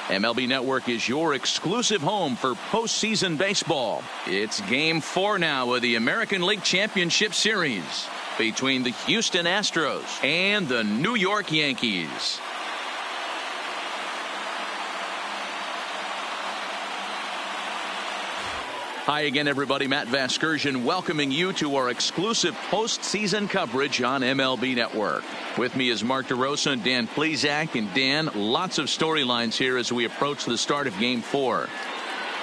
MLB Network is your exclusive home for postseason baseball. It's Game 4 now of the American League Championship Series between the Houston Astros and the New York Yankees. Hi again, everybody. Matt Vasgersian welcoming you to our exclusive postseason coverage on MLB Network. With me is Mark DeRosa and Dan Plesac. And Dan, lots of storylines here as we approach the start of Game 4.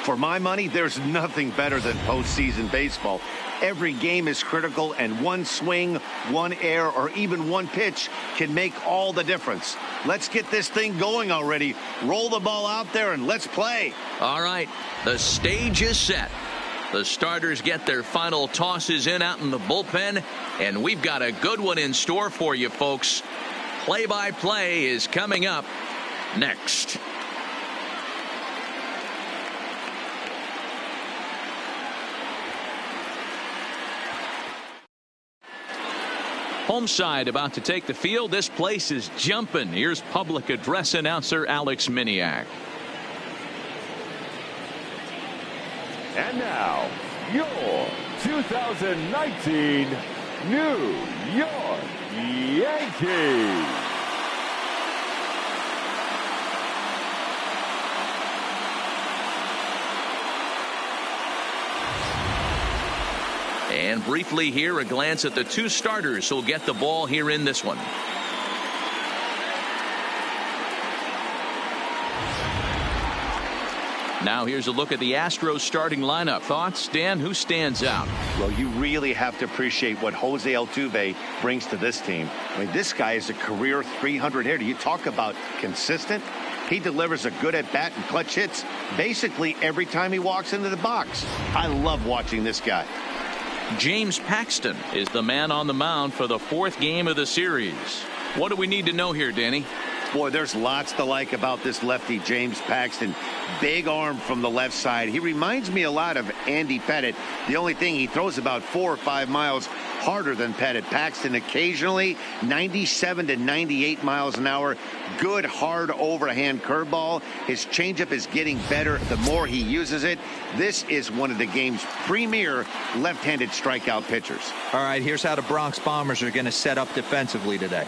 For my money, there's nothing better than postseason baseball. Every game is critical, and one swing, one error, or even one pitch can make all the difference. Let's get this thing going already. Roll the ball out there and let's play. All right, the stage is set. The starters get their final tosses in out in the bullpen, and we've got a good one in store for you, folks. Play-by-play is coming up next. Home side about to take the field. This place is jumping. Here's public address announcer Alex Miniak. And now, your 2019 New York Yankees. And briefly here, a glance at the two starters who'll get the ball here in this one. Now here's a look at the Astros starting lineup. Thoughts, Dan? Who stands out? Well, you really have to appreciate what Jose Altuve brings to this team. I mean, this guy is a career 300 hitter. You talk about consistent. He delivers a good at-bat and clutch hits basically every time he walks into the box. I love watching this guy. James Paxton is the man on the mound for the fourth game of the series. What do we need to know here, Danny? Boy, there's lots to like about this lefty, James Paxton. Big arm from the left side. He reminds me a lot of Andy Pettitte. The only thing, he throws about 4 or 5 miles harder than Pettitte. Paxton occasionally 97 to 98 miles an hour. Good hard overhand curveball. His changeup is getting better the more he uses it. This is one of the game's premier left-handed strikeout pitchers. All right, here's how the Bronx Bombers are going to set up defensively today.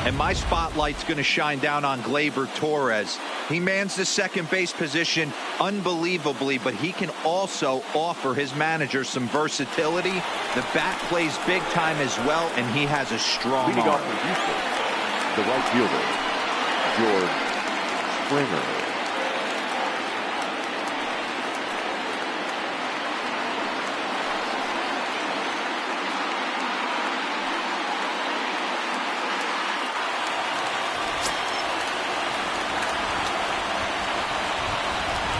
And my spotlight's going to shine down on Gleyber Torres. He mans the second base position unbelievably, but he can also offer his manager some versatility. The bat plays big time as well, and he has a strong Leading arm. off from Houston, the right fielder, George Springer.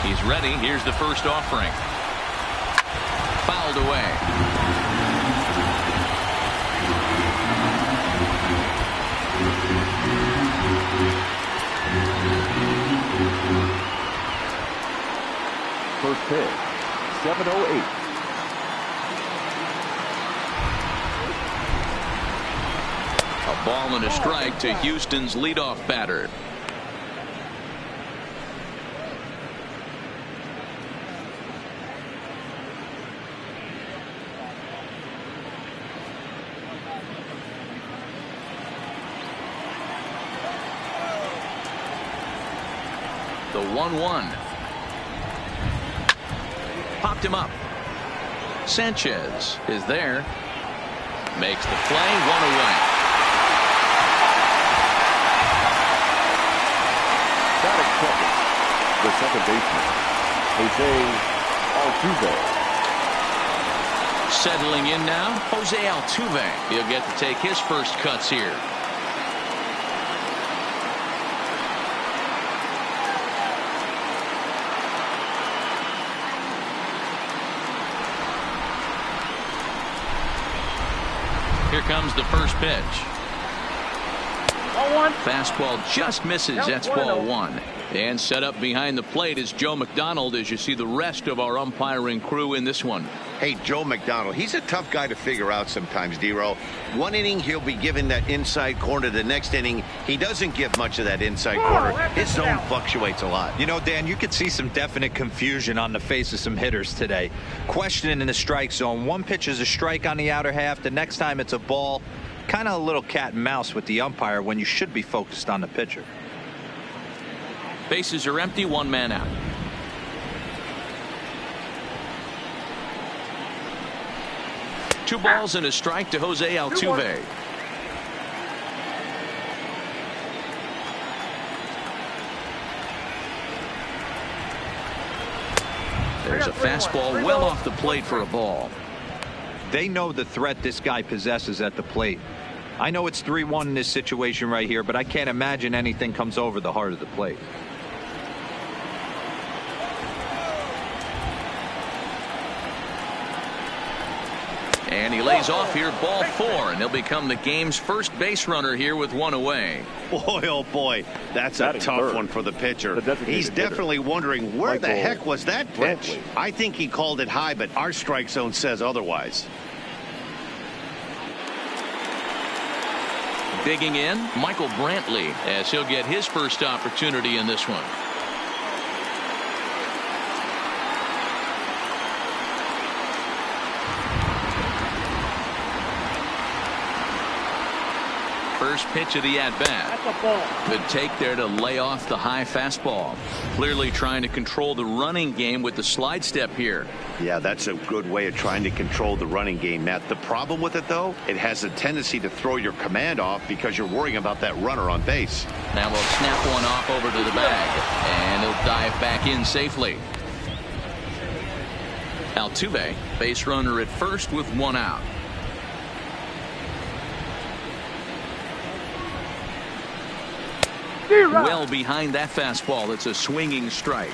He's ready. Here's the first offering. Fouled away. First pitch, 7:08. A ball and a strike to Houston's leadoff batter. The 1-1. Popped him up. Sanchez is there. Makes the play. One away. Batting second, the second baseman, Jose Altuve. Settling in now, Jose Altuve. He'll get to take his first cuts here. Here comes the first pitch. Fastball just misses. That's ball one. And set up behind the plate is Joe McDonald as you see the rest of our umpiring crew in this one. Hey, Joe McDonald, he's a tough guy to figure out sometimes, D-Row. One inning, he'll be given that inside corner. The next inning, he doesn't give much of that inside corner. His zone fluctuates a lot. You know, Dan, you could see some definite confusion on the face of some hitters today. Questioning in the strike zone. One pitch is a strike on the outer half. The next time it's a ball. Kind of a little cat and mouse with the umpire when you should be focused on the pitcher. Bases are empty. One man out. Two balls and a strike to Jose Altuve. There's a fastball well off the plate for a ball. They know the threat this guy possesses at the plate. I know it's 3-1 in this situation right here, but I can't imagine anything comes over the heart of the plate. And he lays off here, ball four, and he'll become the game's first base runner here with one away. Boy, oh boy, that's a tough one for the pitcher. He's definitely wondering where the heck was that pitch. I think he called it high, but our strike zone says otherwise. Digging in, Michael Brantley, as he'll get his first opportunity in this one. First pitch of the at-bat. Good take there to lay off the high fastball. Clearly trying to control the running game with the slide step here. Yeah, that's a good way of trying to control the running game, Matt. The problem with it, though, it has a tendency to throw your command off because you're worrying about that runner on base. Now we'll snap one off over to the bag, and he'll dive back in safely. Altuve, base runner at first with one out. Well behind that fastball. It's a swinging strike.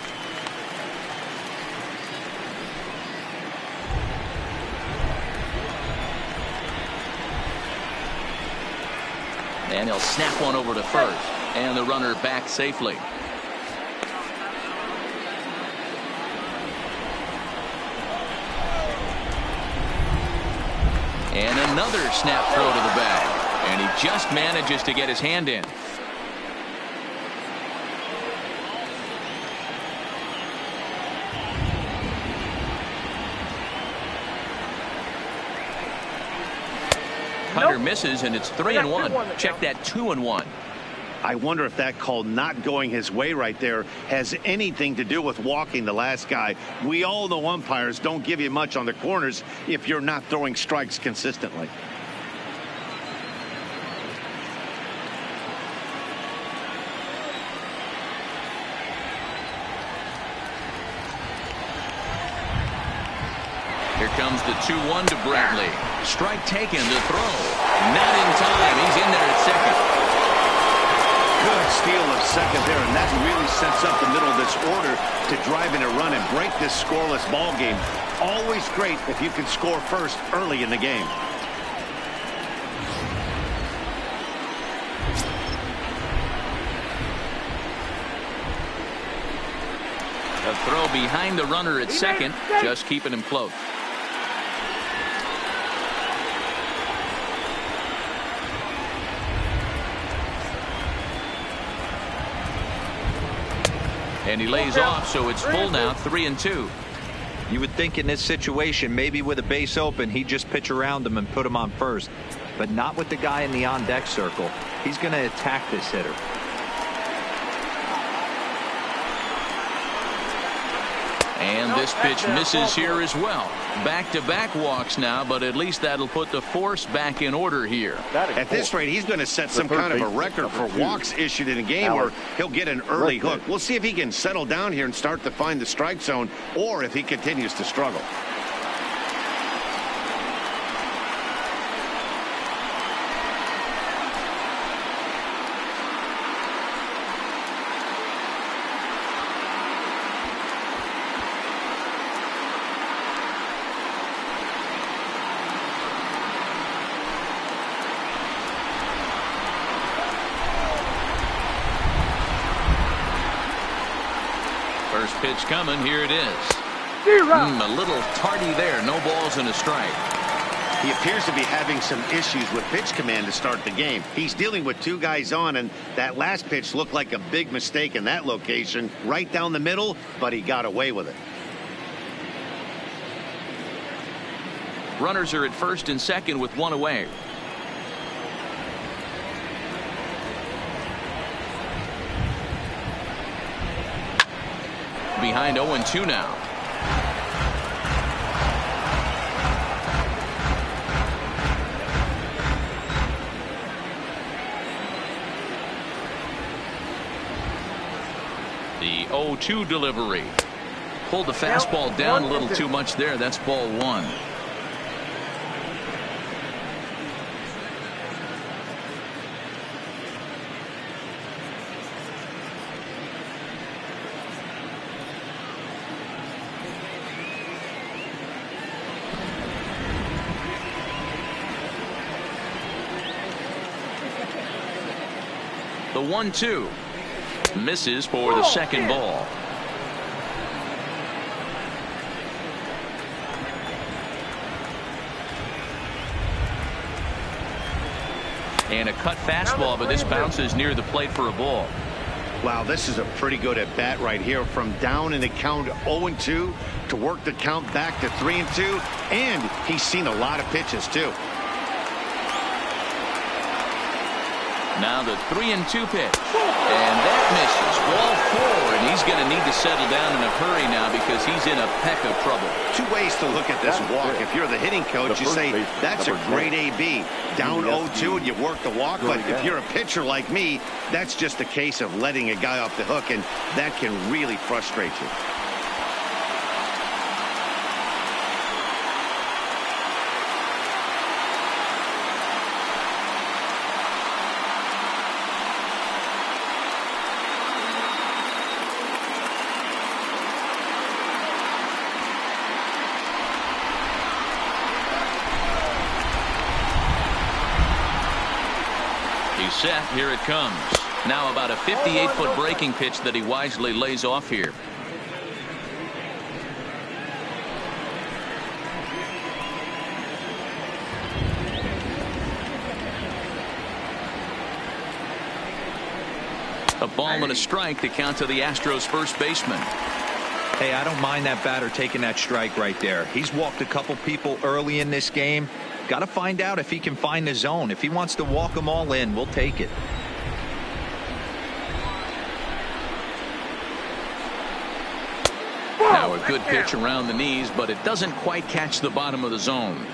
And he'll snap one over to first. And the runner back safely. And another snap throw to the bag. And he just manages to get his hand in. Hunter misses, and it's 3-1. Check that 2-1. I wonder if that call not going his way right there has anything to do with walking the last guy. We all know umpires don't give you much on the corners if you're not throwing strikes consistently. Here comes the 2-1 to Bradley. Strike taken to throw. Not in time. He's in there at second. Good steal of second there, and that really sets up the middle of this order to drive in a run and break this scoreless ball game. Always great if you can score first early in the game. A throw behind the runner at second, just keeping him close. And he lays off, so it's full now, 3-2. You would think in this situation, maybe with a base open, he'd just pitch around him and put him on first. But not with the guy in the on-deck circle. He's going to attack this hitter. And this pitch misses here as well. Back-to-back walks now, but at least that'll put the force back in order here. At this rate, he's going to set some kind of a record for walks issued in a game where he'll get an early hook. We'll see if he can settle down here and start to find the strike zone, or if he continues to struggle. First pitch coming. Here it is. A little tardy there. No balls and a strike. He appears to be having some issues with pitch command to start the game. He's dealing with two guys on, and that last pitch looked like a big mistake in that location, right down the middle, but he got away with it. Runners are at first and second with one away. Behind 0-2 now. The 0-2 delivery. Pulled the fastball down a little too much there. That's ball one. The 1-2 misses for the second ball. And a cut fastball, but this bounces near the plate for a ball. Wow, this is a pretty good at bat right here. From down in the count 0-2 to work the count back to 3-2, and he's seen a lot of pitches too. Now the 3-2 pitch, and that misses. Ball four, and he's going to need to settle down in a hurry now because he's in a peck of trouble. Two ways to look at this walk. If you're the hitting coach, you say that's a great AB. Down 0-2 and you work the walk, but if you're a pitcher like me, that's just a case of letting a guy off the hook, and that can really frustrate you. Set. Here it comes. Now about a 58-foot breaking pitch that he wisely lays off here. A ball and a strike to count to the Astros first baseman. Hey, I don't mind that batter taking that strike right there. He's walked a couple people early in this game. Got to find out if he can find the zone. If he wants to walk them all in, we'll take it. Now a good pitch around the knees, but it doesn't quite catch the bottom of the zone.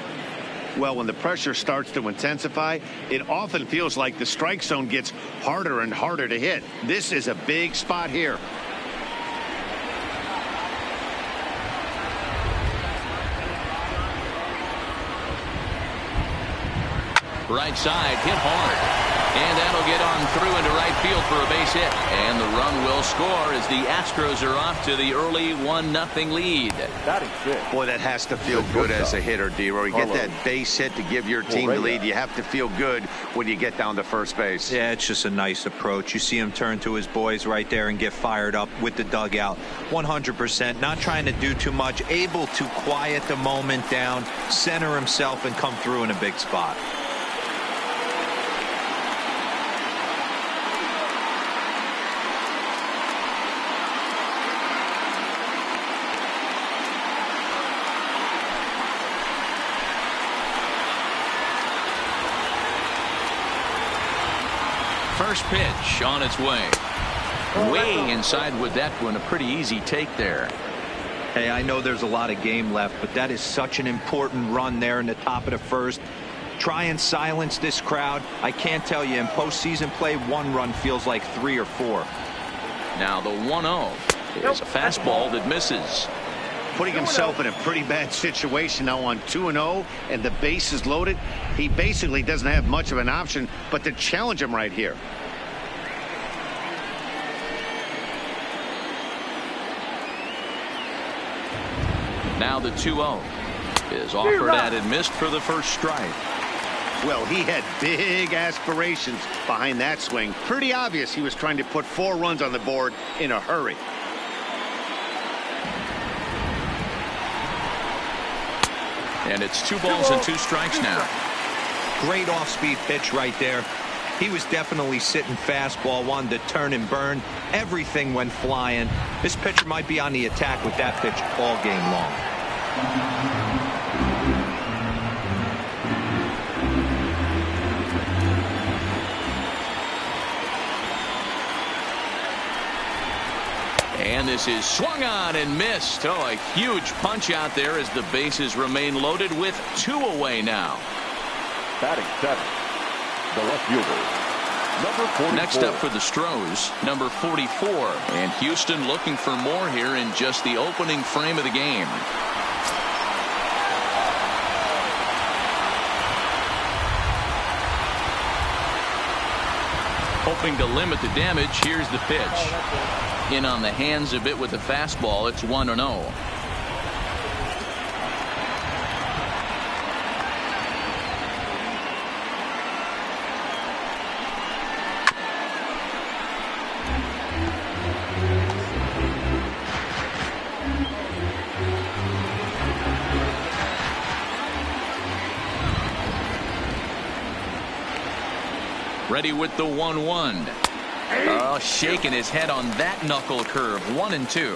Well, when the pressure starts to intensify, it often feels like the strike zone gets harder and harder to hit. This is a big spot here. Right side, hit hard. And that'll get on through into right field for a base hit. And the run will score as the Astros are off to the early 1-0 lead. Boy, that has to feel good as a hitter, D-Roy. You get that base hit to give your team the lead. You have to feel good when you get down to first base. Yeah, it's just a nice approach. You see him turn to his boys right there and get fired up with the dugout. 100%. Not trying to do too much. Able to quiet the moment down, center himself, and come through in a big spot. First pitch on its way. Way inside with that one. A pretty easy take there. Hey, I know there's a lot of game left, but that is such an important run there in the top of the first. Try and silence this crowd. I can't tell you, in postseason play, one run feels like 3 or 4. Now the 1-0 is a fastball that misses. Putting himself in a pretty bad situation now on 2-0 and the base is loaded. He basically doesn't have much of an option but to challenge him right here. Now the 2-0 is offered at and missed for the first strike. Well, he had big aspirations behind that swing. Pretty obvious he was trying to put 4 runs on the board in a hurry. And it's 2 balls and 2 strikes now. Great off-speed pitch right there. He was definitely sitting fastball, wanted to turn and burn. Everything went flying. This pitcher might be on the attack with that pitch all game long. And this is swung on and missed. Oh, a huge punch out there as the bases remain loaded with 2 away now. Batting 7th, the left fielder, number 44. Next up for the Astros, number 44. And Houston looking for more here in just the opening frame of the game. Hoping to limit the damage. Here's the pitch. In on the hands of it with the fastball. It's 1-0. Ready with the 1-1. Oh, shaking his head on that knuckle curve. 1-2.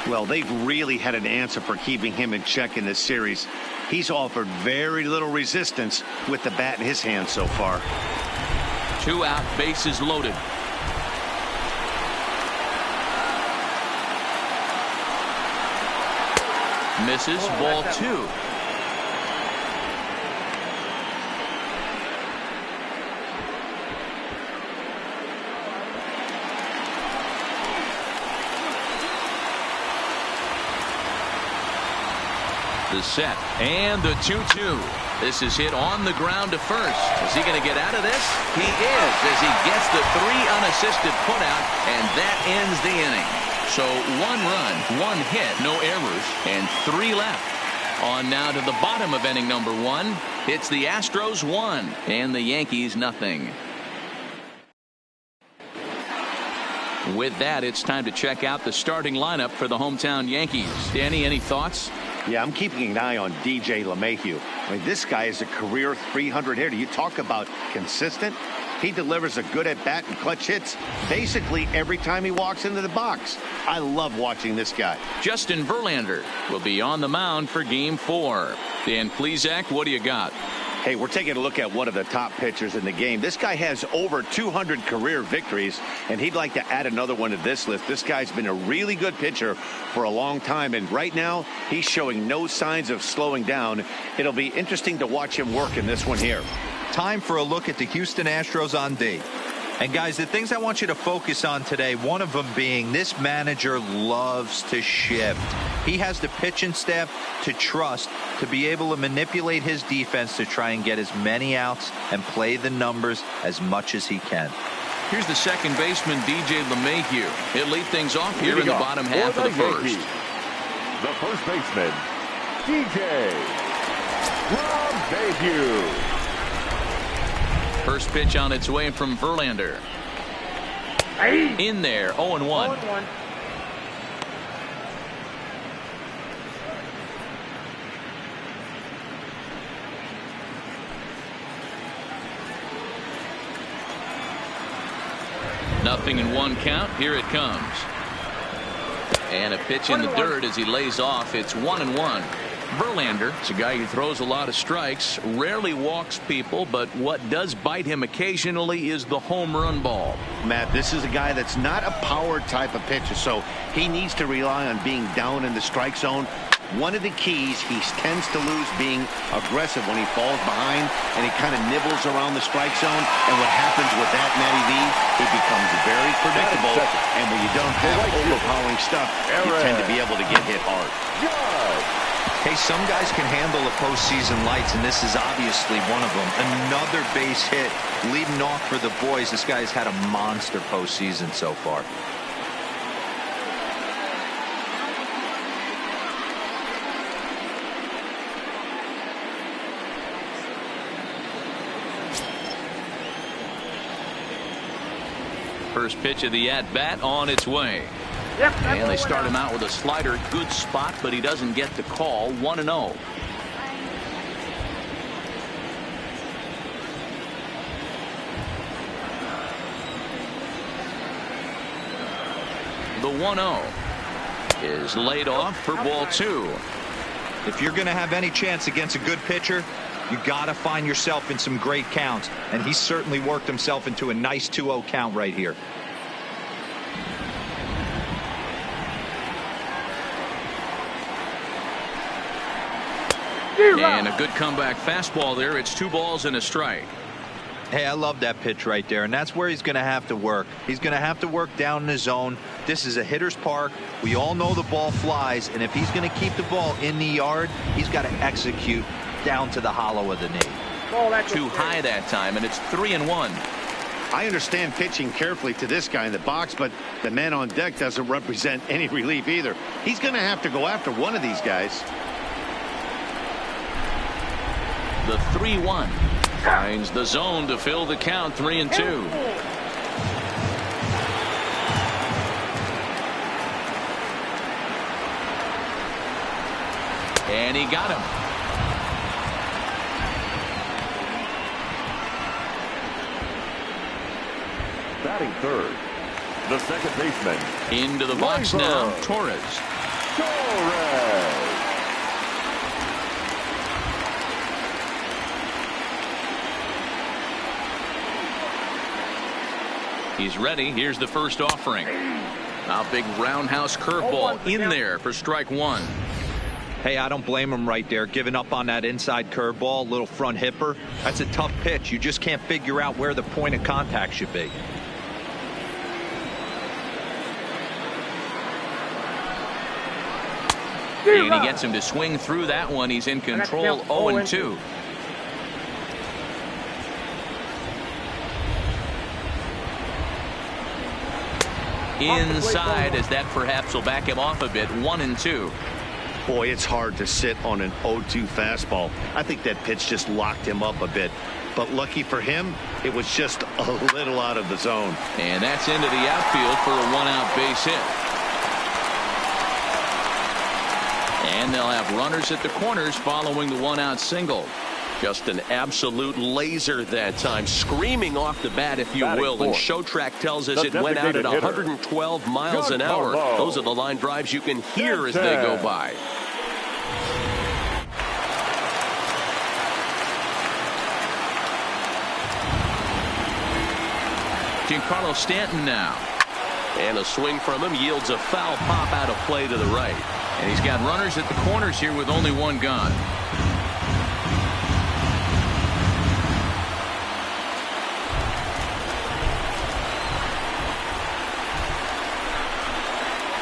Well, they've really had an answer for keeping him in check in this series. He's offered very little resistance with the bat in his hand so far. 2 out, bases loaded. Misses, ball 2. The set and the 2-2. This is hit on the ground to first. Is he going to get out of this? He is, as he gets the 3 unassisted putout, and that ends the inning. So 1 run, 1 hit, no errors, and 3 left. On now to the bottom of inning number 1. It's the Astros 1 and the Yankees nothing. With that, it's time to check out the starting lineup for the hometown Yankees. Danny, any thoughts? Yeah, I'm keeping an eye on DJ LeMahieu. I mean, this guy is a career 300 hitter. You talk about consistent. He delivers a good at-bat and clutch hits basically every time he walks into the box. I love watching this guy. Justin Verlander will be on the mound for Game 4. Dan Plesac, what do you got? Hey, we're taking a look at one of the top pitchers in the game. This guy has over 200 career victories, and he'd like to add another one to this list. This guy's been a really good pitcher for a long time, and right now he's showing no signs of slowing down. It'll be interesting to watch him work in this one here. Time for a look at the Houston Astros on D. And guys, the things I want you to focus on today, one of them being this manager loves to shift. He has the pitching staff to trust to be able to manipulate his defense to try and get as many outs and play the numbers as much as he can. Here's the second baseman, DJ LeMahieu. He'll lead things off here in the bottom half of the first. The first baseman, DJ LeMahieu. First pitch on its way from Verlander. In there, 0-1. Nothing in 1 count. Here it comes. And a pitch in the dirt as he lays off. It's 1-1. Verlander is a guy who throws a lot of strikes, rarely walks people, but what does bite him occasionally is the home run ball. Matt, this is a guy that's not a power type of pitcher, so he needs to rely on being down in the strike zone. One of the keys, he tends to lose being aggressive when he falls behind and he kind of nibbles around the strike zone. And what happens with that, Matty V, he becomes very predictable. And when you don't have overpowering stuff, you tend to be able to get hit hard. Hey, some guys can handle the postseason lights, and this is obviously one of them. Another base hit leading off for the boys. This guy's had a monster postseason so far. First pitch of the at-bat on its way. And they start him out with a slider. Good spot, but he doesn't get the call. 1-0. The 1-0 is laid off for ball 2. If you're going to have any chance against a good pitcher, you got to find yourself in some great counts, and he certainly worked himself into a nice 2-0 count right here. And a good comeback fastball there. It's 2 balls and a strike. Hey, I love that pitch right there, and that's where he's going to have to work. He's going to have to work down in the zone. This is a hitter's park. We all know the ball flies, and if he's going to keep the ball in the yard, he's got to execute down to the hollow of the knee. Too high that time, and it's 3-1. I understand pitching carefully to this guy in the box, but the man on deck doesn't represent any relief either. He's going to have to go after one of these guys. The 3-1 finds the zone to fill the count. 3-2. And he got him. Batting third, the second baseman. Into the box now, Torres. He's ready. Here's the first offering. A big roundhouse curveball in there for strike 1. Hey, I don't blame him right there, giving up on that inside curveball, little front hipper. That's a tough pitch. You just can't figure out where the point of contact should be. And he gets him to swing through that one. He's in control. 0-2. Inside, as that perhaps will back him off a bit. 1-2. Boy, it's hard to sit on an 0-2 fastball. I think that pitch just locked him up a bit. But lucky for him, it was just a little out of the zone. And that's into the outfield for a 1-out base hit. And they'll have runners at the corners following the 1-out single. Just an absolute laser that time, screaming off the bat, if you will. And Show Track tells us it went out at 112 miles an hour. Those are the line drives you can hear as they go by. Giancarlo Stanton now. And a swing from him yields a foul pop out of play to the right. And he's got runners at the corners here with only one gone.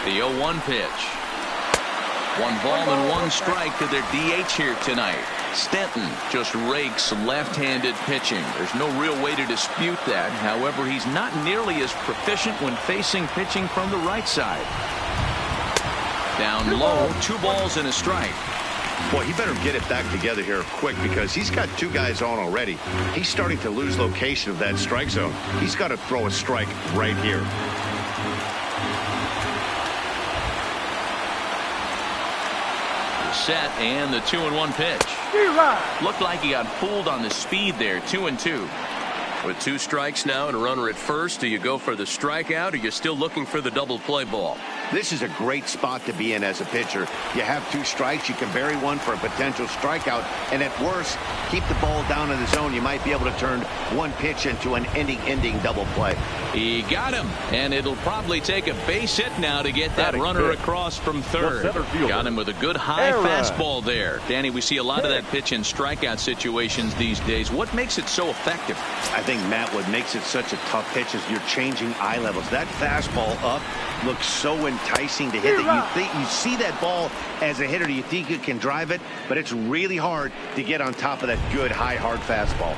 The 0-1 pitch. 1 ball and 1 strike to their DH here tonight. Stanton just rakes left-handed pitching. There's no real way to dispute that. However, he's not nearly as proficient when facing pitching from the right side. Down low, 2 balls and a strike. Boy, he better get it back together here quick because he's got 2 guys on already. He's starting to lose location of that strike zone. He's got to throw a strike right here. Set and the 2-1 pitch. Looked like he got fooled on the speed there. 2-2. With 2 strikes now and a runner at first, do you go for the strikeout or you're still looking for the double play ball? This is a great spot to be in as a pitcher. You have 2 strikes. You can bury one for a potential strikeout. And at worst, keep the ball down in the zone. You might be able to turn 1 pitch into an ending double play. He got him. And it'll probably take a base hit now to get that runner across from third. Got him with a good high fastball there. Danny, we see a lot of that pitch in strikeout situations these days. What makes it so effective? I think, Matt, what makes it such a tough pitch is you're changing eye levels. That fastball up looks so enticing to hit that you see that ball as a hitter, you think you can drive it, but it's really hard to get on top of that good high hard fastball.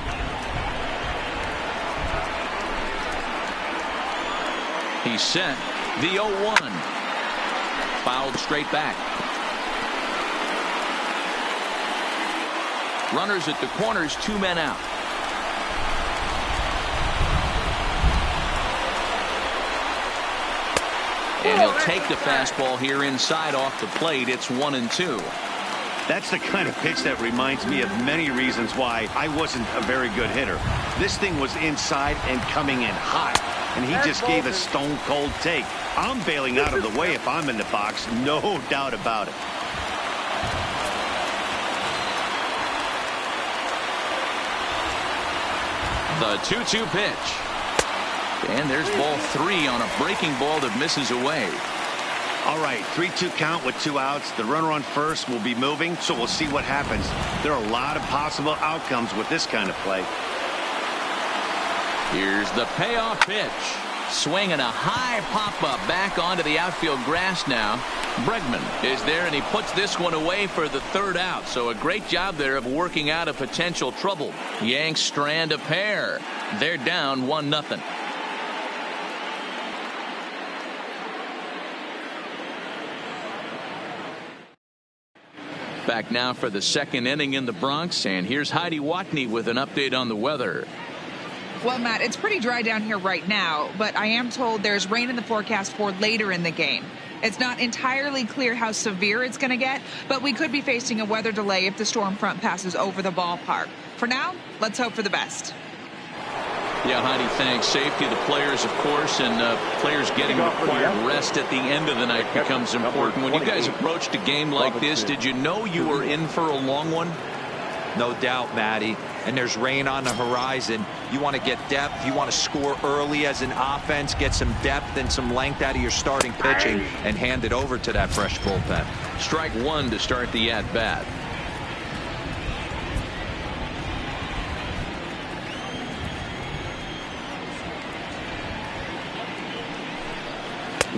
He's set. The 0-1 fouled straight back. Runners at the corners, 2 men out. And he'll take the fastball here inside off the plate. It's 1-2. That's the kind of pitch that reminds me of many reasons why I wasn't a very good hitter. This thing was inside and coming in hot. and he just gave a stone-cold take. I'm bailing out of the way if I'm in the box, no doubt about it. The 2-2 pitch. And there's ball 3 on a breaking ball that misses away. All right, 3-2 count with 2 outs. The runner on first will be moving, so we'll see what happens. There are a lot of possible outcomes with this kind of play. Here's the payoff pitch. Swinging a high pop-up back onto the outfield grass now. Bregman is there, and he puts this one away for the 3rd out. So a great job there of working out a potential trouble. Yanks strand a pair. They're down 1-0. Back now for the 2nd inning in the Bronx, and here's Heidi Watney with an update on the weather. Well, Matt, it's pretty dry down here right now, but I am told there's rain in the forecast for later in the game. It's not entirely clear how severe it's going to get, but we could be facing a weather delay if the storm front passes over the ballpark. For now, let's hope for the best. Yeah, Heidi, thanks. Safety of the players, of course, and players getting required rest at the end of the night becomes important. When you guys approached a game like this, did you know you were in for a long one? No doubt, Matty. And there's rain on the horizon. You want to get depth. You want to score early as an offense, get some depth and some length out of your starting pitching, and hand it over to that fresh bullpen. Strike 1 to start the at-bat.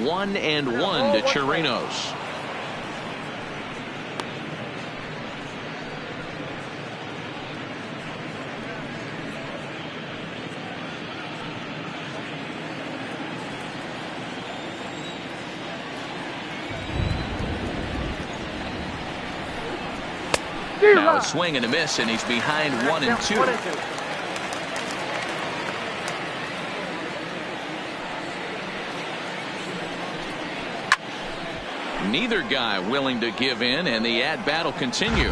One and one to Chirinos. Now a swing and a miss, and he's behind 1-2. Neither guy willing to give in, and the at-bat will continue.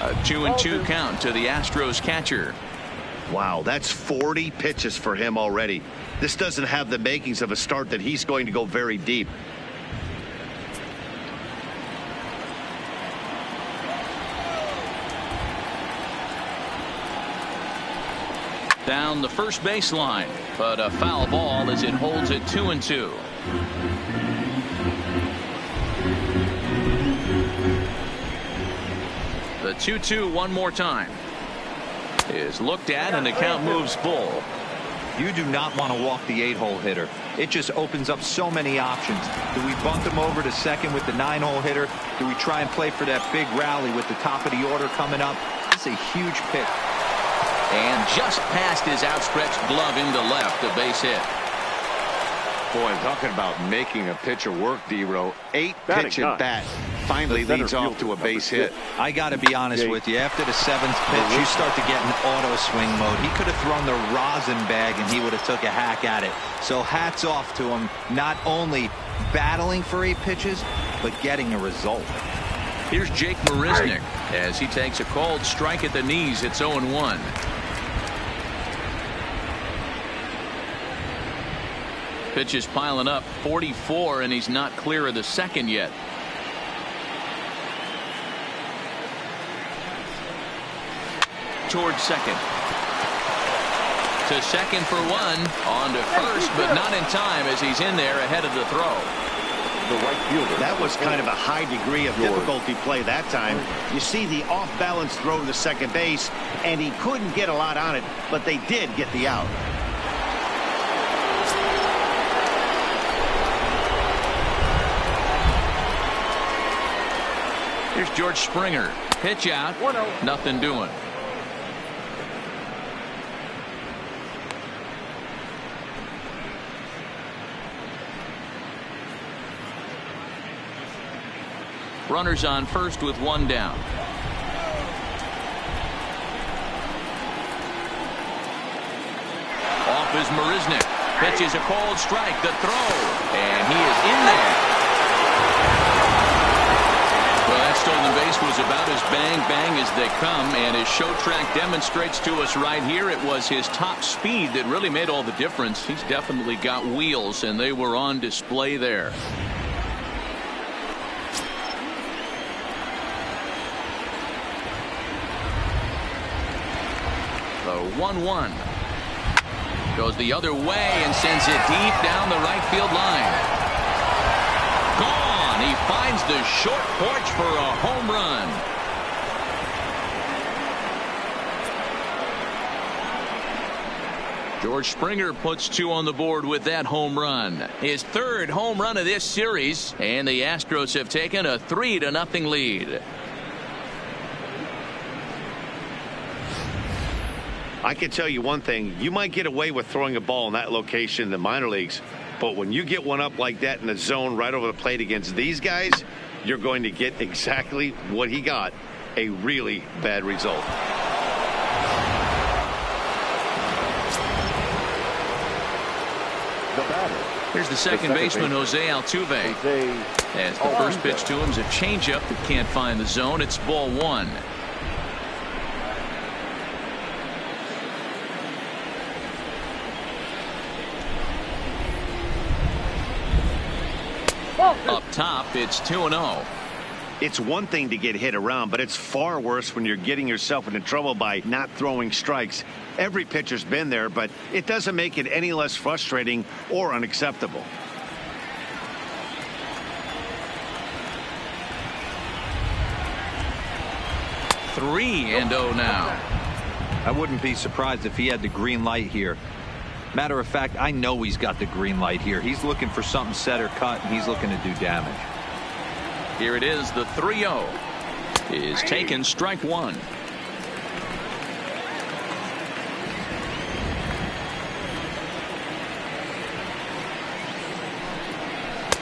A 2-2 count to the Astros catcher. Wow, that's 40 pitches for him already. This doesn't have the makings of a start that he's going to go very deep. Down the first baseline, but a foul ball as it holds it 2-2. The 2-2 one more time is looked at, and the count moves full. You do not want to walk the 8-hole hitter. It just opens up so many options. Do we bunt him over to second with the 9-hole hitter? Do we try and play for that big rally with the top of the order coming up? It's a huge pick. And just past his outstretched glove into left, a base hit. Boy, I'm talking about making a pitcher work, D-Row. 8-pitch at bat finally leads off to a base hit. I got to be honest with you. After the 7th pitch, you start to get in auto swing mode. He could have thrown the rosin bag, and he would have took a hack at it. So hats off to him, not only battling for 8 pitches, but getting a result. Here's Jake Marisnick as he takes a called strike at the knees. It's 0-1. Pitch is piling up, 44, and he's not clear of the second yet. Towards second. To second for 1. On to first, but not in time as he's in there ahead of the throw. The right fielder. That was kind of a high degree of difficulty play that time. You see the off-balance throw to second base, and he couldn't get a lot on it, but they did get the out. Here's George Springer. Pitch out. 1-0. Nothing doing. Runners on first with 1 down. Off is Marisnick. Pitches a cold strike. The throw. And he is in there. stolen base was about as bang as they come, and his show track demonstrates to us right here it was his top speed that really made all the difference. He's definitely got wheels, and they were on display there. The 1-1 goes the other way and sends it deep down the right field line. Gone. He finds the short porch for a home run. George Springer puts 2 on the board with that home run. His 3rd home run of this series, and the Astros have taken a 3-0 lead. I can tell you one thing. You might get away with throwing a ball in that location in the minor leagues, but when you get one up like that in the zone right over the plate against these guys, you're going to get exactly what he got, a really bad result. Here's the second baseman, Jose Altuve. As the first pitch to him is a changeup that can't find the zone. It's ball 1. Up top, it's 2-0. It's one thing to get hit around, but it's far worse when you're getting yourself into trouble by not throwing strikes. Every pitcher's been there, but it doesn't make it any less frustrating or unacceptable. Three and 0 now. I wouldn't be surprised if he had the green light here. Matter of fact, I know he's got the green light here. He's looking for something set or cut, and he's looking to do damage. Here it is. The 3-0 is taken, strike 1.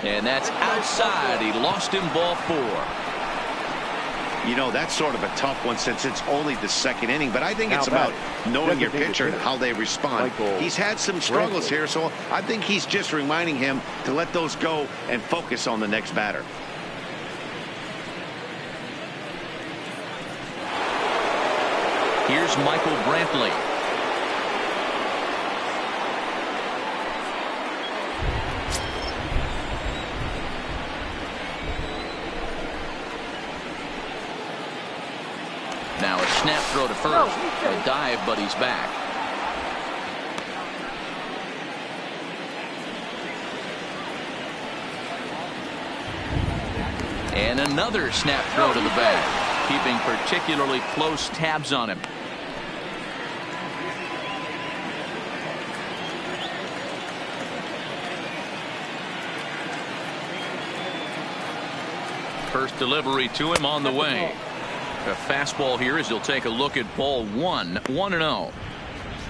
And that's outside. He lost him, ball 4. You know, that's sort of a tough one since it's only the second inning, but I think it's about knowing your pitcher and how they respond. He's had some struggles here, so I think he's just reminding him to let those go and focus on the next batter. Here's Michael Brantley. Now a snap throw to first. A dive, but he's back. And another snap throw to the bag, keeping particularly close tabs on him. First delivery to him on the way. A fastball here as he'll take a look at ball 1. 1-0.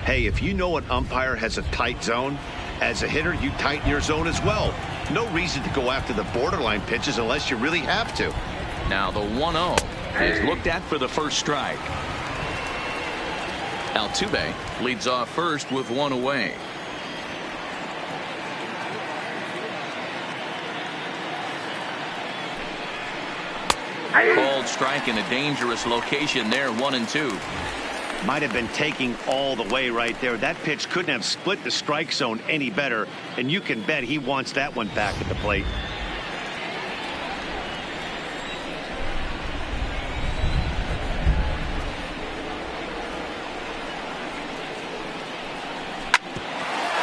Hey, if you know an umpire has a tight zone, as a hitter, you tighten your zone as well. No reason to go after the borderline pitches unless you really have to. Now the 1-0 is looked at for the first strike. Altuve leads off first with 1 away. Called strike in a dangerous location there, 1-2. Might have been taking all the way right there. That pitch couldn't have split the strike zone any better, and you can bet he wants that one back at the plate.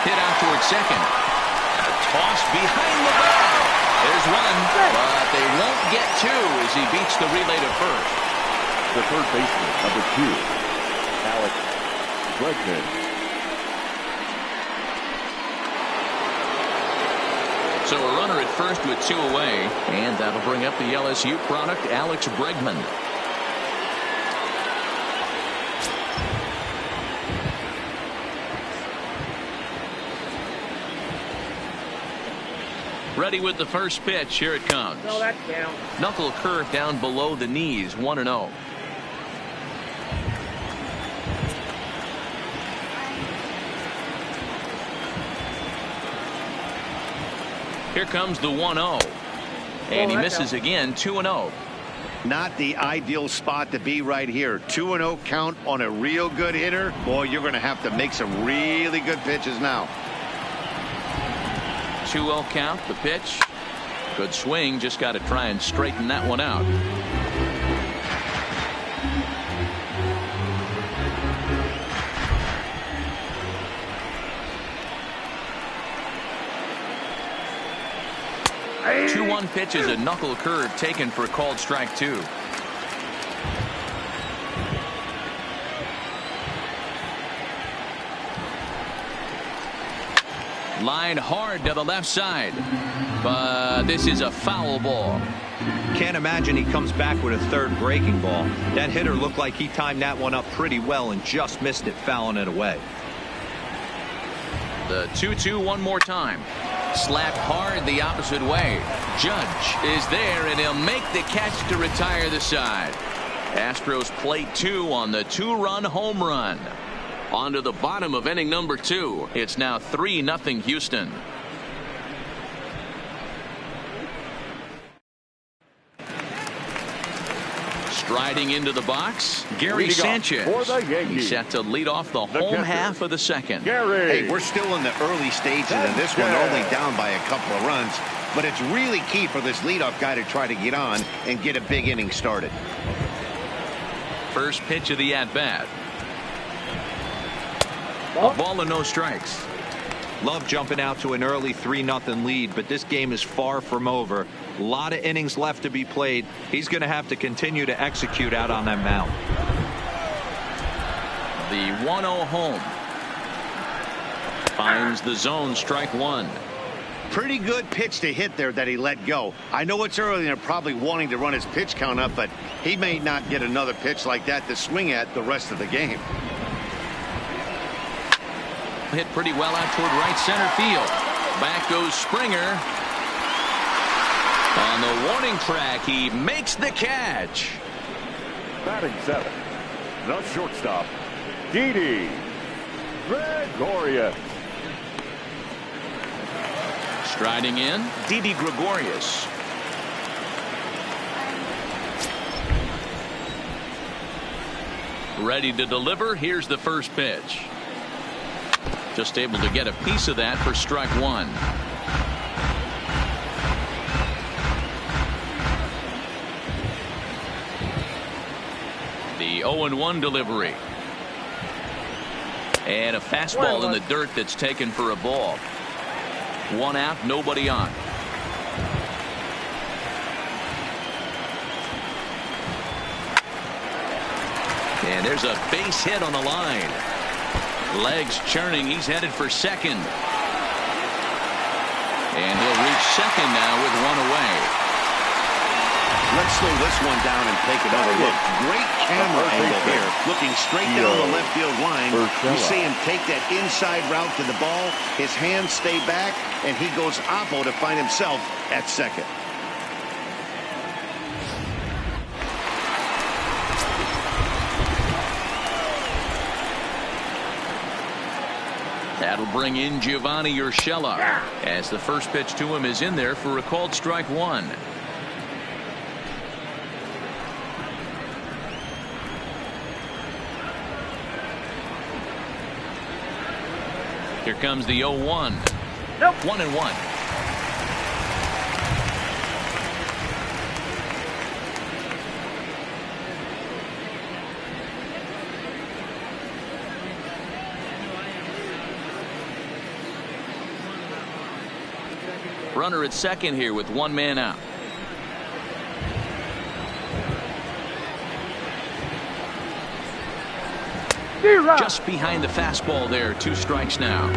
Hit out towards second. A toss behind the ball. There's one, but they won't get 2 as he beats the relay to first. The third baseman, number 2, Alex Bregman. So a runner at first with 2 away, and that'll bring up the LSU product, Alex Bregman. Ready with the first pitch. Here it comes. No, that counts. Knuckle curve down below the knees. 1-0. Here comes the 1-0. And he misses again. 2-0. Not the ideal spot to be right here. 2-0 count on a real good hitter. Boy, you're going to have to make some really good pitches now. 2-0 count, the pitch. Good swing, just got to try and straighten that one out. Hey. 2-1 pitch is a knuckle curve taken for called strike 2. Line hard to the left side, but this is a foul ball. Can't imagine he comes back with a third breaking ball. That hitter looked like he timed that one up pretty well and just missed it, fouling it away. The 2-2 one more time. Slapped hard the opposite way. Judge is there, and he'll make the catch to retire the side. Astros plate 2 on the 2-run home run. On to the bottom of inning number 2. It's now 3-0 Houston. Striding into the box, Gary Sanchez. For the Yankees. He's set to lead off the home catcher, half of the second. Gary. Hey, we're still in the early stages, and this one only down by a couple of runs. But it's really key for this leadoff guy to try to get on and get a big inning started. First pitch of the at-bat. A ball and no strikes. Love jumping out to an early 3-0 lead, but this game is far from over. A lot of innings left to be played. He's going to have to continue to execute out on that mound. The 1-0 home. Finds the zone, strike 1. Pretty good pitch to hit there that he let go. I know it's early and they're probably wanting to run his pitch count up, but he may not get another pitch like that to swing at the rest of the game. Hit pretty well out toward right center field. Back goes Springer. On the warning track, he makes the catch. Batting 7, the shortstop, Didi Gregorius. Striding in, Didi Gregorius. Ready to deliver. Here's the first pitch. Just able to get a piece of that for strike 1. The 0-1 delivery. And a fastball in the dirt that's taken for a ball. 1 out, nobody on. And there's a base hit on the line. Legs churning. He's headed for second. And he'll reach second now with 1 away. Let's slow this one down and take another look. Great camera angle here. Looking straight down the left field line. You see him take that inside route to the ball. His hands stay back, and he goes oppo to find himself at second. That'll bring in Giovanni Urshela as the first pitch to him is in there for a called strike 1. Here comes the 0-1. 1-1. Runner at second here with 1 man out. Just behind the fastball there. 2 strikes now.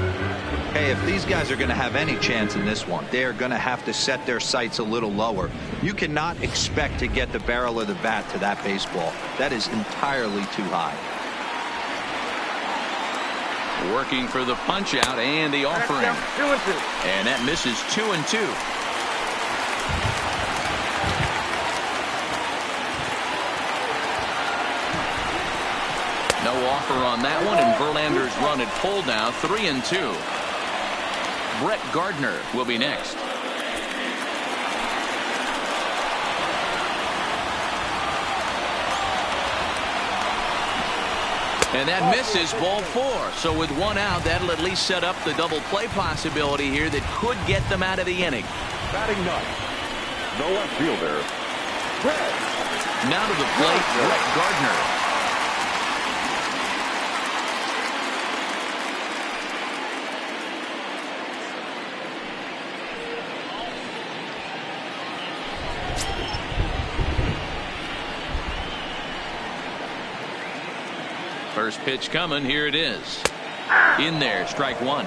Hey, if these guys are going to have any chance in this one, they're going to have to set their sights a little lower. You cannot expect to get the barrel of the bat to that baseball. That is entirely too high. Working for the punch out and the offering. And that misses 2-2. No offer on that one, and Verlander's run at full now, 3-2. Brett Gardner will be next. And that misses, ball 4. So with 1 out, that'll at least set up the double play possibility here that could get them out of the inning. Batting 9, the left fielder, Brett. Now to the plate, Brett Gardner. First pitch coming. Here it is. In there, strike 1.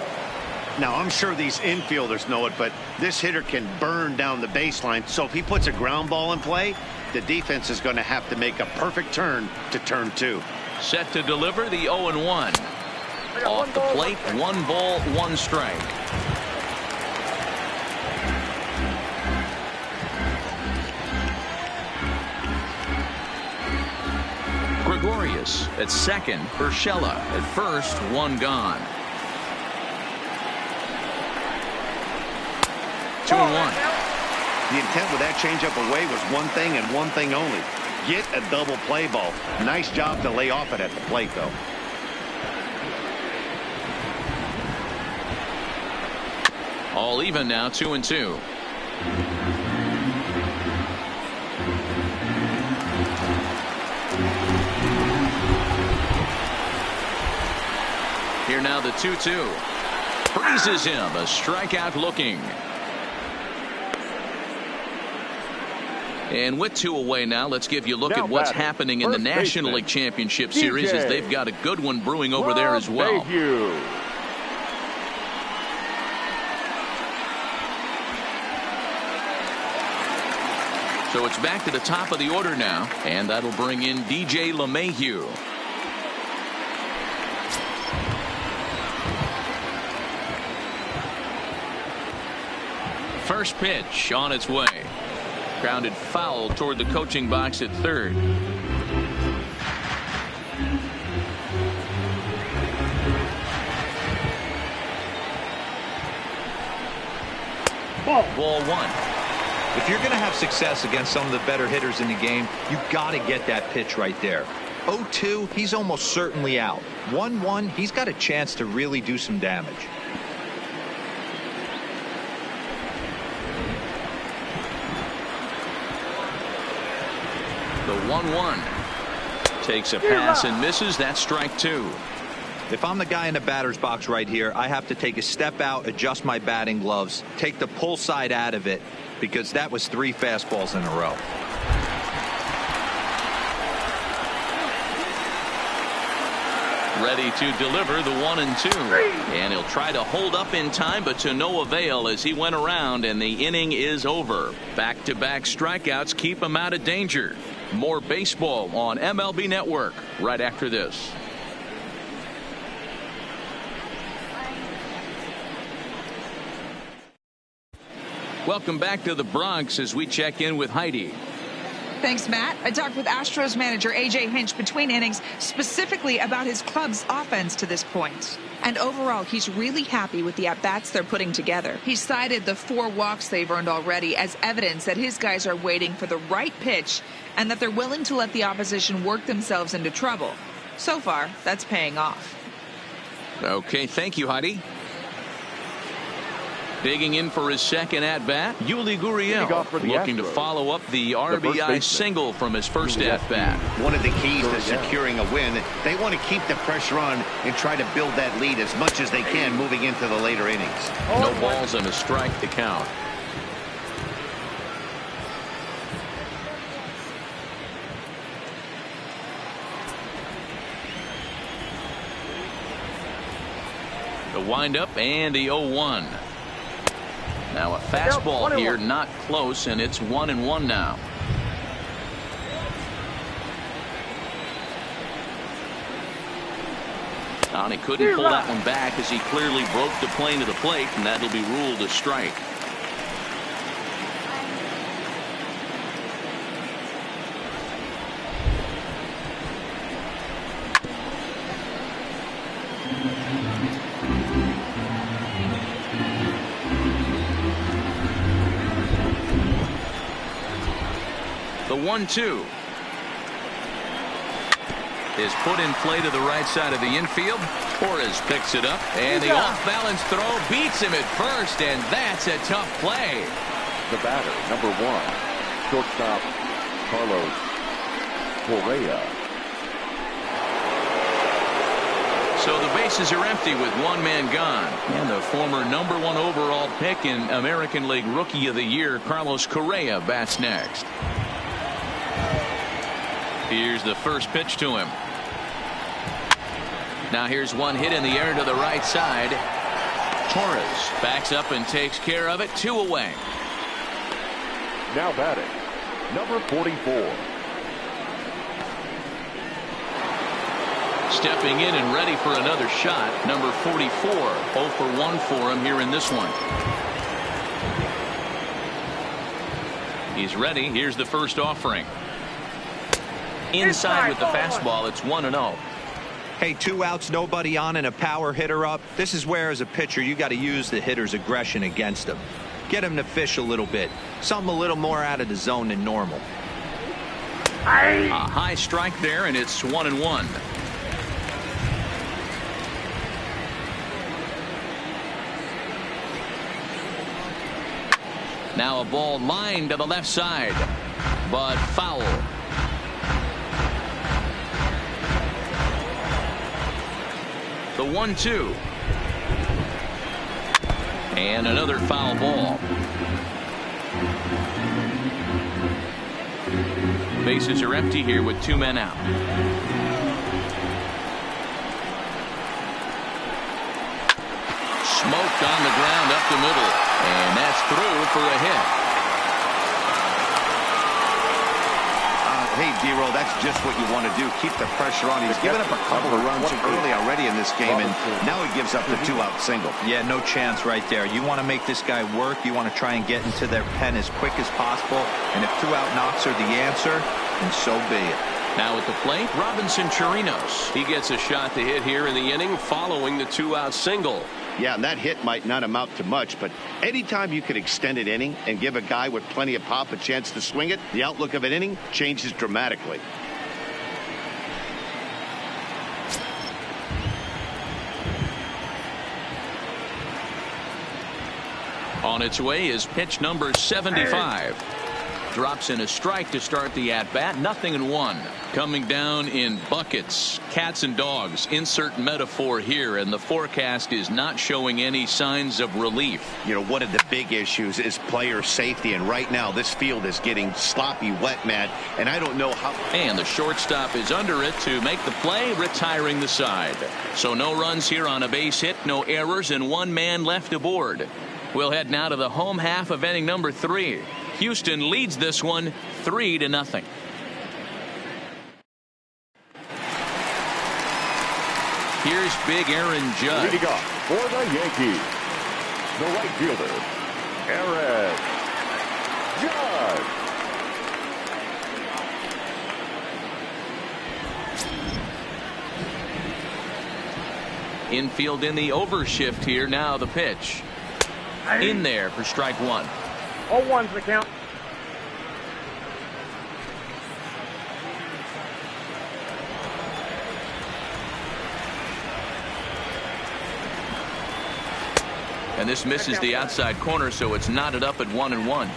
Now, I'm sure these infielders know it, but this hitter can burn down the baseline. So if he puts a ground ball in play, the defense is going to have to make a perfect turn to turn 2. Set to deliver the 0-1. Off the plate, 1 ball, 1 strike. Gregorius at second. Urshela at first. 1 gone. 2-1. The intent with that changeup away was one thing and one thing only. Get a double play ball. Nice job to lay off it at the plate, though. All even now, 2-2. Here now the 2-2. Freezes him. A strikeout looking. And with 2 away now, let's give you a look at what's happening in the National League Championship Series, as they've got a good one brewing over there as well. So it's back to the top of the order now, and that'll bring in DJ LeMahieu. First pitch on its way. Grounded foul toward the coaching box at third. Ball 1. If you're going to have success against some of the better hitters in the game, you got to get that pitch right there. 0-2, he's almost certainly out. 1-1, he's got a chance to really do some damage. The 1-1 takes a pass and misses. That's strike 2. If I'm the guy in the batter's box right here, I have to take a step out, adjust my batting gloves, take the pull side out of it, because that was 3 fastballs in a row. Ready to deliver the 1-2. And he'll try to hold up in time, but to no avail as he went around and the inning is over. Back-to-back strikeouts keep him out of danger. More baseball on MLB Network right after this. Welcome back to the Bronx as we check in with Heidi. Thanks, Matt. I talked with Astros manager A.J. Hinch between innings, specifically about his club's offense to this point. And overall, he's really happy with the at-bats they're putting together. He cited the 4 walks they've earned already as evidence that his guys are waiting for the right pitch and that they're willing to let the opposition work themselves into trouble. So far, that's paying off. Okay, thank you, Heidi. Digging in for his second at-bat, Yuli Gurriel looking to follow up the RBI single from his first at-bat. One of the keys to securing a win, they want to keep the pressure on and try to build that lead as much as they can moving into the later innings. No balls and a strike to count. The windup and the 0-1. Now a fastball here, not close, and it's 1-1 now. And he couldn't pull that one back as he clearly broke the plane to the plate, and that'll be ruled a strike. The 1-2. is put in play to the right side of the infield. Torres picks it up, and the off-balance throw beats him at first, and that's a tough play. The batter, number 1, shortstop Carlos Correa. So the bases are empty with one man gone. And the former number 1 overall pick in American League Rookie of the Year, Carlos Correa, bats next. Here's the first pitch to him. Now here's one hit in the air to the right side. Torres backs up and takes care of it. 2 away. Now batting, number 44. Stepping in and ready for another shot, number 44. 0 for 1 for him here in this one. He's ready. Here's the first offering. Inside with the fastball. It's 1-0. Hey, 2 outs, nobody on, and a power hitter up. This is where, as a pitcher, you got to use the hitter's aggression against him. Get him to fish a little bit. Something a little more out of the zone than normal. A high strike there, and it's 1-1. Now a ball lined to the left side, but foul. The 1-2. And another foul ball. Bases are empty here with 2 men out. Smoked on the ground up the middle. And that's through for a hit. Hey, D-Roll, that's just what you want to do. Keep the pressure on. He's given up a couple of runs early already in this game, and now he gives up the 2-out single. Yeah, no chance right there. You want to make this guy work. You want to try and get into their pen as quick as possible. And if 2-out knocks are the answer, then so be it. Now at the plate, Robinson Chirinos. He gets a shot to hit here in the inning following the 2-out single. Yeah, and that hit might not amount to much, but anytime you can extend an inning and give a guy with plenty of pop a chance to swing it, the outlook of an inning changes dramatically. On its way is pitch number 75. Drops in a strike to start the at-bat. 0-1. Coming down in buckets. Cats and dogs. Insert metaphor here, and the forecast is not showing any signs of relief. You know, one of the big issues is player safety, and right now this field is getting sloppy wet, Matt, and I don't know how. And the shortstop is under it to make the play, retiring the side. So no runs here on a base hit, no errors, and 1 man left aboard. We'll head now to the home half of inning number 3. Houston leads this one 3-0. Here's big Aaron Judge. Leading off for the Yankees, the right fielder, Aaron Judge. Infield in the overshift here. Now the pitch. In there for strike 1. 0-1's the count. And this misses the outside corner, so it's knotted up at 1-1.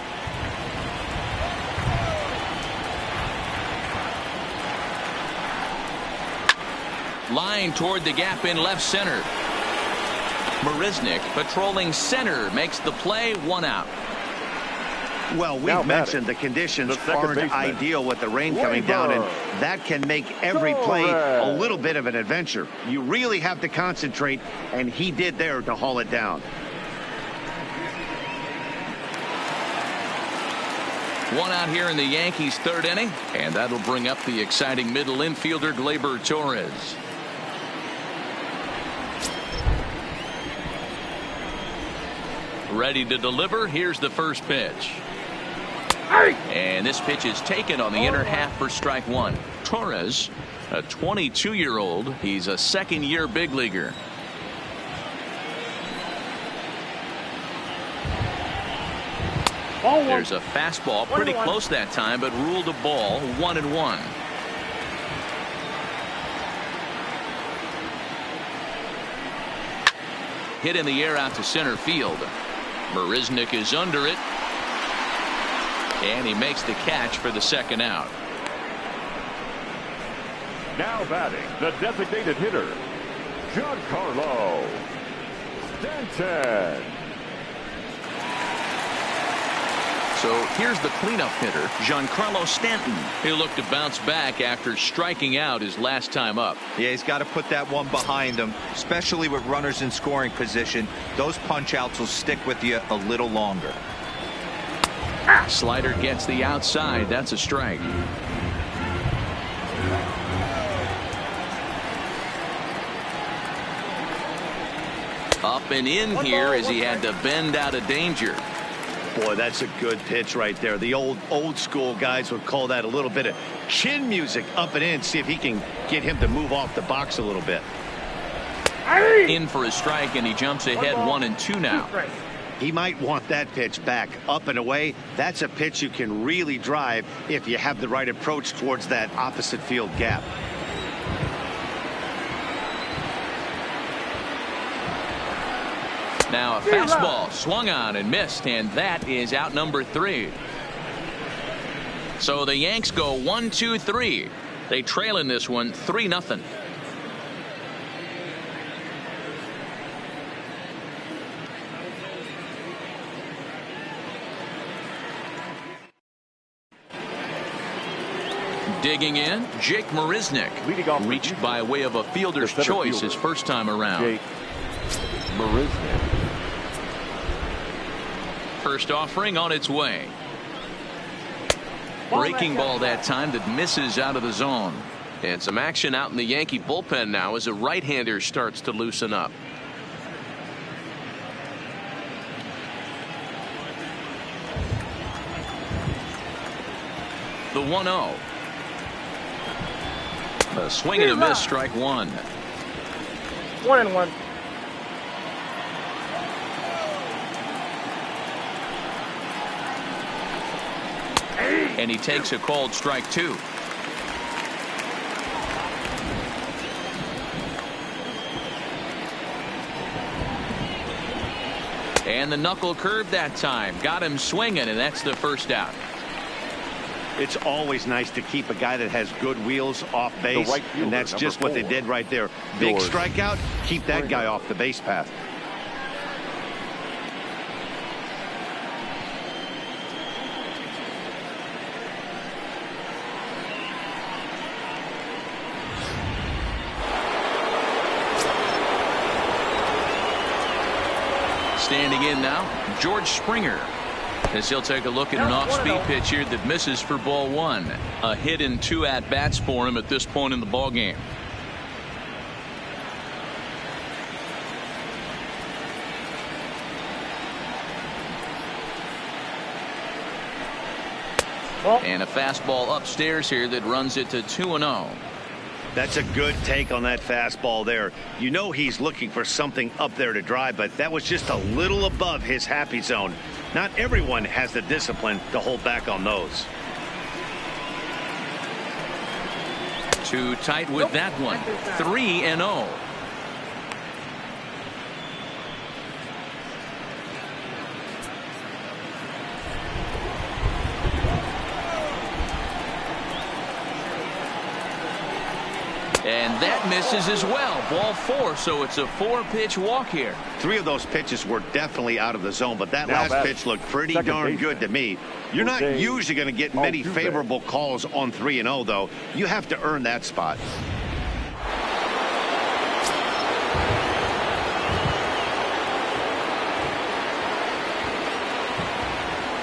Line toward the gap in left center. Marisnick patrolling center makes the play. 1 out. Well, we've mentioned the conditions aren't ideal with the rain coming down, and that can make every play a little bit of an adventure. You really have to concentrate, and he did there to haul it down. 1 out here in the Yankees' 3rd inning, and that'll bring up the exciting middle infielder Gleyber Torres. Ready to deliver. Here's the first pitch. And this pitch is taken on the inner half for strike 1. Torres, a 22-year-old. He's a 2nd-year big leaguer. There's a fastball pretty close that time, but ruled a ball. 1-1. hit in the air out to center field. Marisnick is under it. And he makes the catch for the second out. Now batting, the designated hitter, Giancarlo Stanton. So here's the cleanup hitter, Giancarlo Stanton. He'll look to bounce back after striking out his last time up. Yeah, he's got to put that one behind him, especially with runners in scoring position. Those punch outs will stick with you a little longer. Slider gets the outside. That's a strike. Up and in here as he had to bend out of danger. Boy, that's a good pitch right there. The old school guys would call that a little bit of chin music. Up and in. See if he can get him to move off the box a little bit. In for a strike, and he jumps ahead 1-2 now. He might want that pitch back. Up and away. That's a pitch you can really drive if you have the right approach towards that opposite field gap. Now a fastball swung on and missed, and that is out number 3. So the Yanks go 1-2-3. They trail in this one 3-0. Digging in, Jake Marisnick, reached by way of a fielder's choice his first time around. Jake Marisnick. First offering on its way. Breaking ball that time that misses out of the zone. And some action out in the Yankee bullpen now as a right-hander starts to loosen up. The 1-0. A swing and a miss, strike one. 1-1. And he takes a called strike 2. And the knuckle curve that time got him swinging, and that's the first out. It's always nice to keep a guy that has good wheels off base, and that's just what they did right there. Big strikeout, keep that guy off the base path. Standing in now, George Springer, as he'll take a look at an off-speed pitch here that misses for ball 1. A hit in 2 at-bats for him at this point in the ball game. And a fastball upstairs here that runs it to 2-0. That's a good take on that fastball there. You know he's looking for something up there to drive, but that was just a little above his happy zone. Not everyone has the discipline to hold back on those. Too tight with that one. 3-0. And that misses as well. Ball 4, so it's a 4-pitch walk here. 3 of those pitches were definitely out of the zone, but that last pitch looked pretty darn good to me. You're not usually going to get many favorable calls on 3-0, though. You have to earn that spot.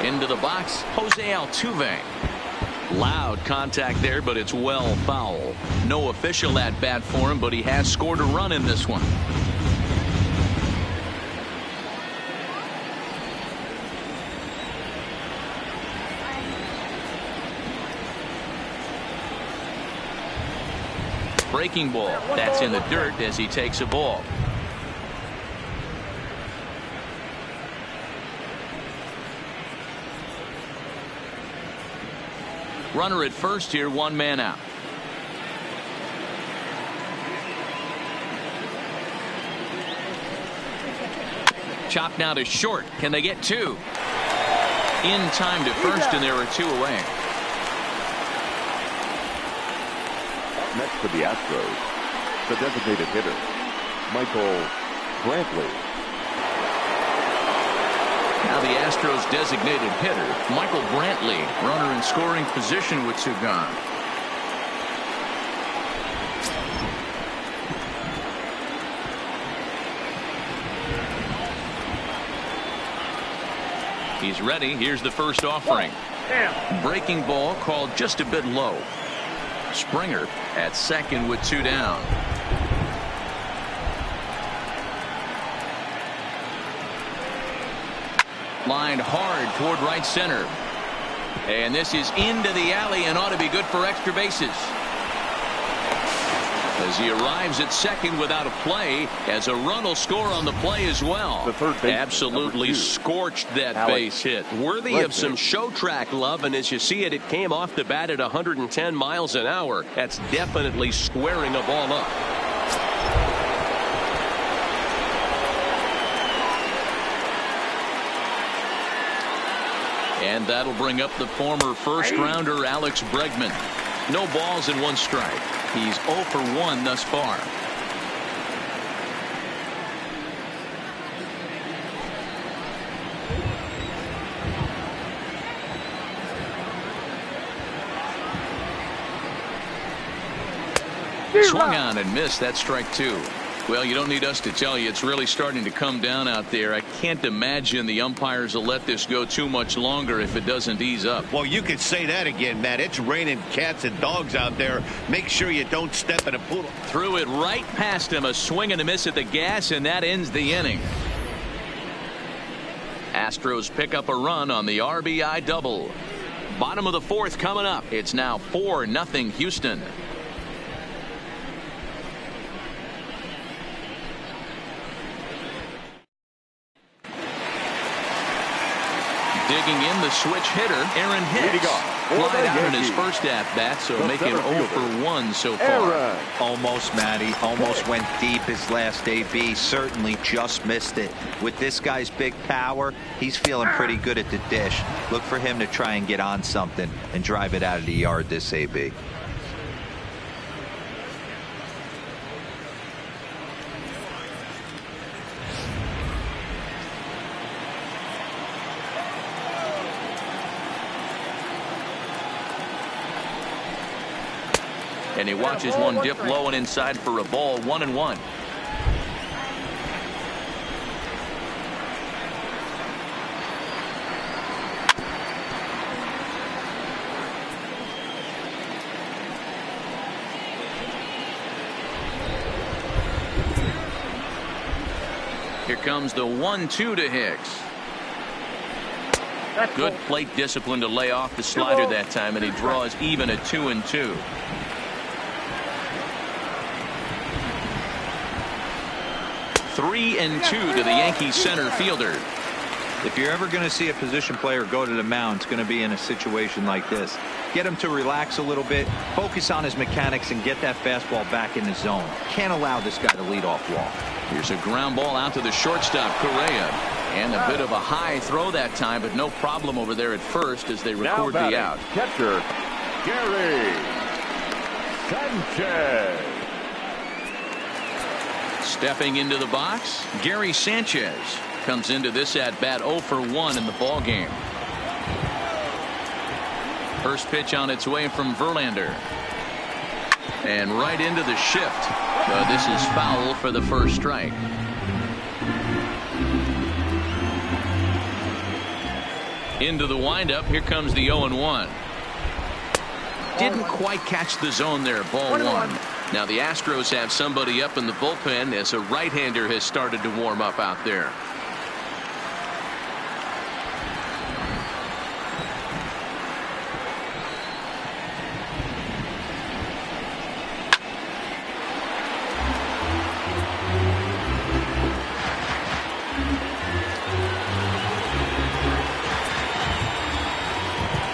Into the box, Jose Altuve. Loud contact there, but it's well foul. No official at bat for him, but he has scored a run in this one. Breaking ball. That's in the dirt as he takes a ball. Runner at first here, 1 man out. Chopped now to short. Can they get two? In time to first, and there are two away. Next for the Astros, the designated hitter, Michael Brantley. Now the Astros designated hitter, Michael Brantley, runner in scoring position with two gone. He's ready. Here's the first offering. Breaking ball called just a bit low. Springer at second with two down. Lined hard toward right center. And this is into the alley and ought to be good for extra bases. As he arrives at second without a play, as a run will score on the play as well. The third baseman, absolutely scorched that base hit. Worthy of some show track love, and as you see it, it came off the bat at 110 miles an hour. That's definitely squaring a ball up. And that'll bring up the former first-rounder Alex Bregman. No balls and one strike. He's 0 for 1 thus far. Swung on and missed. That strike two. Well, you don't need us to tell you it's really starting to come down out there. I can't imagine the umpires will let this go too much longer if it doesn't ease up. Well, you could say that again, Matt. It's raining cats and dogs out there. Make sure you don't step in a poodle. Threw it right past him. A swing and a miss at the gas, and that ends the inning. Astros pick up a run on the RBI double. Bottom of the fourth coming up. It's now 4-0 Houston. Digging in, the switch hitter, Aaron Hicks. Flied out in his first at-bat, so making 0 for 1 so far. Almost, Matty. Almost went deep his last AB. Certainly just missed it. With this guy's big power, he's feeling pretty good at the dish. Look for him to try and get on something and drive it out of the yard this AB. And he watches one dip low and inside for a ball. 1-1. Here comes the 1-2 to Hicks. Good plate discipline to lay off the slider that time, and he draws even at 2-2. Three and 2 to the Yankees center fielder. If you're ever going to see a position player go to the mound, it's going to be in a situation like this. Get him to relax a little bit, focus on his mechanics, and get that fastball back in the zone. Can't allow this guy to lead off walk. Here's a ground ball out to the shortstop, Correa. And a bit of a high throw that time, but no problem over there at first as they record the out. Catcher, Gary Sanchez. Stepping into the box, Gary Sanchez comes into this at bat 0 for 1 in the ball game. First pitch on its way from Verlander, and right into the shift. This is foul for the first strike. Into the windup. Here comes the 0-1. Didn't quite catch the zone there. Ball 1. Now the Astros have somebody up in the bullpen as a right-hander has started to warm up out there.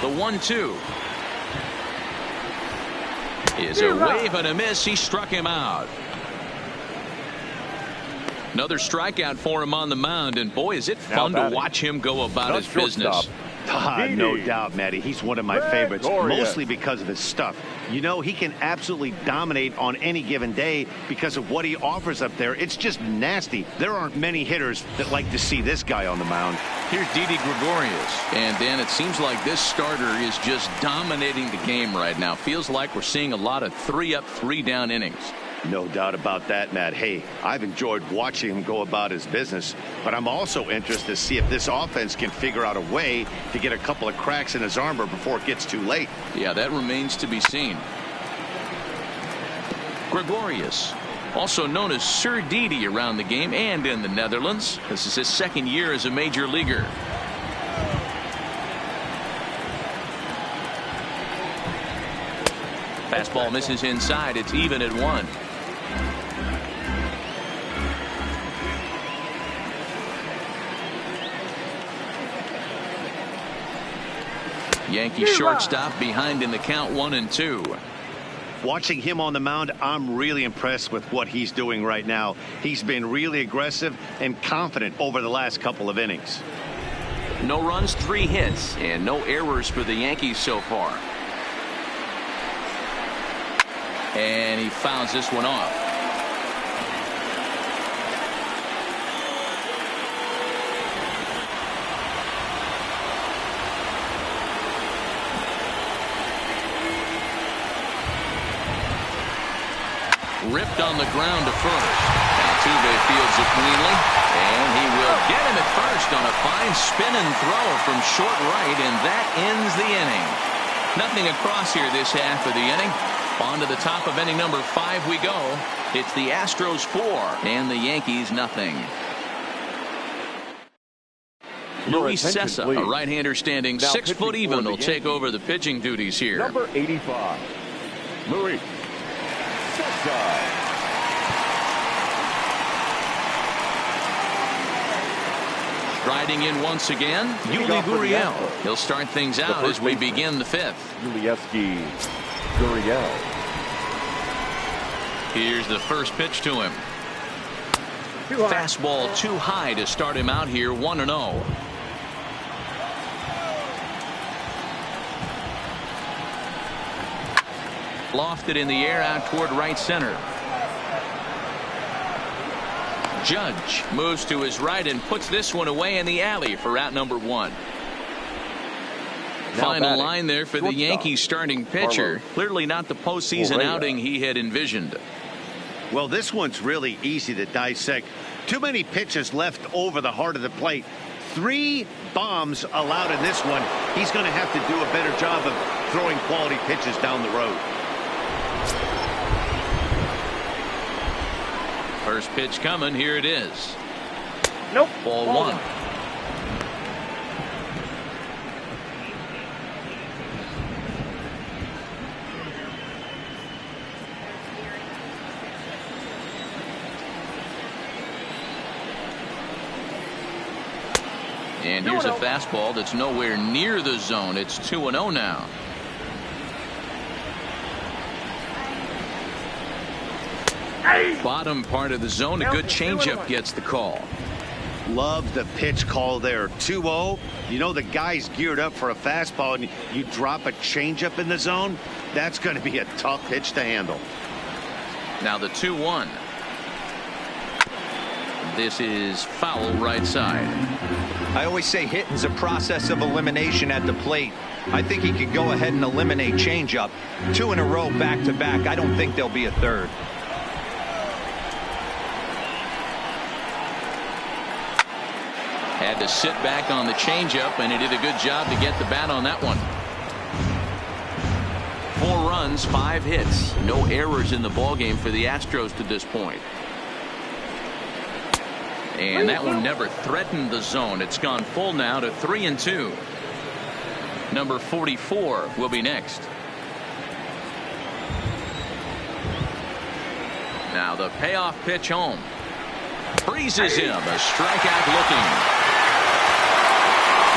The 1-2. Is a wave and a miss. He struck him out. Another strikeout for him on the mound, and boy, is it fun to watch him go about his business. No doubt, Matty. He's one of my favorites, mostly because of his stuff. You know, he can absolutely dominate on any given day because of what he offers up there. It's just nasty. There aren't many hitters that like to see this guy on the mound. Here's Didi Gregorius. And, Dan, it seems like this starter is just dominating the game right now. Feels like we're seeing a lot of 3-up, 3-down innings. No doubt about that, Matt. Hey, I've enjoyed watching him go about his business, but I'm also interested to see if this offense can figure out a way to get a couple of cracks in his armor before it gets too late. Yeah, that remains to be seen. Gregorius, also known as Sir Didi around the game and in the Netherlands. This is his second year as a major leaguer. Fastball misses inside. It's even at 1. Yankee shortstop behind in the count 1-2. Watching him on the mound, I'm really impressed with what he's doing right now. He's been really aggressive and confident over the last couple of innings. No runs, 3 hits, and no errors for the Yankees so far. And he fouls this one off. Ripped on the ground to first. Altuve fields it cleanly, and he will get him at first on a fine spin and throw from short right, and that ends the inning. Nothing across here this half of the inning. On to the top of inning number 5 we go. It's the Astros 4 and the Yankees nothing. Luis Sessa, a right-hander standing now 6 foot even, will take over the pitching duties here. Number 85, Luis Sessa. Striding in once again, Yuli Gurriel. He'll start things out as we begin the 5th. Yuli Gurriel. Here's the first pitch to him. Fastball too high to start him out here, 1-0. Lofted in the air out toward right center. Judge moves to his right and puts this one away in the alley for out number 1. Final line there for the Yankees starting pitcher. Clearly not the postseason outing he had envisioned. Well, this one's really easy to dissect. Too many pitches left over the heart of the plate. 3 bombs allowed in this one. He's going to have to do a better job of throwing quality pitches down the road. First pitch coming. Here it is. Nope. Ball 1. And here's a fastball that's nowhere near the zone. It's 2-0 now. Bottom part of the zone. A good changeup gets the call. Love the pitch call there. 2-0. You know the guy's geared up for a fastball, and you drop a changeup in the zone. That's going to be a tough pitch to handle. Now the 2-1. This is foul right side. I always say hitting's a process of elimination at the plate. I think he could go ahead and eliminate changeup. 2 in a row back to back. I don't think there'll be a third. Had to sit back on the changeup, and he did a good job to get the bat on that one. 4 runs, 5 hits. No errors in the ballgame for the Astros to this point. And that one never threatened the zone. It's gone full now to 3-2. Number 44 will be next. Now the payoff pitch home. Freezes him. A strikeout looking.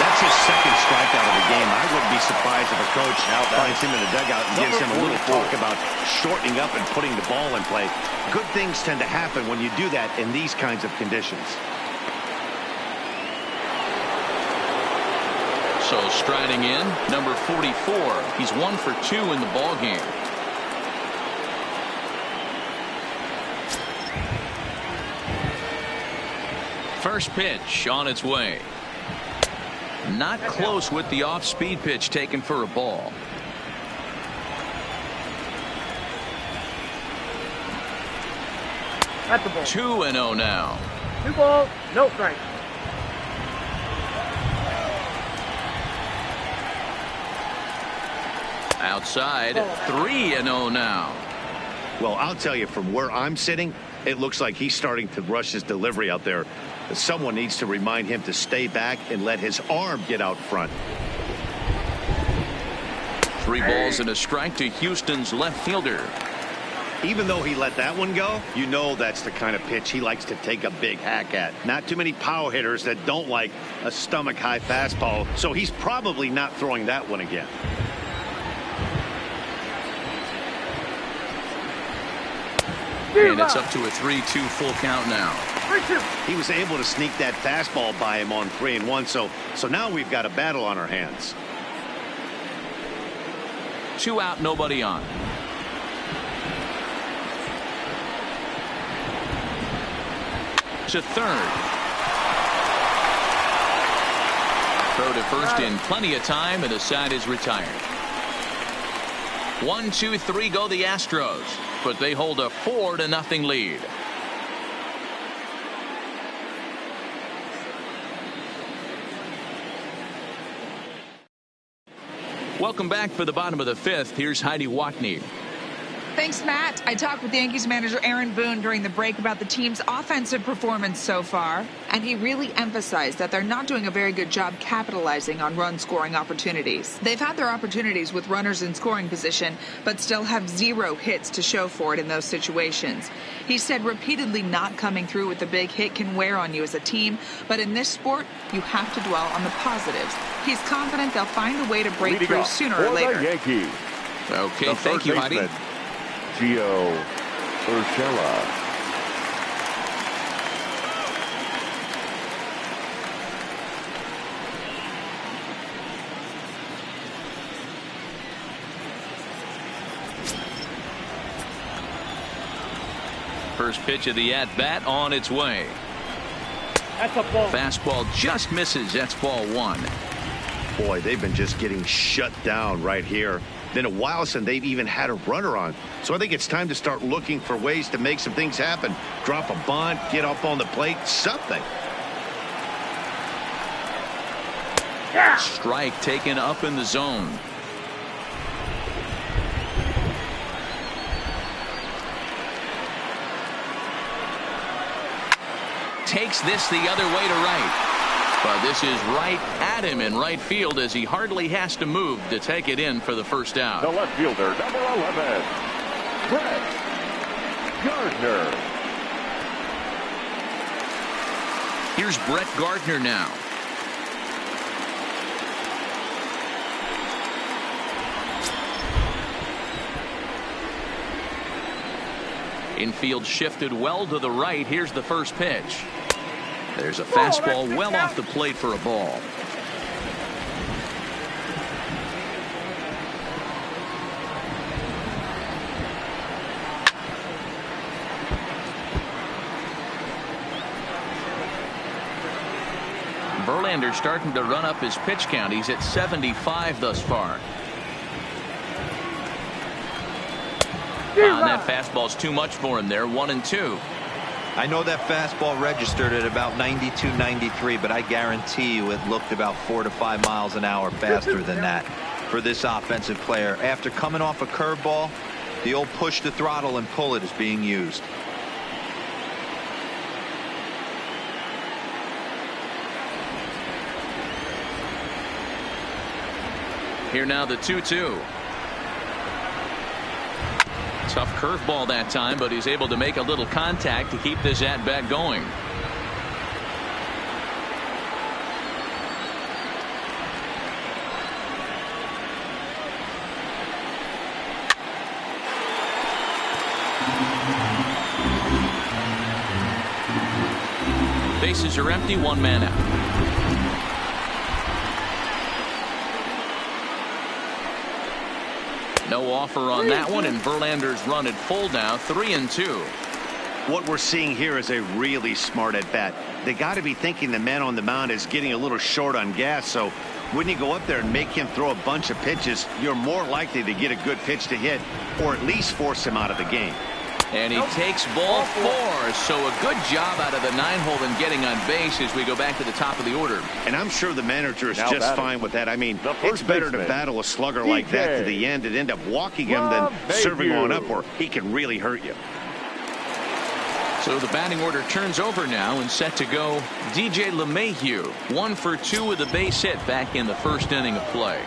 That's his second strikeout of the game. I wouldn't be surprised if a coach finds him in the dugout and gives him a little talk about shortening up and putting the ball in play. Good things tend to happen when you do that in these kinds of conditions. So striding in, number 44. He's 1 for 2 in the ball game. First pitch on its way. Not close with the off-speed pitch taken for a ball. That's a ball. 2-0 now. 2 balls, no strikes. Outside, 3-0 now. Well, I'll tell you, from where I'm sitting, it looks like he's starting to rush his delivery out there. Someone needs to remind him to stay back and let his arm get out front. 3 balls and a strike to Houston's left fielder. Even though he let that one go, you know that's the kind of pitch he likes to take a big hack at. Not too many power hitters that don't like a stomach-high fastball, so he's probably not throwing that one again. And it's up to a 3-2 full count now. 3-2. He was able to sneak that fastball by him on 3-1, so now we've got a battle on our hands. 2 out, nobody on. To third. Throw to first in plenty of time, and the side is retired. 1, 2, 3 go the Astros, but they hold a 4-0 lead. Welcome back for the bottom of the 5th. Here's Heidi Watney. Thanks, Matt. I talked with Yankees manager Aaron Boone during the break about the team's offensive performance so far, and he really emphasized that they're not doing a very good job capitalizing on run-scoring opportunities. They've had their opportunities with runners in scoring position, but still have 0 hits to show for it in those situations. He said repeatedly not coming through with a big hit can wear on you as a team, but in this sport, you have to dwell on the positives. He's confident they'll find a way to break through sooner or later. Yankees. Okay, thank you, Heidi. Gio Urshela. First pitch of the at-bat on its way. That's a ball. Fastball just misses. That's ball 1. Boy, they've been just getting shut down right here. Been a while since they've even had a runner on. So I think it's time to start looking for ways to make some things happen. Drop a bunt, get up on the plate, something. Yeah. Strike taken up in the zone. Takes this the other way to right. But this is right at him in right field as he hardly has to move to take it in for the first out. The left fielder, number 11, Brett Gardner. Here's Brett Gardner now. Infield shifted well to the right. Here's the first pitch. There's a fastball well off the plate for a ball. Verlander starting to run up his pitch count. He's at 75 thus far. And that fastball's too much for him there. 1-2. I know that fastball registered at about 92, 93, but I guarantee you it looked about 4 to 5 miles an hour faster than that for this offensive player. After coming off a curveball, the old push the throttle and pull it is being used. Here now the 2-2. Tough curveball that time, but he's able to make a little contact to keep this at-bat going. Bases are empty, one man out. No offer on that one, and Verlander's run at full now, 3-2. What we're seeing here is a really smart at bat. They got to be thinking the man on the mound is getting a little short on gas, so when you go up there and make him throw a bunch of pitches, you're more likely to get a good pitch to hit or at least force him out of the game. And he takes ball 4, so a good job out of the 9-hole in getting on base as we go back to the top of the order. And I'm sure the manager is just fine with that. I mean, it's better to battle a slugger like that to the end and end up walking him than serving on up where he can really hurt you. So the batting order turns over now and set to go DJ LeMahieu. 1 for 2 with a base hit back in the first inning of play.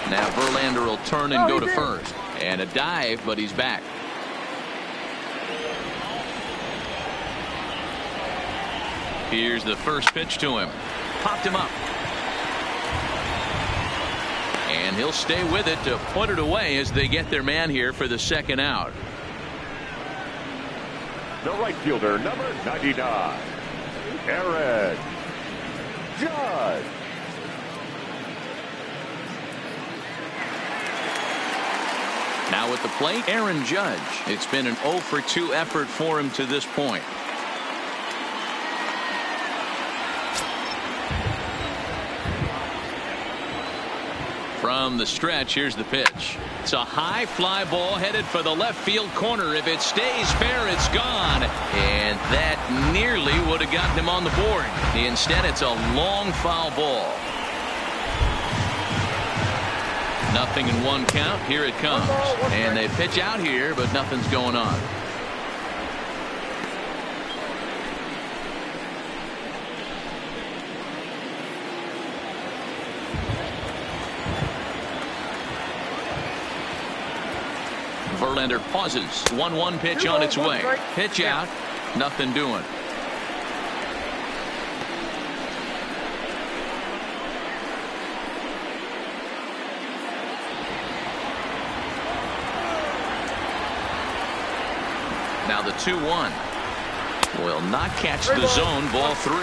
Now Verlander will turn and go to first. And a dive, but he's back. Here's the first pitch to him. Popped him up. And he'll stay with it to put it away as they get their man here for the second out. The right fielder, number 99, Aaron Judge. Now at the plate, Aaron Judge. It's been an 0 for 2 effort for him to this point. From the stretch, here's the pitch. It's a high fly ball headed for the left field corner. If it stays fair, it's gone. And that nearly would have gotten him on the board. Instead, it's a long foul ball. Nothing in 1 count. Here it comes. And they pitch out here, but nothing's going on. Verlander pauses. 1-1 pitch on its way. Pitch out. Nothing doing. Now the 2-1. Will not catch the zone. Ball 3.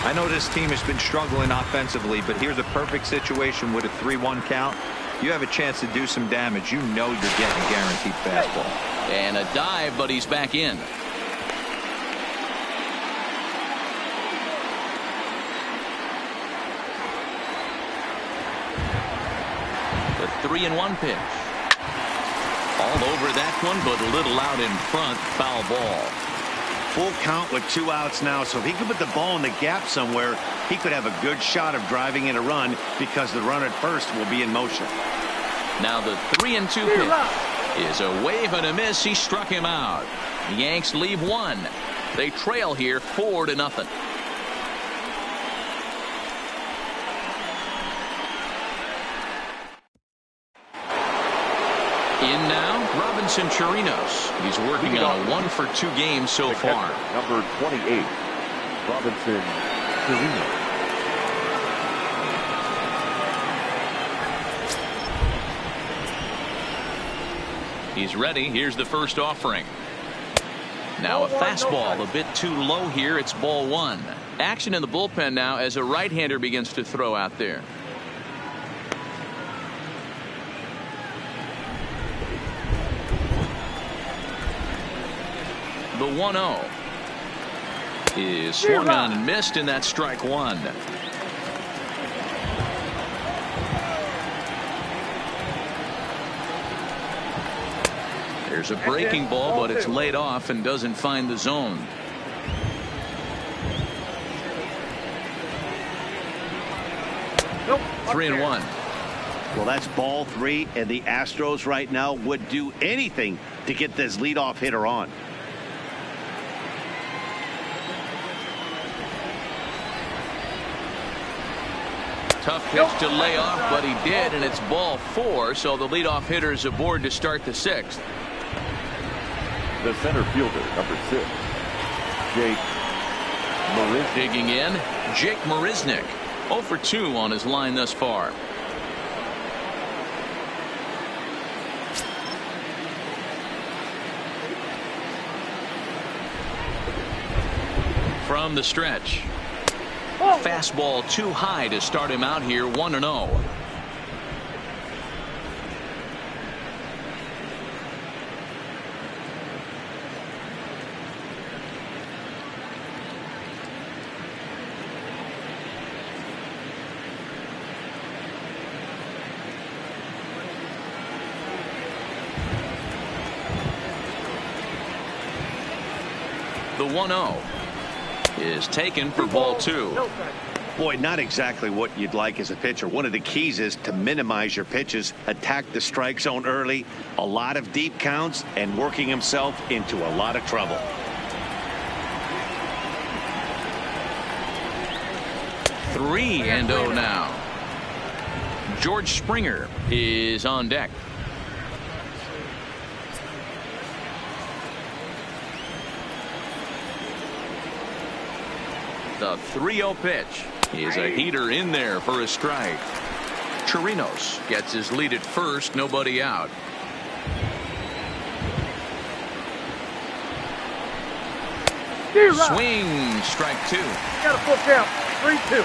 I know this team has been struggling offensively, but here's a perfect situation with a 3-1 count. You have a chance to do some damage. You know you're getting a guaranteed fastball. And a dive, but he's back in. The 3-1 pitch. All over that one, but a little out in front. Foul ball. Full count with 2 outs now, so if he could put the ball in the gap somewhere, he could have a good shot of driving in a run because the runner at first will be in motion. Now the 3-2 pitch is a wave and a miss. He struck him out. The Yanks leave 1. They trail here 4-0. In now, Robinson Chirinos. He's working on a 1 for 2 game so far. Number 28, Robinson Chirinos. He's ready. Here's the first offering. Now a fastball a bit too low here. It's ball 1. Action in the bullpen now as a right-hander begins to throw out there. The 1-0 is swung on and missed, and that's strike 1. There's a breaking ball, but it's laid off and doesn't find the zone. Nope. 3-1. Well, that's ball 3, and the Astros right now would do anything to get this leadoff hitter on. Tough pitch to lay off, but he did, and it's ball 4, so the leadoff hitter is aboard to start the 6th. The center fielder, number 6, Jake Marisnick. Digging in, Jake Marisnick. 0 for 2 on his line thus far. from the stretch. Fastball too high to start him out here, 1-0. The 1-0 is taken for ball 2. Boy, not exactly what you'd like as a pitcher. One of the keys is to minimize your pitches, attack the strike zone early, a lot of deep counts, and working himself into a lot of trouble. Three and 0 now. George Springer is on deck. The 3-0 pitch is a heater in there for a strike. Chirinos gets his lead at first, nobody out. Swing, strike 2. Got a full count. 3-2.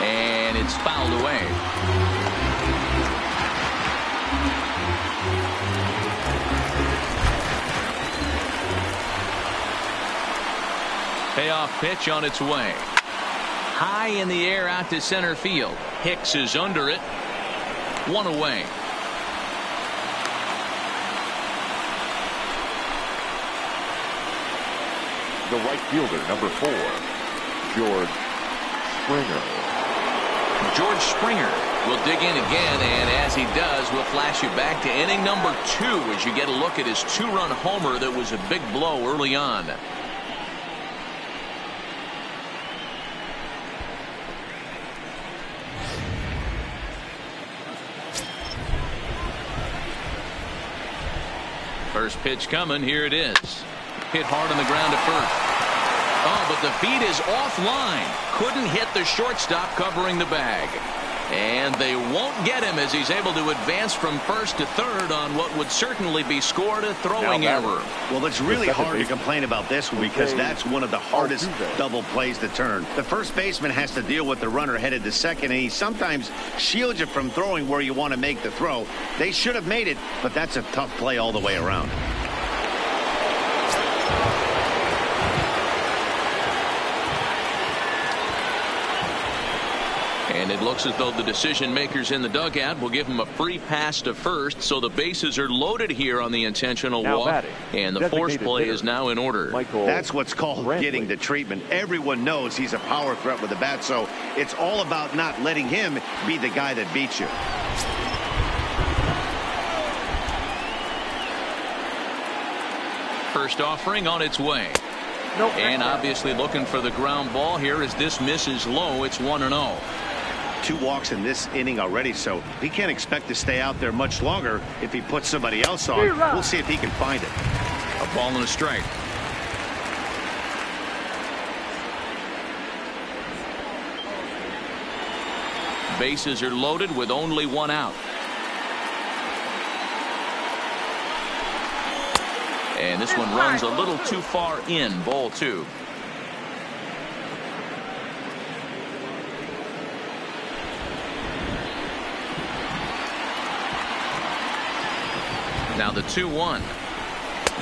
And it's fouled away. Payoff pitch on its way. High in the air out to center field. Hicks is under it. 1 away. The right fielder, number 4, George Springer. George Springer will dig in again, and as he does, we'll flash you back to inning number 2 as you get a look at his 2-run homer that was a big blow early on. First pitch coming. Here it is. Hit hard on the ground to first. Oh, but the feed is offline. Couldn't hit the shortstop covering the bag. And they won't get him as he's able to advance from first to third on what would certainly be scored a throwing error. Well, it's really hard to complain about this one because that's one of the hardest double plays to turn. The first baseman has to deal with the runner headed to second, and he sometimes shields you from throwing where you want to make the throw. They should have made it, but that's a tough play all the way around. And it looks as though the decision makers in the dugout will give him a free pass to first, so the bases are loaded here on the intentional walk, and the force play is now in order. That's what's called getting the treatment. Everyone knows he's a power threat with the bat, so it's all about not letting him be the guy that beats you. First offering on its way. And obviously looking for the ground ball here as this misses low. It's 1-0. 2 walks in this inning already, so he can't expect to stay out there much longer if he puts somebody else on. We'll see if he can find it. A ball and a strike. Bases are loaded with only 1 out. And this one runs a little too far in, ball 2. Now the 2-1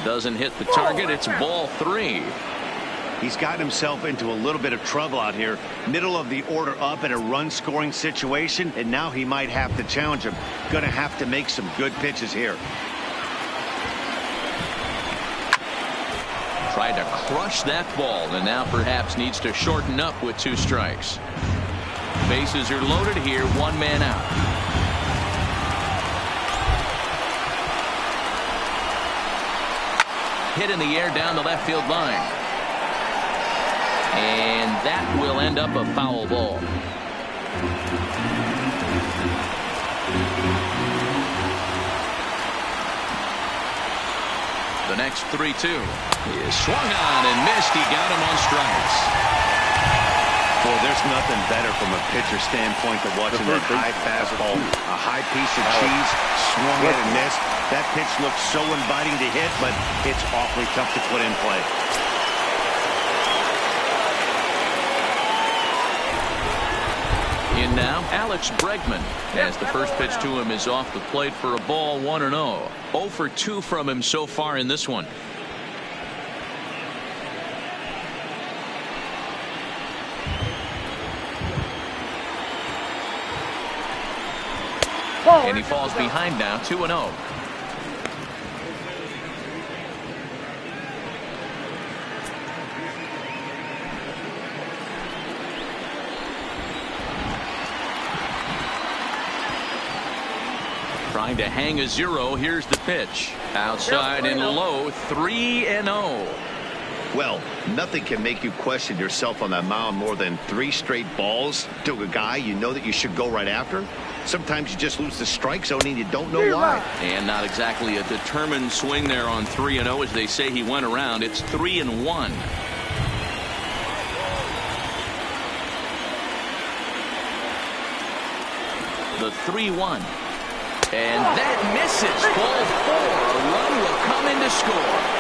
doesn't hit the target. It's ball 3. He's got himself into a little bit of trouble out here. Middle of the order up in a run scoring situation, and now he might have to challenge him. Gonna have to make some good pitches here. Tried to crush that ball, and now perhaps needs to shorten up with 2 strikes. Bases are loaded here, 1 man out. Hit in the air down the left field line. And that will end up a foul ball. The next 3-2 is swung on and missed. He got him on strikes. Well, there's nothing better from a pitcher standpoint than watching that high fastball, a high piece of cheese, swung at and missed. That pitch looks so inviting to hit, but it's awfully tough to put in play. In now, Alex Bregman, as the first pitch to him is off the plate for a ball, 1-0. 0 for 2 from him so far in this one. And he falls behind now, 2-0. Trying to hang a 0. Here's the pitch. Outside and low, 3-0. Well, nothing can make you question yourself on that mound more than 3 straight balls to a guy you know that you should go right after. Sometimes you just lose the strike zone and you don't know why. And not exactly a determined swing there on 3-0 as they say he went around. It's 3-1. The 3-1. And that misses. Ball 4. A run will come in to score.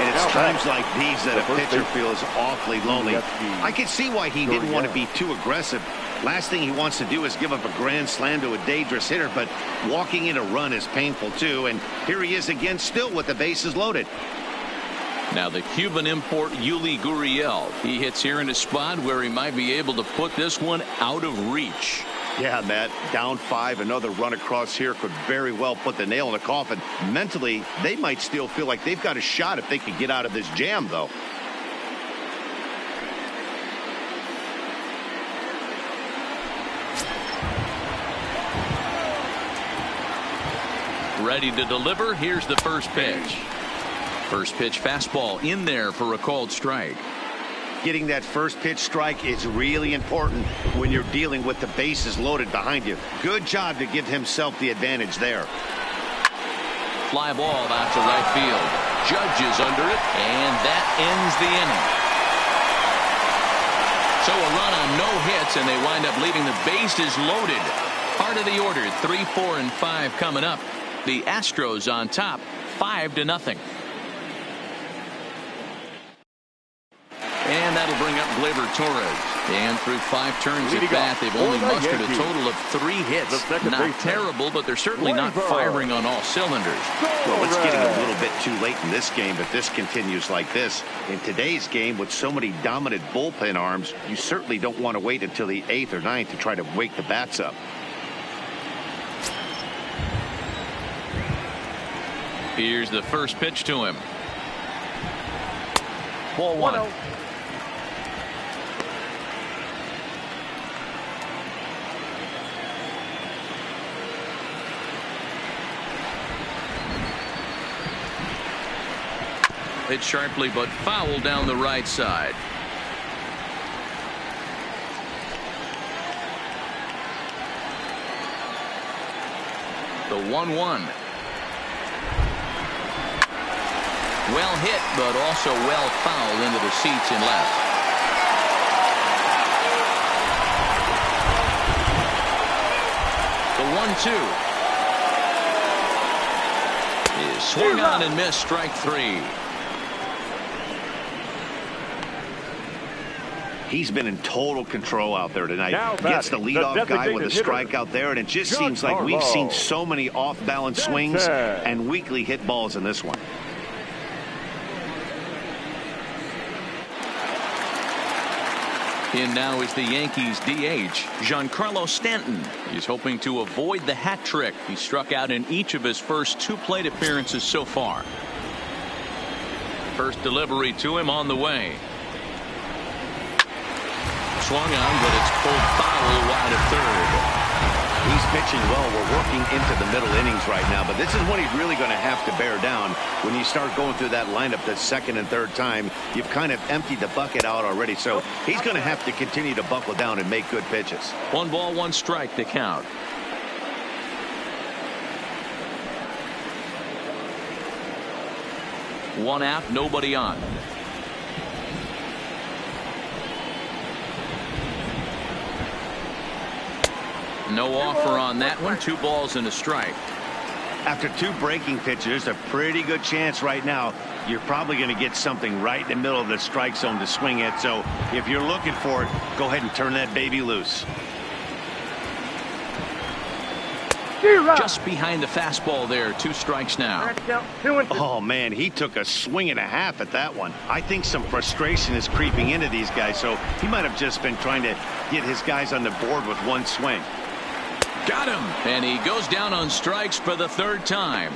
And it's times like these that a pitcher feels awfully lonely. I can see why he didn't want to be too aggressive. Last thing he wants to do is give up a grand slam to a dangerous hitter, but walking in a run is painful too. And here he is again, still with the bases loaded. Now the Cuban import Yuli Gurriel. He hits here in a spot where he might be able to put this one out of reach. Yeah, Matt, down 5, another run across here could very well put the nail in the coffin. Mentally, they might still feel like they've got a shot if they could get out of this jam, though. Ready to deliver. Here's the first pitch. First pitch fastball in there for a called strike. Getting that first pitch strike is really important when you're dealing with the bases loaded behind you. Good job to give himself the advantage there. Fly ball out to right field. Judge is under it, and that ends the inning. So a run on no hits, and they wind up leaving the bases loaded. Part of the order, 3, 4, and 5 coming up. The Astros on top, 5-0. And that'll bring up Gleyber Torres. And through 5 turns at bat, they've only mustered a total of 3 hits. Not terrible, but they're certainly not firing on all cylinders. Well, it's getting a little bit too late in this game, but this continues like this. In today's game, with so many dominant bullpen arms, you certainly don't want to wait until the 8th or 9th to try to wake the bats up. Here's the first pitch to him. Ball 1. Hit sharply but foul down the right side. The 1-1. Well hit, but also well fouled into the seats in left. The 1-2 is swung on and missed, strike 3. He's been in total control out there tonight. Gets the leadoff guy with a strikeout there, and it just seems like we've seen so many off-balance swings and weakly hit balls in this one. In now is the Yankees DH, Giancarlo Stanton. He's hoping to avoid the hat trick. He struck out in each of his first 2 plate appearances so far. First delivery to him on the way. Swung on, but it's pulled foul wide of third. He's pitching well. We're working into the middle innings right now, but this is when he's really going to have to bear down. When you start going through that lineup the second and third time, you've kind of emptied the bucket out already. So he's going to have to continue to buckle down and make good pitches. 1 ball, 1 strike to count. One out, nobody on. No offer on that one. 2 balls and a strike. After 2 breaking pitches, there's a pretty good chance right now you're probably going to get something right in the middle of the strike zone to swing at. So if you're looking for it, go ahead and turn that baby loose. Just behind the fastball there. 2 strikes now. Oh, man, he took a swing and a half at that one. I think some frustration is creeping into these guys, so he might have just been trying to get his guys on the board with 1 swing. Got him. And he goes down on strikes for the 3rd time.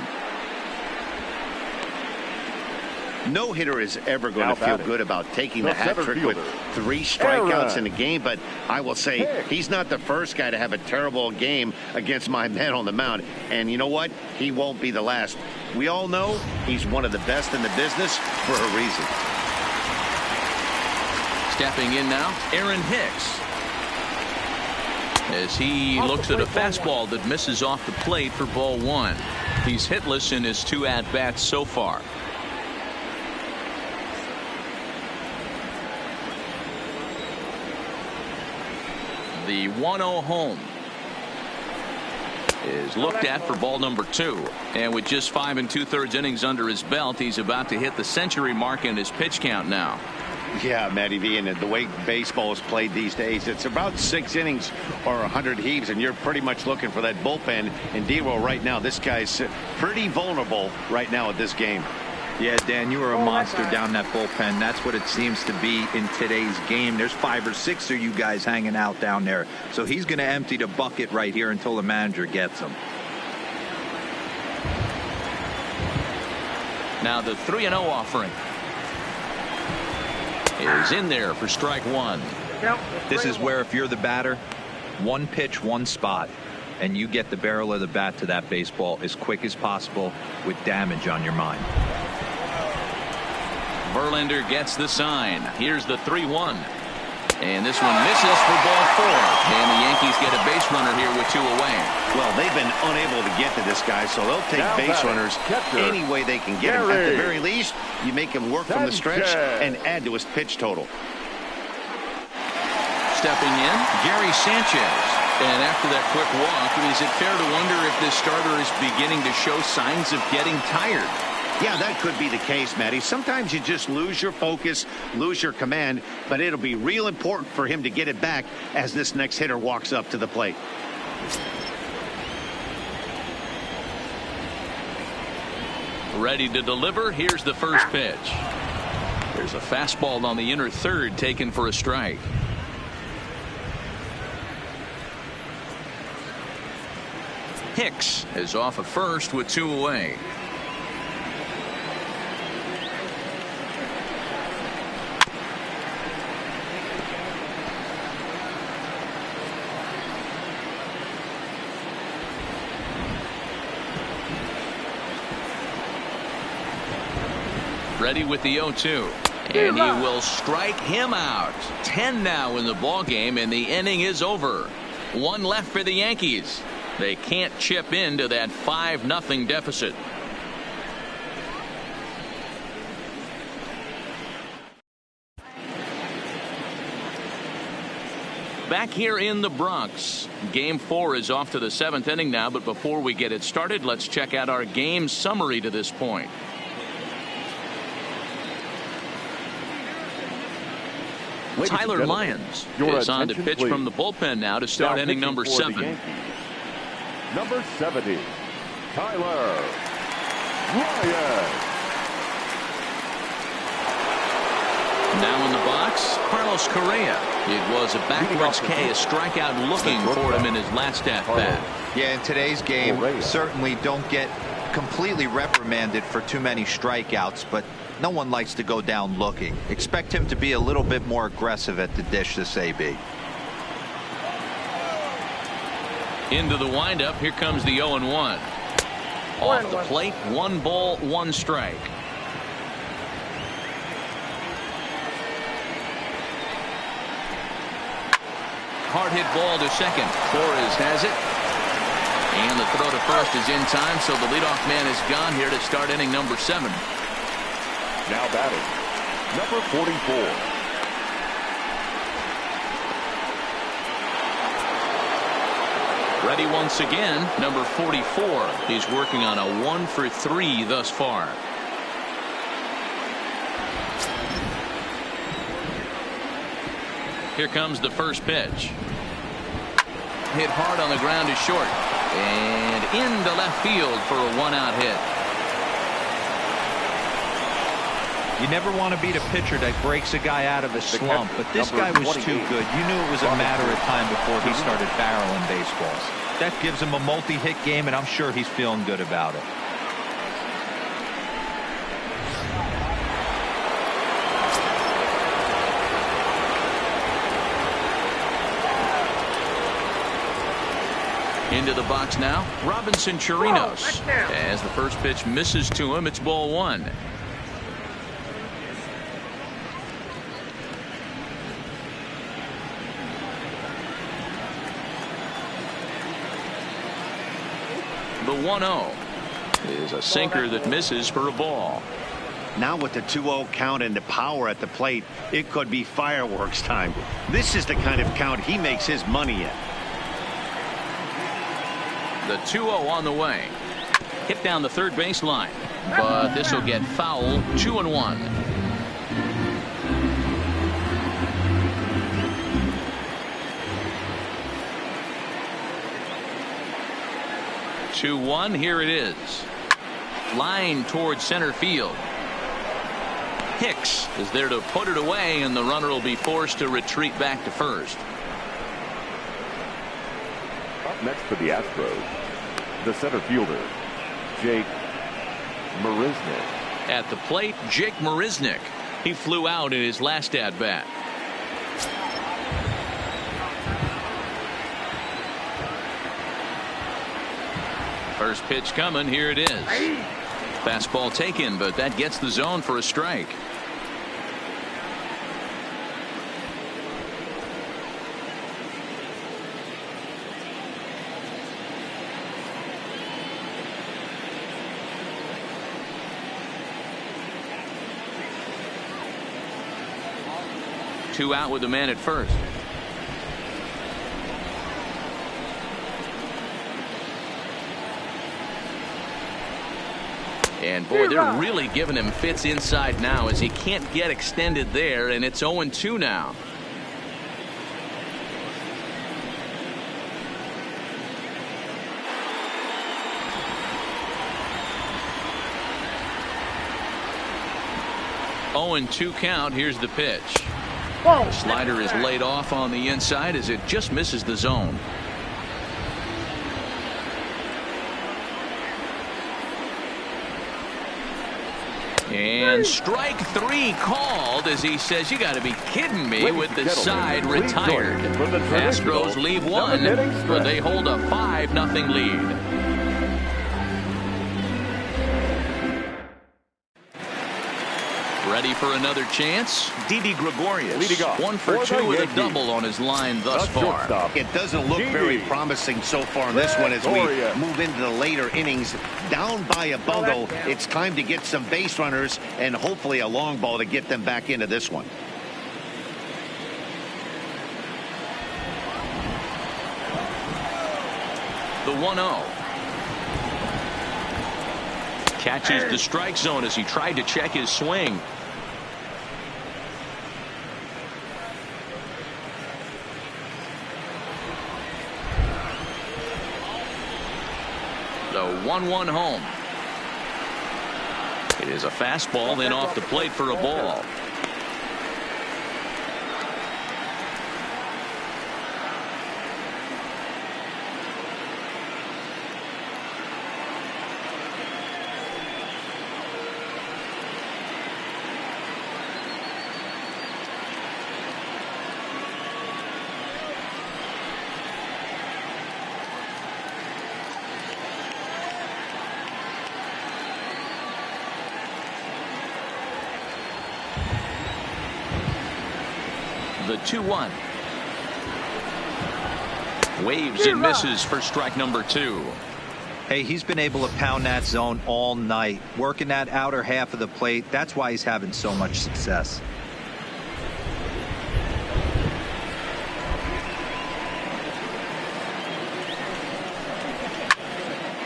No hitter is ever going to feel good about taking the hat trick with 3 strikeouts in a game, but I will say he's not the first guy to have a terrible game against my man on the mound. And you know what? He won't be the last. We all know he's one of the best in the business for a reason. Stepping in now, Aaron Hicks. As he looks at a fastball that misses off the plate for ball 1. He's hitless in his 2 at-bats so far. The 1-0 home is looked at for ball number 2. And with just 5 2/3 innings under his belt, he's about to hit the century mark in his pitch count now. Yeah, Matty V, and the way baseball is played these days, it's about 6 innings or 100 heaves, and you're pretty much looking for that bullpen. And D-Roll right now, this guy's pretty vulnerable right now at this game. Yeah, Dan, you are a monster down that bullpen. That's what it seems to be in today's game. There's 5 or 6 of you guys hanging out down there. So he's going to empty the bucket right here until the manager gets him. Now the 3-0 offering is in there for strike 1. This is where if you're the batter, 1 pitch, 1 spot, and you get the barrel of the bat to that baseball as quick as possible with damage on your mind. Verlander gets the sign. Here's the 3-1. And this one misses for ball 4. And the Yankees get a base runner here with 2 away. Well, they've been unable to get to this guy, so they'll take base runners any way they can get him. At the very least, you make him work from the stretch and add to his pitch total. Stepping in, Gary Sanchez. And after that quick walk, is it fair to wonder if this starter is beginning to show signs of getting tired? Yeah, that could be the case, Matty. Sometimes you just lose your focus, lose your command, but it'll be real important for him to get it back as this next hitter walks up to the plate. Ready to deliver. Here's the first pitch. There's a fastball on the inner 3rd taken for a strike. Hicks is off at first with 2 away. Ready with the 0-2. And he will strike him out. 10 now in the ball game, and the inning is over. 1 left for the Yankees. They can't chip into that 5-0 deficit. Back here in the Bronx, game 4 is off to the 7th inning now, but before we get it started, let's check out our game summary to this point. Tyler Lyons is on to pitch from the bullpen now to start inning number 7. Number 70, Tyler Lyons. Now in the box, Carlos Correa. It was a backwards K, a strikeout looking for him in his last at-bat. Yeah, in today's game, certainly don't get completely reprimanded for too many strikeouts, but no one likes to go down looking. Expect him to be a little bit more aggressive at the dish this AB. Into the windup, here comes the 0-1. Off the plate, 1 ball, 1 strike. Hard hit ball to second. Torres has it. And the throw to first is in time, so the leadoff man is gone here to start inning number 7. Now batting, number 44. Ready once again, number 44. He's working on a 1-for-3 thus far. Here comes the first pitch. Hit hard on the ground is short. And into left field for a 1-out hit. You never want to beat a pitcher that breaks a guy out of a slump, but this guy was too good. You knew it was a matter of time before he started barreling baseballs. That gives him a multi-hit game, and I'm sure he's feeling good about it. Into the box now, Robinson Chirinos. As the first pitch misses to him, it's ball 1. The 1-0 is a sinker that misses for a ball. Now with the 2-0 count and the power at the plate, it could be fireworks time. This is the kind of count he makes his money in. The 2-0 on the way. Hit down the third baseline, but this will get foul. 2-1. 2-1. Here it is. Line towards center field. Hicks is there to put it away, and the runner will be forced to retreat back to first. Up next for the Astros, the center fielder, Jake Marisnick. At the plate, Jake Marisnick. He flew out in his last at-bat. First pitch coming. Here it is. Fastball taken, but that gets the zone for a strike. Two out with the man at first. And boy, they're really giving him fits inside now as he can't get extended there, and it's 0-2 now. Oh, and 2 count. Here's the pitch. The slider is laid off on the inside as it just misses the zone. And strike 3 called as he says, you got to be kidding me, with the side retired. Astros leave 1, but they hold a 5-0 lead. Ready for another chance? Didi Gregorius, 1 for 2 with a double on his line thus far. It doesn't look very promising so far in this one as we move into the later innings. Down by a bundle, it's time to get some base runners and hopefully a long ball to get them back into this one. The 1-0. Catches the strike zone as he tried to check his swing. The 1-1 home. It is a fastball, then off the plate for a ball. The 2-1. Waves and misses for strike number 2. Hey, he's been able to pound that zone all night, working that outer half of the plate. That's why he's having so much success.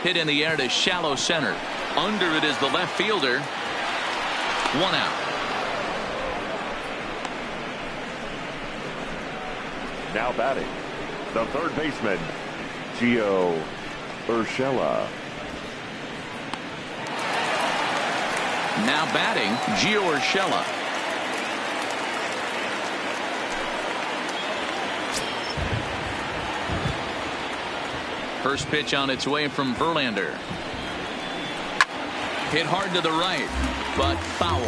Hit in the air to shallow center. Under it is the left fielder. 1 out. Now batting, the third baseman, Gio Urshela. Now batting, Gio Urshela. First pitch on its way from Verlander. Hit hard to the right, but foul.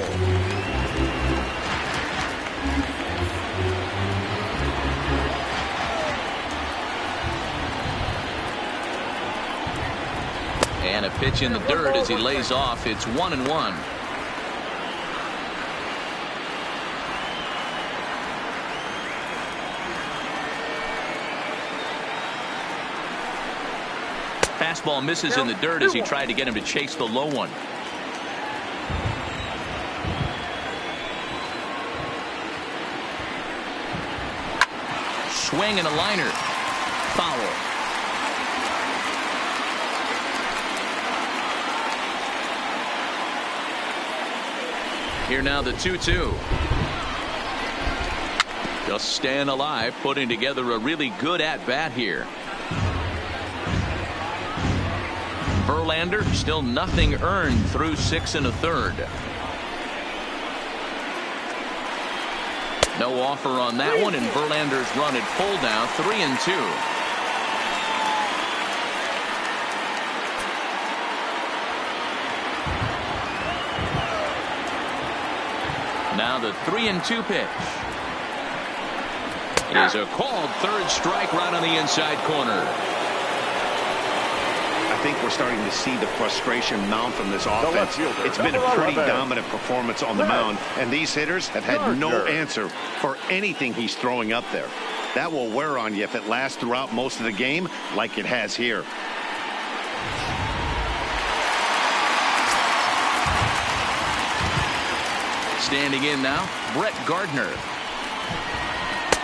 And a pitch in the dirt as he lays off. It's 1-1. Fastball misses in the dirt as he tried to get him to chase the low one. Swing and a liner. Foul. Here now the 2-2. Just staying alive, putting together a really good at-bat here. Verlander still nothing earned through 6 1/3. No offer on that one, and Verlander's run at full now, 3-2. Now the 3-2 pitch is a called third strike right on the inside corner. I think we're starting to see the frustration mount from this offense. It's been a pretty dominant performance on the mound, and these hitters have had no answer for anything he's throwing up there. That will wear on you if it lasts throughout most of the game like it has here. Standing in now, Brett Gardner.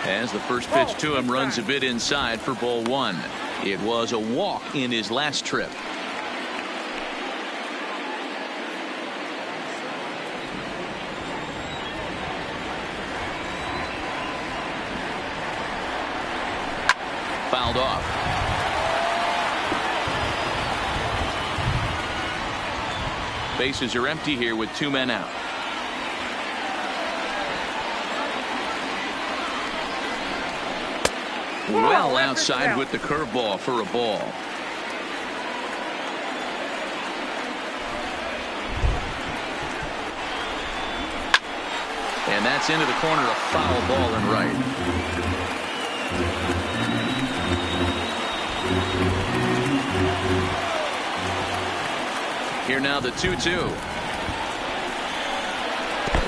As the first pitch to him runs a bit inside for ball 1. It was a walk in his last trip. Fouled off. Bases are empty here with 2 men out. Well outside with the curveball for a ball. And that's into the corner, a foul ball and right. Here now the 2-2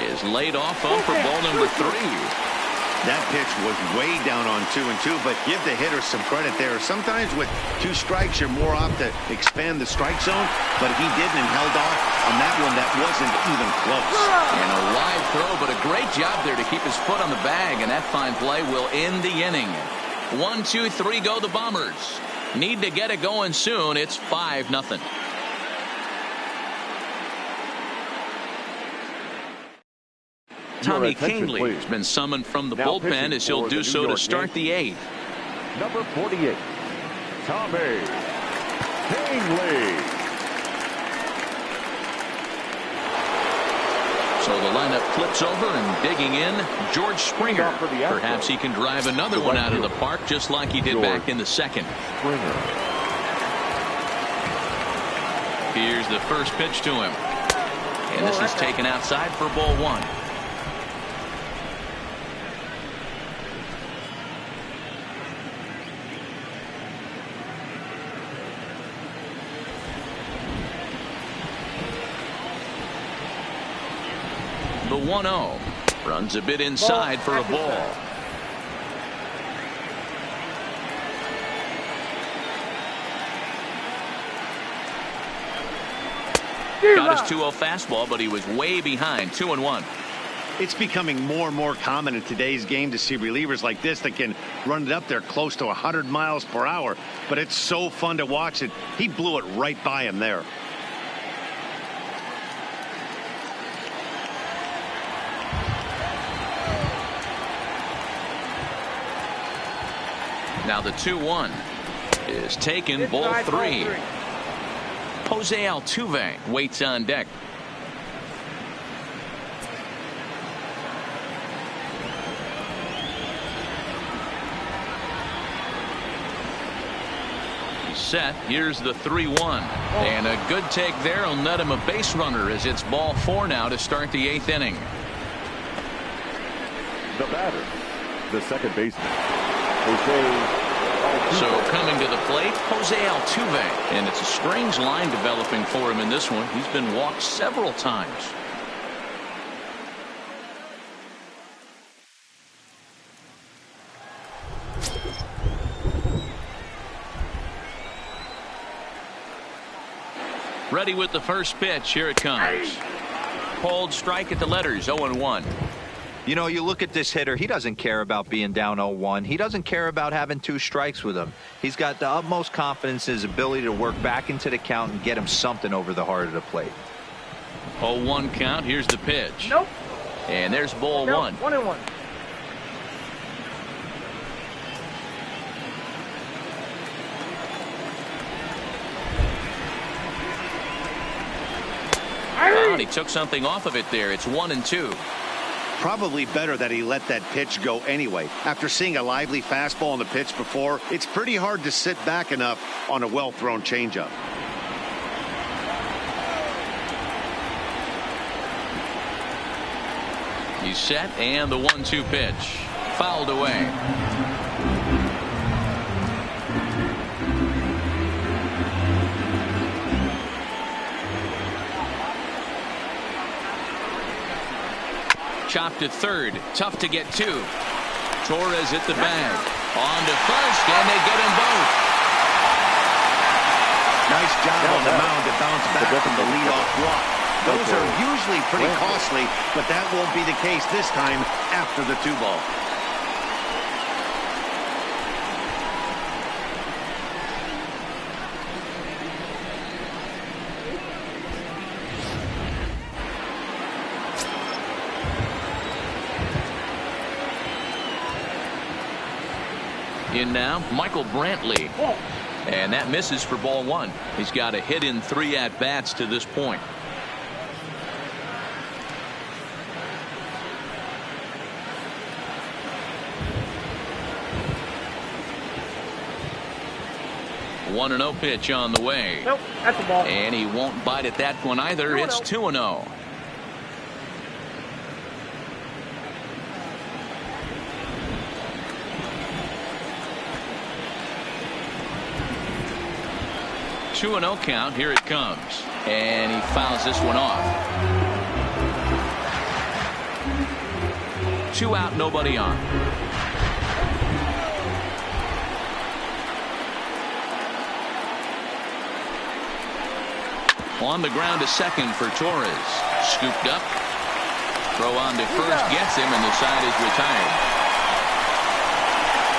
is laid off for ball number 3. That pitch was way down on 2-2, but give the hitter some credit there. Sometimes with 2 strikes, you're more apt to expand the strike zone, but he didn't and held off on that one that wasn't even close. And a wide throw, but a great job there to keep his foot on the bag, and that fine play will end the inning. 1, 2, 3 go the Bombers. Need to get it going soon. It's 5-0. Tommy Kingley has been summoned from the bullpen as he'll do so to start the 8th. Number 48, Tommy Kingley. So the lineup flips over and digging in, George Springer. Perhaps he can drive another one out of the park just like he did back in the 2nd. Here's the first pitch to him. And this is taken outside for ball 1. The 1-0 runs a bit inside for a ball. Got his 2-0 fastball, but he was way behind. 2-1. It's becoming more and more common in today's game to see relievers like this that can run it up there close to 100 miles per hour. But it's so fun to watch it. He blew it right by him there. Now the 2-1 is taken, ball three. Jose Altuve waits on deck. He's set. Here's the 3-1. And a good take there will net him a base runner as it's ball four now to start the 8th inning. The batter, the second baseman, Jose. So coming to the plate, Jose Altuve. And it's a strange line developing for him in this one. He's been walked several times. Ready with the first pitch. Here it comes. Called strike at the letters, 0-1. You know, you look at this hitter, he doesn't care about being down 0-1. He doesn't care about having 2 strikes with him. He's got the utmost confidence in his ability to work back into the count and get him something over the heart of the plate. 0-1 count. Here's the pitch. Nope. And there's ball one. 1-1. Well, he took something off of it there. It's 1-2. Probably better that he let that pitch go anyway. After seeing a lively fastball on the pitch before, it's pretty hard to sit back enough on a well-thrown changeup. He's set, and the 1-2 pitch. Fouled away. Chopped to third. Tough to get to. Torres hit the bag. On to first, and they get them both. Nice job on the mound to bounce back from the leadoff walk. Those are usually pretty costly, but that won't be the case this time after the 2-ball. In now, Michael Brantley. And that misses for ball one. He's got a hit in 3 at-bats to this point. One 1-0 pitch on the way. Nope, that's a ball. And he won't bite at that one either. It's 2-0. Two 2-0 count. Here it comes. And he fouls this one off. 2 out, nobody on. On the ground to second for Torres. Scooped up. Throw on to first. Gets him, and the side is retired.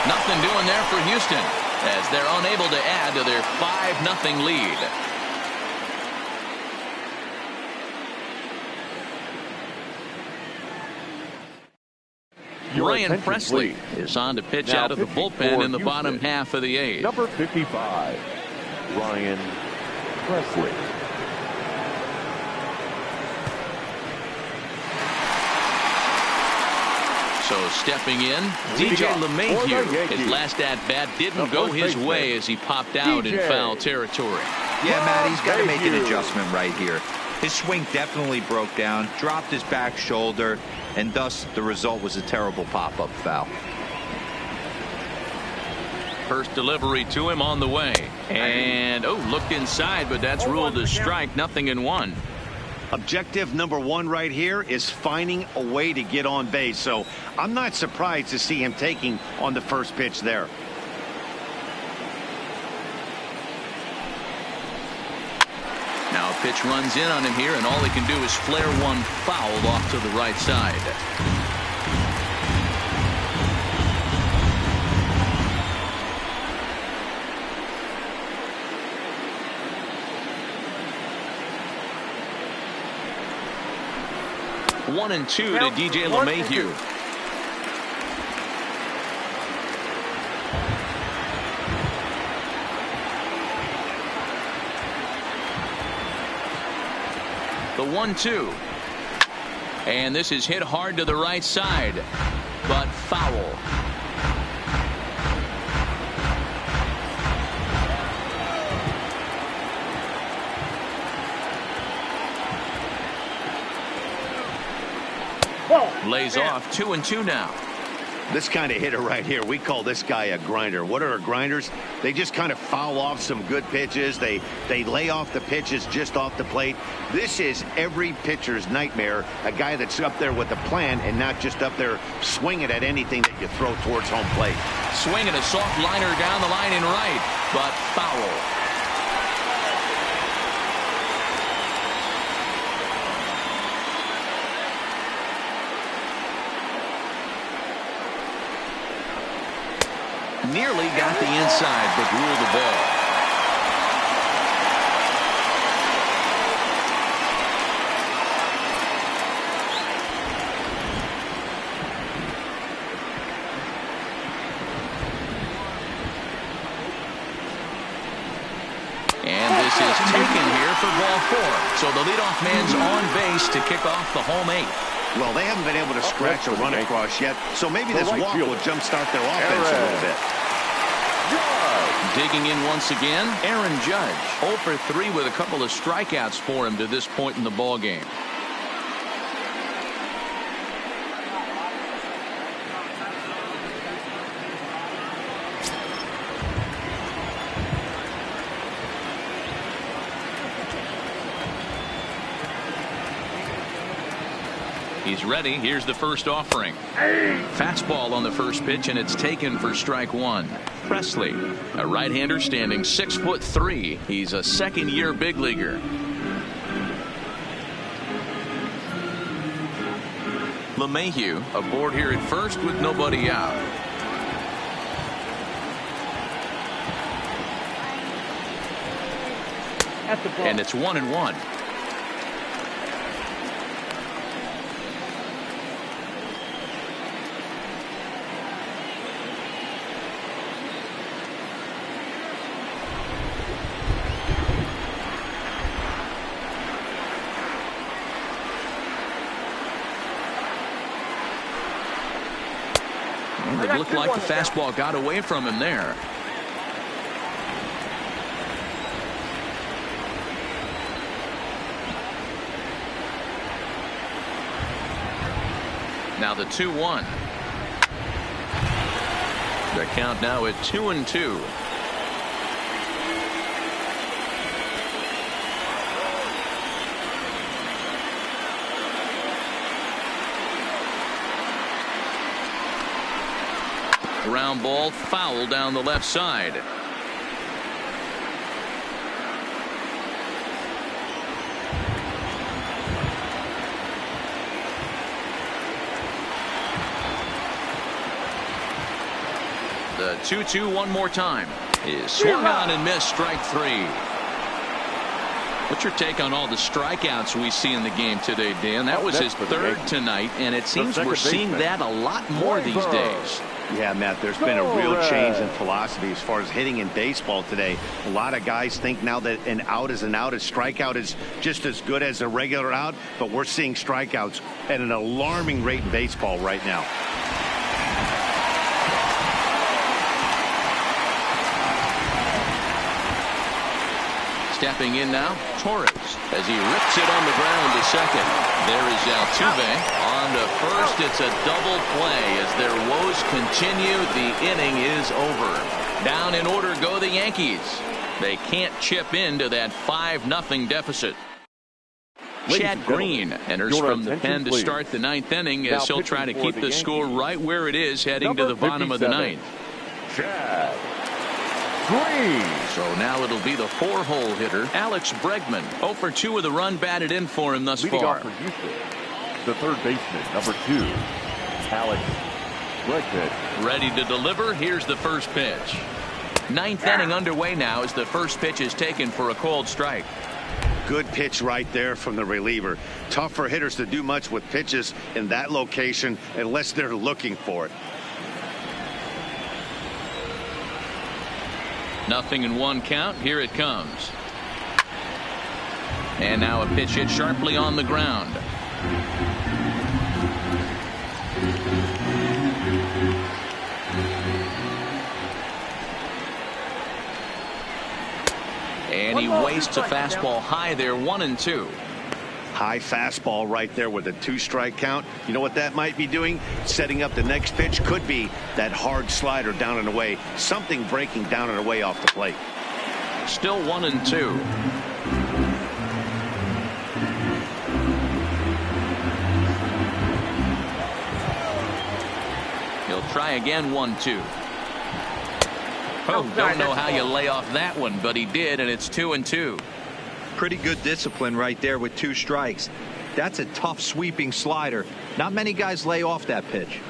Nothing doing there for Houston, as they're unable to add to their 5-0 lead. Ryan Presley is on to pitch out of the bullpen in the bottom half of the 8th. Number 55, Ryan Presley. So stepping in, DJ LeMahieu. His last at-bat didn't go his way as he popped out in foul territory. Yeah, Matt, he's got to make an adjustment right here. His swing definitely broke down, dropped his back shoulder, and thus the result was a terrible pop-up foul. First delivery to him on the way. And, looked inside, but that's ruled a strike. 0-1. Objective number 1 right here is finding a way to get on base. So I'm not surprised to see him taking on the first pitch there. Now Pitch runs in on him here, and all he can do is flare one foul off to the right side. One and two to DJ LeMahieu. The 1-2. And this is hit hard to the right side, but foul. Lays off 2-2 now. This kind of hitter right here, we call this guy a grinder. What are grinders? They just kind of foul off some good pitches. They lay off the pitches just off the plate. This is every pitcher's nightmare, a guy that's up there with a plan and not just up there swinging at anything that you throw towards home plate. Swinging a soft liner down the line and right, but foul. Nearly got the inside, but ruled the ball. And this is taken here for ball 4. So the leadoff man's on base to kick off the home 8. Well, they haven't been able to scratch a run across yet, so maybe this walk will jumpstart their offense a little bit. Digging in once again, Aaron Judge. 0 for 3 with a couple of strikeouts for him to this point in the ball game. He's ready. Here's the first offering. Fastball on the first pitch, and it's taken for strike 1. Presley, a right-hander standing 6'3". He's a second-year big leaguer. LeMahieu aboard here at first with nobody out. And it's 1-1. It looked like the fastball got away from him there. Now the 2-1. The count now at 2-2. Ground ball foul down the left side. The 2-2 one more time is swung on and missed, strike 3. What's your take on all the strikeouts we see in the game today, Dan? That was his third tonight, and it seems we're seeing that a lot more these days. Yeah, Matt, there's been a real change in philosophy as far as hitting in baseball today. A lot of guys think now that an out is an out. A strikeout is just as good as a regular out, but we're seeing strikeouts at an alarming rate in baseball right now. Stepping in now, Torres, as he rips it on the ground to second. There is Altuve on to first. It's a double play as their woes continue. The inning is over. Down in order go the Yankees. They can't chip into that 5-0 deficit. Chad Green enters from the pen to start the 9th inning as he'll try to keep the score right where it is heading to the bottom of the 9th. Chad. So now it'll be the 4-hole hitter, Alex Bregman. 0 for 2 with a run batted in for him thus far. For Houston, the third baseman, number 2, Alex Bregman. Ready to deliver. Here's the first pitch. Ninth inning underway now as the first pitch is taken for a called strike. Good pitch right there from the reliever. Tough for hitters to do much with pitches in that location unless they're looking for it. 0-1 count. Here it comes. And now a pitch hit sharply on the ground. And he wastes a fastball high there. 1-2. High fastball right there with a 2-strike count. You know what that might be doing? Setting up the next pitch. Could be that hard slider down and away. Something breaking down and away off the plate. Still 1-2. He'll try again. 1-2. Oh, don't know how you lay off that one, but he did, and it's 2-2. Pretty good discipline right there with 2 strikes. That's a tough sweeping slider. Not many guys lay off that pitch.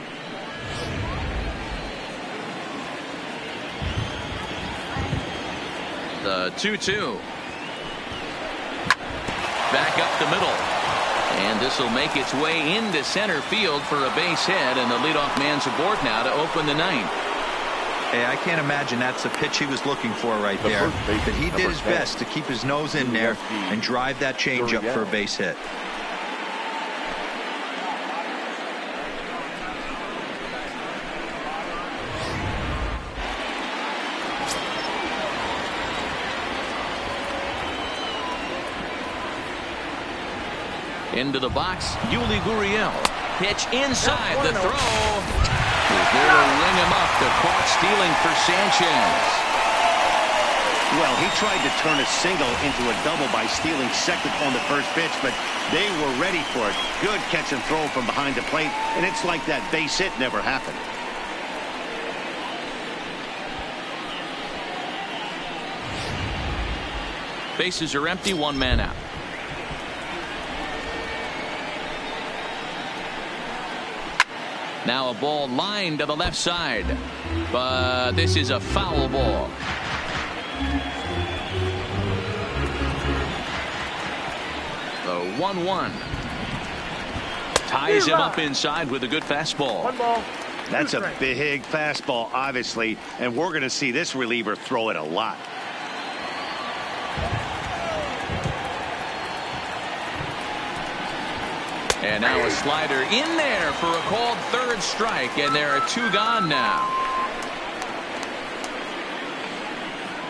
The 2-2. Back up the middle. And this will make its way into center field for a base hit, and the leadoff man's aboard now to open the ninth. Hey, I can't imagine that's the pitch he was looking for right there. But he did his best to keep his nose in there and drive that changeup for a base hit. Into the box, Yuli Gurriel. Pitch inside the throw. He's there to ring him up. The caught stealing for Sanchez. Well, he tried to turn a single into a double by stealing second on the first pitch, but they were ready for it. Good catch and throw from behind the plate, and it's like that base hit never happened. Bases are empty. 1 man out. Now a ball lined to the left side, but this is a foul ball. The 1-1 ties him up inside with a good fastball. 1 ball. That's a big fastball, obviously, and we're going to see this reliever throw it a lot. And now a slider in there for a called third strike, and there are 2 gone now.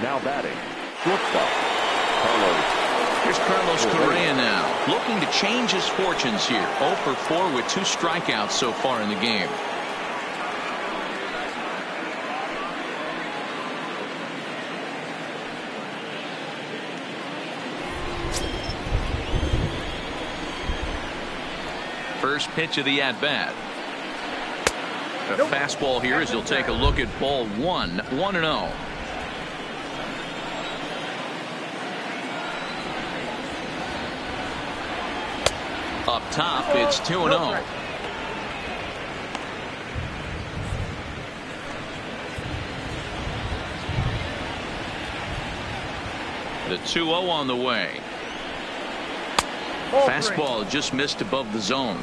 Now batting, shortstop, Carlos. Here's Carlos Correa now, looking to change his fortunes here. 0 for 4 with 2 strikeouts so far in the game. First pitch of the at-bat. A fastball here as he'll take a look at ball 1. 1-0. Up top, it's 2-0. The 2-0 on the way. Fastball just missed above the zone.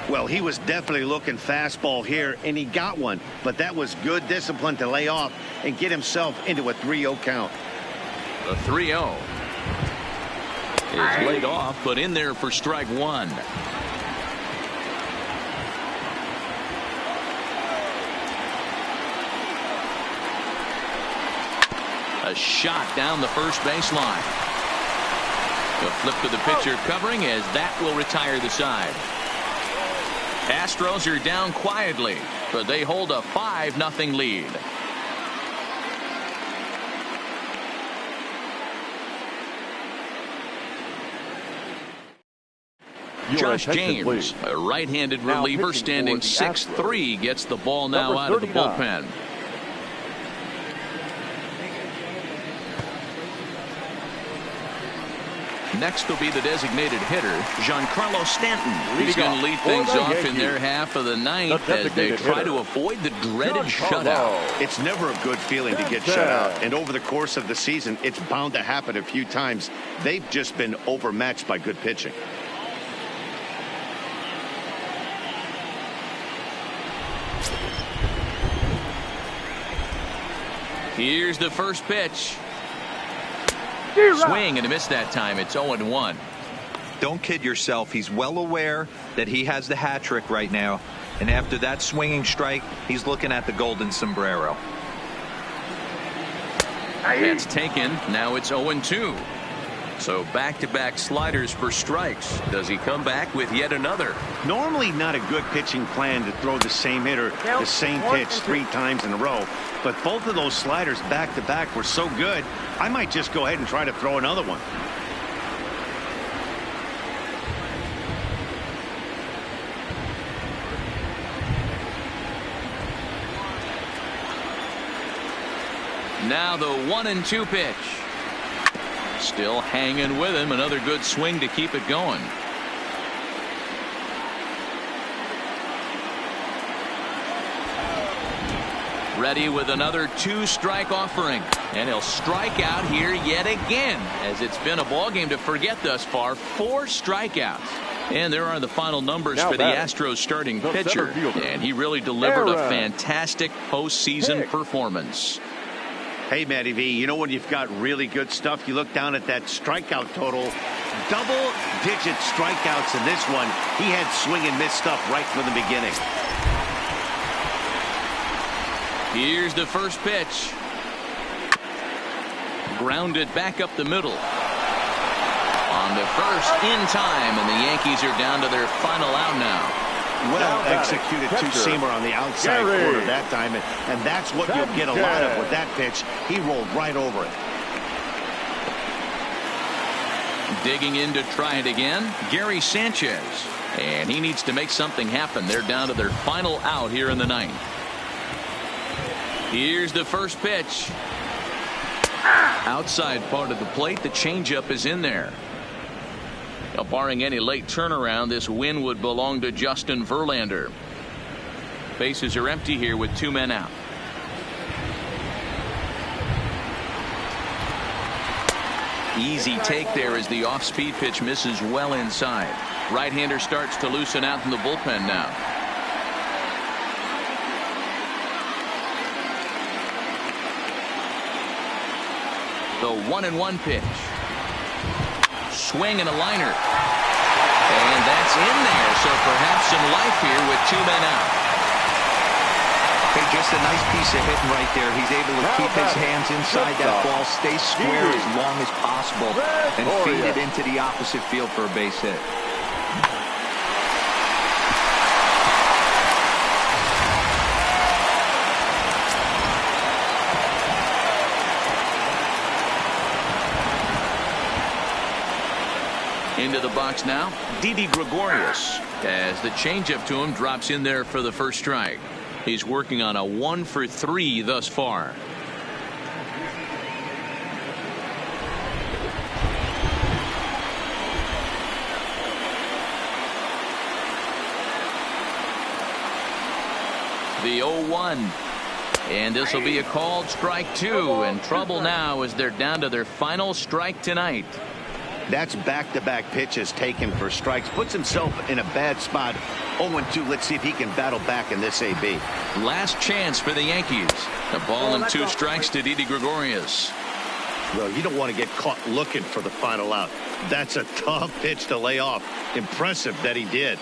Well, he was definitely looking fastball here, and he got one. But that was good discipline to lay off and get himself into a 3-0 count. The 3-0 is laid off, but in there for strike 1. A shot down the first baseline. The flip to the pitcher covering as that will retire the side. Astros are down quietly, but they hold a 5-0 lead. Josh James, a right-handed reliever standing 6'3", gets the ball now out of the bullpen. Next will be the designated hitter, Giancarlo Stanton. He's going to lead things off in their half of the ninth as they try to avoid the dreaded shutout. It's never a good feeling to get shut out, and over the course of the season, it's bound to happen a few times. They've just been overmatched by good pitching. Here's the first pitch. Swing and a miss that time. It's 0-1. Don't kid yourself. He's well aware that he has the hat trick right now. And after that swinging strike, he's looking at the golden sombrero. That's taken. Now it's 0-2. So back-to-back sliders for strikes. Does he come back with yet another? Normally not a good pitching plan to throw the same hitter the same pitch 3 times in a row. But both of those sliders back-to-back were so good, I might just go ahead and try to throw another one. Now the 1-2 pitch. Still hanging with him. Another good swing to keep it going. Ready with another 2-strike offering. And he'll strike out here yet again, as it's been a ball game to forget thus far. 4 strikeouts. And there are the final numbers for the Astros starting pitcher. And he really delivered a fantastic postseason performance. Hey, Matty V, you know when you've got really good stuff, you look down at that strikeout total. Double-digit strikeouts in this one. He had swing and miss stuff right from the beginning. Here's the first pitch. Grounded back up the middle. On the first in time, and the Yankees are down to their final out now. Well executed two-seamer on the outside corner that time, and that's what you'll get a lot of with that pitch. He rolled right over it. Digging in to try it again, Gary Sanchez. And he needs to make something happen. They're down to their final out here in the ninth. Here's the first pitch. Outside part of the plate, the changeup is in there. Now, barring any late turnaround, this win would belong to Justin Verlander. Bases are empty here with 2 men out. Easy take there as the off-speed pitch misses well inside. Right-hander starts to loosen out in the bullpen now. The 1-1 pitch. Swing and a liner. And that's in there, so perhaps some life here with 2 men out. Hey, just a nice piece of hitting right there. He's able to keep his hands inside that ball, stay square as long as possible, and feed it into the opposite field for a base hit. Into the box now, Didi Gregorius, as the changeup to him drops in there for the first strike. He's working on a 1-for-3 thus far. The 0-1. And this will be a called strike 2, and trouble now as they're down to their final strike tonight. That's back-to-back pitches taken for strikes. Puts himself in a bad spot. 0-2. Let's see if he can battle back in this AB. Last chance for the Yankees. A ball and 2 strikes to Didi Gregorius. Well, you don't want to get caught looking for the final out. That's a tough pitch to lay off. Impressive that he did.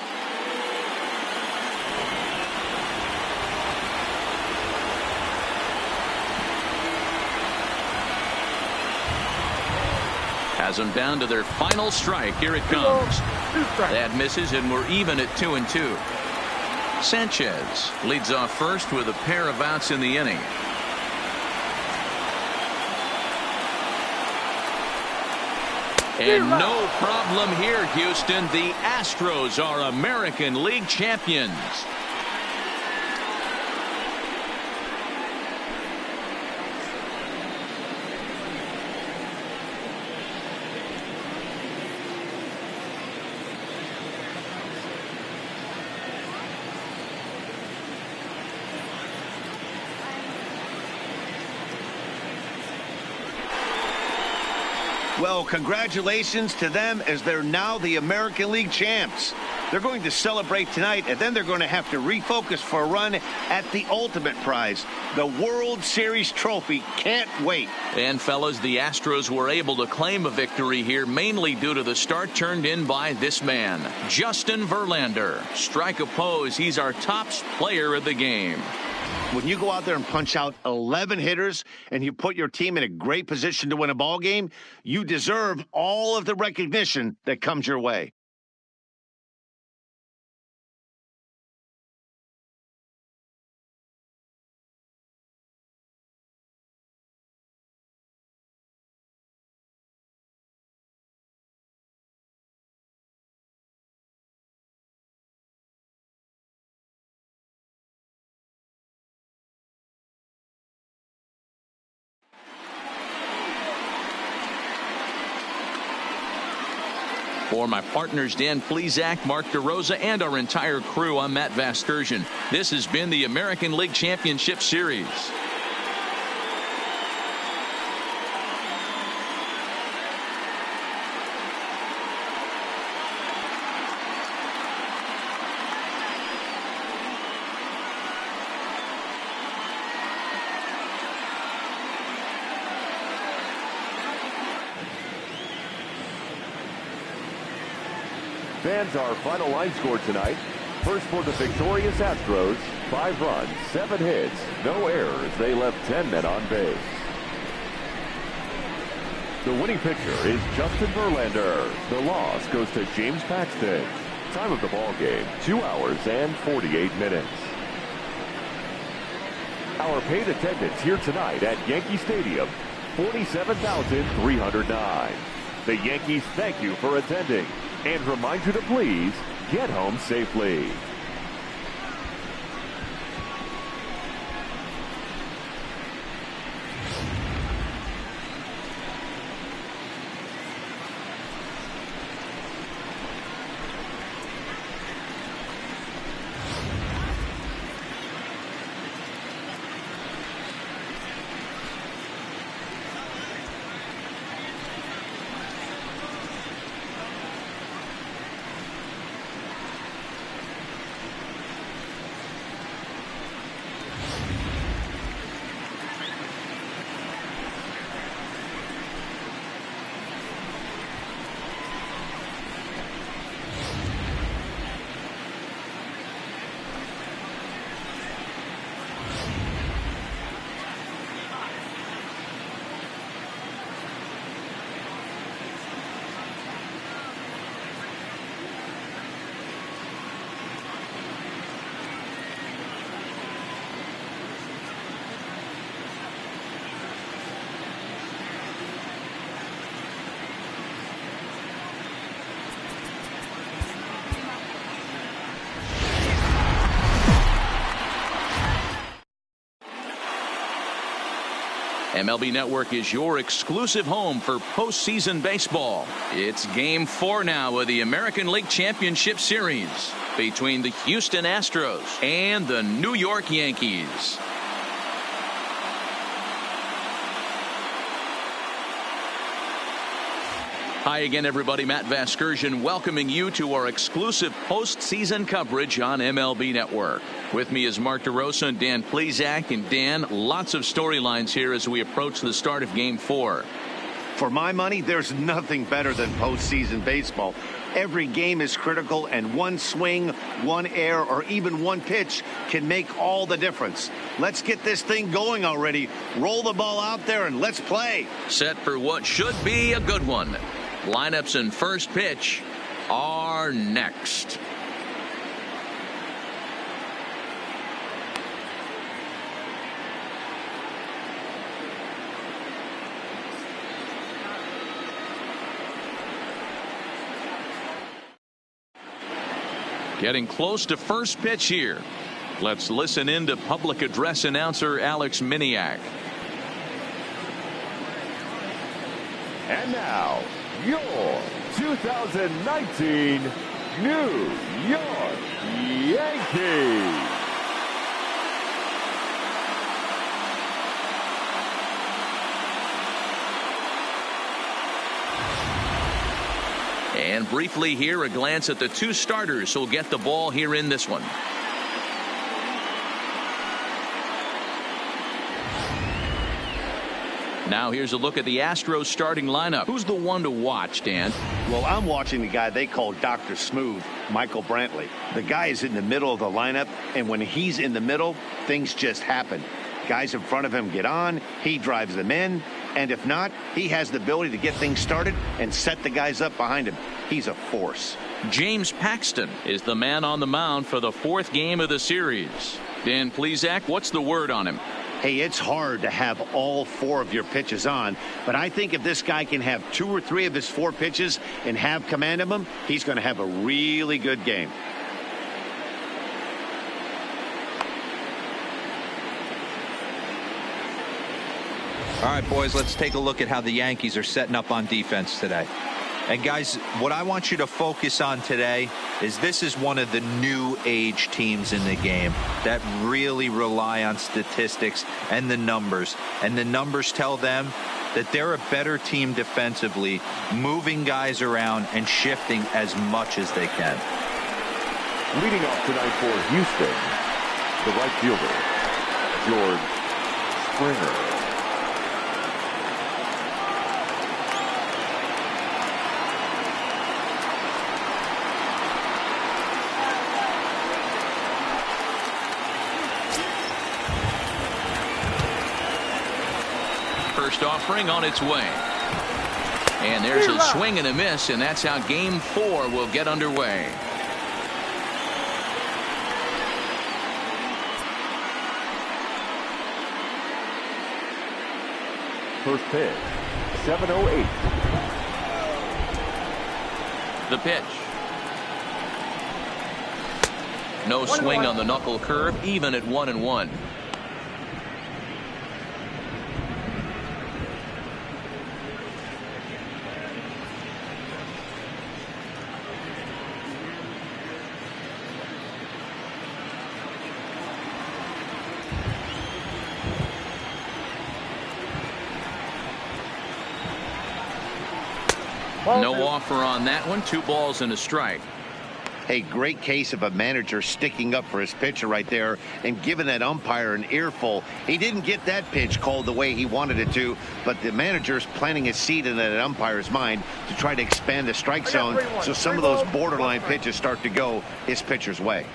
Has them down to their final strike. Here it comes. That misses, and we're even at 2-2. Sanchez leads off first with a pair of outs in the inning. And no problem here, Houston. The Astros are American League champions. Well, congratulations to them as they're now the American League champs. They're going to celebrate tonight, and then they're going to have to refocus for a run at the ultimate prize, the World Series trophy. Can't wait. And, fellas, the Astros were able to claim a victory here, mainly due to the start turned in by this man, Justin Verlander. Strike a pose. He's our top player of the game. When you go out there and punch out 11 hitters and you put your team in a great position to win a ball game, you deserve all of the recognition that comes your way. For my partners, Dan Plesac, Mark DeRosa, and our entire crew, I'm Matt Vasgersian. This has been the American League Championship Series. Fans, our final line score tonight. First for the victorious Astros, 5 runs, 7 hits, no errors. They left 10 men on base. The winning pitcher is Justin Verlander. The loss goes to James Paxton. Time of the ball game, 2 hours and 48 minutes. Our paid attendance here tonight at Yankee Stadium, 47,309. The Yankees thank you for attending and remind you to please get home safely. MLB Network is your exclusive home for postseason baseball. It's Game 4 now of the American League Championship Series between the Houston Astros and the New York Yankees. Hi again, everybody. Matt Vasgersian welcoming you to our exclusive postseason coverage on MLB Network. With me is Mark DeRosa and Dan Plesac. And Dan, lots of storylines here as we approach the start of Game 4. For my money, there's nothing better than postseason baseball. Every game is critical, and one swing, one error, or even one pitch can make all the difference. Let's get this thing going already. Roll the ball out there and let's play. Set for what should be a good one. Lineups and first pitch are next. Getting close to first pitch here. Let's listen in to public address announcer Alex Miniak. And now, your 2019 New York Yankees. And briefly here, a glance at the two starters who'll get the ball here in this one. Now here's a look at the Astros starting lineup. Who's the one to watch, Dan? Well, I'm watching the guy they call Dr. Smooth, Michael Brantley. The guy is in the middle of the lineup, and when he's in the middle, things just happen. Guys in front of him get on, he drives them in, and if not, he has the ability to get things started and set the guys up behind him. He's a force. James Paxton is the man on the mound for the 4th game of the series. Dan Plesac, what's the word on him? Hey, it's hard to have all 4 of your pitches on, but I think if this guy can have 2 or 3 of his 4 pitches and have command of them, he's going to have a really good game. All right, boys, let's take a look at how the Yankees are setting up on defense today. And guys, what I want you to focus on today is this is one of the new age teams in the game that really rely on statistics and the numbers. And the numbers tell them that they're a better team defensively, moving guys around and shifting as much as they can. Leading off tonight for Houston, the right fielder, George Springer. First offering on its way. And there's a swing and a miss, and that's how game 4 will get underway. First pitch, 7:08. The pitch. No swing on the knuckle curve, even at 1-1. No offer on that one. 2 balls and a strike. A great case of a manager sticking up for his pitcher right there and giving that umpire an earful. He didn't get that pitch called the way he wanted it to, but the manager's planting a seed in that umpire's mind to try to expand the strike zone so some of those borderline pitches start to go his pitcher's way.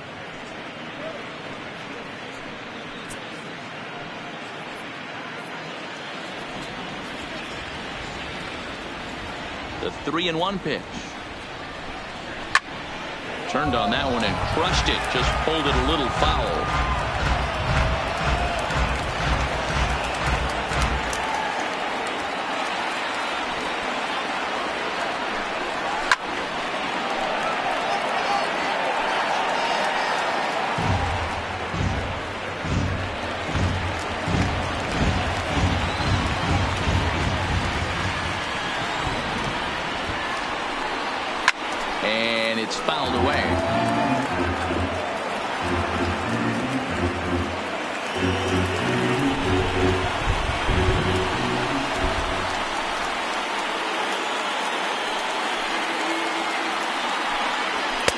The 3-1 pitch. Turned on that one and crushed it. Just pulled it a little foul. And it's fouled away.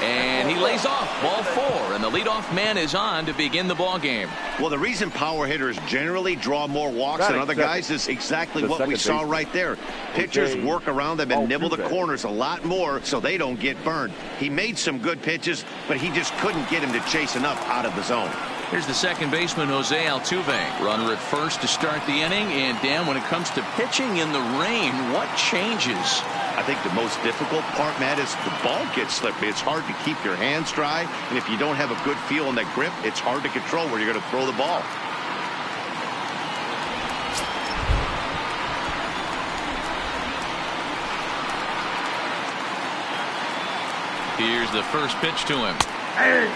And he lays off. Ball 4, and the leadoff man is on to begin the ball game. Well, the reason power hitters generally draw more walks than other guys is exactly what we saw right there. Pitchers work around them and nibble the corners a lot more so they don't get burned. He made some good pitches, but he just couldn't get him to chase enough out of the zone. Here's the second baseman, Jose Altuve. Runner at first to start the inning. And, Dan, when it comes to pitching in the rain, what changes? I think the most difficult part, Matt, is the ball gets slippery. It's hard to keep your hands dry, and if you don't have a good feel in that grip, it's hard to control where you're going to throw the ball. Here's the first pitch to him.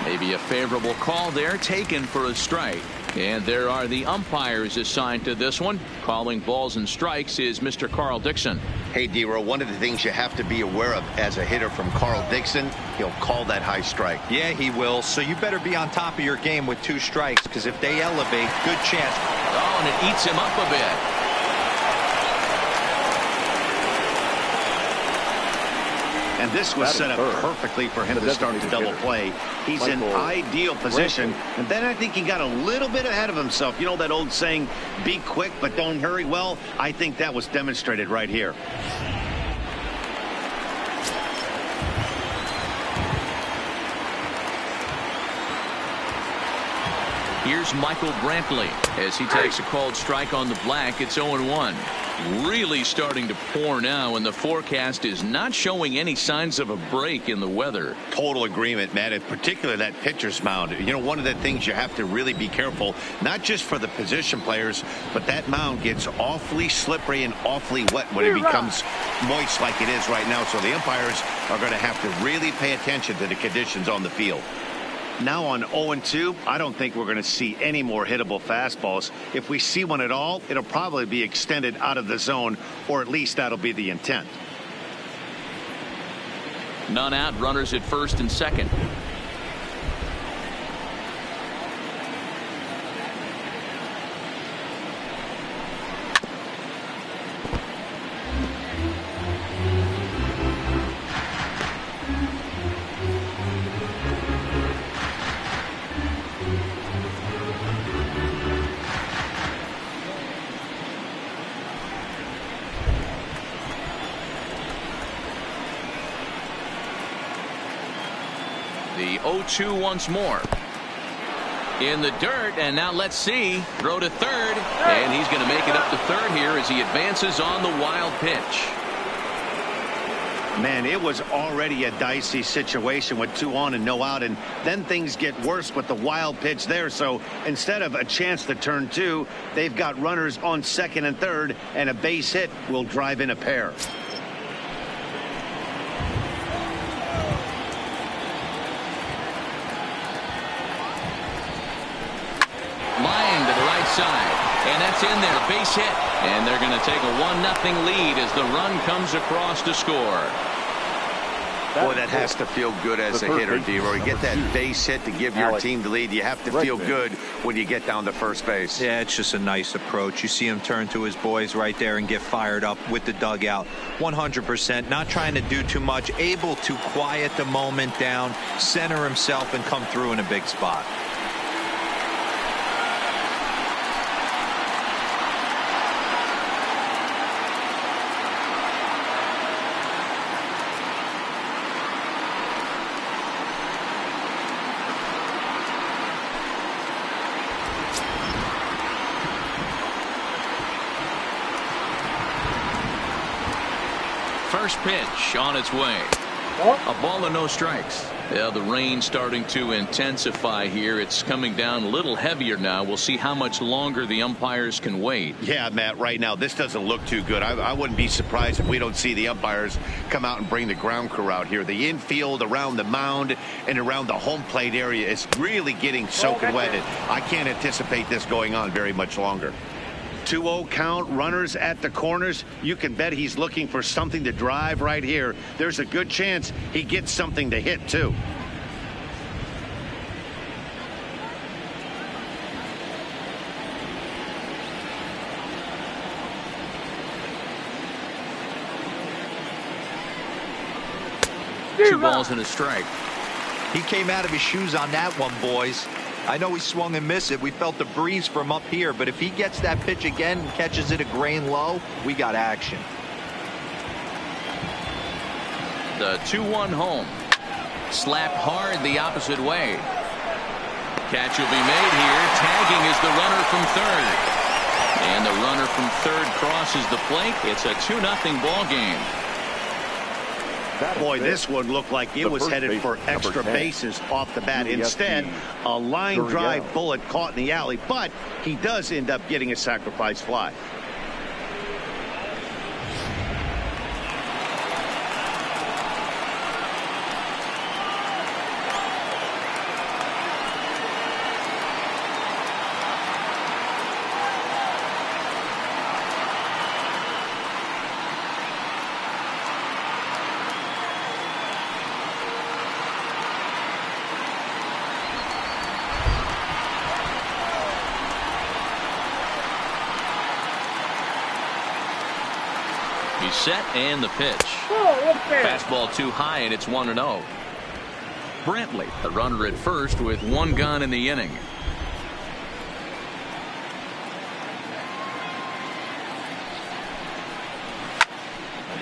Maybe a favorable call there, taken for a strike. And there are the umpires assigned to this one. Calling balls and strikes is Mr. Carl Dixon. Hey, D-Row, one of the things you have to be aware of as a hitter from Carl Dixon, he'll call that high strike. Yeah, he will. So you better be on top of your game with 2 strikes, because if they elevate, good chance. Oh, and it eats him up a bit. And This was set up perfectly for him to start the double play. He's in ideal position. And then I think he got a little bit ahead of himself. You know that old saying, be quick but don't hurry? Well, I think that was demonstrated right here. Here's Michael Brantley as he takes a called strike on the black. It's 0-1. Really starting to pour now, and the forecast is not showing any signs of a break in the weather. Total agreement, Matt. In particular, that pitcher's mound. You know, one of the things you have to really be careful, not just for the position players, but that mound gets awfully slippery and awfully wet when it becomes moist like it is right now. So the umpires are going to have to really pay attention to the conditions on the field. Now on 0-2, I don't think we're going to see any more hittable fastballs. If we see one at all, it'll probably be extended out of the zone, or at least that'll be the intent. None out, runners at first and second. The 0-2 once more. In the dirt, and now let's see. Throw to third, and he's going to make it up to third here as he advances on the wild pitch. Man, it was already a dicey situation with 2 on and no out, and then things get worse with the wild pitch there. So instead of a chance to turn 2, they've got runners on second and third, and a base hit will drive in a pair. Side, and that's in there, base hit, and they're going to take a 1-0 lead as the run comes across to score. Boy, that has to feel good as a hitter, D-Roy. Get that base hit to give your team the lead. You have to feel good when you get down to first base. Yeah, it's just a nice approach. You see him turn to his boys right there and get fired up with the dugout. 100%, not trying to do too much, able to quiet the moment down, center himself, and come through in a big spot. First pitch on its way. A ball and no strikes. Yeah, the rain starting to intensify here. It's coming down a little heavier now. We'll see how much longer the umpires can wait. Yeah, Matt, right now this doesn't look too good. I wouldn't be surprised if we don't see the umpires come out and bring the ground crew out here. The infield around the mound and around the home plate area is really getting soaking wet. I can't anticipate this going on very much longer. 2-0 count, runners at the corners. You can bet he's looking for something to drive right here. There's a good chance he gets something to hit too. Two balls and a strike. He came out of his shoes on that one, boys. I know he swung and missed it. We felt the breeze from up here, but if he gets that pitch again and catches it a grain low, we got action. The 2-1 home. Slapped hard the opposite way. Catch will be made here. Tagging is the runner from third. And the runner from third crosses the plate. It's a 2-0 ball game. Boy, this one looked like it was headed for extra bases off the bat. Instead, a line drive bullet caught in the alley, but he does end up getting a sacrifice fly. He's set and the pitch. Fastball too high and it's 1-0. Brantley, the runner at first with one gone in the inning.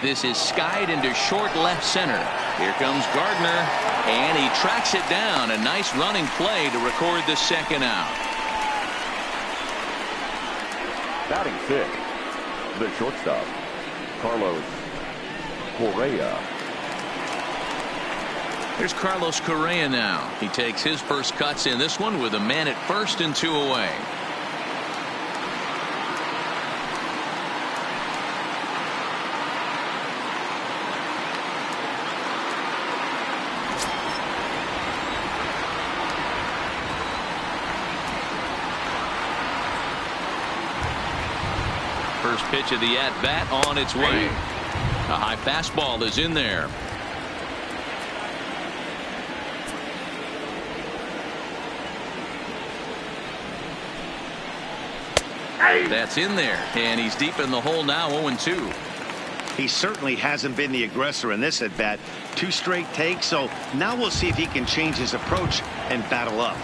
This is skied into short left center. Here comes Gardner, and he tracks it down. A nice running play to record the second out. Batting fifth, the shortstop, Carlos Correa. Here's Carlos Correa now. He takes his first cuts in this one with a man at first and 2 away. First pitch of the at-bat on its way. A high fastball is in there. That's in there, and he's deep in the hole now, 0-2. He certainly hasn't been the aggressor in this at-bat. 2 straight takes, so now we'll see if he can change his approach and battle up.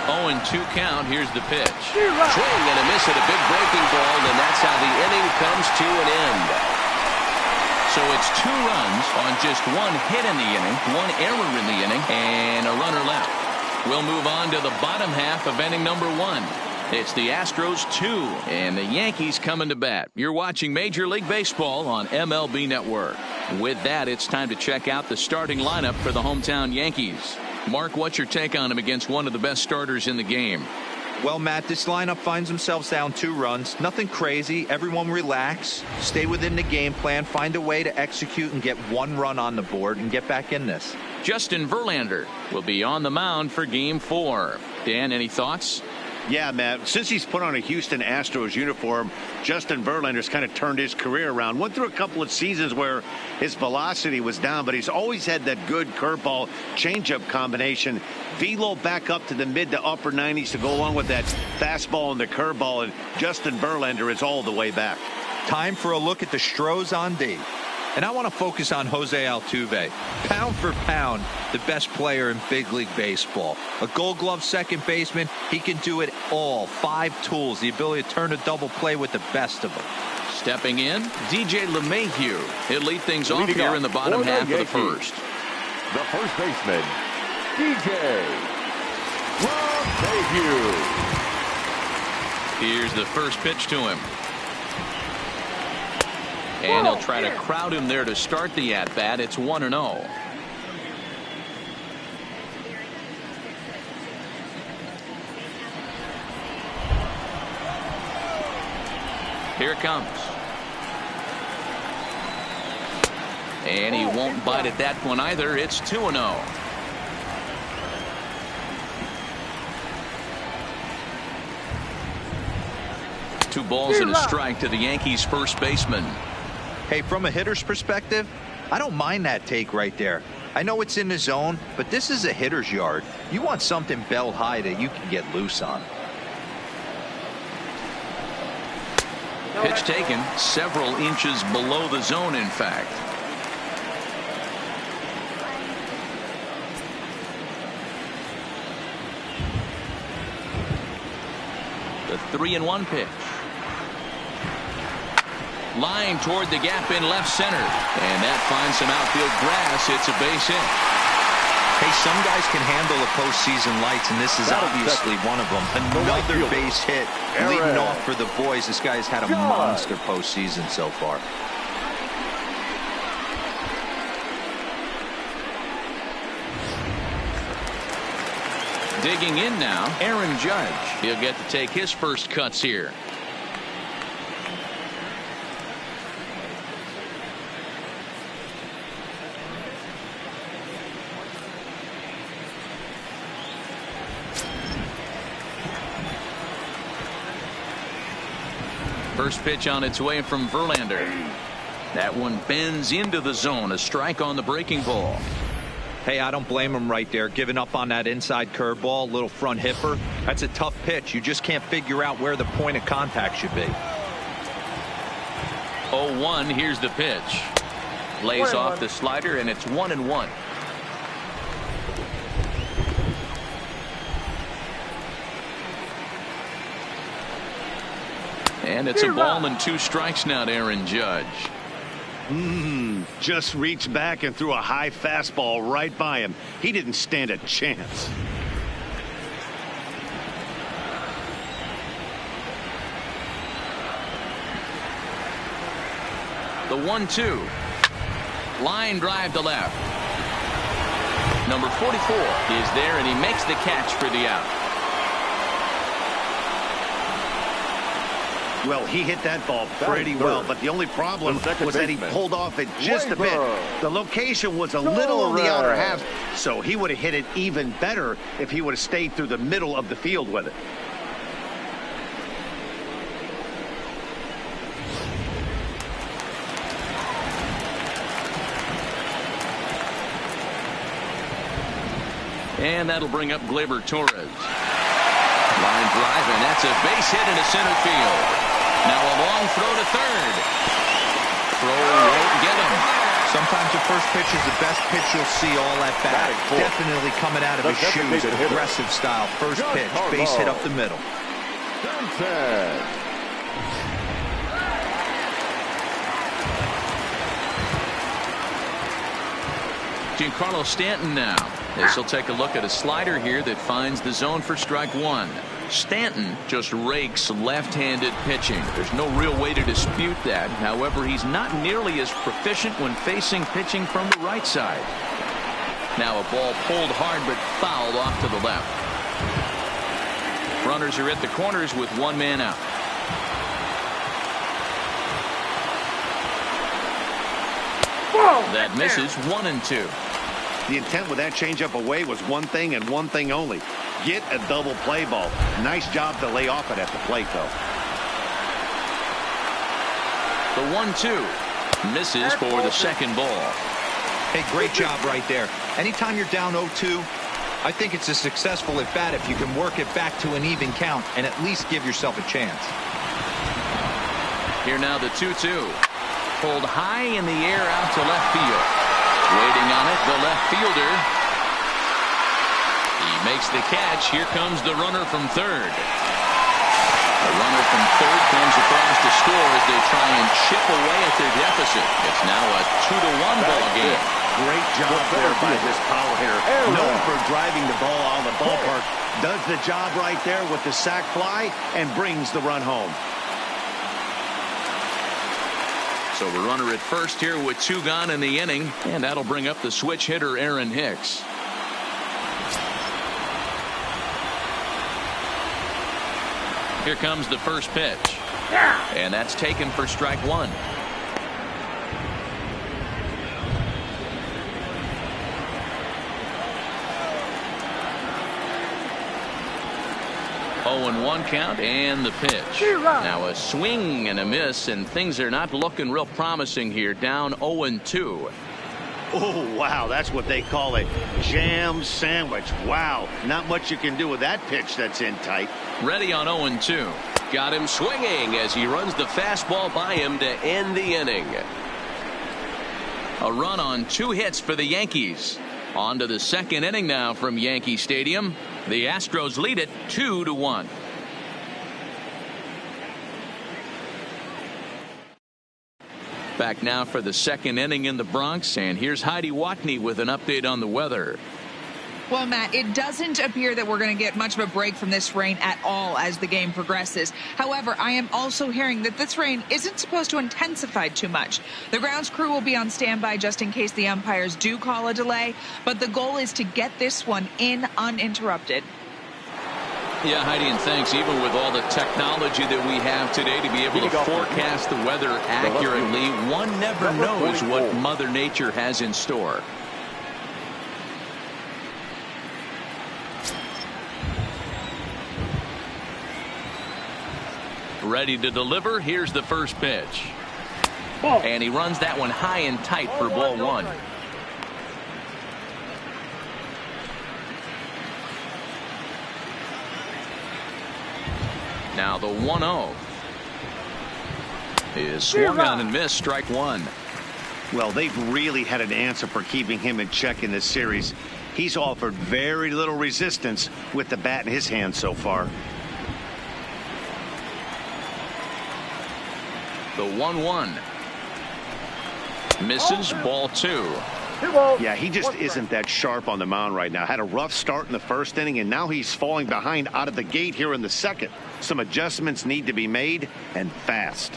0-2 count. Here's the pitch. Swing and a miss at a big breaking ball, and that's how the inning comes to an end. So it's 2 runs on just 1 hit in the inning, 1 error in the inning, and a runner left. We'll move on to the bottom half of inning number 1. It's the Astros 2 and the Yankees coming to bat. You're watching Major League Baseball on MLB Network. With that, it's time to check out the starting lineup for the hometown Yankees. Mark, what's your take on him against one of the best starters in the game? Well, Matt, this lineup finds themselves down 2 runs. Nothing crazy. Everyone relax. Stay within the game plan. Find a way to execute and get 1 run on the board and get back in this. Justin Verlander will be on the mound for Game 4. Dan, any thoughts? Yeah, Matt, since he's put on a Houston Astros uniform, Justin Verlander's kind of turned his career around. Went through a couple of seasons where his velocity was down, but he's always had that good curveball changeup combination. Velo back up to the mid to upper 90s to go along with that fastball and the curveball, and Justin Verlander is all the way back. Time for a look at the Stros on D. And I want to focus on Jose Altuve. Pound for pound, the best player in big league baseball. A Gold Glove second baseman, he can do it all. 5 tools, the ability to turn a double play with the best of them. Stepping in, DJ LeMahieu. He'll lead things off here in the bottom half of the first. The first baseman, DJ LeMahieu. Here's the first pitch to him. And he'll try to crowd him there to start the at-bat. It's 1-0. Here it comes. And he won't bite at that one either. It's 2-0. Two balls and a strike to the Yankees first baseman. Hey, from a hitter's perspective, I don't mind that take right there. I know it's in the zone, but this is a hitter's yard. You want something bell high that you can get loose on. Pitch taken several inches below the zone, in fact. The 3-1 pitch. Line toward the gap in left center. And that finds some outfield grass. It's a base hit. Hey, some guys can handle the postseason lights, and this is obviously one of them. Another base hit leading off for the boys. This guy's had a monster postseason so far. Digging in now, Aaron Judge. He'll get to take his first cuts here. First pitch on its way from Verlander. That one bends into the zone. A strike on the breaking ball. Hey, I don't blame him right there. Giving up on that inside curveball, little front hipper. That's a tough pitch. You just can't figure out where the point of contact should be. 0-1. Here's the pitch. Lays off the slider, and it's 1-1. And it's a ball and 2 strikes now to Aaron Judge. Just reached back and threw a high fastball right by him. He didn't stand a chance. The 1-2. Line drive to left. Number 44 is there, and he makes the catch for the out. Well, he hit that ball pretty well, but the only problem was that he pulled off it just a bit. The location was a little on the outer half, so he would have hit it even better if he would have stayed through the middle of the field with it. And that'll bring up Gleyber Torres. Line drive, and that's a base hit into center field. Now a long throw to third. Throw won't get him. Sometimes the first pitch is the best pitch you'll see all at bat. Definitely coming out of his shoes. Aggressive style. First pitch. Base hit up the middle. Giancarlo Stanton now. This will take a look at a slider here that finds the zone for strike 1. Stanton just rakes left-handed pitching. There's no real way to dispute that. However, he's not nearly as proficient when facing pitching from the right side. Now a ball pulled hard but fouled off to the left. Runners are at the corners with 1 man out. That misses. 1-2. The intent with that changeup away was one thing and one thing only. Get a double play ball. Nice job to lay off it at the plate, though. The 1-2 misses for the second ball. Hey, great job right there. Anytime you're down 0-2, I think it's a successful at bat if you can work it back to an even count and at least give yourself a chance. Here now the 2-2. Pulled high in the air out to left field. Waiting on it, the left fielder. He makes the catch. Here comes the runner from third. The runner from third comes across to score as they try and chip away at their deficit. It's now a 2-1 ball game. Great job there by this power hitter. Known for driving the ball out of the ballpark. Does the job right there with the sac fly and brings the run home. So a runner at first here with 2 gone in the inning, and that'll bring up the switch hitter Aaron Hicks. Here comes the first pitch, and that's taken for strike 1. Oh, 1 count and the pitch. Now a swing and a miss, and things are not looking real promising here. Down 0-2. Oh, wow, that's what they call a jam sandwich. Wow, not much you can do with that pitch that's in tight. Ready on 0-2. Got him swinging as he runs the fastball by him to end the inning. A run on 2 hits for the Yankees. On to the second inning now from Yankee Stadium. The Astros lead it 2-1. Back now for the second inning in the Bronx, and here's Heidi Watney with an update on the weather. Well, Matt, it doesn't appear that we're going to get much of a break from this rain at all as the game progresses. However, I am also hearing that this rain isn't supposed to intensify too much. The grounds crew will be on standby just in case the umpires do call a delay, but the goal is to get this one in uninterrupted. Yeah, Heidi, and thanks. Even with all the technology that we have today to be able to forecast the weather accurately, one never knows what Mother Nature has in store. Ready to deliver. Here's the first pitch. And he runs that one high and tight for ball 1. Now the 1-0. is swung on and missed, strike one. Well, they've really had an answer for keeping him in check in this series. He's offered very little resistance with the bat in his hand so far. The 1-1. Misses, ball two. Yeah, he just isn't that sharp on the mound right now. Had a rough start in the first inning, and now he's falling behind out of the gate here in the second. Some adjustments need to be made, and fast.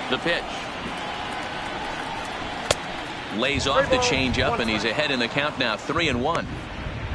The pitch. Lays off the changeup, and he's ahead in the count now, 3-1.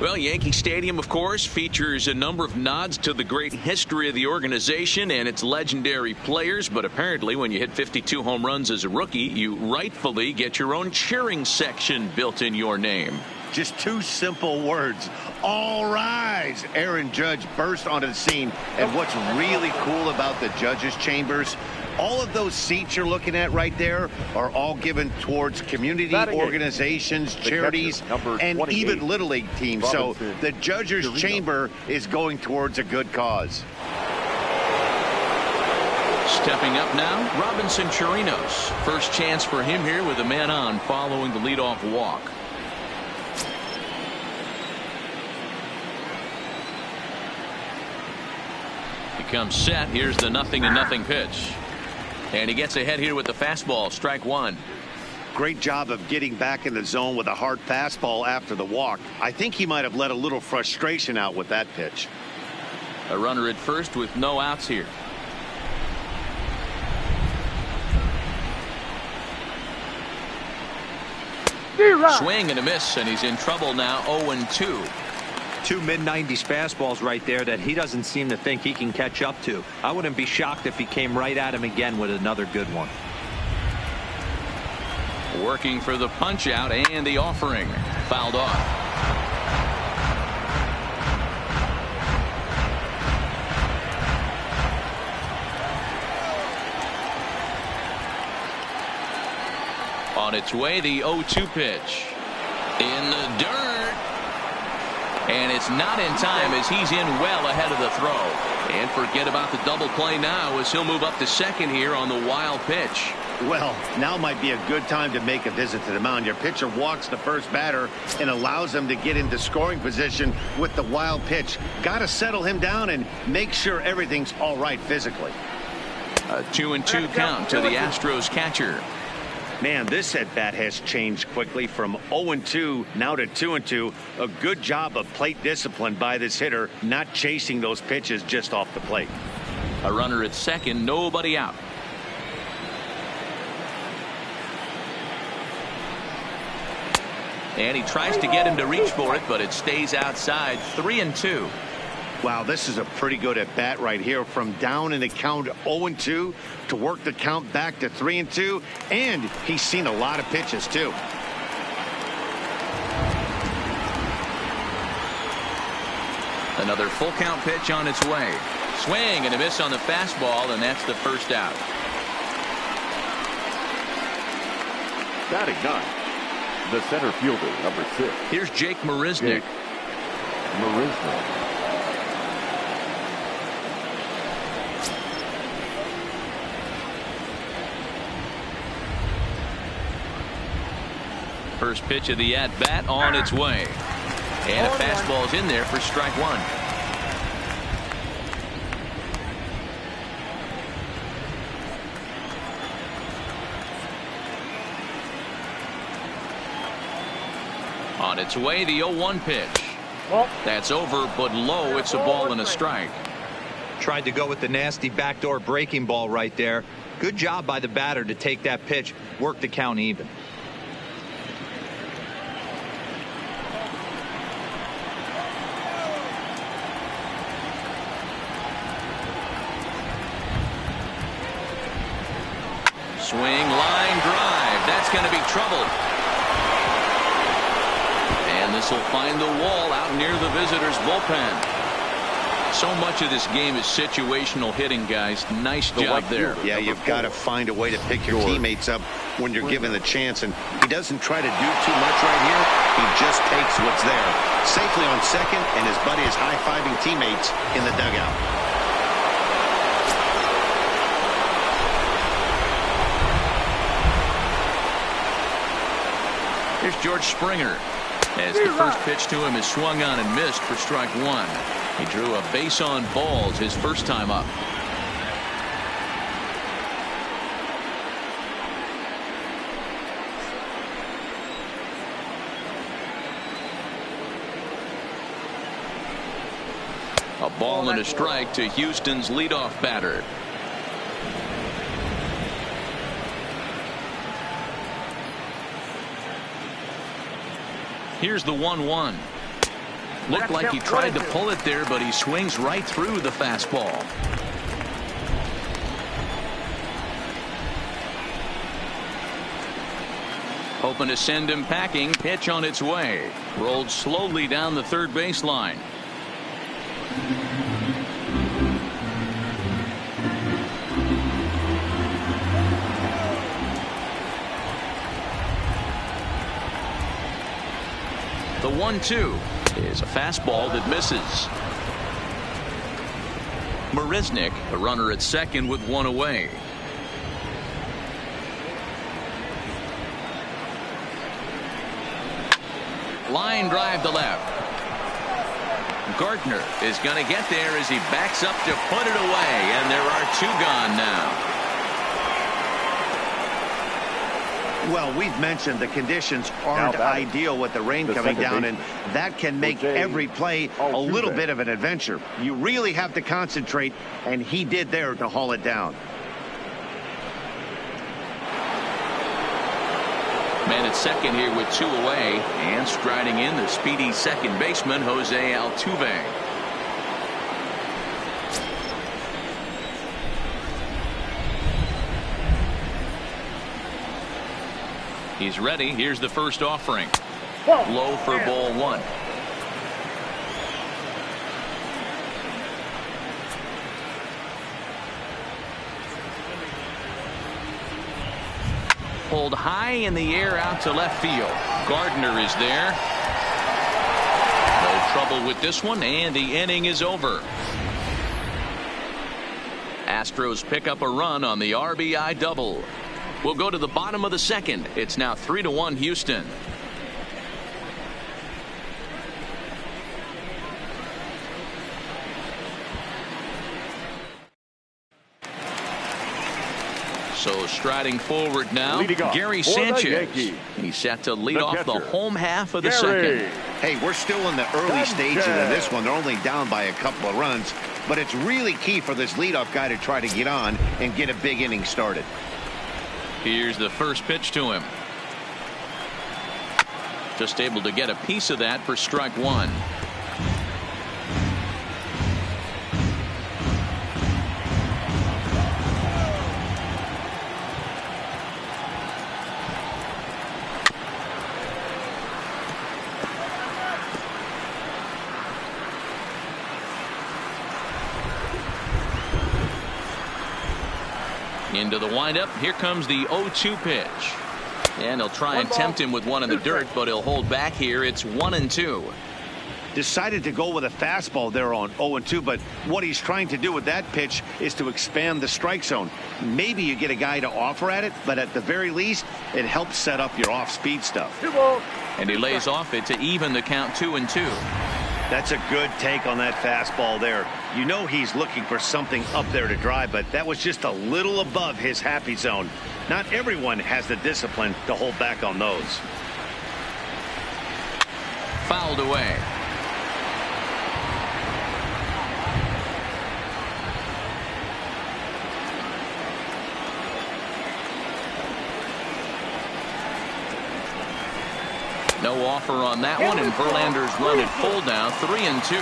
Well, Yankee Stadium, of course, features a number of nods to the great history of the organization and its legendary players. But apparently, when you hit 52 home runs as a rookie, you rightfully get your own cheering section built in your name. Just two simple words. All rise. Aaron Judge burst onto the scene. And what's really cool about the judges' chambers, all of those seats you're looking at right there are all given towards community organizations, charities, and even Little League teams. So the judges' chamber is going towards a good cause. Stepping up now, Robinson Chirinos. First chance for him here with a man on following the leadoff walk. Comes set. Here's the 0-0 pitch. And he gets ahead here with the fastball, strike one. Great job of getting back in the zone with a hard fastball after the walk. I think he might have let a little frustration out with that pitch. A runner at first with no outs here. Swing and a miss, and he's in trouble now. 0-2. Two mid-90s fastballs right there that he doesn't seem to think he can catch up to. I wouldn't be shocked if he came right at him again with another good one. Working for the punch out and the offering. Fouled off. On its way, the 0-2 pitch. In the dirt. And it's not in time as he's in well ahead of the throw. And forget about the double play now as he'll move up to second here on the wild pitch. Well, now might be a good time to make a visit to the mound. Your pitcher walks the first batter and allows him to get into scoring position with the wild pitch. Got to settle him down and make sure everything's all right physically. A 2-2 count to the Astros catcher. Man, this at bat has changed quickly from 0-2 now to 2-2. A good job of plate discipline by this hitter, not chasing those pitches just off the plate. A runner at second, nobody out. And he tries to get him to reach for it, but it stays outside. 3-2. Wow, this is a pretty good at bat right here, from down in the count 0-2 to work the count back to 3-2, and he's seen a lot of pitches too. Another full count pitch on its way. Swing and a miss on the fastball, and that's the first out. Batting ninth, the center fielder, number 6. Here's Jake Marisnick. First pitch of the at-bat on its way. And a fastball's in there for strike one. On its way, the 0-1 pitch. That's over, but low. It's a ball and a strike. Tried to go with the nasty backdoor breaking ball right there. Good job by the batter to take that pitch, work the count even. Swing, line drive. That's going to be trouble. And this will find the wall out near the visitors' bullpen. So much of this game is situational hitting, guys. Nice job there. Yeah, you've got to find a way to pick your teammates up when you're given the chance. And he doesn't try to do too much right here. He just takes what's there. Safely on second, and his buddy is high-fiving young teammates in the dugout. Here's George Springer. As the first pitch to him is swung on and missed for strike one. He drew a base on balls his first time up. A ball and a strike to Houston's leadoff batter. Here's the 1-1. Looked like he tried to pull it there, but he swings right through the fastball. Hoping to send him packing. Pitch on its way. Rolled slowly down the third baseline. The 1-2 is a fastball that misses. Marisnick, a runner at second with one away. Line drive to left. Gardner is going to get there as he backs up to put it away, and there are two gone now. Well, we've mentioned the conditions aren't ideal with the rain coming down, and that can make every play a little bit of an adventure. You really have to concentrate, and he did there to haul it down. Man at second here with two away, and striding in the speedy second baseman Jose Altuve. He's ready. Here's the first offering. Low for ball one. Pulled high in the air out to left field. Gardner is there. No trouble with this one, and the inning is over. Astros pick up a run on the RBI double. We'll go to the bottom of the second. It's now 3-1 Houston. So striding forward now, Gary Sanchez. He's set to lead off the home half of the second. Hey, we're still in the early stages of this one. They're only down by a couple of runs, but it's really key for this leadoff guy to try to get on and get a big inning started. Here's the first pitch to him. Just able to get a piece of that for strike one. Into the windup. Here comes the 0-2 pitch. And he'll try and tempt him with one in the dirt, but he'll hold back here. It's 1-2. Decided to go with a fastball there on 0-2, but what he's trying to do with that pitch is to expand the strike zone. Maybe you get a guy to offer at it, but at the very least, it helps set up your off-speed stuff. And he lays off it to even the count 2-2. That's a good take on that fastball there. You know he's looking for something up there to drive, but that was just a little above his happy zone. Not everyone has the discipline to hold back on those. Fouled away. No offer on that one, and Verlander's run at full now, 3-2.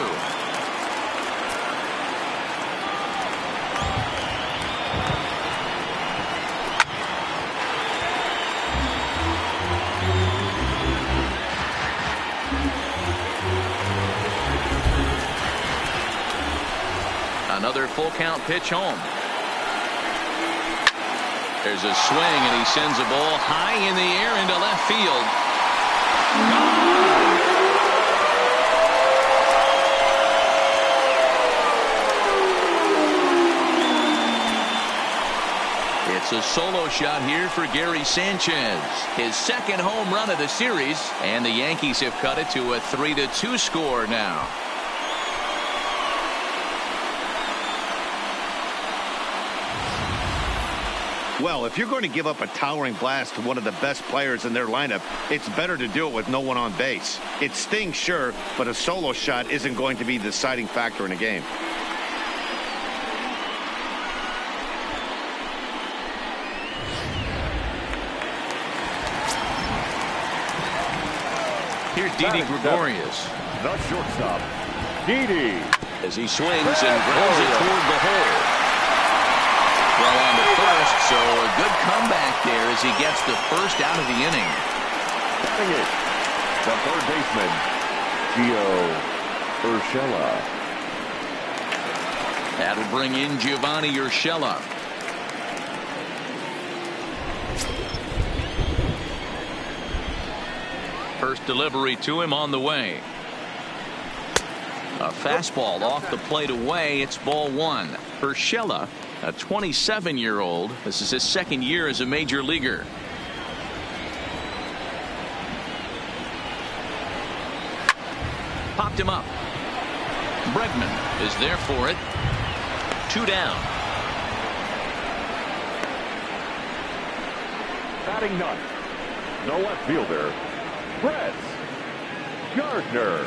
Another full count pitch home. There's a swing, and he sends a ball high in the air into left field. It's a solo shot here for Gary Sanchez. His second home run of the series, and the Yankees have cut it to a 3-2 score now. Well, if you're going to give up a towering blast to one of the best players in their lineup, it's better to do it with no one on base. It stings, sure, but a solo shot isn't going to be the deciding factor in a game. Here's Didi Gregorius. The shortstop, Didi. As he swings and grounds it toward the hole. Well on to first, so a good comeback there as he gets the first out of the inning. Batting it, the third baseman, Gio Urshela. That'll bring in Giovanni Urshela. First delivery to him on the way. A fastball off the plate away. It's ball one. Urshela, a 27-year-old. This is his second year as a major leaguer. Popped him up. Bregman is there for it. 2 down. Batting ninth, the left fielder, Brett Gardner.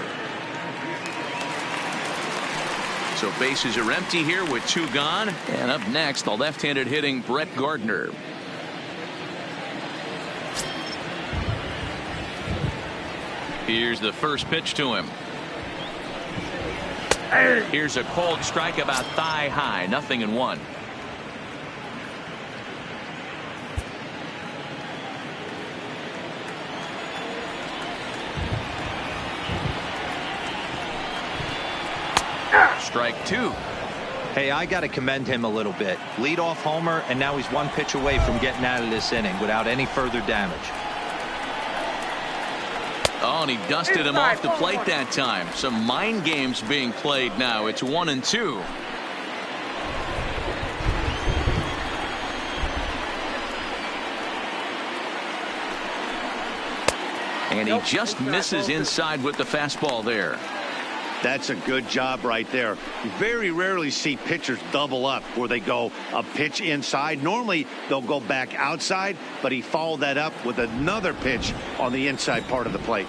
So bases are empty here with 2 gone. And up next, the left-handed hitting Brett Gardner. Here's the first pitch to him. Here's a called strike about thigh high. 0-1. Strike 2. Hey, I got to commend him a little bit. Leadoff homer, and now he's 1 pitch away from getting out of this inning without any further damage. Oh, and he dusted him off the plate that time. Some mind games being played now. It's 1-2. And he just misses inside with the fastball there. That's a good job right there. You very rarely see pitchers double up where they go a pitch inside. Normally they'll go back outside, but he followed that up with another pitch on the inside part of the plate.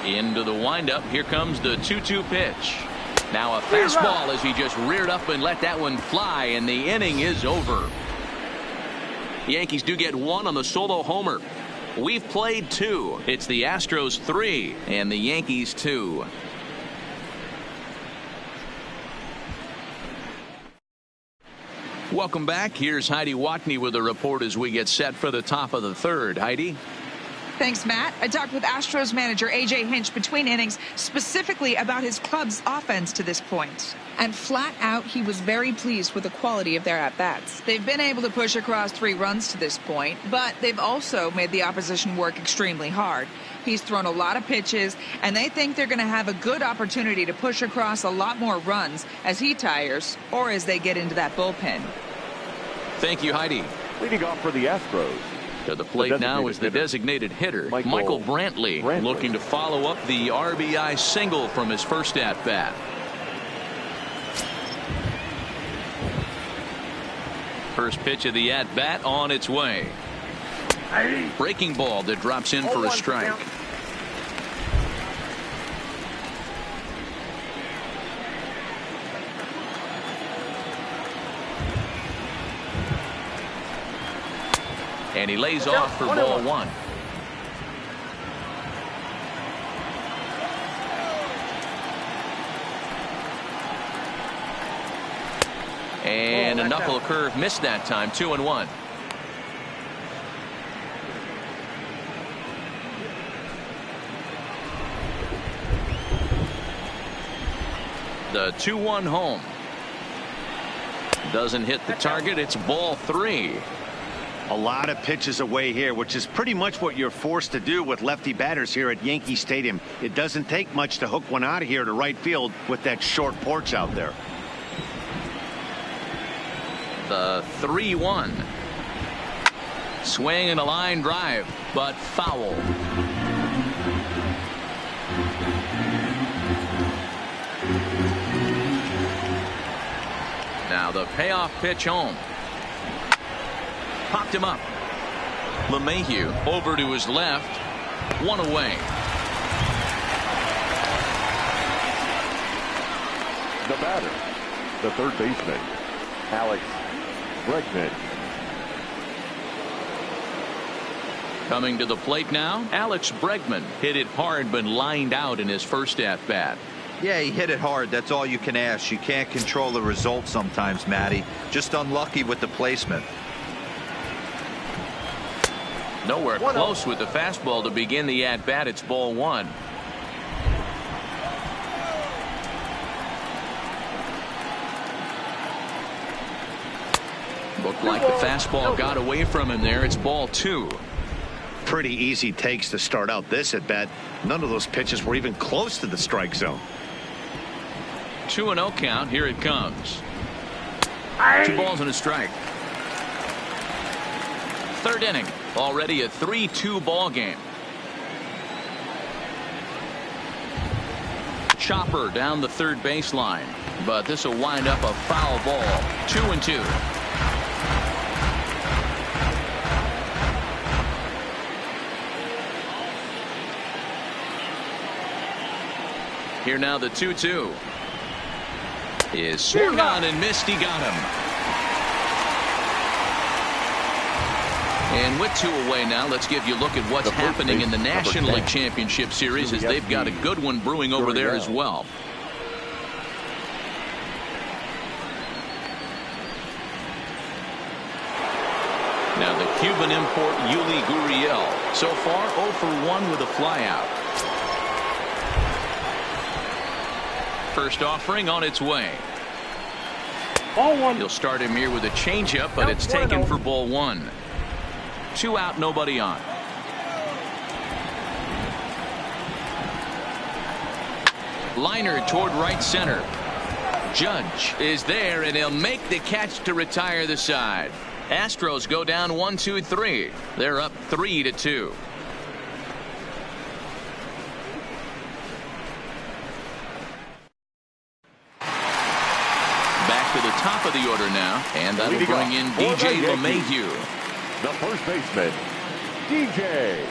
Into the windup. Here comes the 2-2 pitch. Now a fastball as he just reared up and let that one fly, and the inning is over. The Yankees do get 1 on the solo homer. We've played 2. It's the Astros 3 and the Yankees 2. Welcome back. Here's Heidi Watney with a report as we get set for the top of the third. Heidi? Thanks, Matt. I talked with Astros manager A.J. Hinch between innings specifically about his club's offense to this point. And flat out, he was very pleased with the quality of their at-bats. They've been able to push across 3 runs to this point, but they've also made the opposition work extremely hard. He's thrown a lot of pitches, and they think they're going to have a good opportunity to push across a lot more runs as he tires or as they get into that bullpen. Thank you, Heidi. Leading off for the Astros. To the plate now is the designated hitter, Michael Brantley, looking to follow up the RBI single from his first at-bat. First pitch of the at-bat on its way. Breaking ball that drops in for a strike. And he lays off for ball 1. And a knuckle curve missed that time. 2-1. The 2-1 home. Doesn't hit the target. It's ball 3. A lot of pitches away here, which is pretty much what you're forced to do with lefty batters here at Yankee Stadium. It doesn't take much to hook one out of here to right field with that short porch out there. The 3-1. Swing and a line drive, but foul. Now the payoff pitch home. Popped him up. LeMahieu over to his left. One away. The batter, the third baseman, Alex Bregman. Coming to the plate now, Alex Bregman hit it hard but lined out in his first at-bat. Yeah, he hit it hard. That's all you can ask. You can't control the result sometimes, Matty. Just unlucky with the placement. Nowhere close with the fastball to begin the at-bat. It's ball one. Looked like the fastball got away from him there. It's ball two. Pretty easy takes to start out this at bat. None of those pitches were even close to the strike zone. 2-0 count. Here it comes. 2 balls and a strike. Third inning. Already a 3-2 ball game. Chopper down the third baseline, but this will wind up a foul ball. 2-2. Here now the 2-2 is swung on and missed. He got him. And with 2 away now, let's give you a look at what's happening in the National League Championship Series, as they've got a good one brewing over there as well. Now the Cuban import Yuli Gurriel, so far 0 for 1 with a flyout. First offering on its way. Ball one. He'll start him here with a changeup, but it's taken for ball one. 2 out, nobody on. Liner toward right center. Judge is there, and he'll make the catch to retire the side. Astros go down 1-2-3. They're up 3-2. Back to the top of the order now, and that'll bring in DJ LeMahieu. The first baseman, DJ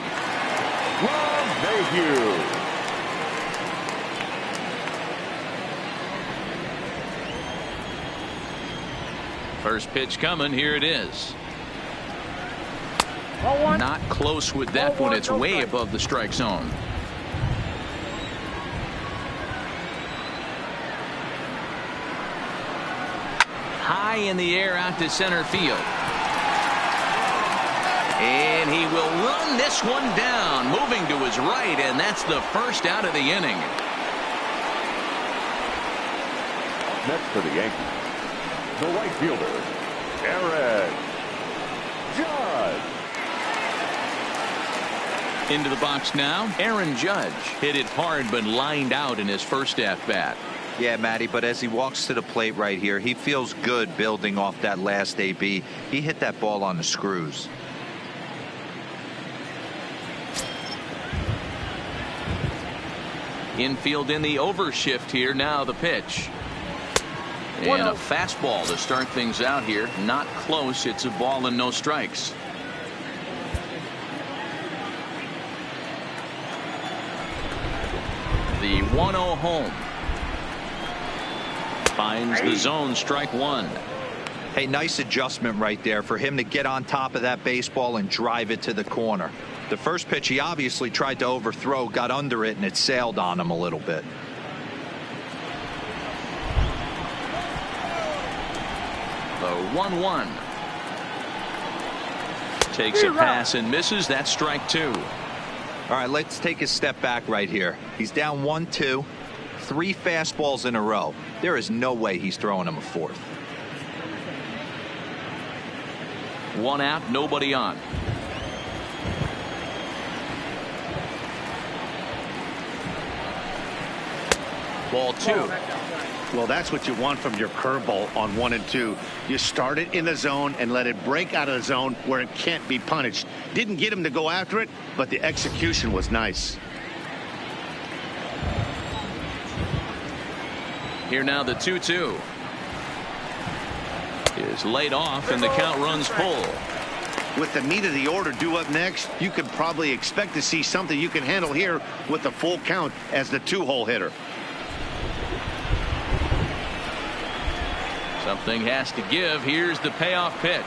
LeMahieu. First pitch coming. Here it is. Not close with that one. It's way above the strike zone. High in the air out to center field. And he will run this one down, moving to his right, and that's the first out of the inning. Next for the Yankees, the right fielder, Aaron Judge. Into the box now, Aaron Judge hit it hard but lined out in his first at-bat. Yeah, Matty, but as he walks to the plate right here, he feels good building off that last AB. He hit that ball on the screws. Infield in the overshift here. Now the pitch. And a fastball to start things out here. Not close. It's a ball and no strikes. The 1-0 home. Finds the zone. Strike one. Hey, nice adjustment right there for him to get on top of that baseball and drive it to the corner. The first pitch he obviously tried to overthrow, got under it, and it sailed on him a little bit. The 1-1. Takes a pass and misses. That's strike two. All right, let's take a step back right here. He's down 1-2, 3 fastballs in a row. There is no way he's throwing him a fourth. 1 out, nobody on. Ball 2. Well, that's what you want from your curveball on 1 and 2. You start it in the zone and let it break out of the zone where it can't be punished. Didn't get him to go after it, but the execution was nice. Here now the 2-2 is laid off and the count runs full. With the meat of the order due up next, you could probably expect to see something you can handle here with the full count as the 2-hole hitter. Something has to give. Here's the payoff pitch.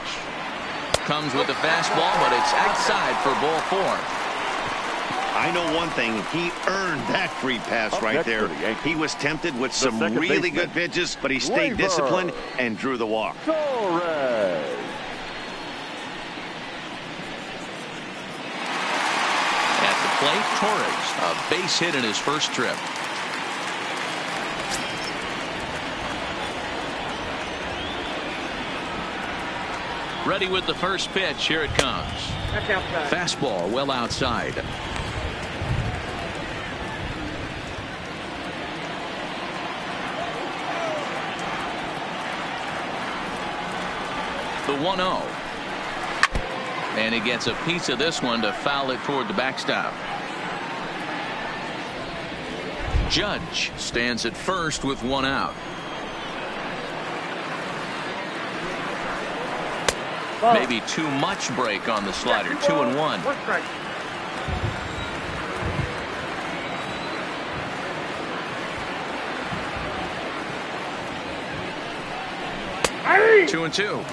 Comes with the fastball, but it's outside for ball 4. I know one thing. He earned that free pass right there. He was tempted with some really good pitches, but he stayed disciplined and drew the walk. Torres. At the plate, Torres, a base hit in his first trip. Ready with the first pitch. Here it comes. Fastball well outside. The 1-0. And he gets a piece of this one to foul it toward the backstop. Judge stands at first with 1 out. Maybe too much break on the slider. 2-1. 2-2.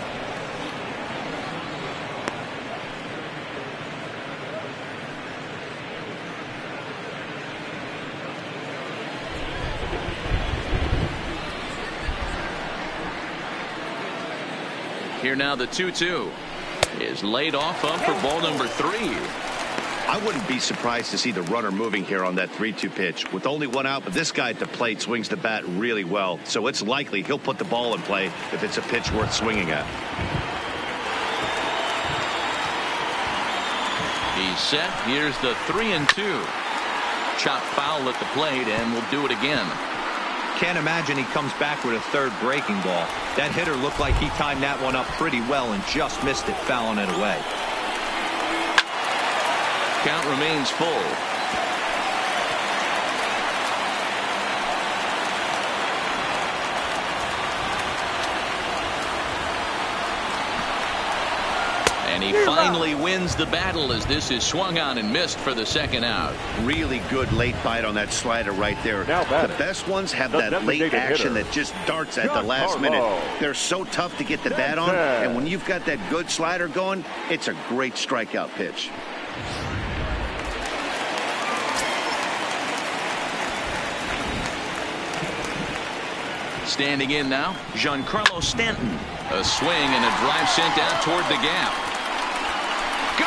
Here now the 2-2 is laid off up for ball number 3. I wouldn't be surprised to see the runner moving here on that 3-2 pitch. With only 1 out, but this guy at the plate swings the bat really well, so it's likely he'll put the ball in play if it's a pitch worth swinging at. He's set. Here's the 3-2. Chop foul at the plate, and we'll do it again. Can't imagine he comes back with a third breaking ball. That hitter looked like he timed that one up pretty well and just missed it, fouling it away. Count remains full. And he finally wins the battle as this is swung on and missed for the 2nd out. Really good late bite on that slider right there. The best ones have that late action that just darts at the last minute. They're so tough to get the bat on, and when you've got that good slider going, it's a great strikeout pitch. Standing in now, Giancarlo Stanton. A swing and a drive sent out toward the gap. Gone!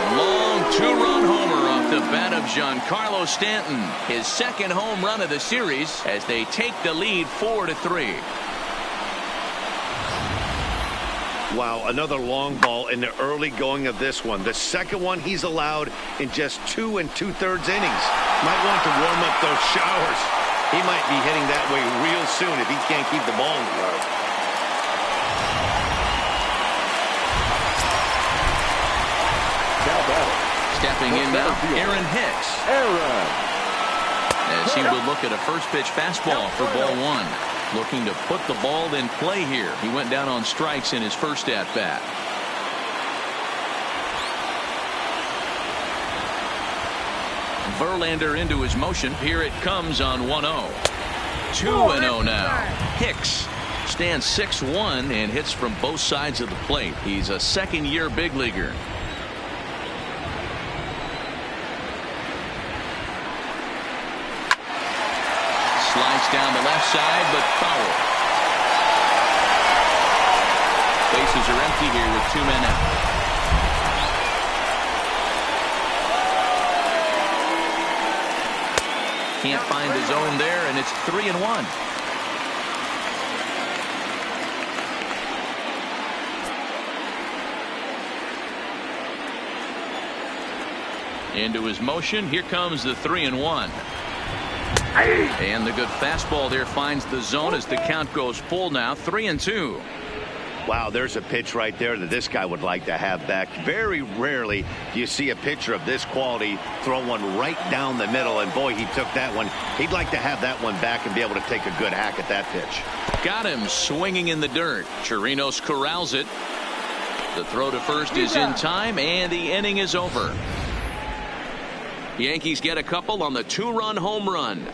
A long 2-run homer off the bat of Giancarlo Stanton. His 2nd home run of the series as they take the lead 4-3. Wow, another long ball in the early going of this one. The 2nd one he's allowed in just 2 2/3 innings. Might want to warm up those showers. He might be hitting that way real soon if he can't keep the ball in the yard. Stepping in now, Aaron Hicks. As he will look at a first pitch fastball for ball 1. Looking to put the ball in play here. He went down on strikes in his first at bat. Verlander into his motion. Here it comes on 1-0. 2-0 now. Hicks stands 6'1" and hits from both sides of the plate. He's a 2nd-year big leaguer. Slides down the left side, but foul. Bases are empty here with 2 men out. Can't find the zone there, and it's 3-1. Into his motion. Here comes the 3-1. And the good fastball there finds the zone as the count goes full now. 3-2. Wow, there's a pitch right there that this guy would like to have back. Very rarely do you see a pitcher of this quality throw one right down the middle, and boy, he took that one. He'd like to have that one back and be able to take a good hack at that pitch. Got him swinging in the dirt. Chirinos corrals it. The throw to first is in time, and the inning is over. Yankees get a couple on the 2-run home run.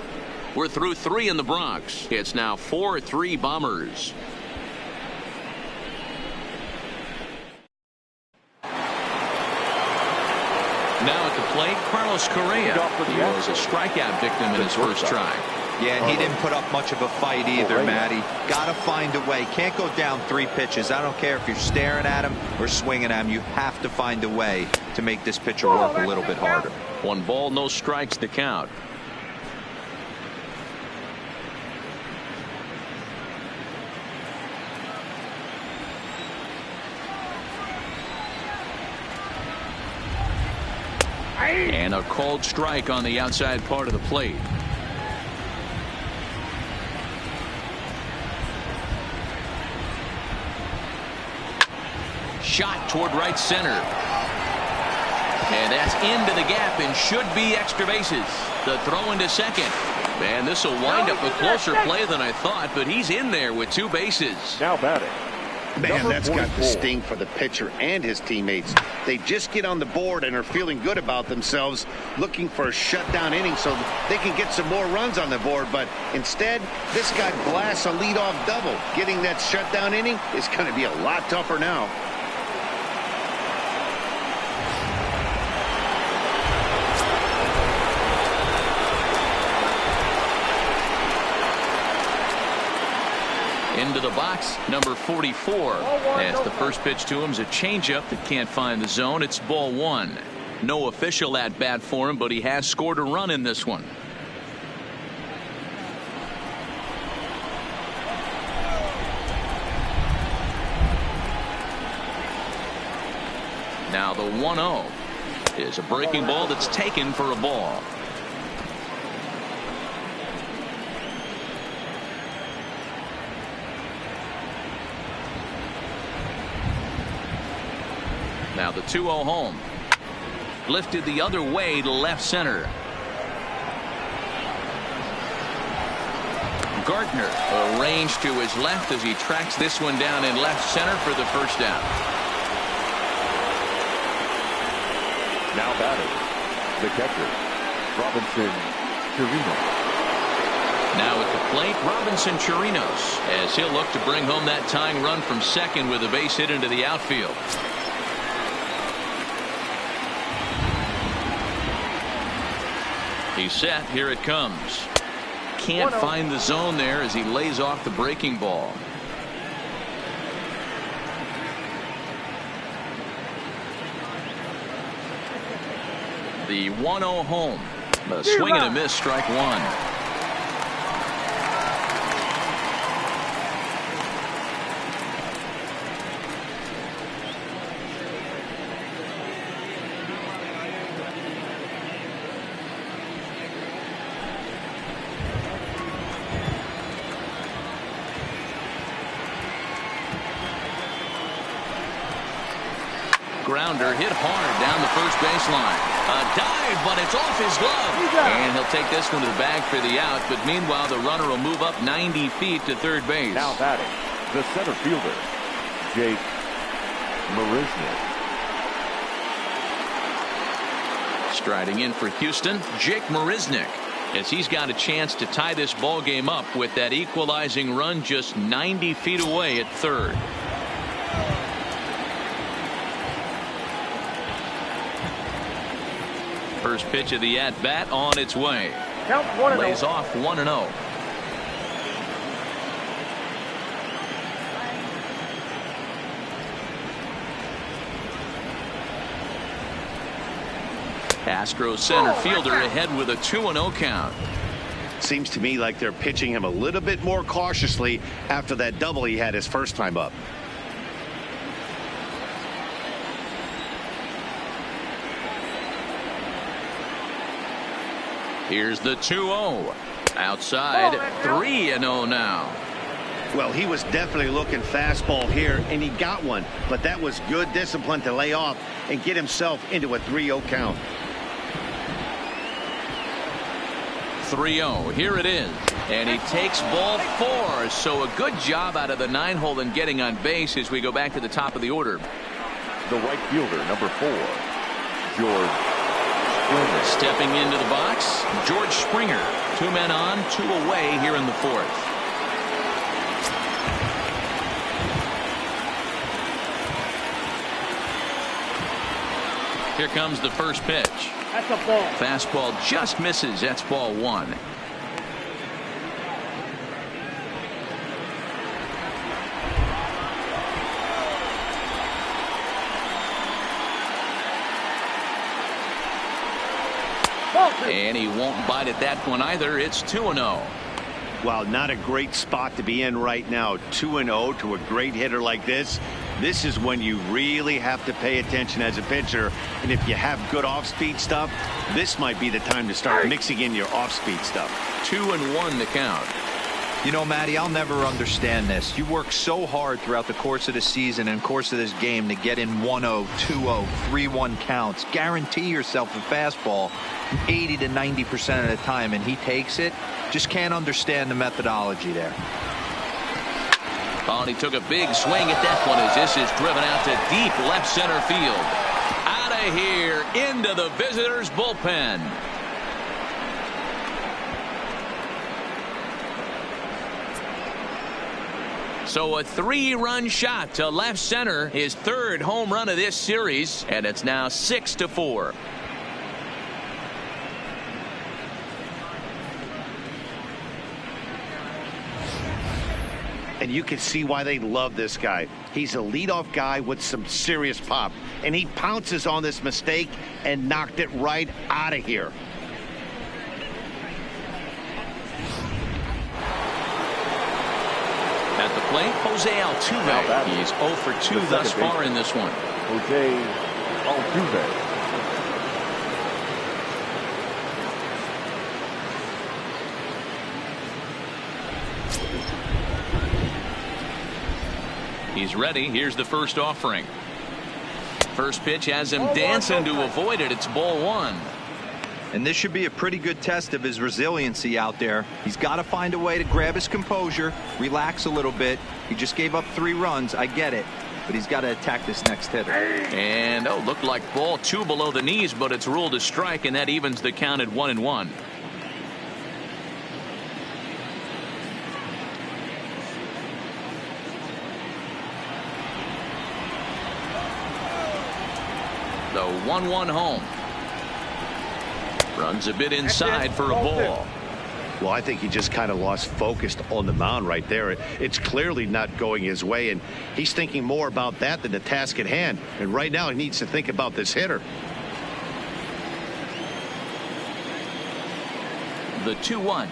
We're through 3 in the Bronx. It's now 4-3 Bombers. Now at the plate, Carlos Correa. He was a strikeout victim in his first try. Yeah, and he didn't put up much of a fight either, Matty. Got to find a way. Can't go down 3 pitches. I don't care if you're staring at him or swinging at him. You have to find a way to make this pitcher work a little bit harder. 1 ball, no strikes to count. And a called strike on the outside part of the plate. Shot toward right center. And that's into the gap and should be extra bases. The throw into second. Man, this will wind up a closer play than I thought, but he's in there with 2 bases. Now batting. Man, that's got the sting for the pitcher and his teammates. They just get on the board and are feeling good about themselves, looking for a shutdown inning so they can get some more runs on the board. But instead, this guy blasts a leadoff double. Getting that shutdown inning is going to be a lot tougher now. Into the box, number 44. As the first pitch to him is a changeup that can't find the zone. It's ball 1. No official at bat for him, but he has scored a run in this one. Now the 1-0 is a breaking ball that's taken for a ball. Now the 2-0 home. Lifted the other way to left center. Gardner arranged to his left as he tracks this one down in left center for the first down. Now batting, the catcher, Robinson Chirinos. Now at the plate, Robinson Chirinos, as he'll look to bring home that tying run from second with a base hit into the outfield. He's set. Here it comes. Can't find the zone there as he lays off the breaking ball. The 1-0 home. A swing and a miss, strike 1. Grounder hit hard down the first baseline. A dive, but it's off his glove. And he'll take this one to the bag for the out. But meanwhile, the runner will move up 90 feet to third base. Now batting, the center fielder, Jake Marisnick. Striding in for Houston, Jake Marisnick, as he's got a chance to tie this ball game up with that equalizing run just 90 feet away at third. First pitch of the at-bat on its way. Count 1-0. Lays off 1-0. Astros center fielder ahead with a 2-0 count. Seems to me like they're pitching him a little bit more cautiously after that double he had his first time up. Here's the 2-0. Outside, 3-0 now. Well, he was definitely looking fastball here, and he got one. But that was good discipline to lay off and get himself into a 3-0 count. 3-0. Here it is. And he takes ball 4. So a good job out of the 9-hole in getting on base as we go back to the top of the order. The right fielder, number 4, George Springer. Stepping into the box, George Springer. 2 men on, 2 away here in the 4th. Here comes the first pitch. That's a ball. Fastball just misses. That's ball 1. And he won't bite at that one either. It's 2-0. Wow, not a great spot to be in right now. 2-0 to a great hitter like this. This is when you really have to pay attention as a pitcher. And if you have good off-speed stuff, this might be the time to start mixing in your off-speed stuff. 2-1 the count. You know, Matty, I'll never understand this. You work so hard throughout the course of the season and course of this game to get in 1-0, 2-0, 3-1 counts. Guarantee yourself a fastball 80 to 90% of the time, and he takes it. Just can't understand the methodology there. Oh, and he took a big swing at that one as this is driven out to deep left center field. Out of here into the visitors' bullpen. So a 3-run shot to left center, his 3rd home run of this series, and it's now 6-4. And you can see why they love this guy. He's a leadoff guy with some serious pop, and he pounces on this mistake and knocked it right out of here. At the plate, Jose Altuve. He's 0 for 2 thus far in this one. Jose Altuve. He's ready. Here's the first offering. First pitch has him dancing to avoid it. It's ball 1. And this should be a pretty good test of his resiliency out there. He's got to find a way to grab his composure, relax a little bit. He just gave up 3 runs. I get it. But he's got to attack this next hitter. And, looked like ball 2 below the knees, but it's ruled a strike, and that evens the count at 1-1. The 1-1 home. Runs a bit inside for a ball. Well, I think he just kind of lost focus on the mound right there. It's clearly not going his way, and he's thinking more about that than the task at hand. And right now he needs to think about this hitter. The 2-1.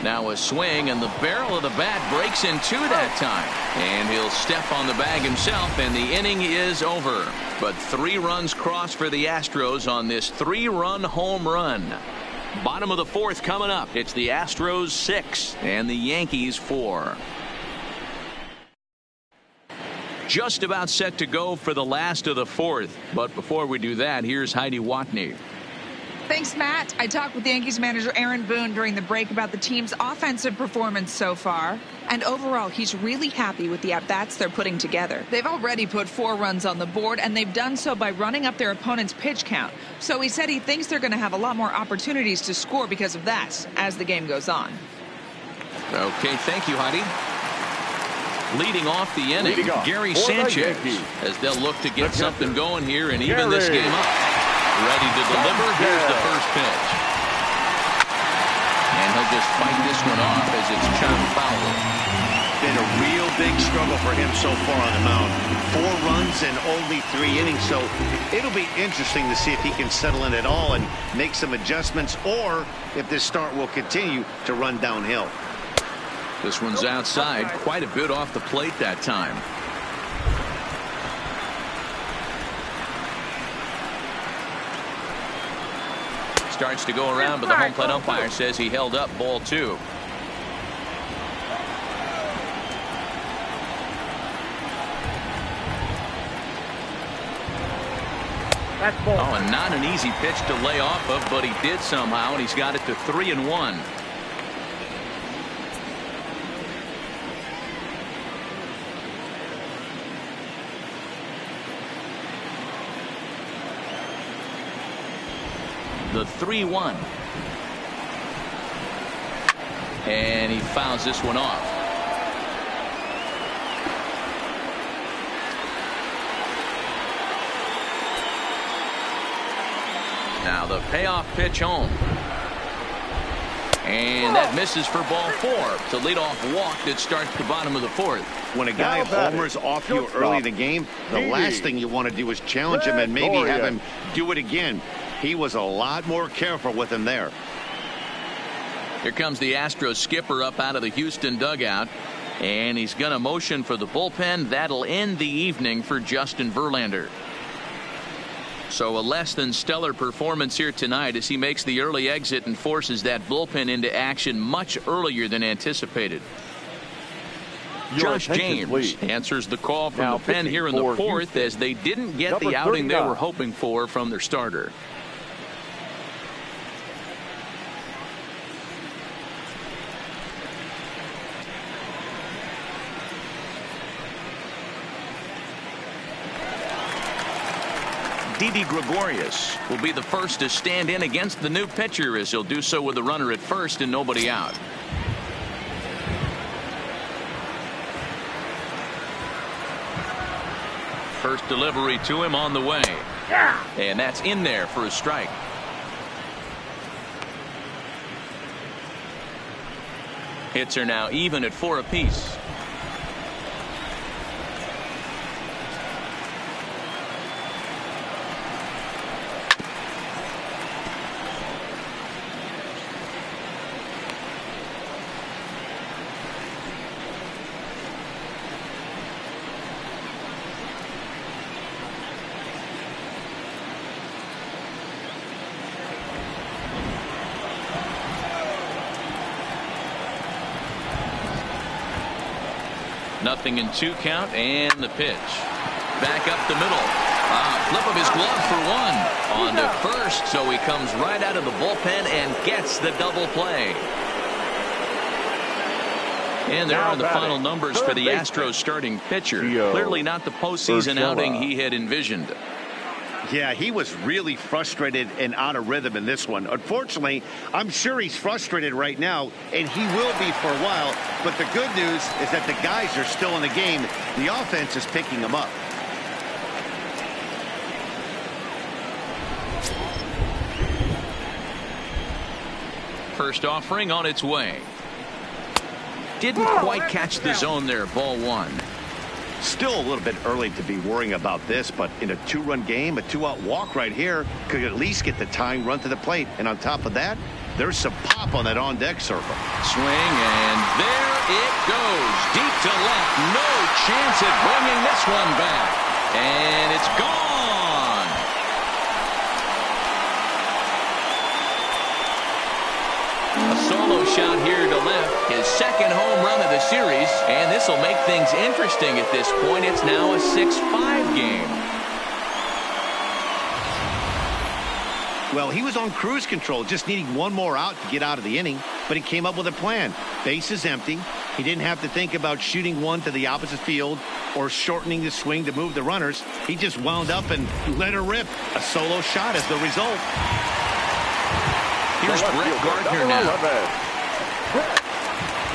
Now a swing, and the barrel of the bat breaks in 2 that time. And he'll step on the bag himself, and the inning is over. But 3 runs crossed for the Astros on this 3-run home run. Bottom of the 4th coming up. It's the Astros 6 and the Yankees 4. Just about set to go for the last of the 4th. But before we do that, here's Heidi Watney. Thanks, Matt. I talked with Yankees manager Aaron Boone during the break about the team's offensive performance so far. And overall, he's really happy with the at-bats they're putting together. They've already put 4 runs on the board, and they've done so by running up their opponent's pitch count. So he said he thinks they're going to have a lot more opportunities to score because of that as the game goes on. Okay, thank you, Heidi. Leading off the inning, Gary Sanchez, as they'll look to get something going here and even this game up. Ready to deliver. Here's the first pitch. And he'll just fight this one off as it's chopped foul. Been a real big struggle for him so far on the mound. 4 runs and only 3 innings. So it'll be interesting to see if he can settle in at all and make some adjustments, or if this start will continue to run downhill. This one's outside, quite a bit off the plate that time. starts to go around, but the home plate umpire says he held up ball 2. Oh, and not an easy pitch to lay off of, but he did somehow, and he's got it to 3-1. The 3-1. And he fouls this one off. Now the payoff pitch home. And that misses for ball 4. It's a leadoff walk that starts the bottom of the 4th. When a guy homers off you early in the game, the last thing you want to do is challenge him and maybe have him do it again. He was a lot more careful with him there. Here comes the Astros skipper up out of the Houston dugout. And he's going to motion for the bullpen. That'll end the evening for Justin Verlander. So a less than stellar performance here tonight as he makes the early exit and forces that bullpen into action much earlier than anticipated. Josh James answers the call from the pen here in the 4th as they didn't get the outing they were hoping for from their starter. Didi Gregorius will be the first to stand in against the new pitcher as he'll do so with a runner at first and nobody out. First delivery to him on the way. And that's in there for a strike. Hits are now even at 4 apiece. Nothing in 2 count and the pitch. Back up the middle. Flip of his glove for 1. On to first, so he comes right out of the bullpen and gets the double play. And there are the final numbers for the Astros starting pitcher. Clearly not the postseason outing he had envisioned. Yeah, he was really frustrated and out of rhythm in this one. Unfortunately, I'm sure he's frustrated right now, and he will be for a while. But the good news is that the guys are still in the game. The offense is picking him up. First offering on its way. Didn't quite catch the zone there. Ball 1. Still a little bit early to be worrying about this, but in a 2-run game, a 2-out walk right here could at least get the tying run to the plate. And on top of that, there's some pop on that on-deck circle. Swing, and there it goes. Deep to left. No chance at bringing this one back. And it's gone. A solo shot here to left. His second home run of the series. And this will make things interesting at this point. It's now a 6-5 game. Well, he was on cruise control, just needing one more out to get out of the inning. But he came up with a plan. Bases empty. He didn't have to think about shooting one to the opposite field or shortening the swing to move the runners. He just wound up and let her rip. A solo shot as the result. Here's Brett Gardner now.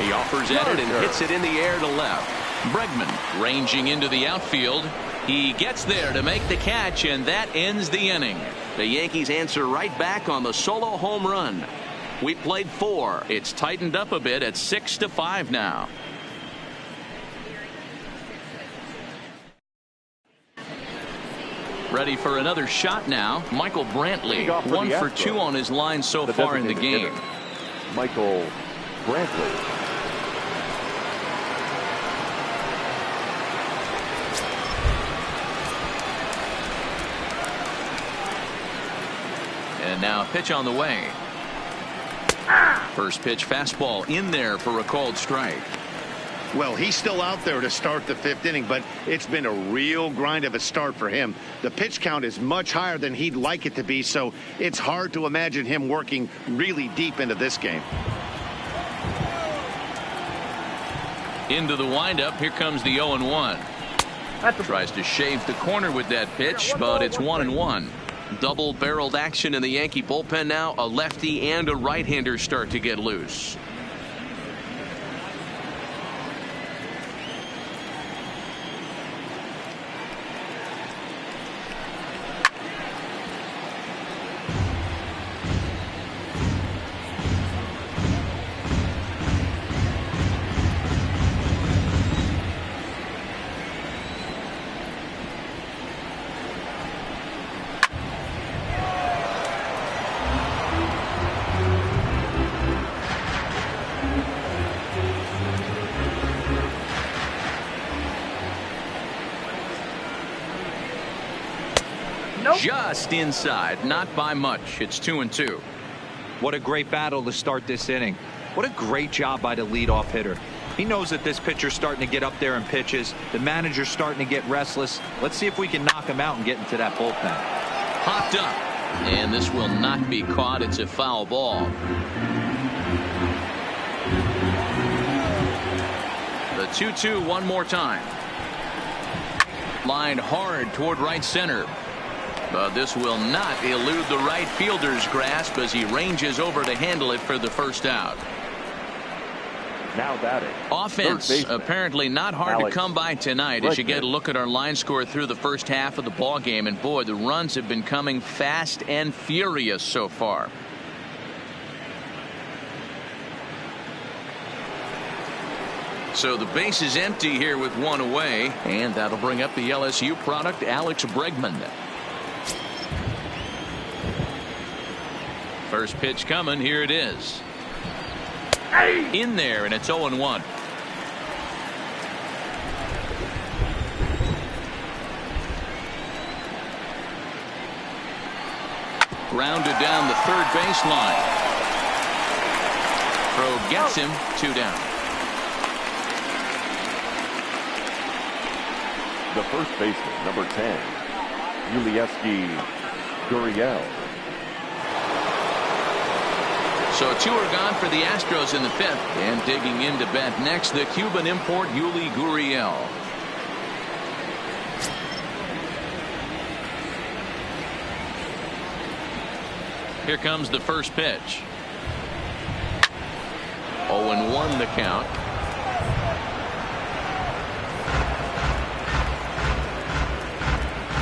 He offers at it and hits it in the air to left. Bregman ranging into the outfield. He gets there to make the catch, and that ends the inning. The Yankees answer right back on the solo home run. We played 4. It's tightened up a bit at 6-5 now. Ready for another shot now. Michael Brantley, 1 for 2 on his line so far in the game. Michael Brantley. And now a pitch on the way. First pitch fastball in there for a called strike. Well, he's still out there to start the 5th inning, but it's been a real grind of a start for him. The pitch count is much higher than he'd like it to be, so it's hard to imagine him working really deep into this game. Into the windup. Here comes the 0-1. Tries to shave the corner with that pitch, but it's 1-1. Double-barreled action in the Yankee bullpen now. A lefty and a right-hander start to get loose. Just inside, not by much. It's 2-2. What a great battle to start this inning. What a great job by the leadoff hitter. He knows that this pitcher's starting to get up there in pitches. The manager's starting to get restless. Let's see if we can knock him out and get into that bullpen. Popped up, and this will not be caught. It's a foul ball. The 2-2 one more time. Lined hard toward right center. But this will not elude the right fielder's grasp as he ranges over to handle it for the first out. Now batting. Offense apparently not hard to come by tonight as you get a look at our line score through the first half of the ball game. And boy, the runs have been coming fast and furious so far. So the base is empty here with one away, and that'll bring up the LSU product, Alex Bregman. First pitch coming. Here it is. In there, and it's 0-1. Grounded down the third baseline. Throw gets him. 2 down. The first baseman, number 10, Ulieski Gurriel. So 2 are gone for the Astros in the 5th. And digging in to bat next, the Cuban import Yuli Gurriel. Here comes the first pitch. 0-1 the count.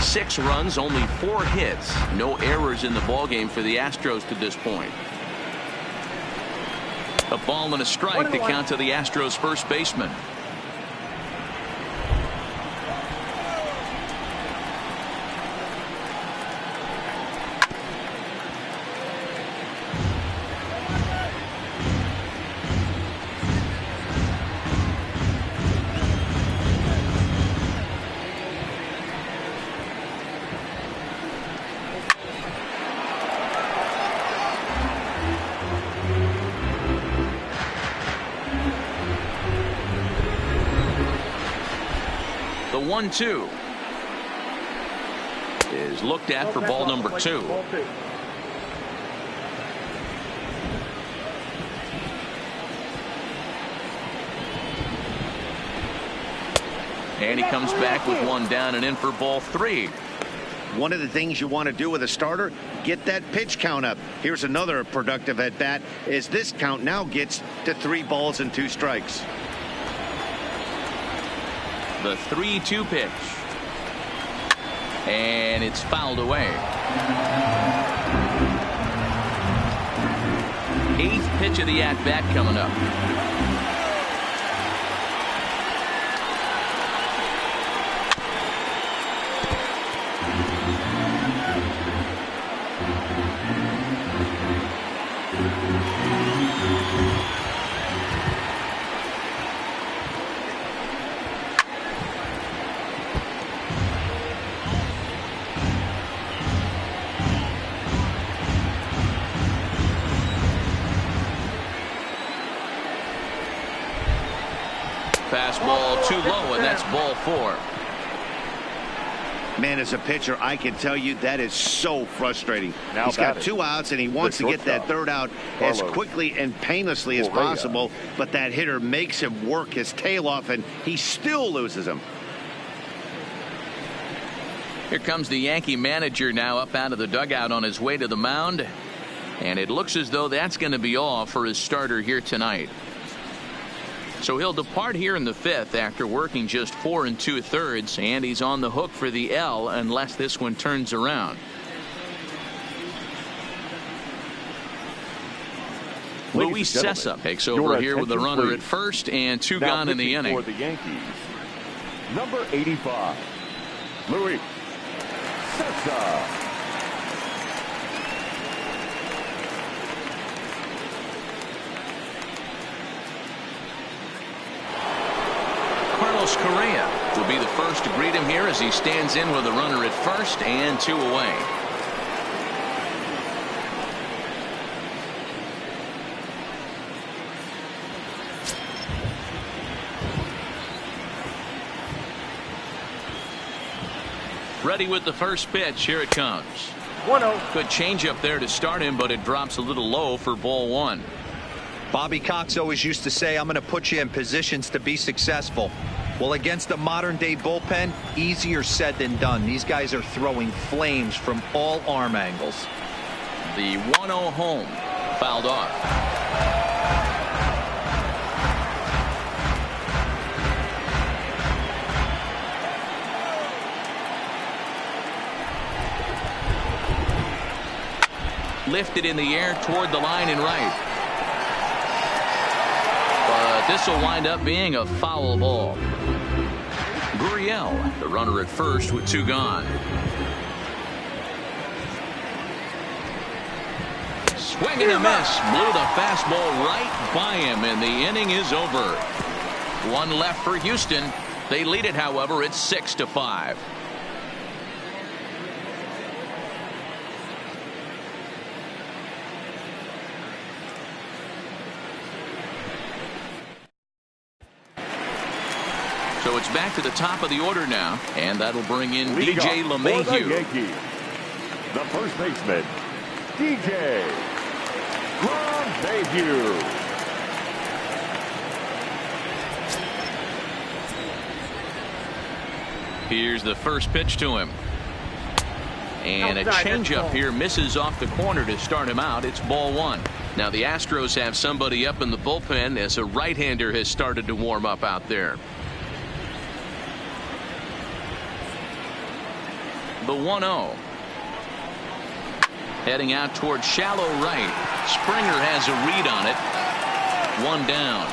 Six runs, only 4 hits. No errors in the ballgame for the Astros to this point. A ball and a strike to count to the Astros first baseman. The 1-2 is looked at for ball number 2. And he comes back with 1 down and in for ball 3. One of the things you want to do with a starter, get that pitch count up. Here's another productive at bat as this count now gets to 3 balls and 2 strikes. The 3-2 pitch. And it's fouled away. 8th pitch of the at-bat coming up. Fastball too low, and that's ball 4. Man, as a pitcher, I can tell you that is so frustrating. Now He's got 2 outs, and he wants to get that 3rd out as quickly and painlessly as possible. But that hitter makes him work his tail off, and he still loses him. Here comes the Yankee manager now up out of the dugout on his way to the mound. And it looks as though that's going to be all for his starter here tonight. So he'll depart here in the 5th after working just 4 2/3, and he's on the hook for the L unless this one turns around. Luis Cessa takes over here with the runner at first and 2 gone in the inning. For the Yankees, number 85, Luis Cessa. Correa will be the first to greet him here as he stands in with a runner at first and 2 away. Ready with the first pitch. Here it comes. 1-0. Good change up there to start him, but it drops a little low for ball 1. Bobby Cox always used to say, I'm going to put you in positions to be successful. Well, against a modern-day bullpen, easier said than done. These guys are throwing flames from all arm angles. The 1-0 home fouled off. Lifted in the air toward the line and right. But this will wind up being a foul ball. Gurriel, the runner at first with 2 gone. Swing and a miss. Blew the fastball right by him, and the inning is over. 1 left for Houston. They lead it, however, it's 6-5. So it's back to the top of the order now, and that'll bring in DJ LeMahieu. The first baseman, DJ LeMahieu. Here's the first pitch to him. And a changeup here misses off the corner to start him out. It's ball 1. Now the Astros have somebody up in the bullpen as a right-hander has started to warm up out there. The 1-0. Heading out toward shallow right. Springer has a read on it. 1 down.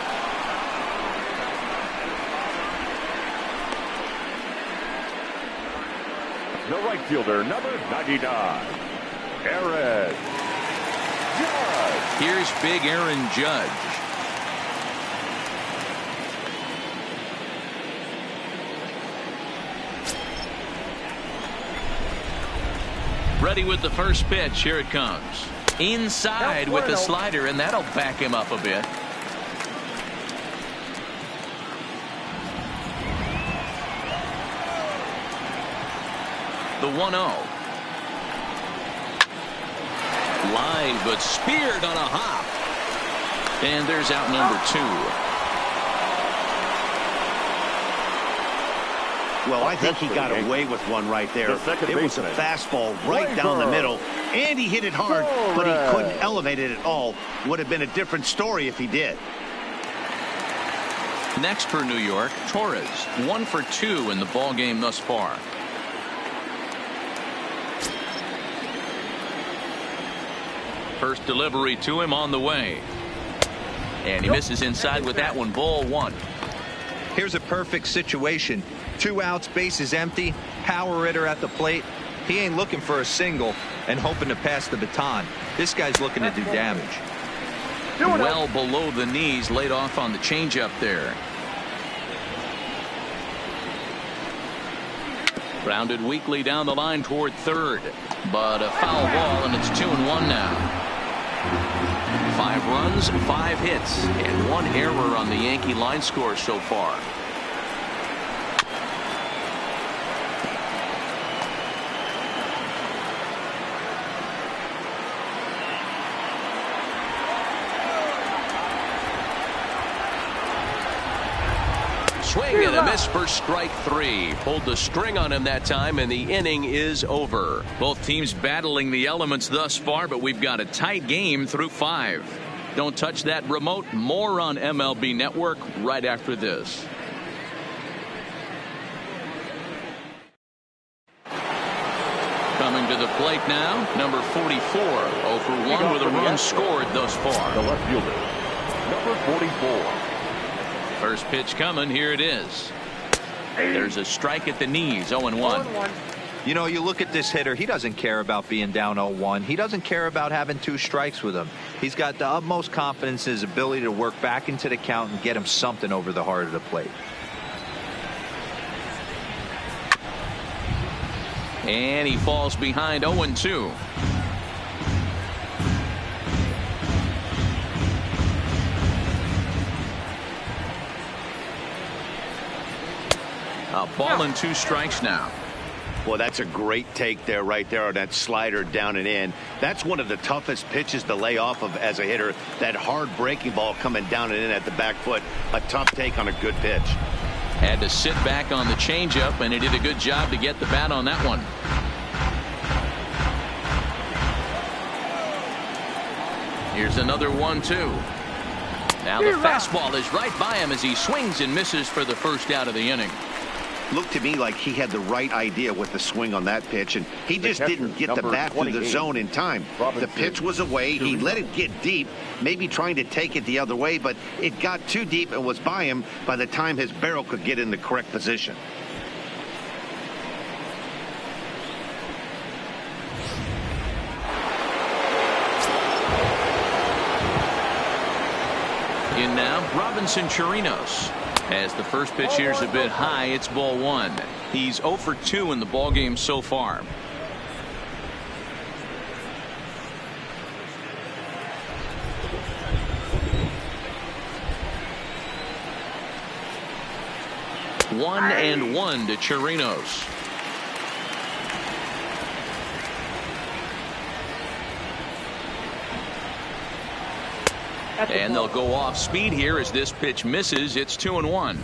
The right fielder, number 99, Aaron Judge. Here's big Aaron Judge. Ready with the first pitch. Here it comes. Inside with the slider, and that'll back him up a bit. The 1-0. Line, but speared on a hop. And there's out number 2. Well, I think he got away with one right there. It was a fastball right down the middle, and he hit it hard, but he couldn't elevate it at all. Would have been a different story if he did. Next for New York, Torres. 1 for 2 in the ball game thus far. First delivery to him on the way. And he misses inside with that one. Ball 1. Here's a perfect situation. 2 outs, bases empty, power hitter at the plate. He ain't looking for a single and hoping to pass the baton. This guy's looking to do damage. Well below the knees, laid off on the changeup there. Grounded weakly down the line toward third, but a foul ball, and it's 2-1 now. 5 runs, 5 hits, and 1 error on the Yankee line score so far. swing and a miss for strike 3. Pulled the string on him that time, and the inning is over. Both teams battling the elements thus far, but we've got a tight game through 5. Don't touch that remote. More on MLB Network right after this. Coming to the plate now, number 44, 0 for 1 with a run scored thus far. The left fielder, number 44. First pitch coming. Here it is. There's a strike at the knees. 0-1. You know, you look at this hitter, he doesn't care about being down 0-1. He doesn't care about having 2 strikes with him. He's got the utmost confidence in his ability to work back into the count and get him something over the heart of the plate. And he falls behind 0-2. A ball and 2 strikes now. Well, that's a great take there, right there on that slider down and in. That's one of the toughest pitches to lay off of as a hitter. That hard breaking ball coming down and in at the back foot. A tough take on a good pitch. Had to sit back on the changeup, and he did a good job to get the bat on that one. Here's another 1-2. Now the fastball is right by him as he swings and misses for the first out of the inning. Looked to me like he had the right idea with the swing on that pitch, and he just didn't get the bat through the zone in time. The pitch was away. He let it get deep, maybe trying to take it the other way, but it got too deep and was by him by the time his barrel could get in the correct position. In now, Robinson Chirinos. As the first pitch here is a bit high, it's ball 1. He's 0 for 2 in the ball game so far. One and 1 to Chirinos. And they'll go off speed here as this pitch misses. It's 2-1.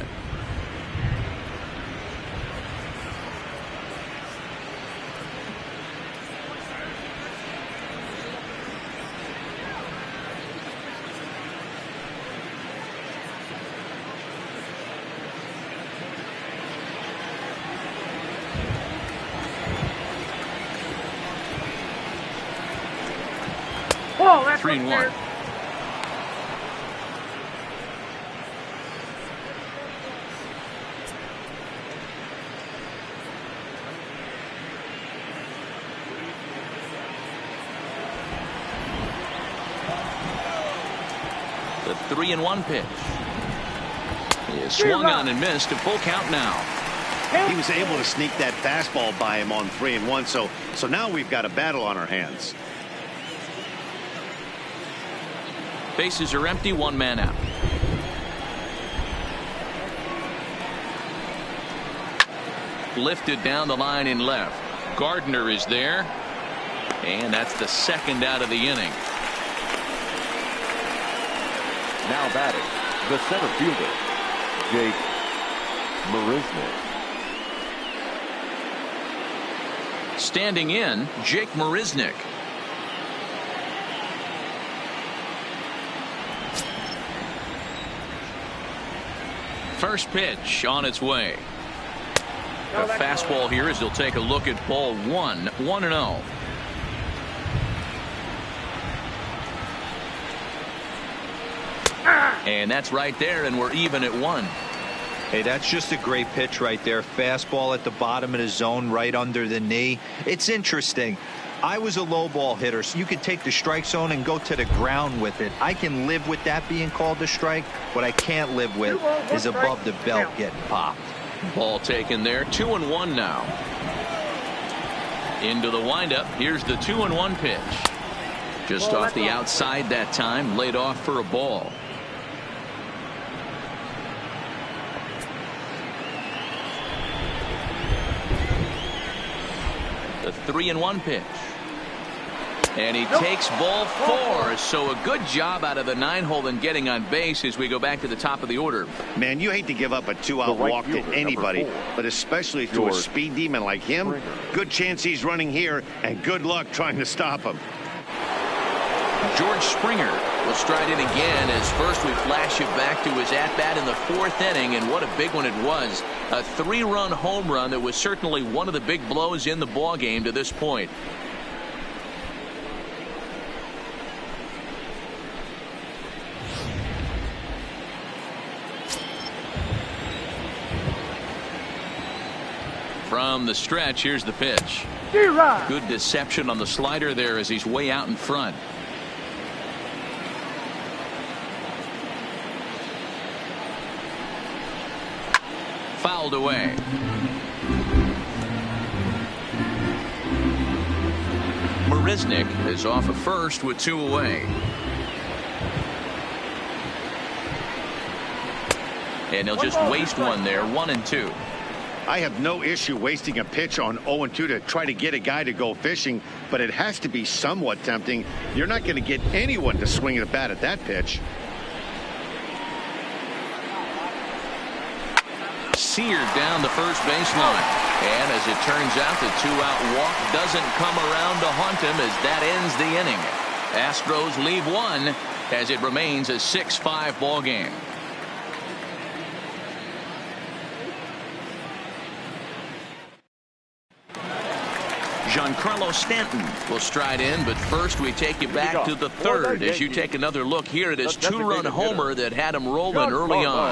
Oh, that's 3-1. The 3-1 pitch. He is swung on and missed. A full count now. He was able to sneak that fastball by him on 3-1. So now we've got a battle on our hands. Bases are empty. 1 man out. Lifted down the line in left. Gardner is there. And that's the second out of the inning. Now batting, the center fielder, Jake Marisnick. Standing in, Jake Marisnick. First pitch on its way. A fastball here as they'll take a look at ball 1. 1-0. And that's right there, and we're even at 1. Hey, that's just a great pitch right there. Fastball at the bottom of the zone, right under the knee. It's interesting. I was a low ball hitter, so you could take the strike zone and go to the ground with it. I can live with that being called a strike. What I can't live with is above the belt getting popped. Ball taken there. 2-1 now. Into the windup. Here's the 2-1 pitch. Just off the outside that time. Laid off for a ball. The 3-1 pitch. And he takes ball 4. So a good job out of the 9-hole in getting on base as we go back to the top of the order. Man, you hate to give up a 2-out walk to anybody, but especially to a speed demon like him. Good chance he's running here, and good luck trying to stop him. George Springer will stride in again as first we flash it back to his at-bat in the 4th inning, and what a big one it was. A 3-run home run that was certainly one of the big blows in the ballgame to this point. From the stretch, here's the pitch. Good deception on the slider there as he's way out in front. Fouled away. Marisnick is off of first with 2 away. And he'll just waste one there, 1-2. I have no issue wasting a pitch on 0-2 to try to get a guy to go fishing, but it has to be somewhat tempting. You're not going to get anyone to swing the bat at that pitch. Seared down the first baseline. And as it turns out, the 2-out walk doesn't come around to haunt him as that ends the inning. Astros lead 1 as it remains a 6-5 ball game. Giancarlo Stanton will stride in, but first we take you back to the 3rd as you take another look here at his 2-run homer that had him rolling early on.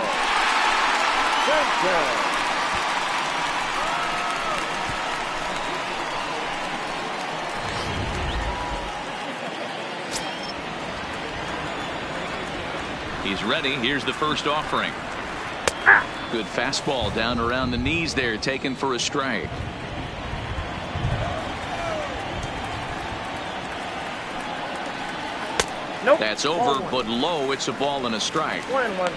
He's ready. Here's the first offering. Good fastball down around the knees there, taken for a strike. Nope. That's over, but low. It's a ball and a strike. 1-1.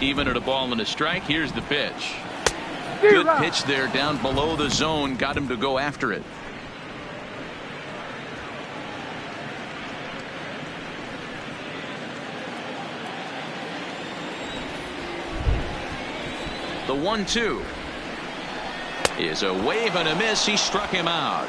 Even at a ball and a strike, here's the pitch. Good pitch there down below the zone. Got him to go after it. The 1-2 is a wave and a miss. He struck him out.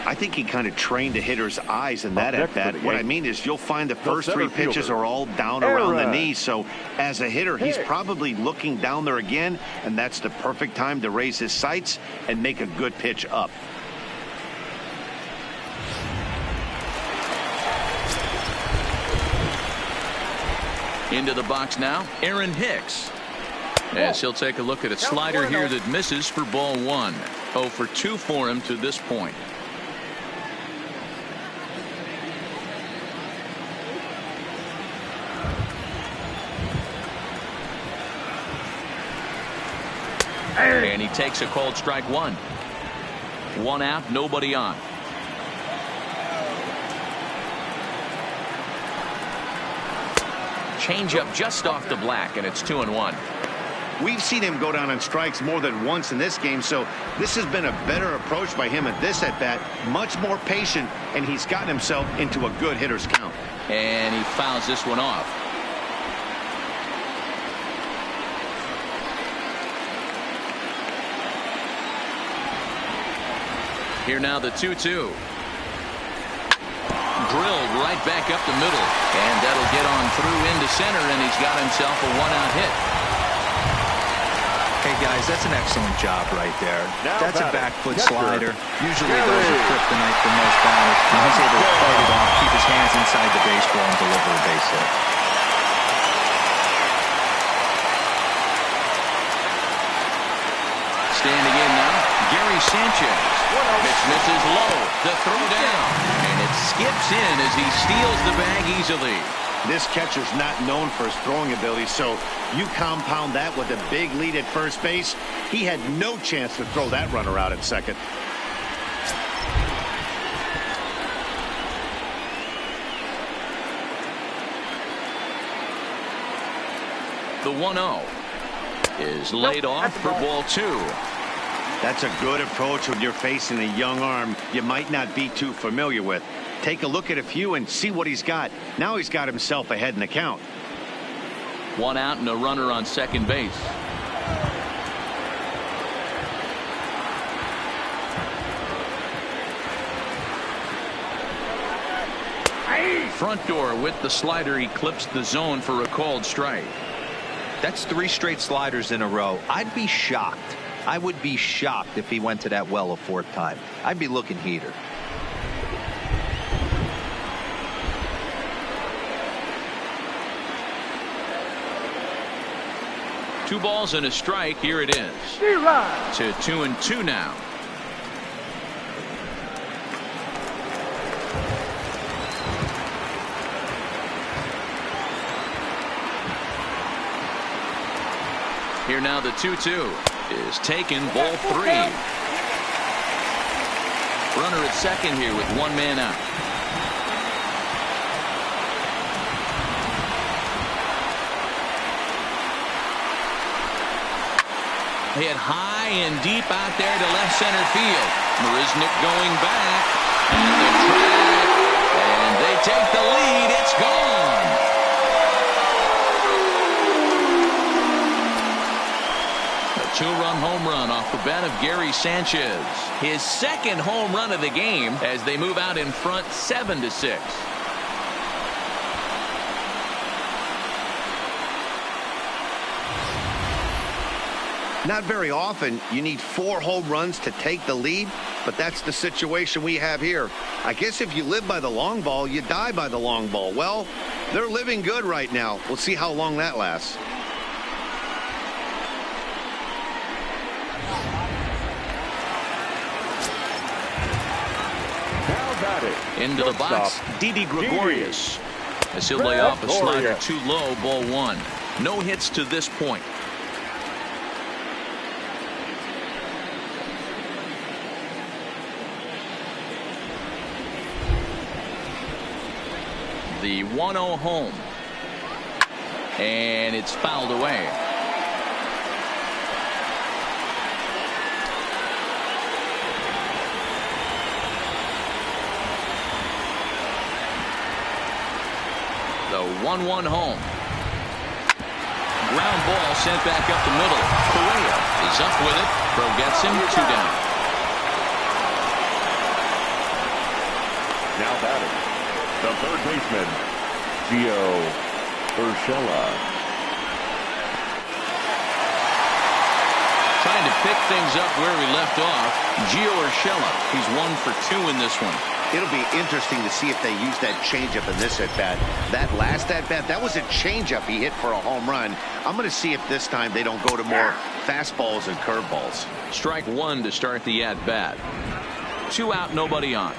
I think he kind of trained the hitter's eyes in that at bat. What I mean is you'll find the first 3 pitches are all down around the knee. So as a hitter, he's probably looking down there again, and that's the perfect time to raise his sights and make a good pitch up. Into the box now, Aaron Hicks. As he'll take a look at a slider here that misses for ball 1. 0 for 2 for him to this point. And he takes a called strike 1. 1 out, nobody on. Changeup just off the black, and it's 2-1. We've seen him go down on strikes more than once in this game, so this has been a better approach by him at this at bat. Much more patient, and he's gotten himself into a good hitter's count. And he fouls this one off. Here now the 2-2. Drilled right back up the middle, and that'll get on through into center, and he's got himself a 1-out hit. Hey guys, that's an excellent job right there. That's a back foot slider. Usually those are kryptonite for most batters. He's able to fight it off, keep his hands inside the baseball, and deliver a base hit. Standing in now, Gary Sanchez. Pitch misses low. The throw down. And it skips in as he steals the bag easily. This catcher's not known for his throwing ability, so you compound that with a big lead at first base. He had no chance to throw that runner out at second. The 1-0 is laid off for ball 2. That's a good approach when you're facing a young arm you might not be too familiar with. Take a look at a few and see what he's got. Now he's got himself ahead in the count. 1 out and a runner on second base. Front door with the slider eclipsed the zone for a called strike. That's 3 straight sliders in a row. I'd be shocked. I would be shocked if he went to that well a 4th time. I'd be looking heater. Two balls and a strike. Here it is. To 2-2 now. Here now the 2-2 is taken, ball 3. Runner at second here with 1 man out. Hit high and deep out there to left center field. Marisnick going back at the track, and they take the lead. It's gone. A 2-run home run off the bat of Gary Sanchez. His 2nd home run of the game as they move out in front 7-6. Not very often you need 4 home runs to take the lead, but that's the situation we have here. I guess if you live by the long ball, you die by the long ball. Well, they're living good right now. We'll see how long that lasts. Into the box, Didi Gregorius. As he'll lay off a slider too low, ball 1. No hits to this point. The 1-0 home. And it's fouled away. The 1-1 home. Ground ball sent back up the middle. Correa is up with it. Pro gets him, 2 down. Now batting, the 3rd baseman, Gio Urshela. Trying to pick things up where we left off. Gio Urshela. He's 1 for 2 in this one. It'll be interesting to see if they use that changeup in this at-bat. That last at-bat, that was a changeup he hit for a home run. I'm going to see if this time they don't go to more fastballs and curveballs. Strike 1 to start the at-bat. 2 out, nobody on.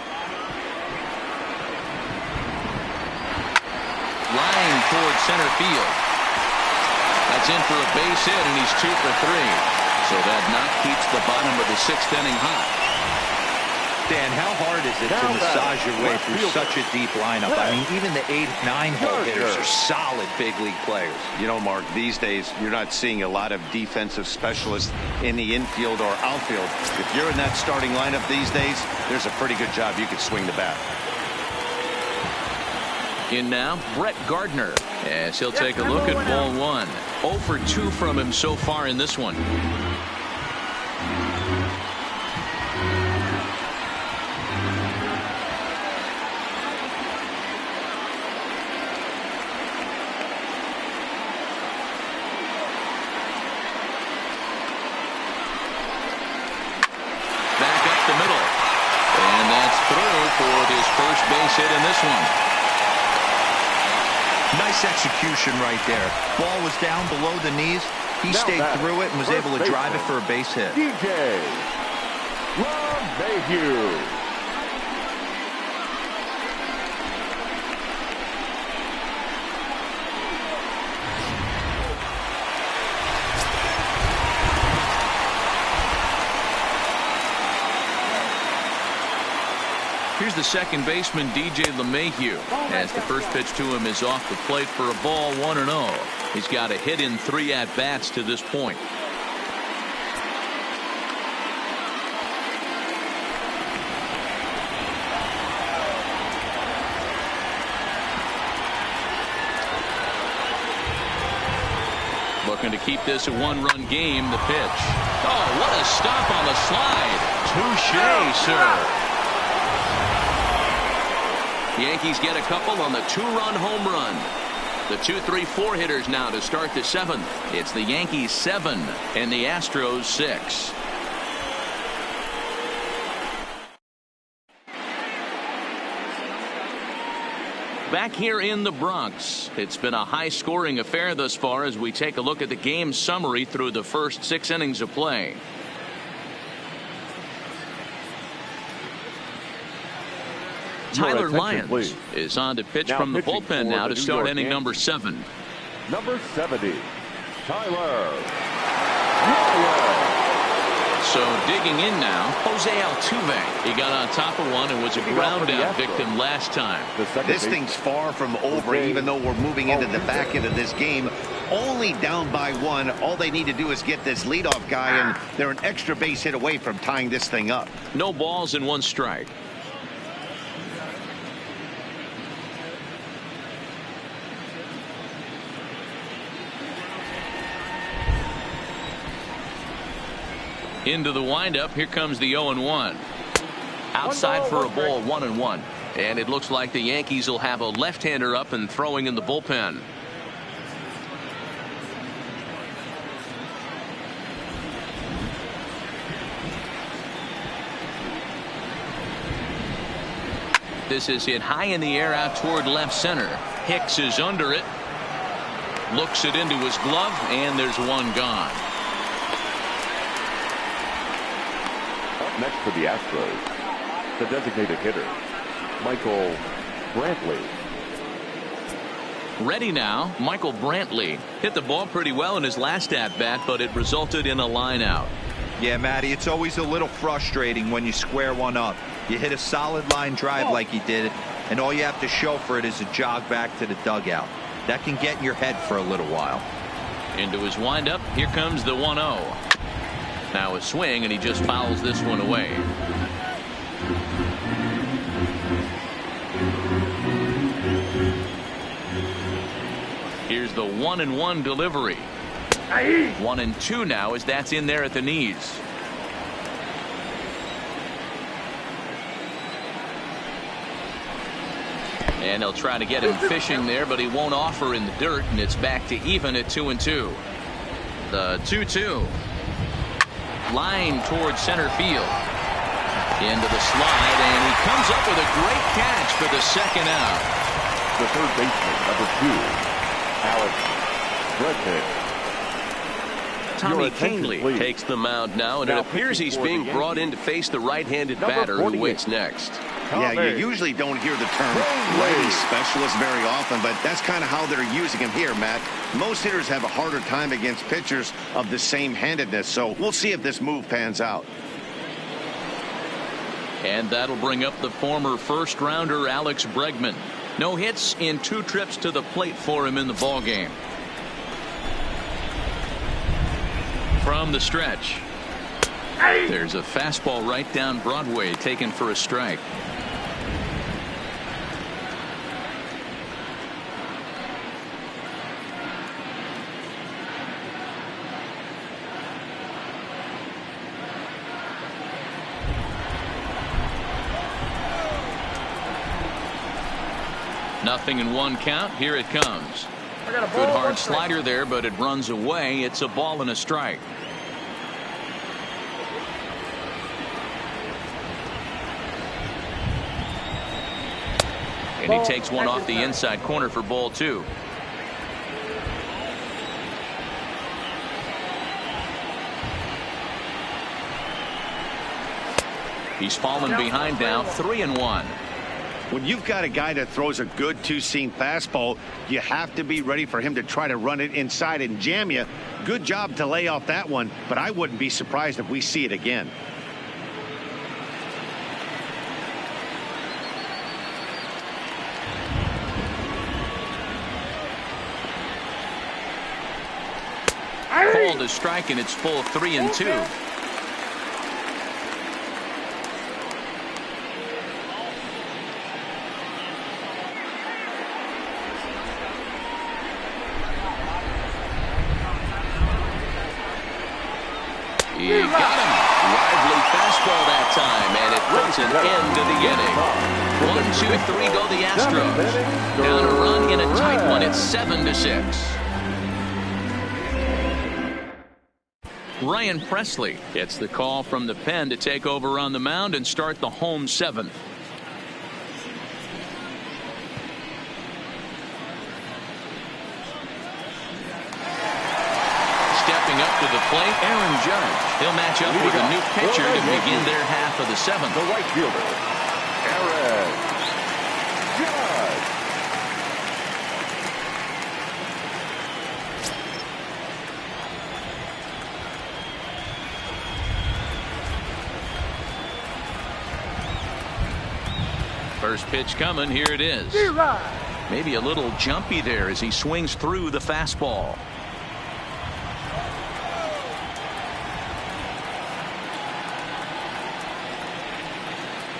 Line towards center field. That's in for a base hit, and he's 2 for 3. So that knock keeps the bottom of the 6th inning hot. Dan, how hard is it to massage your way through such a deep lineup? I mean, even the 8, 9-hole hitters are solid big league players. You know, Mark, these days you're not seeing a lot of defensive specialists in the infield or outfield. If you're in that starting lineup these days, there's a pretty good job you could swing the bat. In now, Brett Gardner, as he'll take a look at ball 1. 0 for 2 from him so far in this one. Back up the middle. And that's through for his first base hit in this one. Nice execution right there. Ball was down below the knees. He stayed through it and was able to drive it for a base hit. DJ LeMahieu. Here's the second baseman, DJ LeMahieu, as the first pitch to him is off the plate for a ball, 1-0. He's got a hit in 3 at-bats to this point. Looking to keep this a 1-run game. The pitch. Oh, what a stop on the slide. Touché, sir. Yankees get a couple on the 2-run home run. The 2-3-4 hitters now to start the 7th. It's the Yankees 7 and the Astros 6. Back here in the Bronx, it's been a high-scoring affair thus far as we take a look at the game summary through the first 6 innings of play. Tyler Lyons is on to pitch from the bullpen now to start inning number 7. Number 70, Tyler Lyons. So digging in now, Jose Altuve. He got on top of one and was a ground out victim last time. This thing's far from over, even though we're moving into the back end of this game. Only down by 1. All they need to do is get this leadoff guy, and they're an extra base hit away from tying this thing up. No balls and 1 strike. Into the windup. Here comes the 0-1. Outside for a ball, 1-1. And it looks like the Yankees will have a left-hander up and throwing in the bullpen. This is hit high in the air out toward left center. Hicks is under it. Looks it into his glove, and there's 1 gone. Next for the Astros, the designated hitter, Michael Brantley. Ready now, Michael Brantley hit the ball pretty well in his last at-bat, but it resulted in a line out. Yeah, Matty, it's always a little frustrating when you square one up. You hit a solid line drive like he did, and all you have to show for it is a jog back to the dugout. That can get in your head for a little while. Into his windup, here comes the 1-0. Now a swing, and he just fouls this one away. Here's the 1-1 delivery. 1-2 now as that's in there at the knees. And they'll try to get him fishing there, but he won't offer in the dirt, and it's back to even at 2-2. The 2-2. Line towards center field. Into the slide, and he comes up with a great catch for the second out. The third baseman, number 2, Alex Bregman. Tommy Kahnle takes the mound now, and it appears he's being brought in to face the right-handed batter who waits next. Yeah, you usually don't hear the term righty specialist very often, but that's kind of how they're using him here, Matt. Most hitters have a harder time against pitchers of the same handedness, so we'll see if this move pans out. And that'll bring up the former first-rounder Alex Bregman. No hits in 2 trips to the plate for him in the ballgame. From the stretch, there's a fastball right down Broadway taken for a strike. Nothing in 1 count. Here it comes. Good hard slider there, but it runs away. It's a ball and a strike. And he takes one off the inside corner for ball 2. He's fallen behind now, 3-1. When you've got a guy that throws a good 2-seam fastball, you have to be ready for him to try to run it inside and jam you. Good job to lay off that one, but I wouldn't be surprised if we see it again. Called a strike, and it's full 3-2. He got him. Lively fastball that time, and it puts an end to the inning. 1-2-3 go the Astros. Down a run in a tight one. It's 7-6. Ryan Presley gets the call from the pen to take over on the mound and start the home seventh. Stepping up to the plate, Aaron Judge. He'll match up with a new pitcher to begin their half of the seventh. The right fielder, Aaron Judge. First pitch coming. Here it is. Maybe a little jumpy there as he swings through the fastball.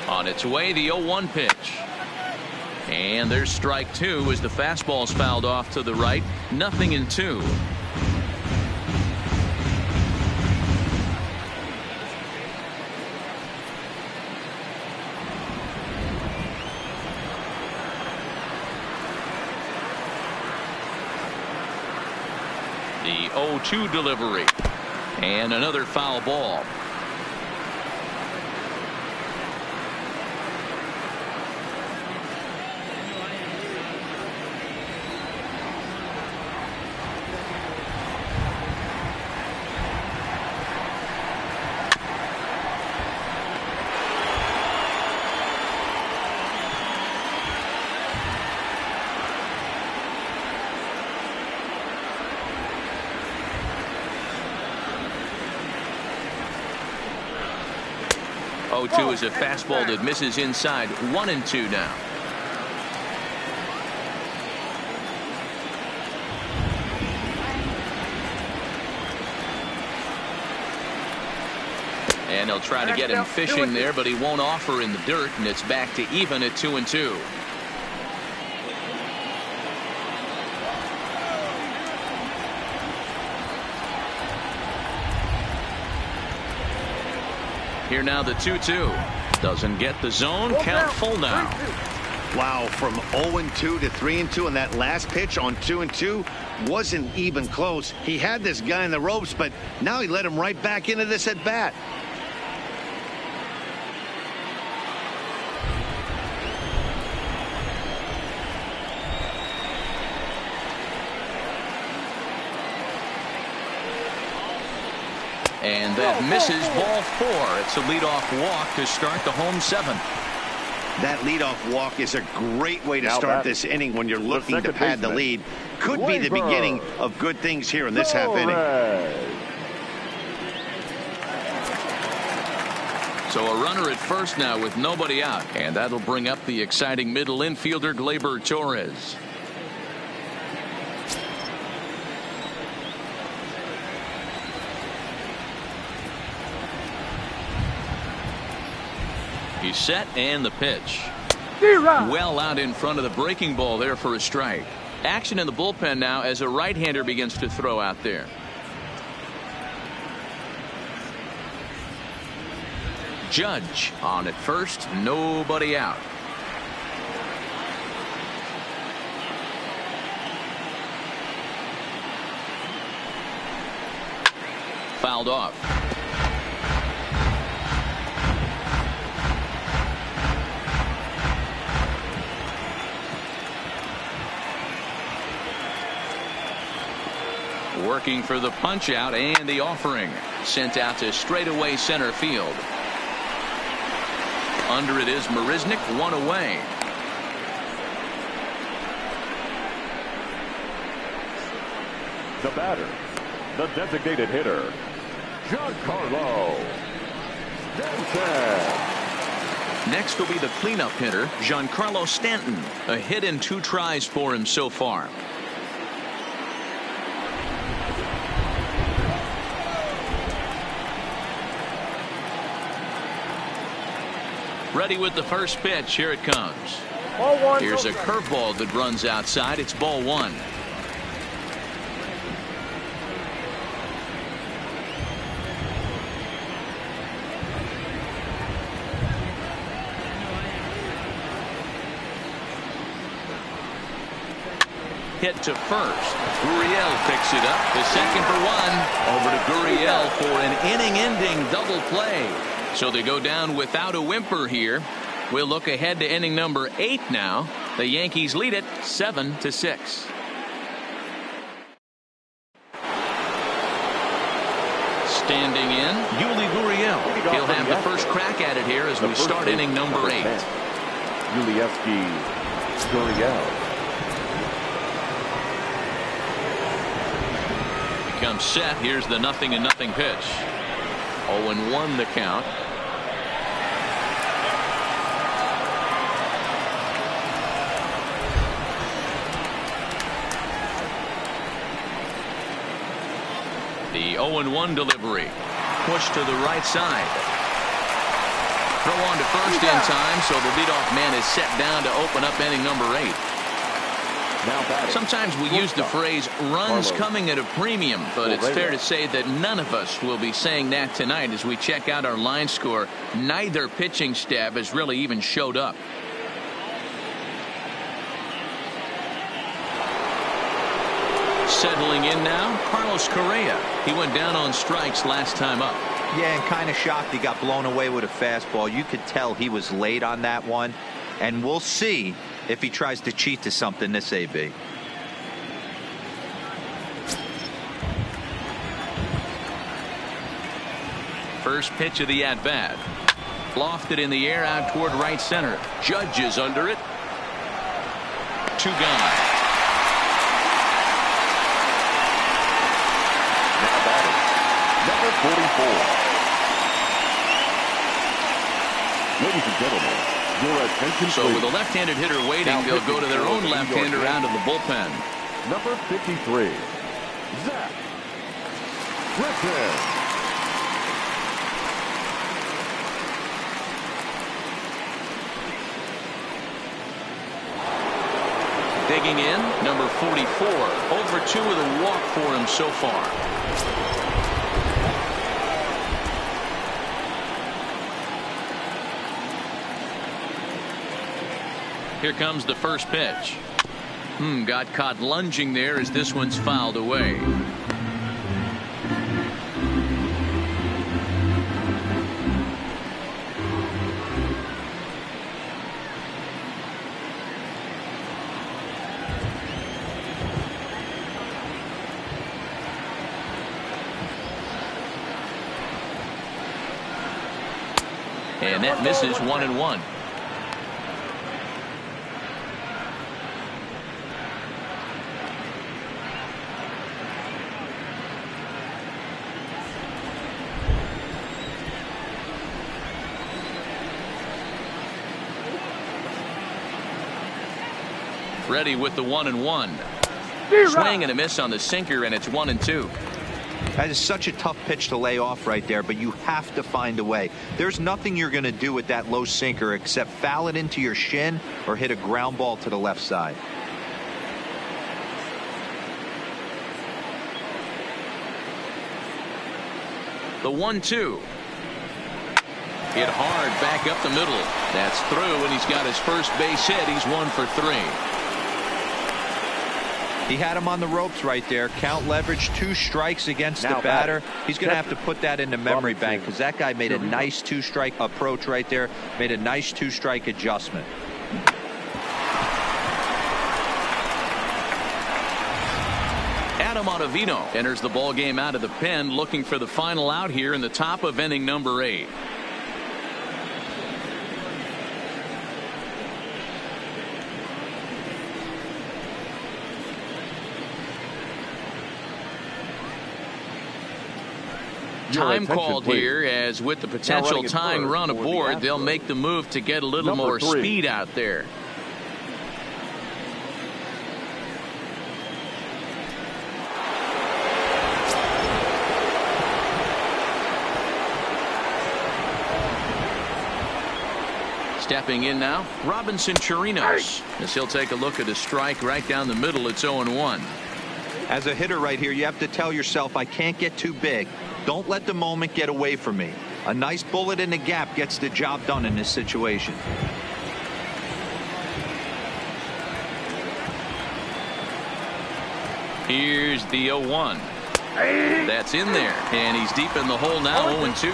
On its way, the 0-1 pitch. And there's strike two as the fastball's fouled off to the right. 0-2. The 0-2 delivery. And another foul ball. Oh, 2 is a fastball that misses inside. 1-2 now. And they'll try to get him fishing there, but he won't offer in the dirt, and it's back to even at 2-2. Here now the 2-2. Doesn't get the zone. Count full now. Wow, from 0-2 to 3-2, and that last pitch on 2-2 wasn't even close. He had this guy in the ropes, but now he let him right back into this at bat. And that misses, ball 4. It's a leadoff walk to start the home seventh. That leadoff walk is a great way to start this inning when you're looking to pad the lead. Could be the beginning of good things here in this half inning. So a runner at first now with nobody out, and that'll bring up the exciting middle infielder Gleyber Torres. He's set, and the pitch. Well out in front of the breaking ball there for a strike. Action in the bullpen now as a right-hander begins to throw out there. Judge on at first, nobody out. Fouled off. Working for the punch out, and the offering sent out to straightaway center field. Under it is Marisnik, one away. The batter, the designated hitter, Giancarlo Stanton. Next will be the cleanup hitter, Giancarlo Stanton. A hit in 2 tries for him so far. Ready with the first pitch. Here it comes. Ball one. Here's a curveball that runs outside. It's ball one. Hit to first. Gurriel picks it up. The second for one. Over to Gurriel for an inning-ending double play. So they go down without a whimper here. We'll look ahead to inning number 8 now. The Yankees lead it 7-6. Standing in, Yuli Gurriel. He'll have the first crack at it here as we start inning number 8. Yuli Gurriel. Comes set. Here's the 0-0 pitch. 0-1 the count. The 0-1 delivery. Push to the right side. Throw on to first in time, so the leadoff man is set down to open up inning number 8. Sometimes we use the phrase runs coming at a premium, but it's fair to say that none of us will be saying that tonight as we check out our line score. Neither pitching staff has really even showed up. Settling in now, Carlos Correa. He went down on strikes last time up. Yeah, and kind of shocked he got blown away with a fastball. You could tell he was late on that one, and we'll see if he tries to cheat to something this AB. First pitch of the at-bat. Lofted in the air out toward right center. Judge is under it. 2 gone. Now batting, number 44. Ladies and gentlemen, your attention, so please. with a left-handed hitter waiting, Now they'll go to their own left-hander out of the bullpen. Number 53, Zach Griffin. Digging in, number 44. Over 2 with a walk for him so far. Here comes the first pitch. Got caught lunging there as this one's fouled away. And that misses 1-1. Ready with the 1-1. Swing and a miss on the sinker, and it's 1-2. That is such a tough pitch to lay off right there, but you have to find a way. There's nothing you're going to do with that low sinker except foul it into your shin or hit a ground ball to the left side. The 1-2. Hit hard back up the middle. That's through, and he's got his first base hit. He's 1 for 3. He had him on the ropes right there. Count leverage, 2 strikes against the batter. He's going to have to put that in the memory bank because that guy made a nice 2-strike approach right there. Made a nice 2-strike adjustment. Adam Ottavino enters the ball game out of the pen, looking for the final out here in the top of inning number 8. Time called here, as with the potential tying run aboard, they'll make the move to get a little more speed out there. Stepping in now, Robinson Chirinos, as he'll take a look at a strike right down the middle. It's 0-1. As a hitter right here, you have to tell yourself, I can't get too big. Don't let the moment get away from me. A nice bullet in the gap gets the job done in this situation. Here's the 0-1. That's in there, and he's deep in the hole now. 0-2.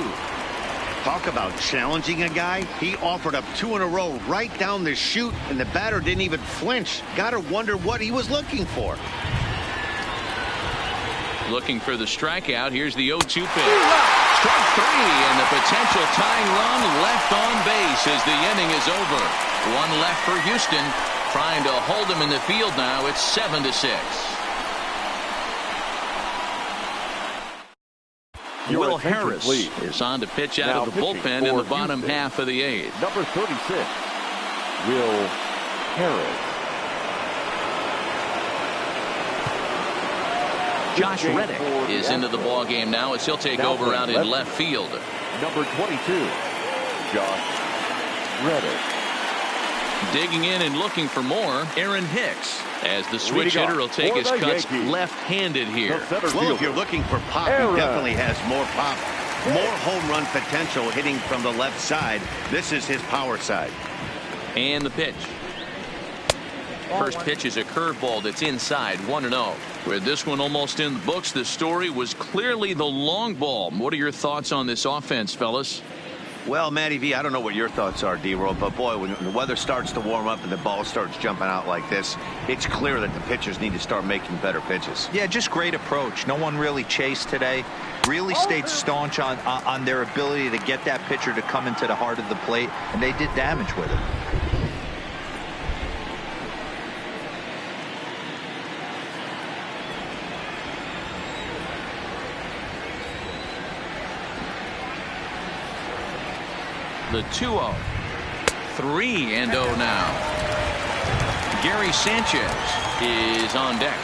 Talk about challenging a guy. He offered up 2 in a row right down the chute, and the batter didn't even flinch. Gotta wonder what he was looking for. Looking for the strikeout. Here's the 0-2 pitch. Strike 3, and the potential tying run left on base as the inning is over. One left for Houston, trying to hold him in the field now. It's 7-6. Will Harris is on to pitch out of the bullpen in the bottom half of the 8th. Number 36, Will Harris. Josh Reddick is into the ball game now as he'll take over out in left field. Number 22, Josh Reddick. Digging in and looking for more, Aaron Hicks, as the switch hitter will take his cuts left-handed here. Well, if you're looking for pop, he definitely has more pop, more home run potential hitting from the left side. This is his power side. And the pitch. First pitch is a curveball that's inside, 1-0. With this one almost in the books, the story was clearly the long ball. What are your thoughts on this offense, fellas? Well, Matty V, I don't know what your thoughts are, D-Roll, but boy, when the weather starts to warm up and the ball starts jumping out like this, it's clear that the pitchers need to start making better pitches. Yeah, just great approach. No one really chased today. Really stayed staunch on their ability to get that pitcher to come into the heart of the plate, and they did damage with it. The 2-0. 3-0 now. Gary Sanchez is on deck.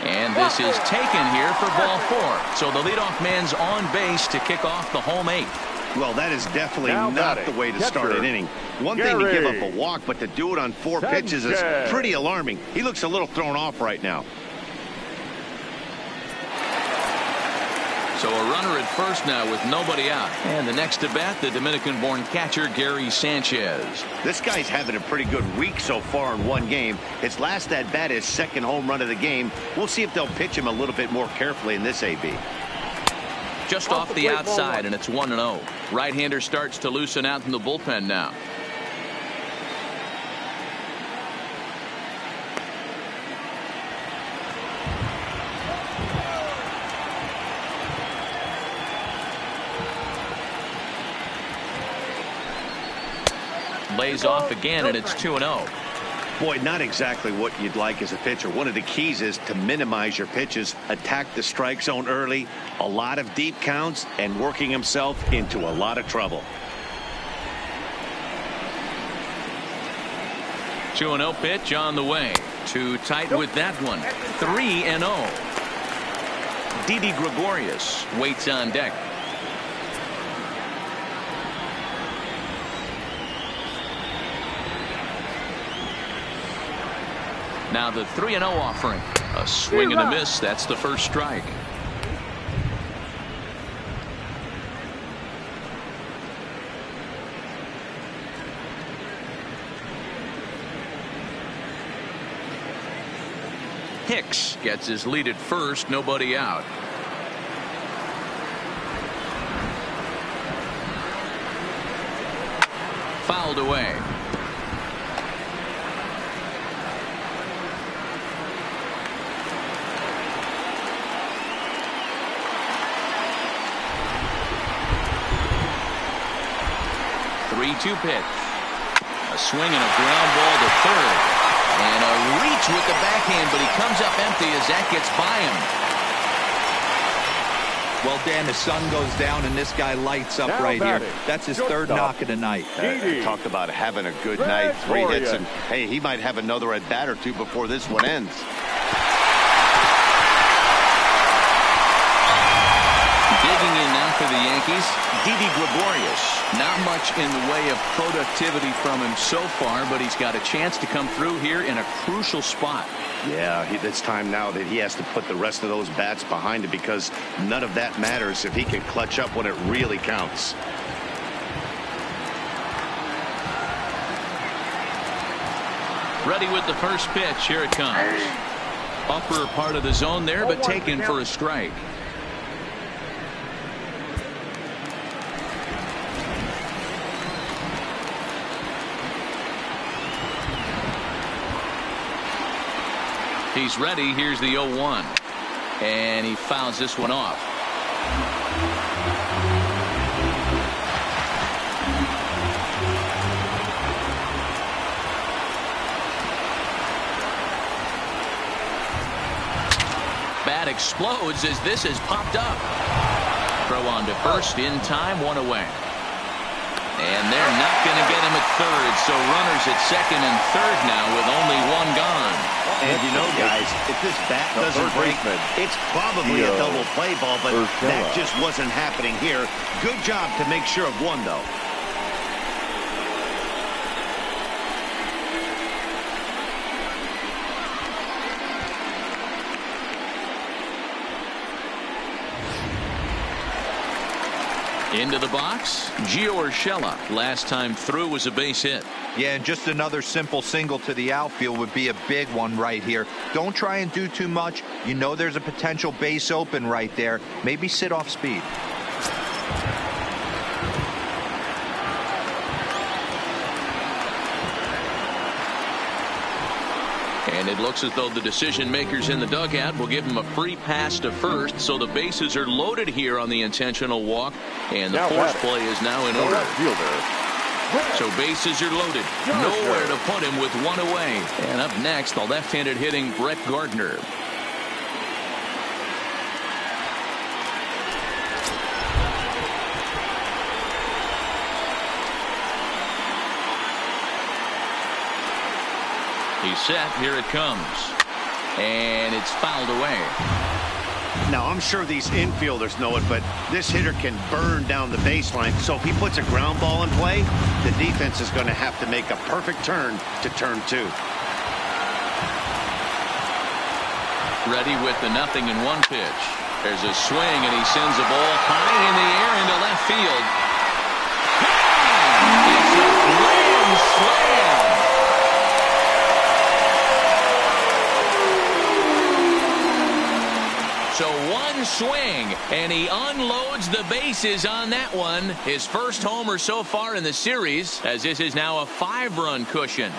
And this is taken here for ball 4. So the leadoff man's on base to kick off the home 8th. Well, that is definitely not the way to start an inning. One thing to give up a walk, but to do it on 4 pitches is pretty alarming. He looks a little thrown off right now. So a runner at first now with nobody out. And the next to bat, the Dominican-born catcher, Gary Sanchez. This guy's having a pretty good week so far in one game. His last at bat is 2nd home run of the game. We'll see if they'll pitch him a little bit more carefully in this AB. Just off the outside, and it's 1-0. Right-hander starts to loosen out in the bullpen now. Lays off again, and it's 2-0. Boy, not exactly what you'd like as a pitcher. One of the keys is to minimize your pitches, attack the strike zone early, a lot of deep counts, and working himself into a lot of trouble. 2-0 pitch on the way. Too tight with that one. 3-0. Didi Gregorius waits on deck. Now the 3-0 offering. A swing and a miss. That's the first strike. Hicks gets his lead at first. Nobody out. Fouled away. pitch. A swing and a ground ball to third. And a reach with the backhand, but he comes up empty as that gets by him. Well, Dan, the sun goes down and this guy lights up right here. That's his third knock of the night. Talk about having a good night. 3 hits, and hey, he might have another at bat or two before this one ends. Digging in now for the Yankees, Didi Gregorius. Not much in the way of productivity from him so far, but he's got a chance to come through here in a crucial spot. Yeah, it's time now that he has to put the rest of those bats behind it, because none of that matters if he can clutch up when it really counts. Ready with the first pitch. Here it comes. Upper part of the zone there, but taken for a strike. He's ready. Here's the 0-1. And he fouls this one off. Bat explodes as this has popped up. Throw on to first in time, 1 away. And they're not going to get him at third, so runners at second and third now with only 1 gone. And you know, guys, if this bat doesn't break, it's probably a double play ball, but that just wasn't happening here. Good job to make sure of 1, though. Into the box, Gio Urshela. Last time through was a base hit. Yeah, and just another simple single to the outfield would be a big one right here. Don't try and do too much. You know there's a potential base open right there. Maybe sit off speed. And it looks as though the decision makers in the dugout will give him a free pass to first, so the bases are loaded here on the intentional walk, and the force play is now in order. So bases are loaded, nowhere to put him with 1 away. And up next, the left-handed hitting Brett Gardner. He's set. Here it comes. And it's fouled away. Now, I'm sure these infielders know it, but this hitter can burn down the baseline. So if he puts a ground ball in play, the defense is going to have to make a perfect turn to turn 2. Ready with the 0-1 pitch. There's a swing, and he sends the ball high in the air into left field. It's a grand slam. So 1 swing, and he unloads the bases on that one. His first homer so far in the series, as this is now a 5-run cushion.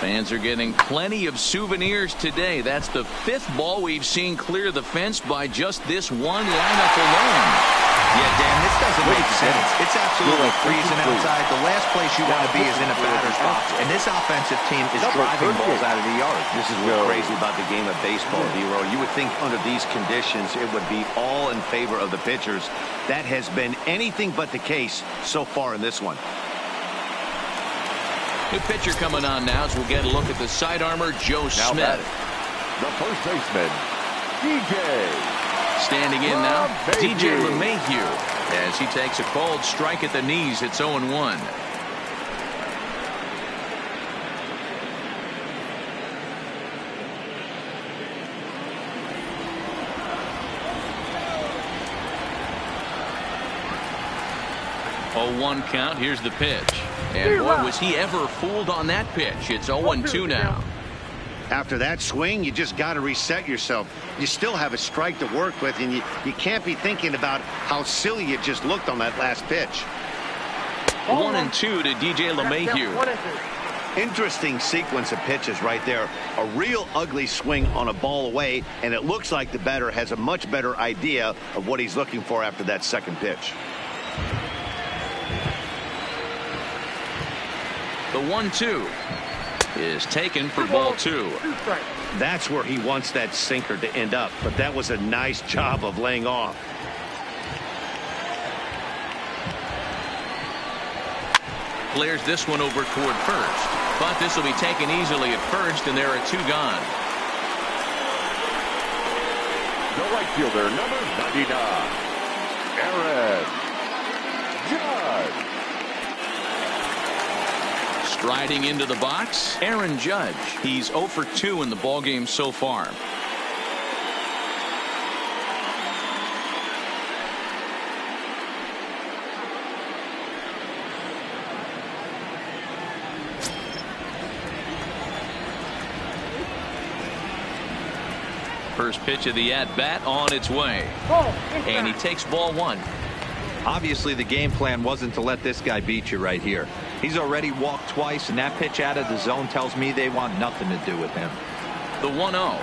Fans are getting plenty of souvenirs today. That's the 5th ball we've seen clear the fence by just this one lineup alone. Yeah, Dan, this doesn't make sense. It's absolutely freezing outside. The last place you want to be is in a batter's box. And this offensive team is driving balls out of the yard. This is what's crazy about the game of baseball, D-Row. You would think under these conditions it would be all in favor of the pitchers. That has been anything but the case so far in this one. New pitcher coming on now as we'll get a look at the sidearmer, Joe Smith. The first baseman, DJ. Standing in now, DJ LeMahieu, as he takes a cold strike at the knees. It's 0-1. Oh, 1 count. Here's the pitch. And boy, was he ever fooled on that pitch. It's 0-2 now. After that swing, you just got to reset yourself. You still have a strike to work with, and you can't be thinking about how silly you just looked on that last pitch. 1-2 to DJ LeMahieu. Interesting sequence of pitches right there. A real ugly swing on a ball away, and it looks like the batter has a much better idea of what he's looking for after that second pitch. The 1-2. is taken for ball 2. That's where he wants that sinker to end up, but that was a nice job of laying off. Clears this one over toward first, but this will be taken easily at first, and there are 2 gone. The right fielder, number 99, Aaron Judge. Striding into the box, Aaron Judge. He's 0 for 2 in the ballgame so far. First pitch of the at-bat on its way. And he takes ball 1. Obviously, the game plan wasn't to let this guy beat you right here. He's already walked twice, and that pitch out of the zone tells me they want nothing to do with him. The 1-0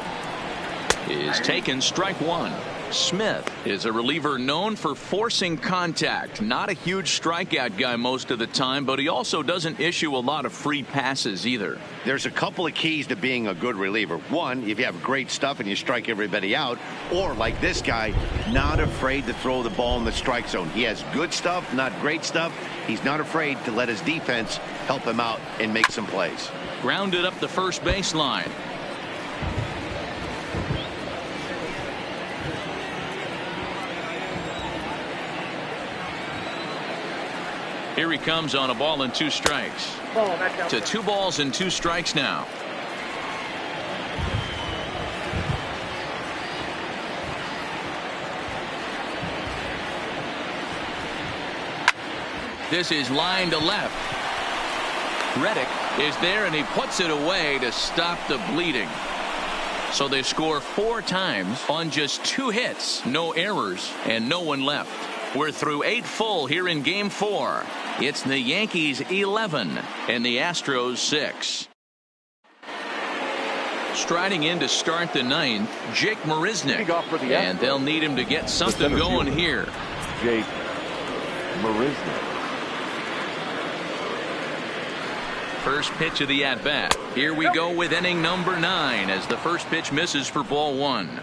is taken, strike 1. Smith is a reliever known for forcing contact. Not a huge strikeout guy most of the time, but he also doesn't issue a lot of free passes either. There's a couple of keys to being a good reliever. One, if you have great stuff and you strike everybody out, or like this guy, not afraid to throw the ball in the strike zone. He has good stuff, not great stuff. He's not afraid to let his defense help him out and make some plays. Grounded up the first baseline. Here he comes on a ball and 2 strikes. To 2 balls and 2 strikes now. This is line to left. Reddick is there, and he puts it away to stop the bleeding. So they score 4 times on just 2 hits, no errors, and no one left. We're through 8 full here in Game 4. It's the Yankees 11 and the Astros 6. Striding in to start the 9th, Jake Marisnick, and they'll need him to get something going here. Jake Marisnick. First pitch of the at-bat. Here we go with inning number 9 as the first pitch misses for ball 1.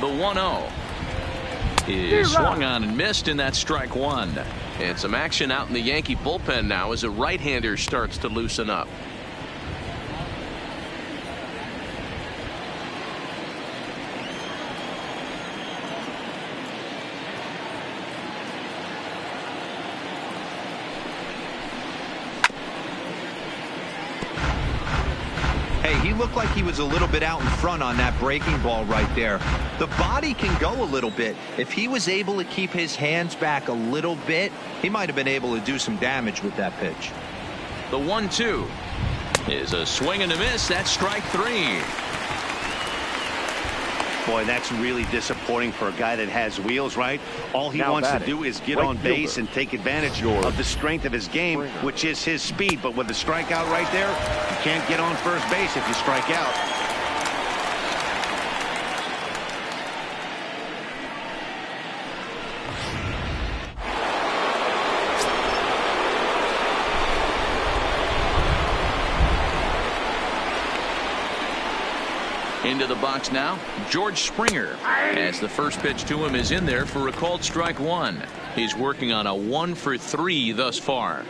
The 1-0 is swung on and missed, and that's strike 1. And some action out in the Yankee bullpen now as a right-hander starts to loosen up. He looked like he was a little bit out in front on that breaking ball right there. The body can go a little bit. If he was able to keep his hands back a little bit, he might have been able to do some damage with that pitch. The 1-2 is a swing and a miss. That's strike 3. Boy, that's really disappointing for a guy that has wheels, right? All he wants to do is get on base and take advantage of the strength of his game, which is his speed. But with the strikeout right there, you can't get on first base if you strike out. Into the box now, George Springer, as the first pitch to him is in there for a called strike 1. He's working on a 1 for 3 thus far.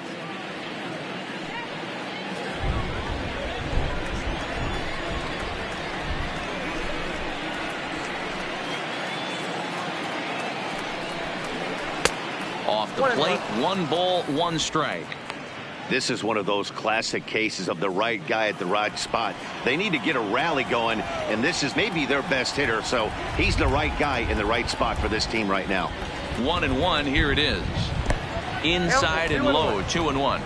Off the plate, 1 ball, 1 strike. This is one of those classic cases of the right guy at the right spot. They need to get a rally going, and this is maybe their best hitter, so he's the right guy in the right spot for this team right now. 1-1, here it is. Inside and low, 2-1.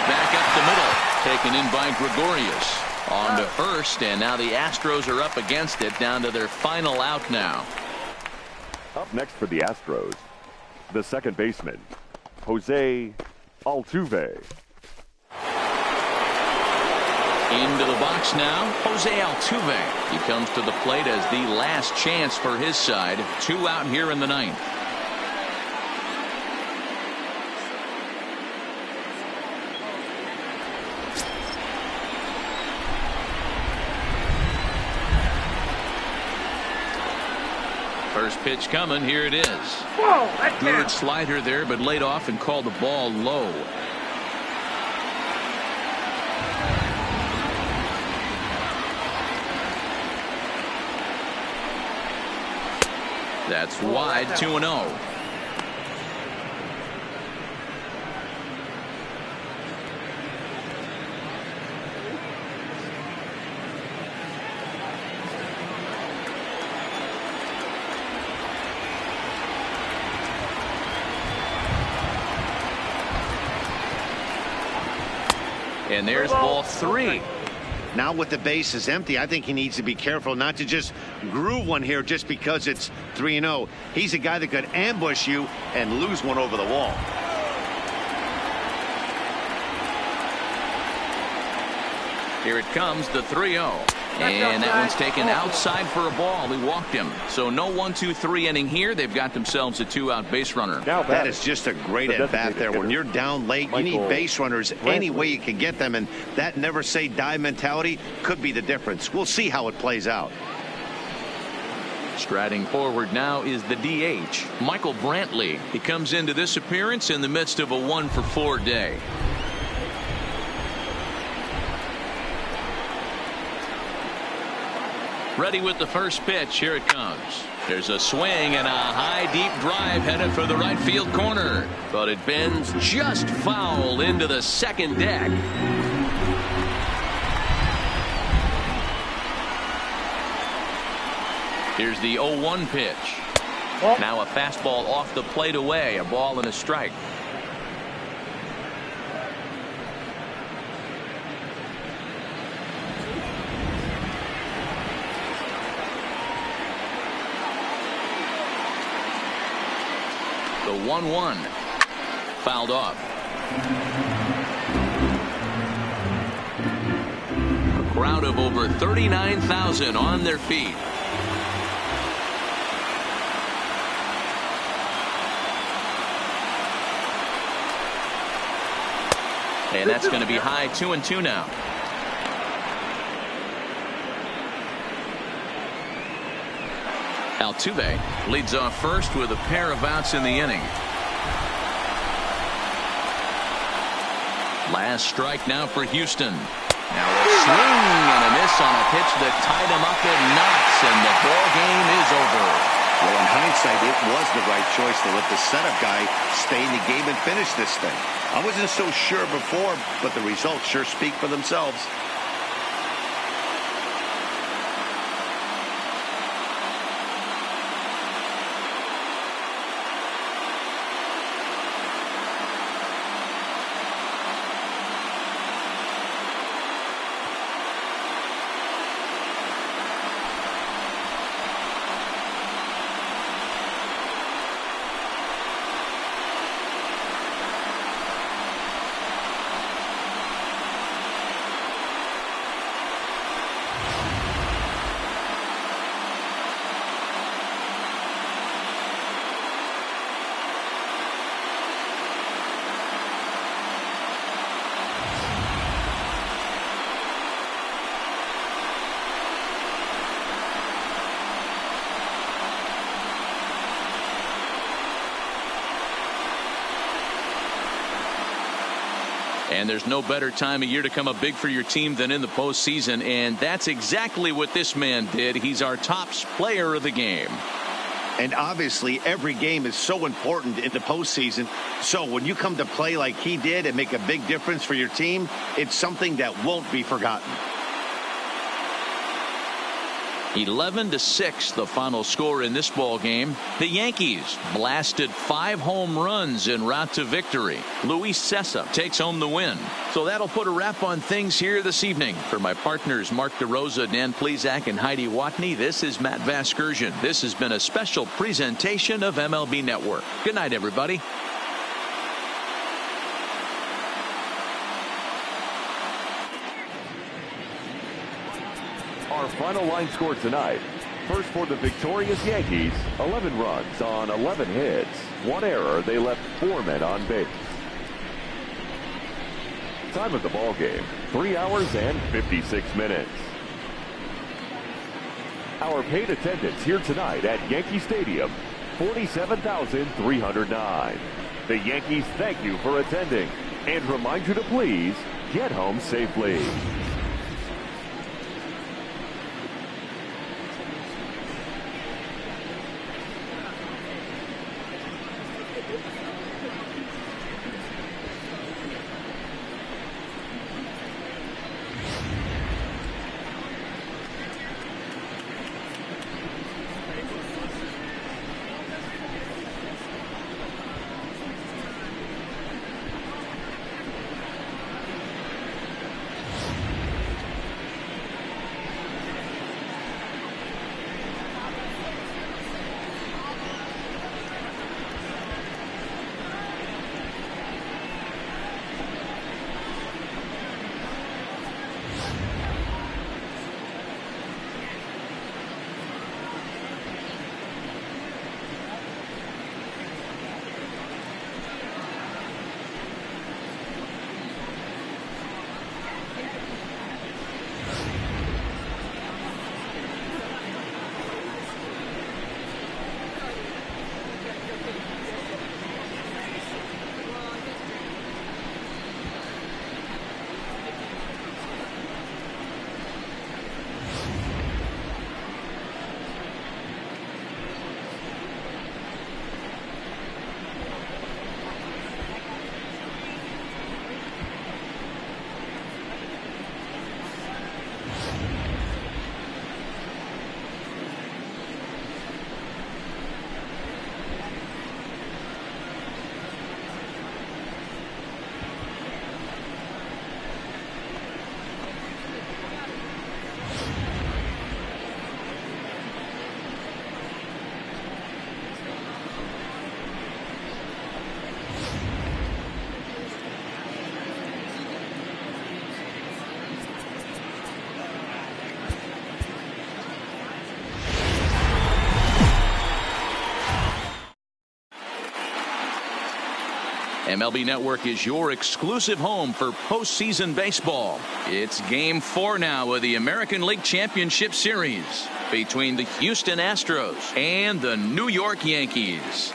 Back up the middle, taken in by Gregorius. On to first, and now the Astros are up against it, down to their final out now. Up next for the Astros, the second baseman, Jose Altuve. Into the box now, Jose Altuve. He comes to the plate as the last chance for his side. 2 out here in the ninth. First pitch coming. Here it is. Whoa, good slider there, but laid off and called the ball low. That's wide. 2-0. And there's ball 3. Now with the bases empty, I think he needs to be careful not to just groove one here just because it's 3-0. He's a guy that could ambush you and lose one over the wall. Here it comes, the 3-0. And that one's taken outside for a ball. He walked him. So no 1-2-3 inning here. They've got themselves a 2-out base runner. That is just a great at-bat there. When you're down late, you need base runners any way you can get them. And that never say die mentality could be the difference. We'll see how it plays out. Striding forward now is the DH, Michael Brantley. He comes into this appearance in the midst of a 1-for-4 day. Ready with the first pitch. Here it comes. There's a swing and a high deep drive headed for the right field corner, but it bends just foul into the second deck. Here's the 0-1 pitch. Now a fastball off the plate away. A ball and a strike. The 1-1 fouled off. A crowd of over 39,000 on their feet. And that's going to be high. 2-2 now. Altuve leads off first with a pair of outs in the inning. Last strike now for Houston. Now a swing and a miss on a pitch that tied him up in knots, and the ball game is over. Well, in hindsight, it was the right choice to let the setup guy stay in the game and finish this thing. I wasn't so sure before, but the results sure speak for themselves. And there's no better time of year to come up big for your team than in the postseason, and that's exactly what this man did. He's our top player of the game. And obviously every game is so important in the postseason. So when you come to play like he did and make a big difference for your team, it's something that won't be forgotten. 11-6 the final score in this ball game. The Yankees blasted 5 home runs en route to victory. Luis Cessa takes home the win. So that'll put a wrap on things here this evening. For my partners Mark DeRosa, Dan Plesac, and Heidi Watney, this is Matt Vasgersian. This has been a special presentation of MLB Network. Good night, everybody. Our final line score tonight. First for the victorious Yankees, 11 runs on 11 hits. 1 error. They left 4 men on base. Time of the ball game, 3 hours and 56 minutes. Our paid attendance here tonight at Yankee Stadium, 47,309. The Yankees thank you for attending and remind you to please get home safely. MLB Network is your exclusive home for postseason baseball. It's Game 4 now of the American League Championship Series between the Houston Astros and the New York Yankees.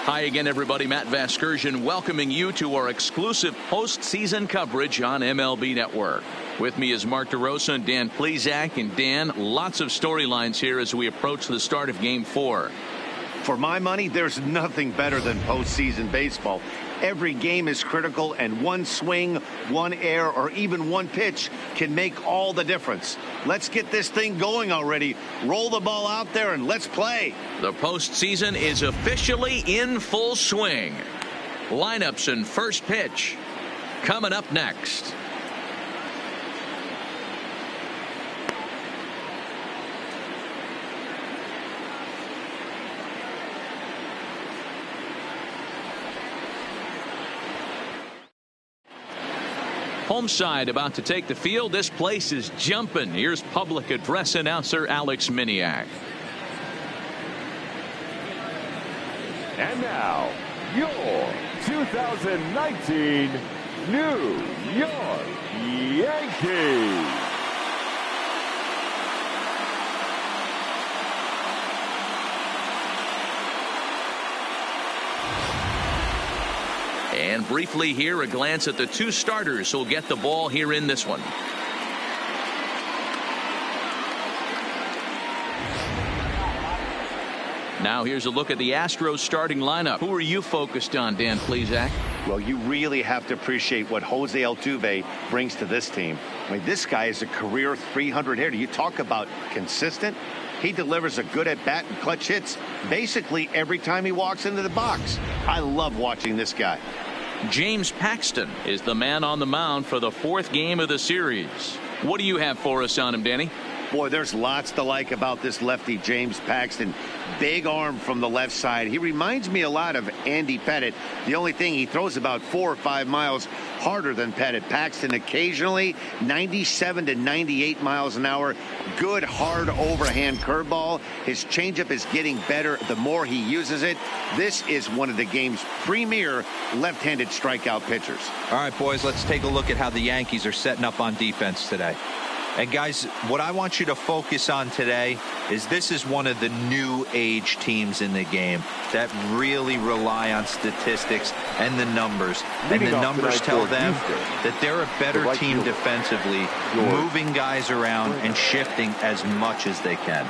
Hi again, everybody. Matt Vasgersian welcoming you to our exclusive postseason coverage on MLB Network. With me is Mark DeRosa and Dan Plesac. And Dan, lots of storylines here as we approach the start of Game 4. For my money, there's nothing better than postseason baseball. Every game is critical, and one swing, one error, or even one pitch can make all the difference. Let's get this thing going already. Roll the ball out there and let's play. The postseason is officially in full swing. Lineups and first pitch coming up next. Home side about to take the field. This place is jumping. Here's public address announcer Alex Miniak. And now, your 2019 New York Yankees. And briefly here, a glance at the 2 starters who'll get the ball here in this one. Now here's a look at the Astros starting lineup. Who are you focused on, Dan Plesac? Well, you really have to appreciate what Jose Altuve brings to this team. I mean, this guy is a career 300 hitter. You talk about consistent. He delivers a good at-bat and clutch hits basically every time he walks into the box. I love watching this guy. James Paxton is the man on the mound for the 4th game of the series. What do you have for us on him, Danny? Boy, there's lots to like about this lefty, James Paxton. Big arm from the left side. He reminds me a lot of Andy Pettitte. The only thing, he throws about 4 or 5 miles harder than Pettitte. Paxton occasionally 97 to 98 miles an hour. Good, hard overhand curveball. His changeup is getting better the more he uses it. This is one of the game's premier left-handed strikeout pitchers. All right, boys, let's take a look at how the Yankees are setting up on defense today. And guys, what I want you to focus on today is this is one of the new age teams in the game that really rely on statistics and the numbers. And the numbers tell them that they're a better team defensively, moving guys around and shifting as much as they can.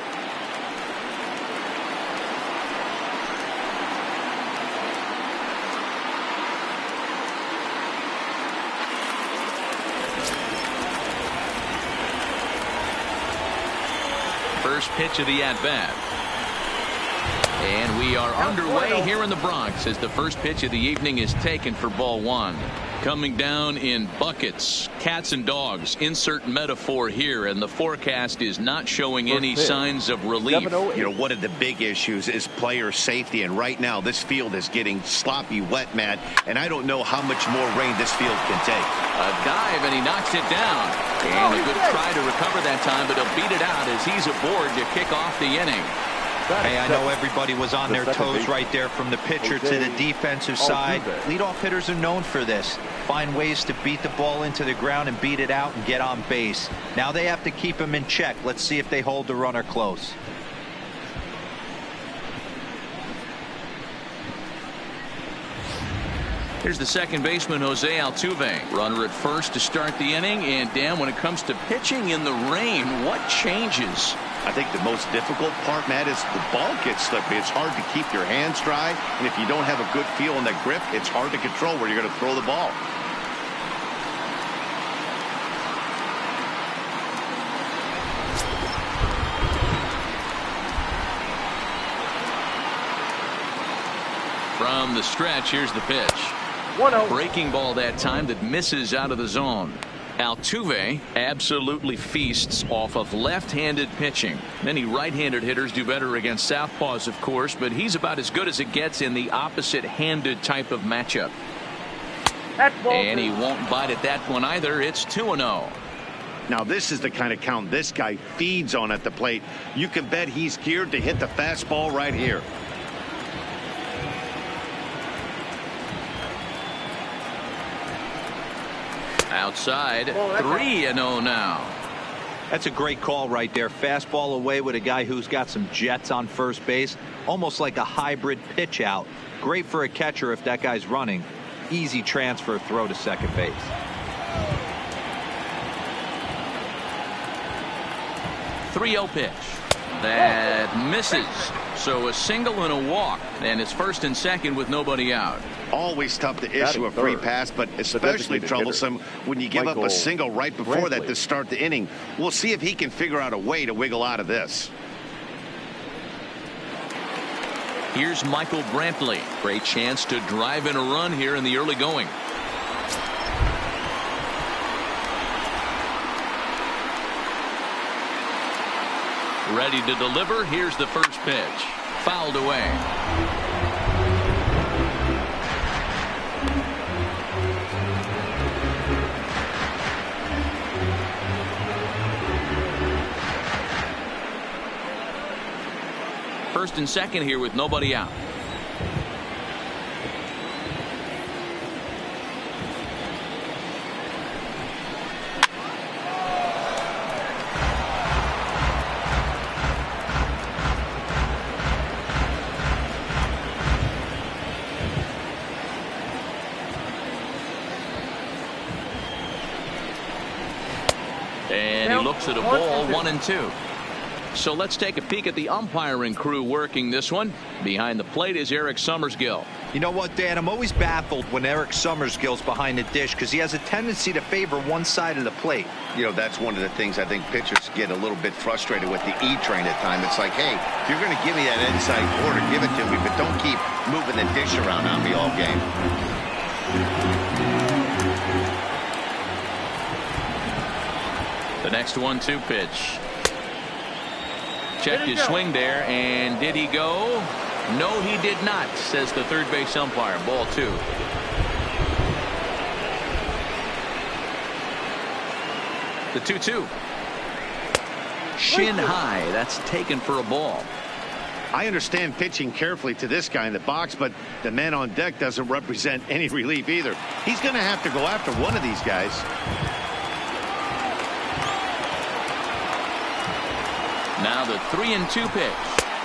First pitch of the at-bat. And we are underway here in the Bronx as the first pitch of the evening is taken for ball 1. Coming down in buckets, cats and dogs, insert metaphor here, and the forecast is not showing any signs of relief. You know, one of the big issues is player safety, and right now this field is getting sloppy wet, Matt, and I don't know how much more rain this field can take. A dive, and he knocks it down. And a good try to recover that time, but he'll beat it out as he's aboard to kick off the inning. Hey, I know everybody was on their toes right there from the pitcher to the defensive side. Leadoff hitters are known for this. Find ways to beat the ball into the ground and beat it out and get on base. Now they have to keep him in check. Let's see if they hold the runner close. Here's the second baseman, Jose Altuve. Runner at first to start the inning. And Dan, when it comes to pitching in the rain, what changes? I think the most difficult part, Matt, is the ball gets slippery. It's hard to keep your hands dry, and if you don't have a good feel in the grip, it's hard to control where you're going to throw the ball. From the stretch, here's the pitch. 1-0. Breaking ball that time that misses out of the zone. Altuve absolutely feasts off of left-handed pitching. Many right-handed hitters do better against southpaws, of course, but he's about as good as it gets in the opposite-handed type of matchup. And he won't bite at that one either. It's 2-0. Now this is the kind of count this guy feeds on at the plate. You can bet he's geared to hit the fastball right here. Outside, 3-0 now. That's a great call right there. Fastball away with a guy who's got some jets on first base. Almost like a hybrid pitch out. Great for a catcher if that guy's running. Easy transfer throw to second base. .30 pitch. That misses. So a single and a walk. And it's first and second with nobody out. Always tough to issue a free pass, but especially troublesome when you give up a single right before that to start the inning. We'll see if he can figure out a way to wiggle out of this. Here's Michael Brantley. Great chance to drive in a run here in the early going. Ready to deliver. Here's the first pitch. Fouled away. First and second here with nobody out. And he looks at a ball, 1-2. So let's take a peek at the umpiring crew working this one. Behind the plate is Eric Summersgill. You know what, Dan? I'm always baffled when Eric Summersgill's behind the dish because he has a tendency to favor one side of the plate. You know, that's one of the things I think pitchers get a little bit frustrated with the E-train at times. It's like, hey, if you're going to give me that inside corner, give it to me, but don't keep moving the dish around on me all game. The next 1-2 pitch. Checked his swing there, and did he go? No, he did not, says the third base umpire. Ball 2. The 2-2. Shin high. That's taken for a ball. I understand pitching carefully to this guy in the box, but the man on deck doesn't represent any relief either. He's going to have to go after one of these guys. Now the 3-2 pitch.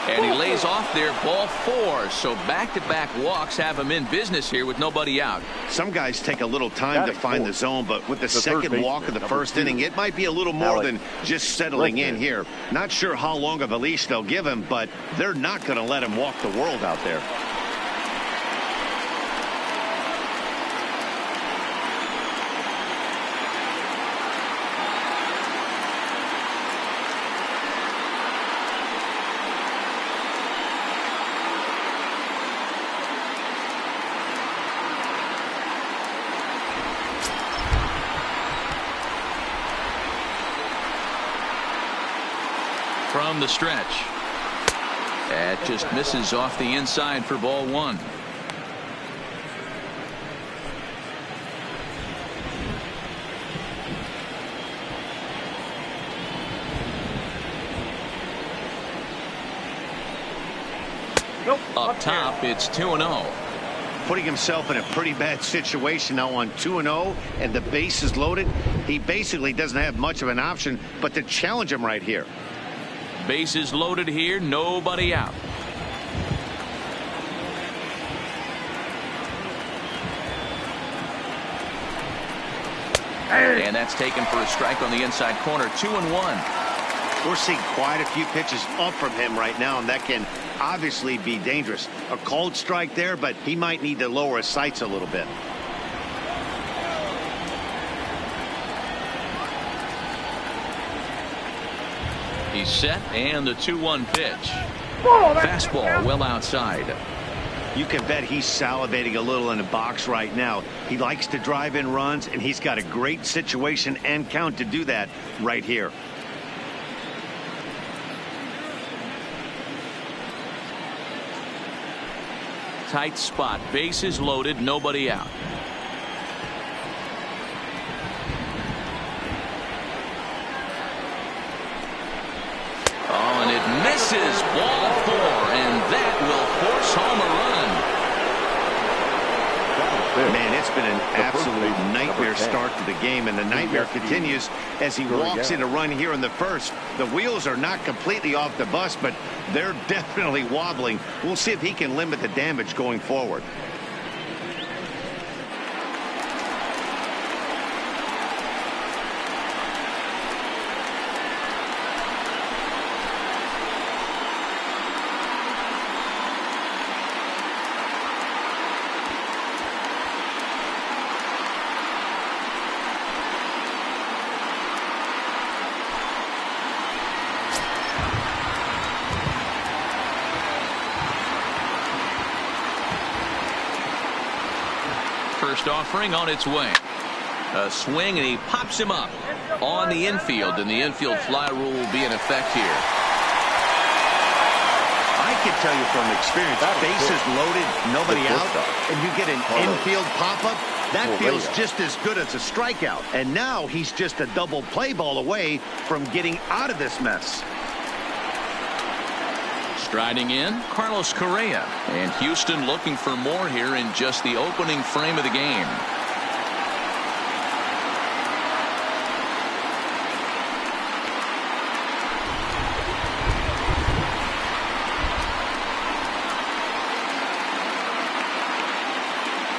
And he lays off there, ball 4. So back-to-back walks have him in business here with nobody out. Some guys take a little time to find the zone, but with the second walk of the first inning, it might be a little more than just settling in here. Not sure how long of a leash they'll give him, but they're not going to let him walk the world out there. From the stretch. That just misses off the inside for ball 1. Up top, it's 2-0. Putting himself in a pretty bad situation now on 2-0, and the base is loaded. He basically doesn't have much of an option but to challenge him right here. Bases loaded here, nobody out. And that's taken for a strike on the inside corner. 2-1. We're seeing quite a few pitches up from him right now, and that can obviously be dangerous. A called strike there, but he might need to lower his sights a little bit. He's set, and the 2-1 pitch. Fastball well outside. You can bet he's salivating a little in the box right now. He likes to drive in runs, and he's got a great situation and count to do that right here. Tight spot. Bases loaded, nobody out. Oh, and it misses. Ball 4, and that will force home a run. Man, it's been an absolute nightmare start to the game, and the nightmare continues as he walks in a run here in the first. The wheels are not completely off the bus, but they're definitely wobbling. We'll see if he can limit the damage going forward. First offering on its way. A swing, and he pops him up on the infield, and the infield fly rule will be in effect here. I can tell you from experience, bases loaded, nobody out, and you get an infield pop-up, that feels just as good as a strikeout. And now he's just a double play ball away from getting out of this mess. Striding in, Carlos Correa. And Houston looking for more here in just the opening frame of the game.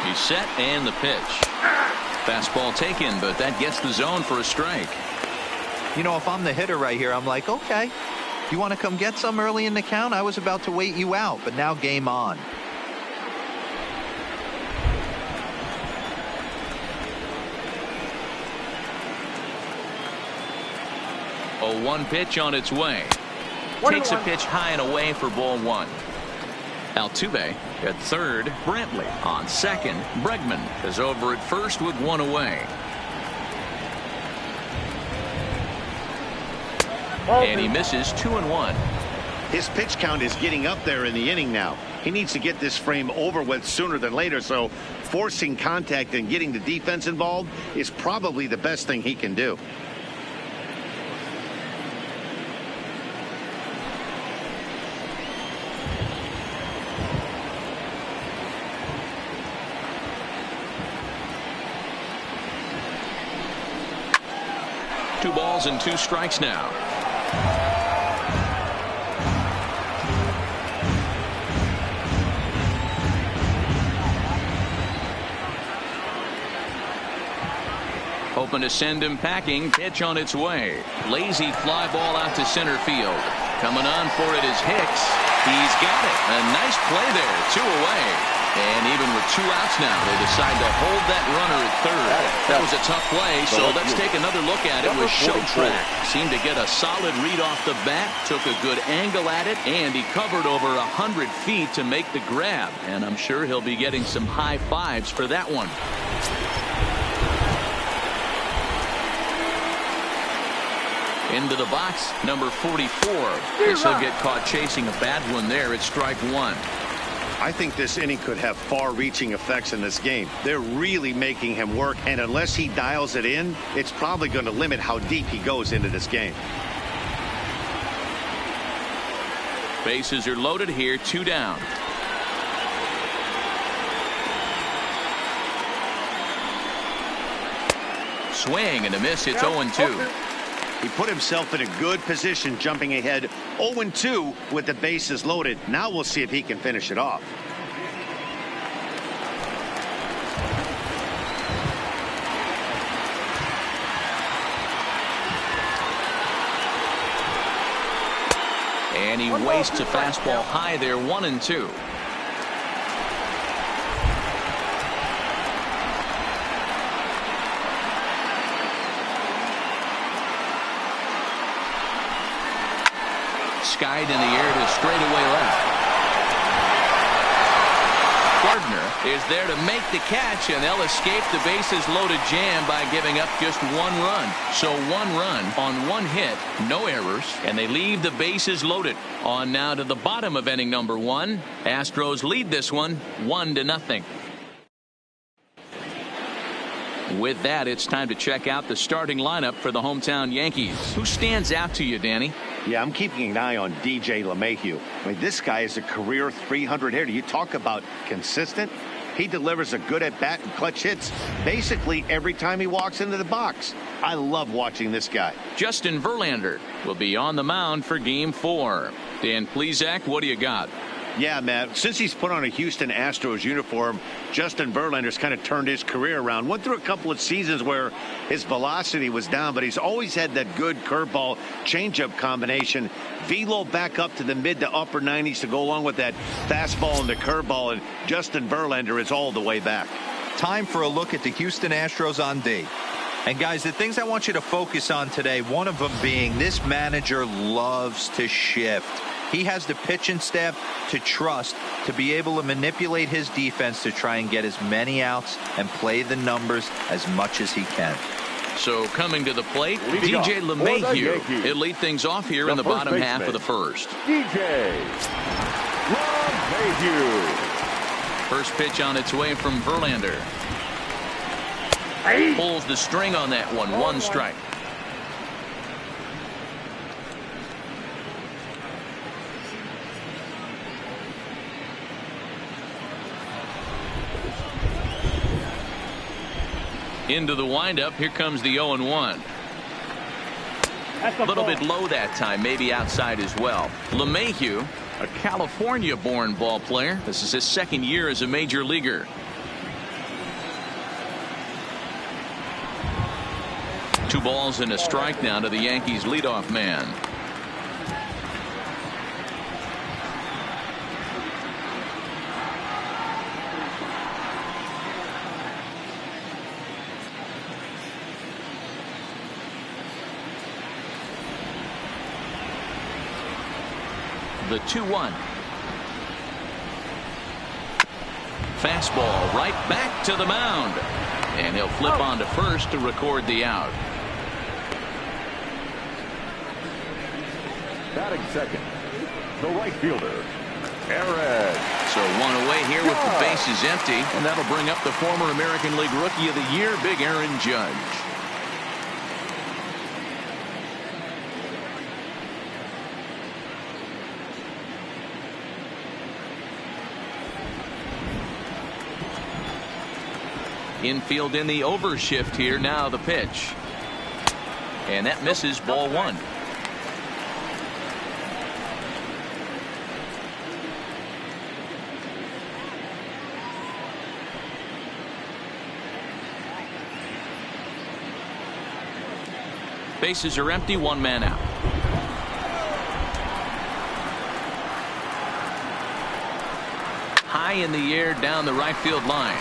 He's set, and the pitch. Fastball taken, but that gets the zone for a strike. You know, if I'm the hitter right here, I'm like, okay. You want to come get some early in the count? I was about to wait you out, but now game on. 0-1 pitch on its way. Takes a pitch high and away for ball one. Altuve at third. Brantley on second. Bregman is over at first with one away. And he misses 2-1. His pitch count is getting up there in the inning now. He needs to get this frame over with sooner than later, so forcing contact and getting the defense involved is probably the best thing he can do. Two balls and two strikes now. Hoping to send him packing. Pitch on its way. Lazy fly ball out to center field. Coming on for it is Hicks. He's got it. A nice play there. 2 away. And even with 2 outs now, they decide to hold that runner at third. That was a tough play, so let's take another look at it with show track. Seemed to get a solid read off the bat, took a good angle at it, and he covered over 100 feet to make the grab. And I'm sure he'll be getting some high fives for that one. Into the box, number 44. Guess he'll get caught chasing a bad one there at strike one. I think this inning could have far-reaching effects in this game. They're really making him work, and unless he dials it in, it's probably going to limit how deep he goes into this game. Bases are loaded here, 2 down. Swing and a miss. It's 0-2. He put himself in a good position, jumping ahead 0-2 with the bases loaded. Now we'll see if he can finish it off. And he wastes a fastball high there, 1-2. Skied in the air to straightaway left. Gardner is there to make the catch, and they'll escape the bases loaded jam by giving up just 1 run. So 1 run on 1 hit, no errors, and they leave the bases loaded. On now to the bottom of inning number 1. Astros lead this one 1-0. With that, it's time to check out the starting lineup for the hometown Yankees. Who stands out to you, Danny? Yeah, I'm keeping an eye on DJ LeMahieu. I mean, this guy is a career 300 hitter. You talk about consistent. He delivers a good at-bat and clutch hits basically every time he walks into the box. I love watching this guy. Justin Verlander will be on the mound for Game 4. Dan Plesac, what do you got? Yeah, Matt, since he's put on a Houston Astros uniform, Justin Verlander's kind of turned his career around. Went through a couple of seasons where his velocity was down, but he's always had that good curveball changeup combination. Velo back up to the mid to upper 90s to go along with that fastball and the curveball, and Justin Verlander is all the way back. Time for a look at the Houston Astros on D. And guys, the things I want you to focus on today, one of them being this manager loves to shift. He has the pitching staff to trust to be able to manipulate his defense to try and get as many outs and play the numbers as much as he can. So coming to the plate, DJ LeMahieu. He'll lead things off here in the bottom half of the first. DJ LeMahieu. First pitch on its way from Verlander. Pulls the string on that one. 1 strike. Into the windup. Here comes the 0-1. A little bit low that time, maybe outside as well. LeMahieu, a California-born ball player. This is his 2nd year as a major leaguer. 2 balls and a strike now to the Yankees leadoff man. The 2-1. Fastball right back to the mound. And he'll flip on to first to record the out. Batting second, the right fielder, Aaron. So one away here with the bases empty, and that'll bring up the former American League Rookie of the Year, Big Aaron Judge. Infield in the overshift here. Now the pitch. And that misses, ball one. Bases are empty, one man out. High in the air down the right field line.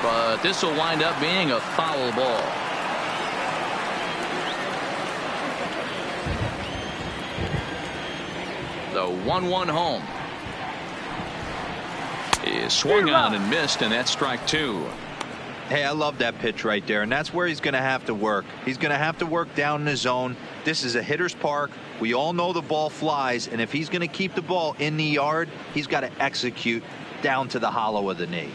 But this will wind up being a foul ball. The 1-1 home is swung on and missed, and that's strike two. Hey, I love that pitch right there, and that's where he's going to have to work. He's going to have to work down in the zone. This is a hitter's park. We all know the ball flies, and if he's going to keep the ball in the yard, he's got to execute down to the hollow of the knee.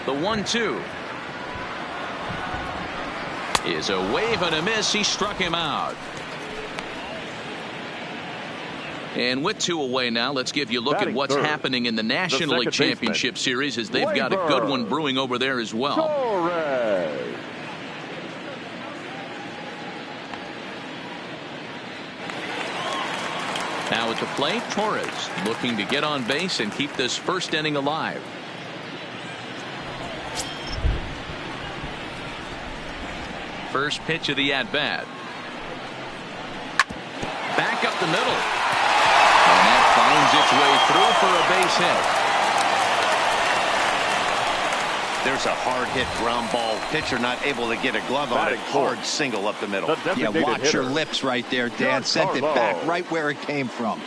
The 1-2 is a wave and a miss. He struck him out. And with two away now, let's give you a look at what's happening in the National League Championship Series, as they've got a good one brewing over there as well. Now at the plate, Torres looking to get on base and keep this first inning alive. First pitch of the at-bat. Back up the middle. And that finds its way through for a base hit. There's a hard hit ground ball. Pitcher not able to get a glove on it. Hard single up the middle. Yeah, watch your lips right there, Dan. Sent it back right where it came from.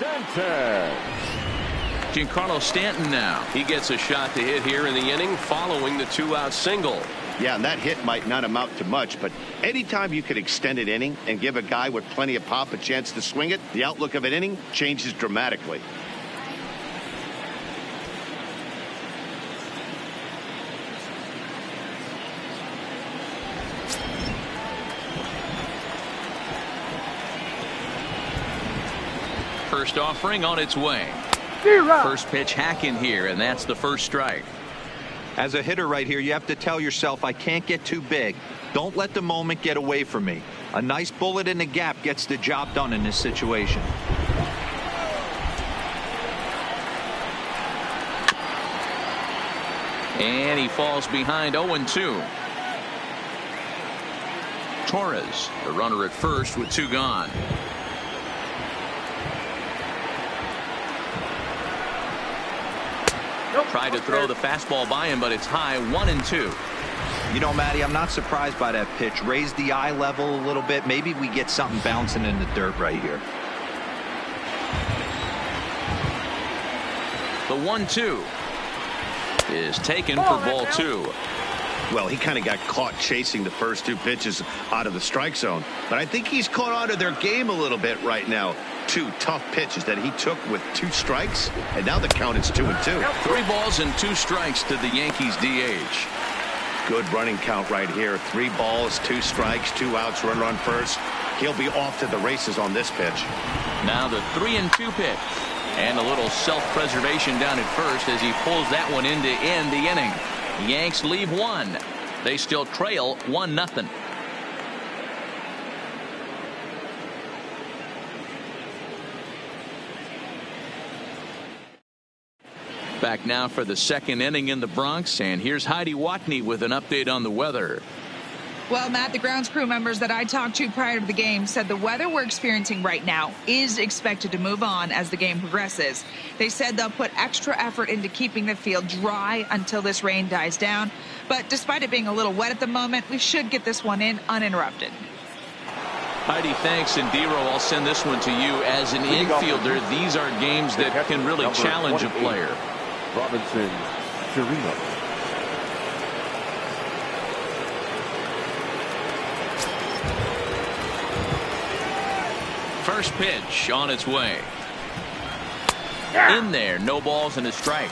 Giancarlo Stanton now. He gets a shot to hit here in the inning following the two-out single. Yeah, and that hit might not amount to much, but anytime you can extend an inning and give a guy with plenty of pop a chance to swing it, the outlook of an inning changes dramatically. First offering on its way. First pitch hack in here, and that's the first strike. As a hitter right here, you have to tell yourself, I can't get too big. Don't let the moment get away from me. A nice bullet in the gap gets the job done in this situation. And he falls behind 0-2. Torres, the runner at first with two gone. Tried to throw the fastball by him, but it's high. 1-2. You know, Matty, I'm not surprised by that pitch. Raise the eye level a little bit. Maybe we get something bouncing in the dirt right here. The 1-2 is taken for ball two. Well, he kind of got caught chasing the first two pitches out of the strike zone, but I think he's caught on to their game a little bit right now. Two tough pitches that he took with two strikes, and now the count is 2-2. 3 balls and 2 strikes to the Yankees DH. Good running count right here. 3 balls, 2 strikes, 2 outs, runner on first. He'll be off to the races on this pitch. Now the 3-2 pitch, and a little self-preservation down at first as he pulls that one in to end the inning. Yanks leave 1. They still trail 1-0. Back now for the second inning in the Bronx, and here's Heidi Watney with an update on the weather. Well, Matt, the grounds crew members that I talked to prior to the game said the weather we're experiencing right now is expected to move on as the game progresses. They said they'll put extra effort into keeping the field dry until this rain dies down. But despite it being a little wet at the moment, we should get this one in uninterrupted. Heidi, thanks. And Dero, I'll send this one to you. As an infielder, these are games that can really challenge a player. Robinson Chirino. First pitch on its way. In there, no balls and a strike.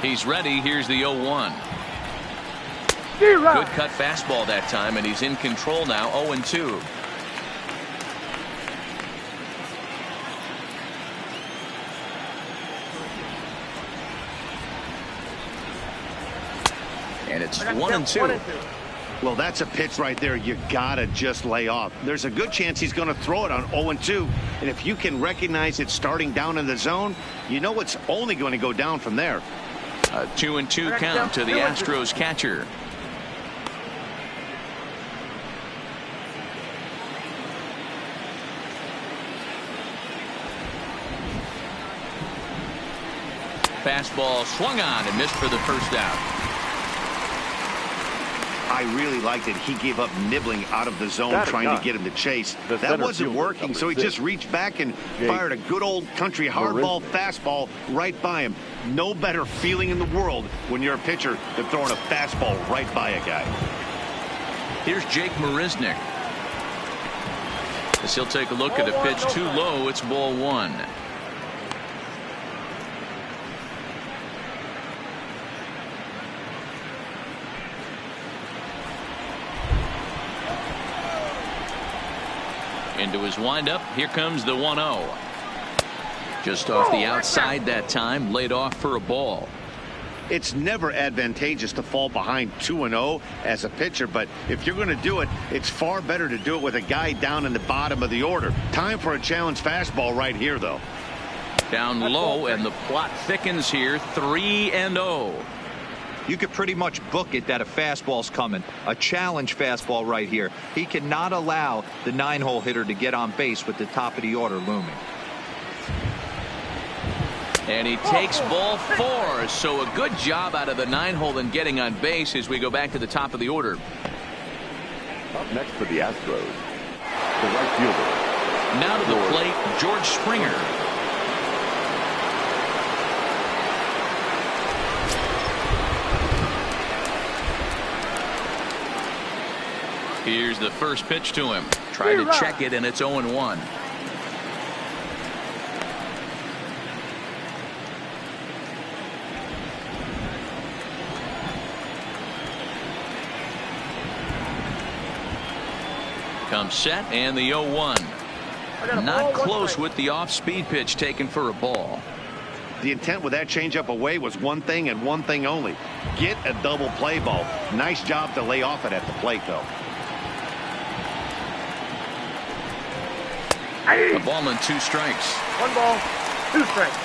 He's ready. Here's the 0-1. Good cut fastball that time, and he's in control now. 0-2. And it's 1-2. Well, that's a pitch right there you gotta just lay off. There's a good chance he's going to throw it on 0-2, and if you can recognize it starting down in the zone, you know it's only going to go down from there. A 2-2 count to the Astros catcher. Fastball swung on and missed for the first out. I really liked it. He gave up nibbling out of the zone trying to get him to chase. That wasn't working, so he just reached back and fired a good old country hardball fastball right by him. No better feeling in the world when you're a pitcher than throwing a fastball right by a guy. Here's Jake Marisnick. As he'll take a look at a pitch too low. It's ball one. Into his windup. Here comes the 1-0. Just off the outside that time. Laid off for a ball. It's never advantageous to fall behind 2-0 as a pitcher, but if you're going to do it, it's far better to do it with a guy down in the bottom of the order. Time for a challenge fastball right here, though. Down low, and the plot thickens here. 3-0. You could pretty much book it that a fastball's coming. A challenge fastball right here. He cannot allow the 9-hole hitter to get on base with the top of the order looming. And he takes ball 4. So a good job out of the 9-hole in getting on base as we go back to the top of the order. Up next for the Astros, the right fielder. Now to the plate, George Springer. Here's the first pitch to him. Try to check it, and it's 0-1. Comes set, and the 0-1. Not close with the off-speed pitch taken for a ball. The intent with that changeup away was one thing and one thing only. Get a double play ball. Nice job to lay off it at the plate, though. A ball and 2 strikes. 1 ball, 2 strikes.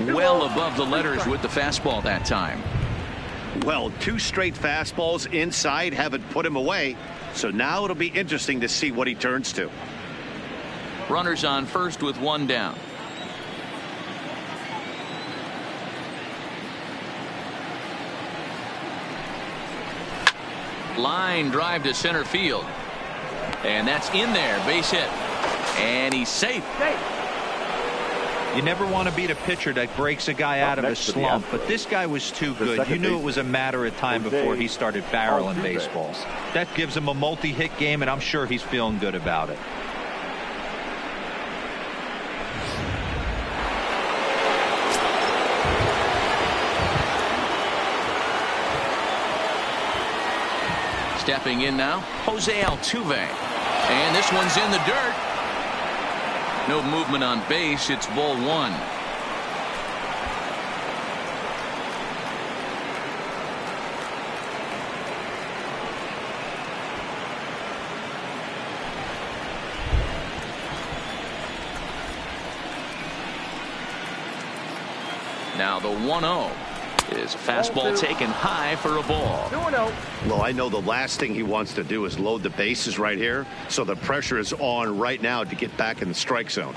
Well above the letters with the fastball that time. Well, 2 straight fastballs inside haven't put him away. So now it'll be interesting to see what he turns to. Runners on first with 1 down. Line drive to center field. And that's in there. Base hit. And he's safe. You never want to beat a pitcher that breaks a guy out of a slump, but this guy was too good. You knew it was a matter of time before he started barreling baseballs. That gives him a multi-hit game, and I'm sure he's feeling good about it. Stepping in now, Jose Altuve. And this one's in the dirt. No movement on base. It's ball one. Now the 1-0 is a fastball taken high for a ball. 2-0. Well, I know the last thing he wants to do is load the bases right here, so the pressure is on right now to get back in the strike zone.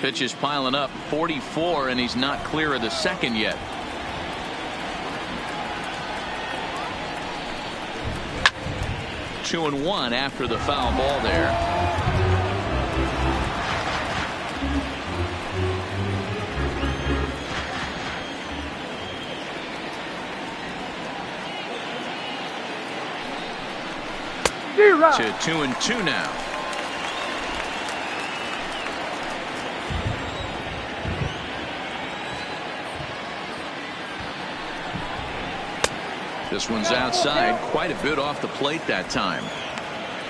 Pitch is piling up, 44, and he's not clear of the second yet. Two and one after the foul ball there. To 2-2 now. This one's outside, quite a bit off the plate that time.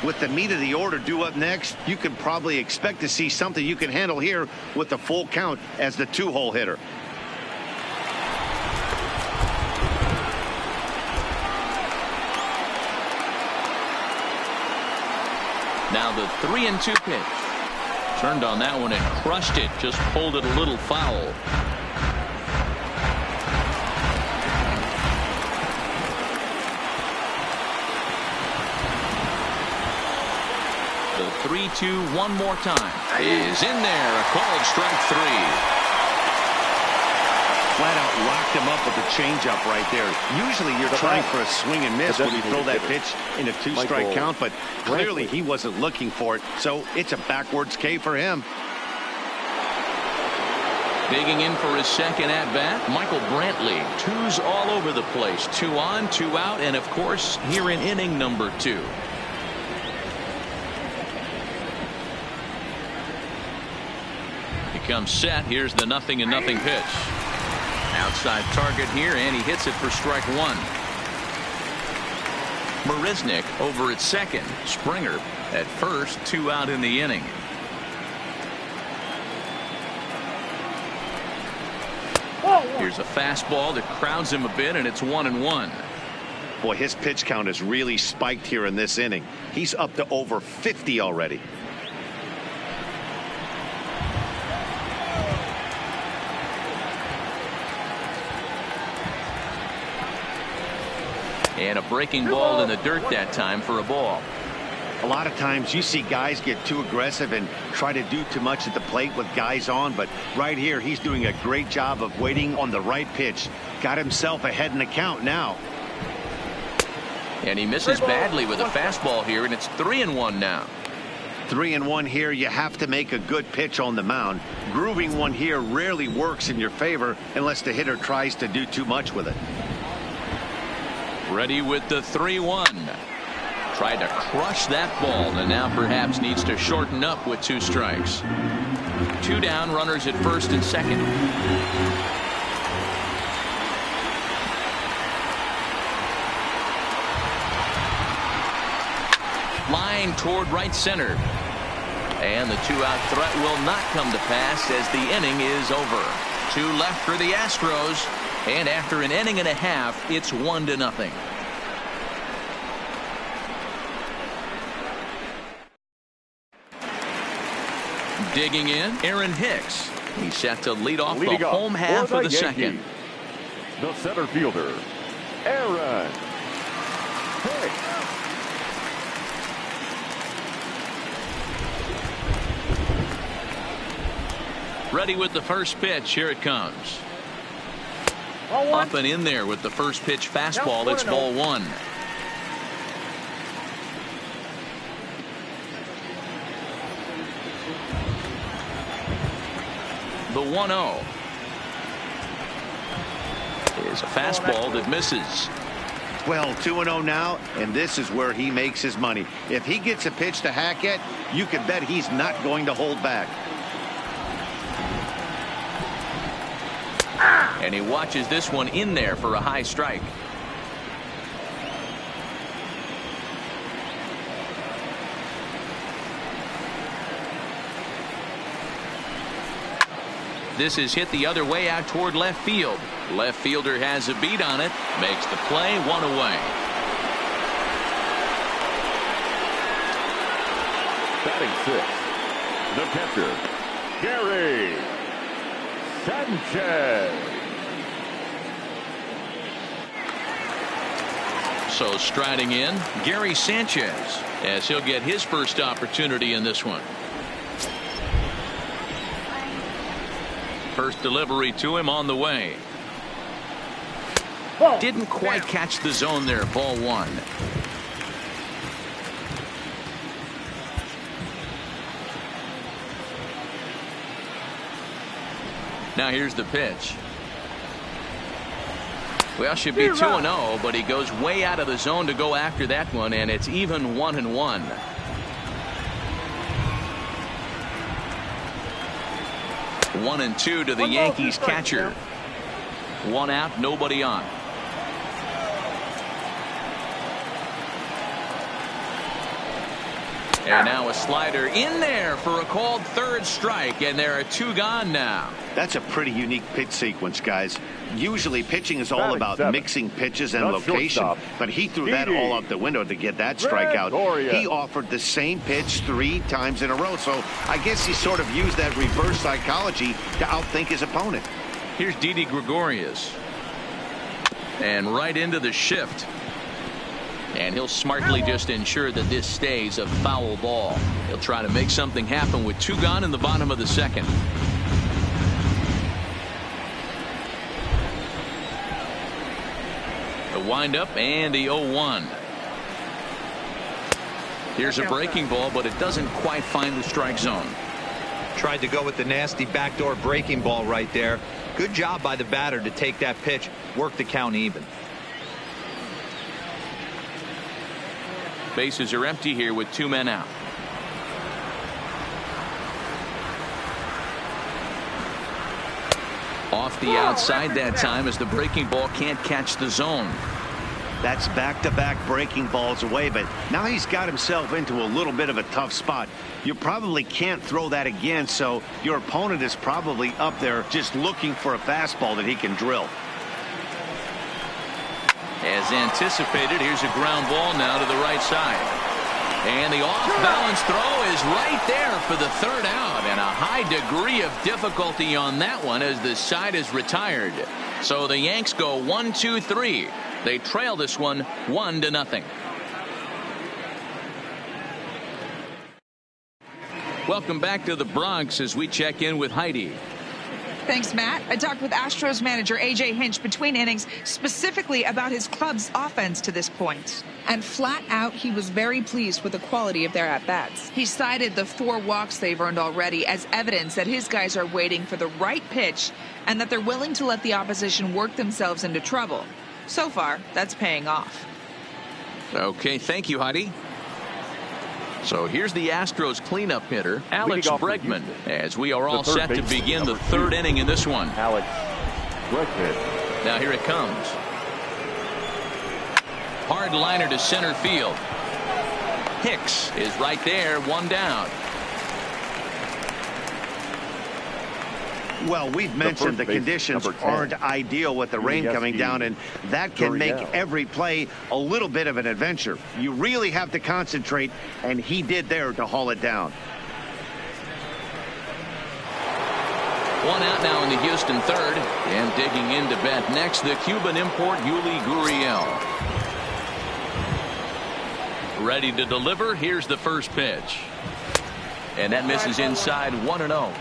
With the meat of the order due up next, you can probably expect to see something you can handle here with the full count as the 2-hole hitter. Now the 3-2 pitch. Turned on that one and crushed it. Just pulled it a little foul. The 3-2 one more time is in there. A called strike three. Flat out locked him up with the changeup right there. Usually you're trying for a swing and miss when you throw that pitch in a 2-strike count, but clearly he wasn't looking for it, so it's a backwards K for him. Digging in for his second at bat, Michael Brantley. Twos all over the place. 2 on, 2 out, and of course here in inning number 2. He comes set. Here's the 0-0 pitch. Outside target here, and he hits it for strike one. Marisnick over at second. Springer at first. 2 out in the inning. Here's a fastball that crowds him a bit, and it's 1-1. Boy, his pitch count has really spiked here in this inning. He's up to over 50 already. And a breaking ball in the dirt that time for a ball. A lot of times you see guys get too aggressive and try to do too much at the plate with guys on, but right here he's doing a great job of waiting on the right pitch. Got himself ahead in the count now. And he misses badly with a fastball here, and it's 3-1 now. 3-1 here. You have to make a good pitch on the mound. Grooving one here rarely works in your favor unless the hitter tries to do too much with it. Ready with the 3-1. Tried to crush that ball, and now perhaps needs to shorten up with 2 strikes. 2 down, runners at first and second. Line toward right center. And the 2-out threat will not come to pass as the inning is over. 2 left for the Astros. And after an inning and a half, it's 1-0. Digging in, Aaron Hicks. He's set to lead off the home half of the second. The center fielder, Aaron Hicks. Ready with the first pitch. Here it comes. Up and in there with the first pitch fastball. It's ball one. The 1-0 is a fastball that misses. Well, 2-0 now, and this is where he makes his money. If he gets a pitch to hack at, you can bet he's not going to hold back. And he watches this one in there for a high strike. This is hit the other way out toward left field. Left fielder has a beat on it. Makes the play, 1 away. Batting 6th, the catcher, Gary Sanchez. So striding in, Gary Sanchez, as he'll get his first opportunity in this one. First delivery to him on the way. Didn't quite catch the zone there. Ball 1. Now here's the pitch. Well, should be 2-0, but he goes way out of the zone to go after that one, and it's even 1-1. One and 2 to the Yankees catcher. 1 out, nobody on. And now a slider in there for a called third strike, and there are 2 gone now. That's a pretty unique pitch sequence, guys. Usually pitching is all about mixing pitches and location, but he threw that all out the window to get that strikeout. He offered the same pitch 3 times in a row, so I guess he sort of used that reverse psychology to outthink his opponent. Here's Didi Gregorius. And right into the shift. And he'll smartly just ensure that this stays a foul ball. He'll try to make something happen with 2 gone in the bottom of the 2nd. The windup and the 0-1. Here's a breaking ball, but it doesn't quite find the strike zone. Tried to go with the nasty backdoor breaking ball right there. Good job by the batter to take that pitch, work the count even. Bases are empty here with 2 men out. Off the outside that time as the breaking ball can't catch the zone. That's back-to-back breaking balls away, but now he's got himself into a little bit of a tough spot. You probably can't throw that again, so your opponent is probably up there just looking for a fastball that he can drill. As anticipated, here's a ground ball now to the right side. And the off-balance throw is right there for the 3rd out, and a high degree of difficulty on that one as the side is retired. So the Yanks go 1-2-3. They trail this one 1-0. Welcome back to the Bronx as we check in with Heidi. Thanks, Matt. I talked with Astros manager A.J. Hinch between innings specifically about his club's offense to this point. And flat out, he was very pleased with the quality of their at-bats. He cited the 4 walks they've earned already as evidence that his guys are waiting for the right pitch and that they're willing to let the opposition work themselves into trouble. So far, that's paying off. Okay, thank you, Heidi. So here's the Astros cleanup hitter, Alex Bregman, as we are all set to begin the 3rd inning in this one. Alex Bregman. Now here it comes. Hard liner to center field. Hicks is right there, 1 down. Well, we've mentioned the conditions aren't ideal with the rain coming down, and that can make every play a little bit of an adventure. You really have to concentrate, and he did there to haul it down. 1 out now in the Houston 3rd, and digging in to bat next, the Cuban import Yuli Gurriel. Ready to deliver. Here's the first pitch. And that misses inside, 1-0.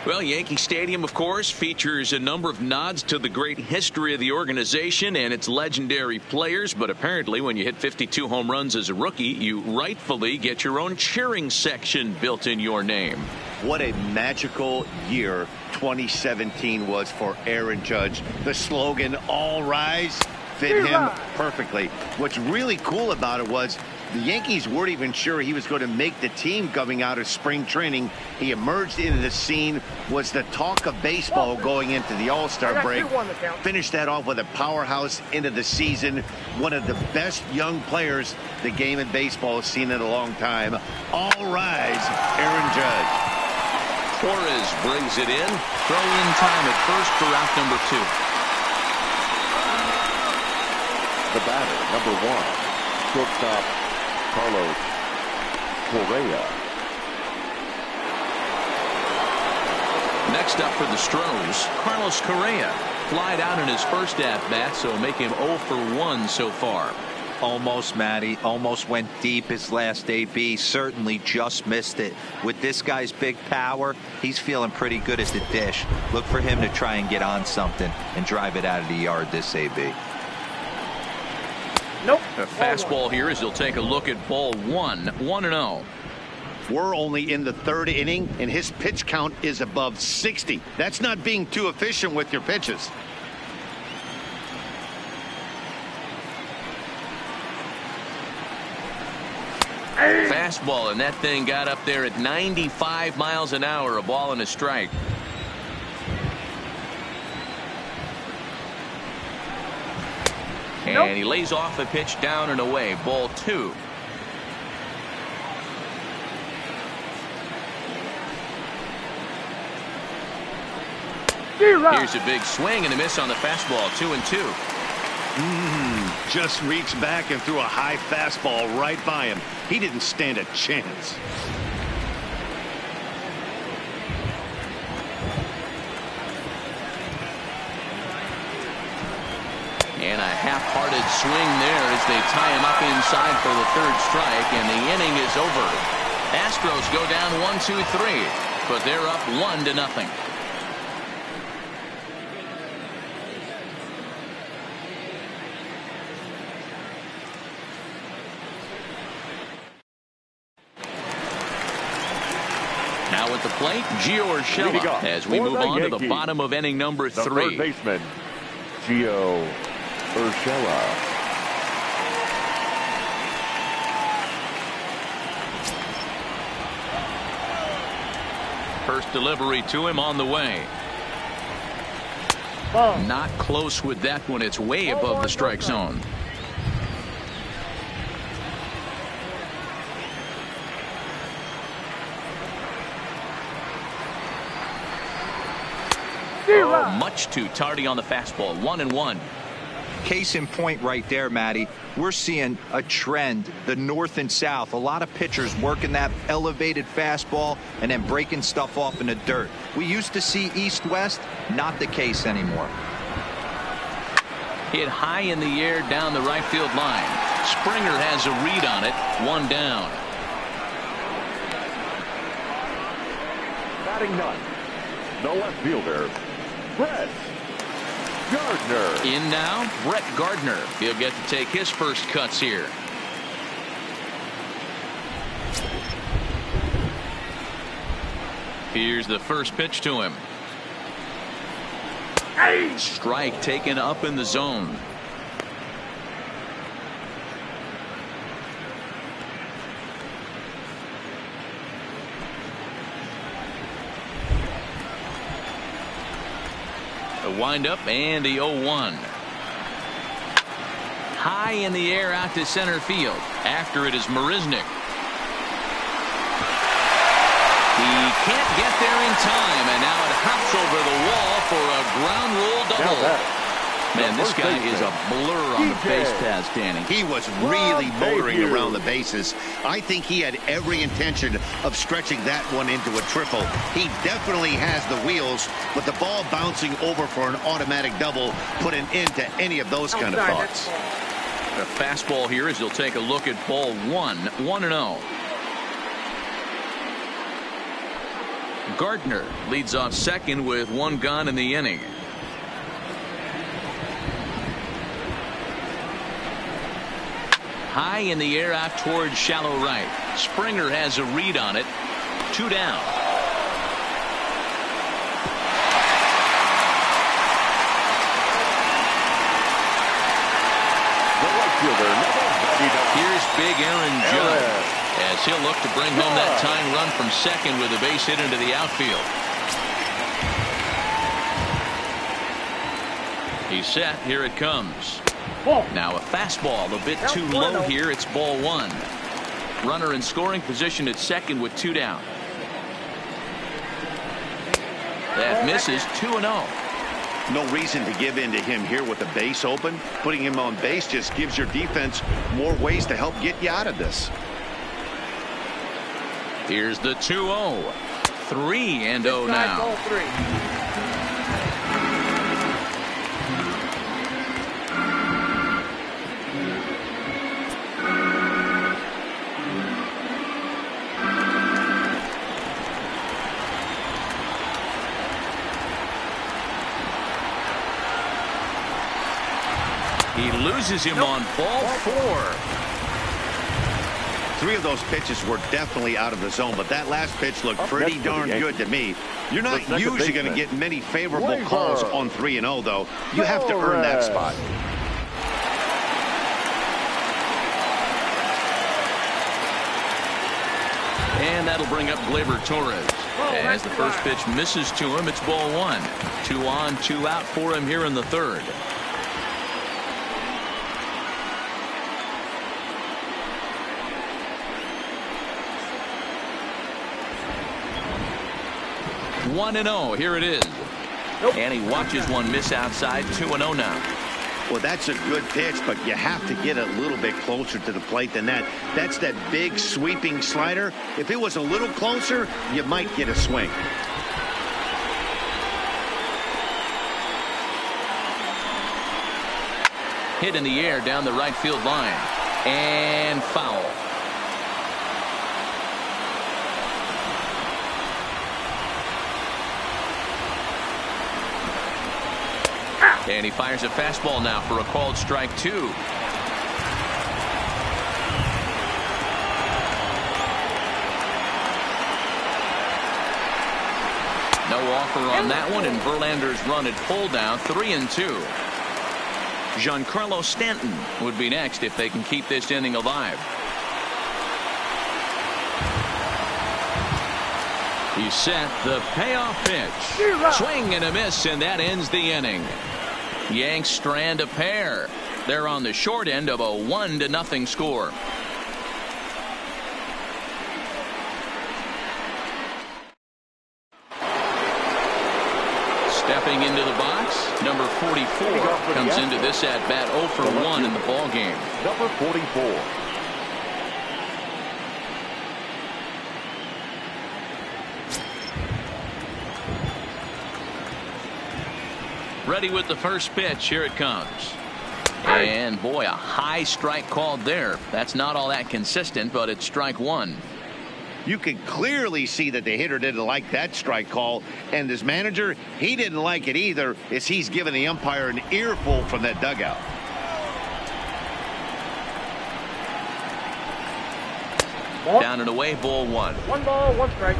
Well, Yankee Stadium, of course, features a number of nods to the great history of the organization and its legendary players. But apparently, when you hit 52 home runs as a rookie, you rightfully get your own cheering section built in your name. What a magical year 2017 was for Aaron Judge. The slogan, "All Rise," fit him perfectly. What's really cool about it was the Yankees weren't even sure he was going to make the team coming out of spring training. He emerged into the scene, was the talk of baseball going into the All-Star break. Finished that off with a powerhouse into the season. One of the best young players the game of baseball has seen in a long time. All rise, Aaron Judge. Torres brings it in. Throw in time at first for out number 2. The batter, number 1, shortstop Carlos Correa. Next up for the Astros, Carlos Correa. Flied out in his first at-bat, so make him 0 for 1 so far. Almost, Matty. Almost went deep his last AB. Certainly just missed it. With this guy's big power, he's feeling pretty good at the dish. Look for him to try and get on something and drive it out of the yard this AB. Nope. A fastball here as he'll take a look at ball 1. 1-0. We're only in the 3rd inning, and his pitch count is above 60. That's not being too efficient with your pitches. Fastball, and that thing got up there at 95 miles an hour. A ball and a strike. And he lays off a pitch down and away. Ball 2. Here's a big swing and a miss on the fastball. 2-2. Just reached back and threw a high fastball right by him. He didn't stand a chance. And a half-hearted swing there as they tie him up inside for the 3rd strike, and the inning is over. Astros go down 1-2-3, but they're up 1-0. Now at the plate, Gio Urshela, as we move on to the bottom of inning number 3. The third baseman, Gio Urshela. First delivery to him on the way. Not close with that one. It's way above the strike zone. Much too tardy on the fastball. 1-1. Case in point right there, Matty. We're seeing a trend, the north and south. A lot of pitchers working that elevated fastball and then breaking stuff off in the dirt. We used to see east-west. Not the case anymore. Hit high in the air down the right field line. Springer has a read on it. 1 down. Batting 9th, the left fielder, Brett Gardner. In now, Brett Gardner. He'll get to take his first cuts here. Here's the first pitch to him. Strike taken up in the zone. A windup and the 0-1. High in the air out to center field. After it is Marisnick. He can't get there in time, and now it hops over the wall for a ground rule double. Man, this guy is a blur on the base paths, Danny. He was really motoring around the bases. I think he had every intention of stretching that one into a triple. He definitely has the wheels, but the ball bouncing over for an automatic double put an end to any of those kind of thoughts. A fastball here as he'll take a look at ball 1. 1-0. Gardner leads off second with 1 gone in the inning. High in the air out towards shallow right. Springer has a read on it. 2 down. Here's big Aaron Judge as he'll look to bring home that tying run from second with a base hit into the outfield. He's set. Here it comes. Now a fastball a bit too low here. It's ball 1. Runner in scoring position at second with 2 down. That misses 2-0. No reason to give in to him here with the base open. Putting him on base just gives your defense more ways to help get you out of this. Here's the 2-0. 3-0 now. He loses him on ball 4. 3 of those pitches were definitely out of the zone, but that last pitch looked pretty darn good to me. You're not usually going to get many favorable calls on 3-0, though. You have to earn that spot. And that'll bring up Gleyber Torres. As the first pitch misses to him, it's ball 1. 2 on, 2 out for him here in the third. Nope. 1-0. Here it is. Nope. And he watches one miss outside. 2-0 now. Well, that's a good pitch, but you have to get a little bit closer to the plate than that. That's that big sweeping slider. If it was a little closer, you might get a swing. Hit in the air down the right field line. And foul. And he fires a fastball now for a called strike 2. No offer on that one, and Verlander's run had pulled down 3-2. Giancarlo Stanton would be next if they can keep this inning alive. He's set the payoff pitch. Swing and a miss, and that ends the inning. Yanks strand a pair. They're on the short end of a 1-0 score. Stepping into the box, number 44 comes into this at bat 0 for 1 in the ball game. Number 44. Ready with the first pitch. Here it comes. And boy, a high strike called there. That's not all that consistent, but it's strike 1. You can clearly see that the hitter didn't like that strike call, and his manager, he didn't like it either, as he's giving the umpire an earful from that dugout. Down and away, ball 1. 1 ball, 1 strike.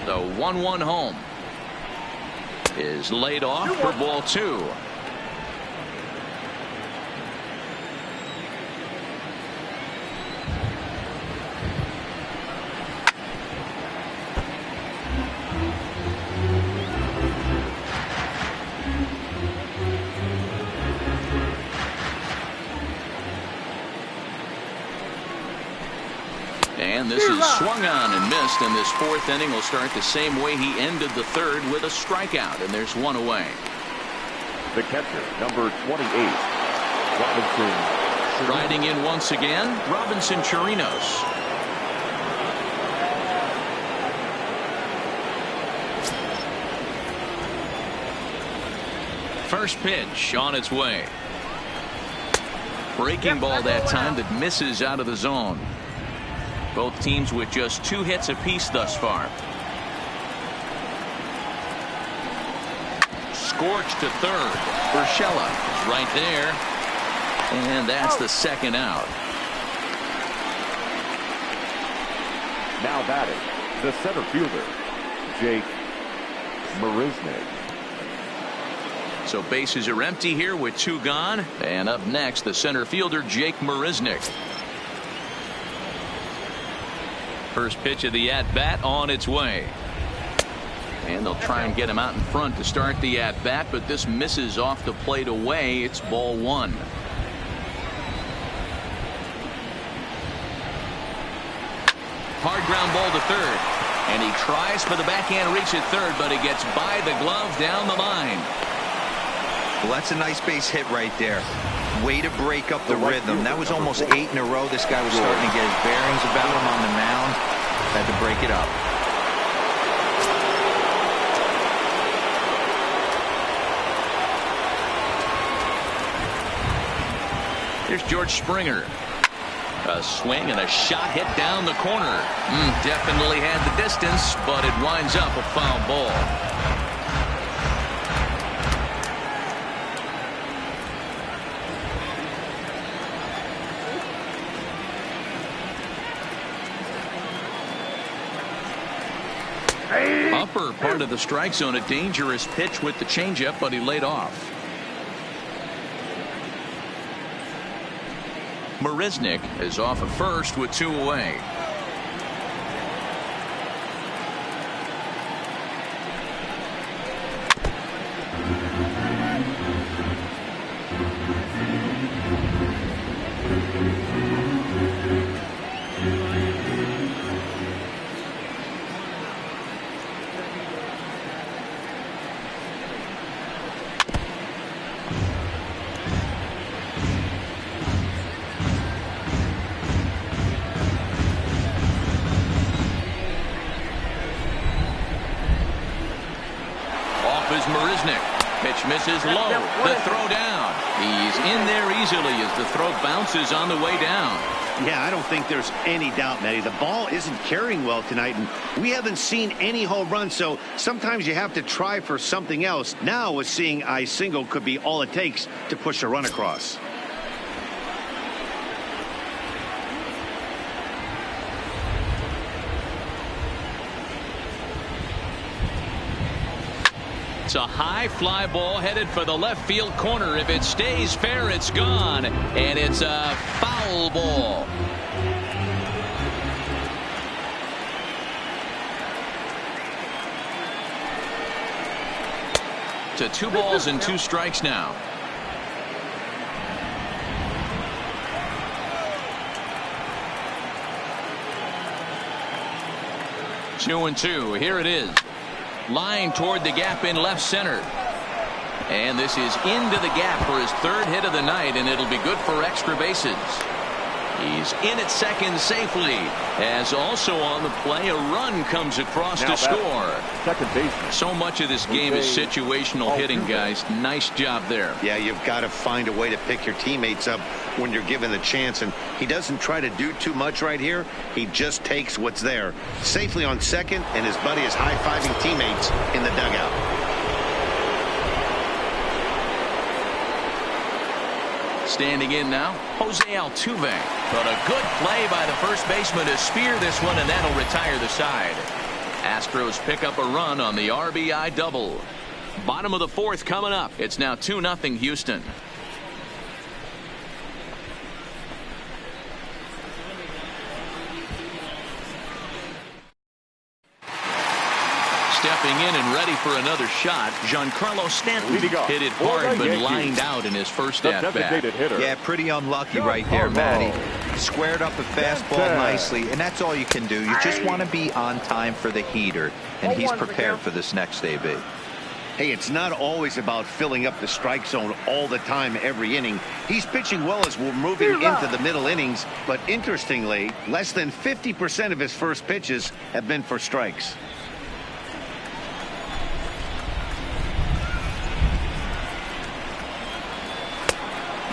The 1-1 home is laid off for ball 2. And this is swung on and missed, and this 4th inning will start the same way he ended the 3rd, with a strikeout, and there's 1 away. The catcher, number 28, Robinson. Riding in once again, Robinson Chirinos. First pitch on its way. Breaking ball that time that misses out of the zone. Both teams with just 2 hits apiece thus far. Scorched to third. Urshela is right there. And that's the 2nd out. Now batting, the center fielder, Jake Marisnick. So bases are empty here with 2 gone. And up next, the center fielder, Jake Marisnick. First pitch of the at-bat on its way. And they'll try and get him out in front to start the at-bat, but this misses off the plate away. It's ball one. Hard ground ball to third. And he tries for the backhand reach at third, but he gets by the glove down the line. Well, that's a nice base hit right there. Way to break up the rhythm. That was almost 8 in a row. This guy was starting to get his bearings about him on the mound. Had to break it up. Here's George Springer. A swing and a shot hit down the corner. Definitely had the distance, but it winds up a foul ball. Upper part of the strike zone, a dangerous pitch with the changeup, but he laid off. Marisnick is off at first with 2 away. Pitch misses low. The throw down. He's in there easily as the throw bounces on the way down. Yeah, I don't think there's any doubt, Matty. The ball isn't carrying well tonight, and we haven't seen any home runs, so sometimes you have to try for something else. Now, with seeing I single could be all it takes to push a run across. It's a high fly ball headed for the left field corner. If it stays fair, it's gone. And it's a foul ball. To 2 balls and 2 strikes now. Two and two. Here it is. Line toward the gap in left center. And this is into the gap for his 3rd hit of the night, and it'll be good for extra bases. He's in at second safely, as also on the play a run comes across to score. Second baseman. So much of this game is situational hitting, guys. Nice job there. Yeah, you've got to find a way to pick your teammates up when you're given the chance, and he doesn't try to do too much right here. He just takes what's there. Safely on second, and his buddy is high-fiving teammates in the dugout. Standing in now, Jose Altuve. But a good play by the first baseman to spear this one, and that'll retire the side. Astros pick up a run on the RBI double. Bottom of the 4th coming up. It's now 2-0 Houston. Stepping in and ready for another shot, Giancarlo Stanton hit it hard but lined out in his first at-bat. Yeah, pretty unlucky right there, Matty. Squared up a fastball nicely, and that's all you can do. You just want to be on time for the heater, and he's prepared for this next AB. Hey, it's not always about filling up the strike zone all the time every inning. He's pitching well as we're moving into the middle innings, but interestingly, less than 50% of his first pitches have been for strikes.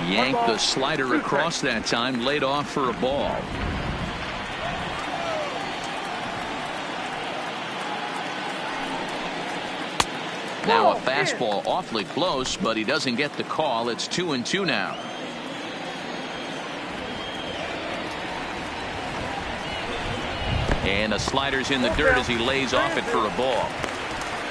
Yanked the slider across that time, laid off for a ball. Now a fastball awfully close, but he doesn't get the call. It's 2-2 now. And the slider's in the dirt as he lays off it for a ball.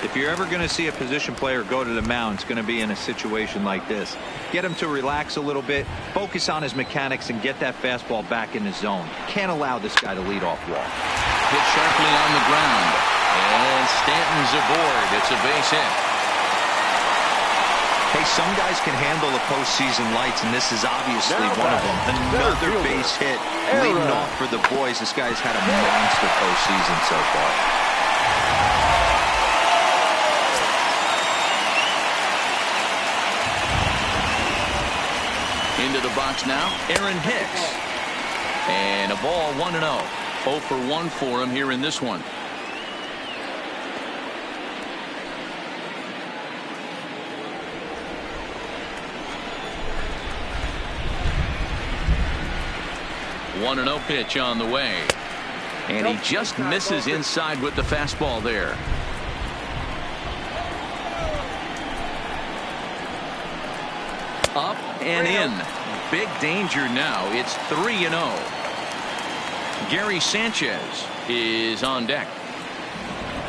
If you're ever going to see a position player go to the mound, it's going to be in a situation like this. Get him to relax a little bit, focus on his mechanics, and get that fastball back in the zone. Can't allow this guy to lead off walk. Hit sharply on the ground. And Stanton's aboard. It's a base hit. Hey, some guys can handle the postseason lights, and this is obviously one of them. Another base hit leading off for the boys. This guy's had a monster postseason so far. Into the box now, Aaron Hicks. And a ball 1-0. 0 for 1 for him here in this one. One 1-0 pitch on the way. And he just misses inside with the fastball there. Up and in. Big danger now. It's 3-0. Gary Sanchez is on deck.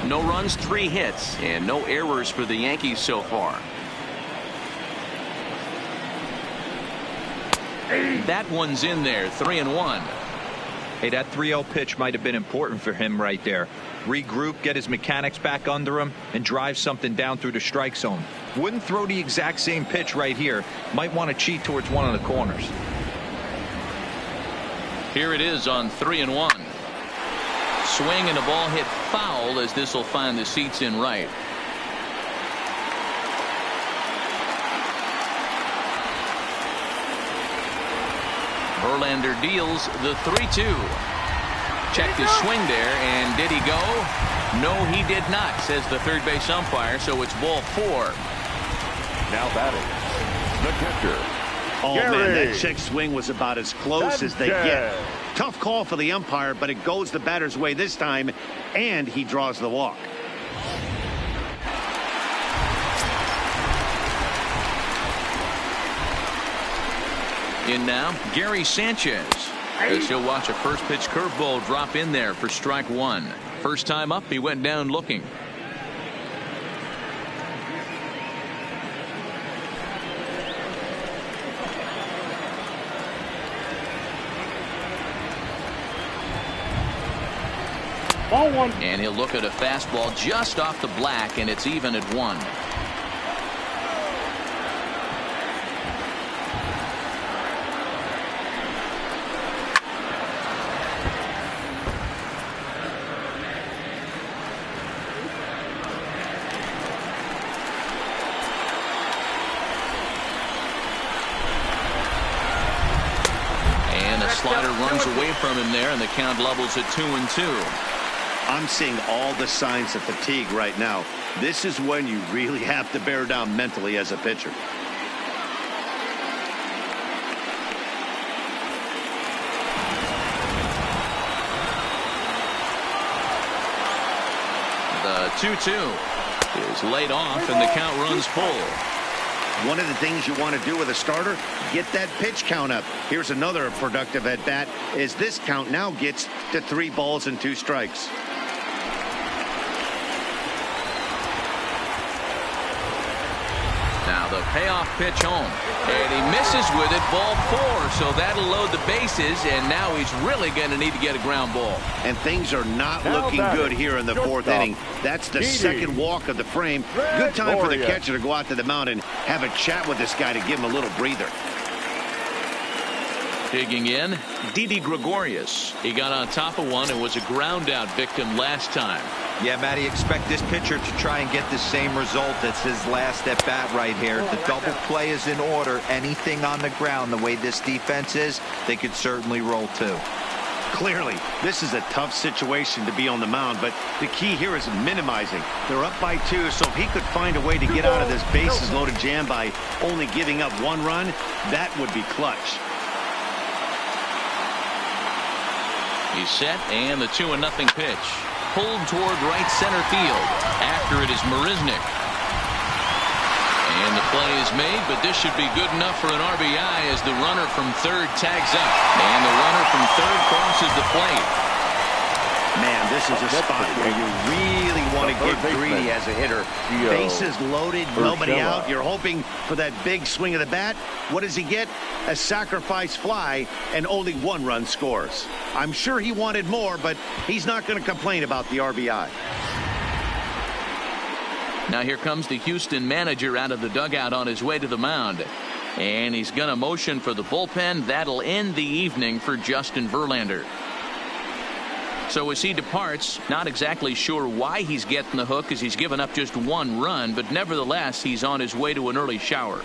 No runs, 3 hits, and no errors for the Yankees so far. That one's in there. 3-1. Hey, that 3-0 pitch might have been important for him right there. Regroup, get his mechanics back under him, and drive something down through the strike zone. Wouldn't throw the exact same pitch right here. Might want to cheat towards one of the corners. Here it is on 3-1. Swing and a ball hit foul as this will find the seats in right. Verlander deals the 3-2. Checked his swing there, and did he go? No, he did not, says the third base umpire, so it's ball 4. Now batting, the catcher. Oh, man, that check swing was about as close as they get. Tough call for the umpire, but it goes the batter's way this time, and he draws the walk. In now, Gary Sanchez. As he'll watch a first pitch curveball drop in there for strike 1. First time up, he went down looking. Ball 1. And he'll look at a fastball just off the black, and it's even at 1. Slider runs away from him there, and the count levels at 2-2. I'm seeing all the signs of fatigue right now. This is when you really have to bear down mentally as a pitcher. The 2-2 is laid off, and the count runs full. One of the things you want to do with a starter, get that pitch count up. Here's another productive at bat, as this count now gets to 3 balls and 2 strikes. Now the payoff pitch home, and he misses with it, ball 4, so that'll load the bases, and now he's really going to need to get a ground ball. And things are not looking good here in the 4th inning. That's the second walk of the frame. Good time for the catcher to go out to the mound and have a chat with this guy to give him a little breather. Digging in, Didi Gregorius. He got on top of one and was a ground out victim last time. Yeah, Matty, expect this pitcher to try and get the same result as his last at bat right here. The double play is in order. Anything on the ground, the way this defense is, they could certainly roll too. Clearly, this is a tough situation to be on the mound, but the key here is minimizing. They're up by 2, so if he could find a way to get out of this bases loaded jam by only giving up 1 run, that would be clutch. He's set, and the 2-0 pitch. Pulled toward right center field. After it is Marisnick. And the play is made, but this should be good enough for an RBI as the runner from third tags up. And the runner from third crosses the plate. Man, this is a spot where you really want to get greedy as a hitter. Bases loaded, nobody out. You're hoping for that big swing of the bat. What does he get? A sacrifice fly, and only 1 run scores. I'm sure he wanted more, but he's not going to complain about the RBI. Now here comes the Houston manager out of the dugout on his way to the mound. And he's going to motion for the bullpen. That'll end the evening for Justin Verlander. So as he departs, not exactly sure why he's getting the hook, as he's given up just 1 run, but nevertheless he's on his way to an early shower.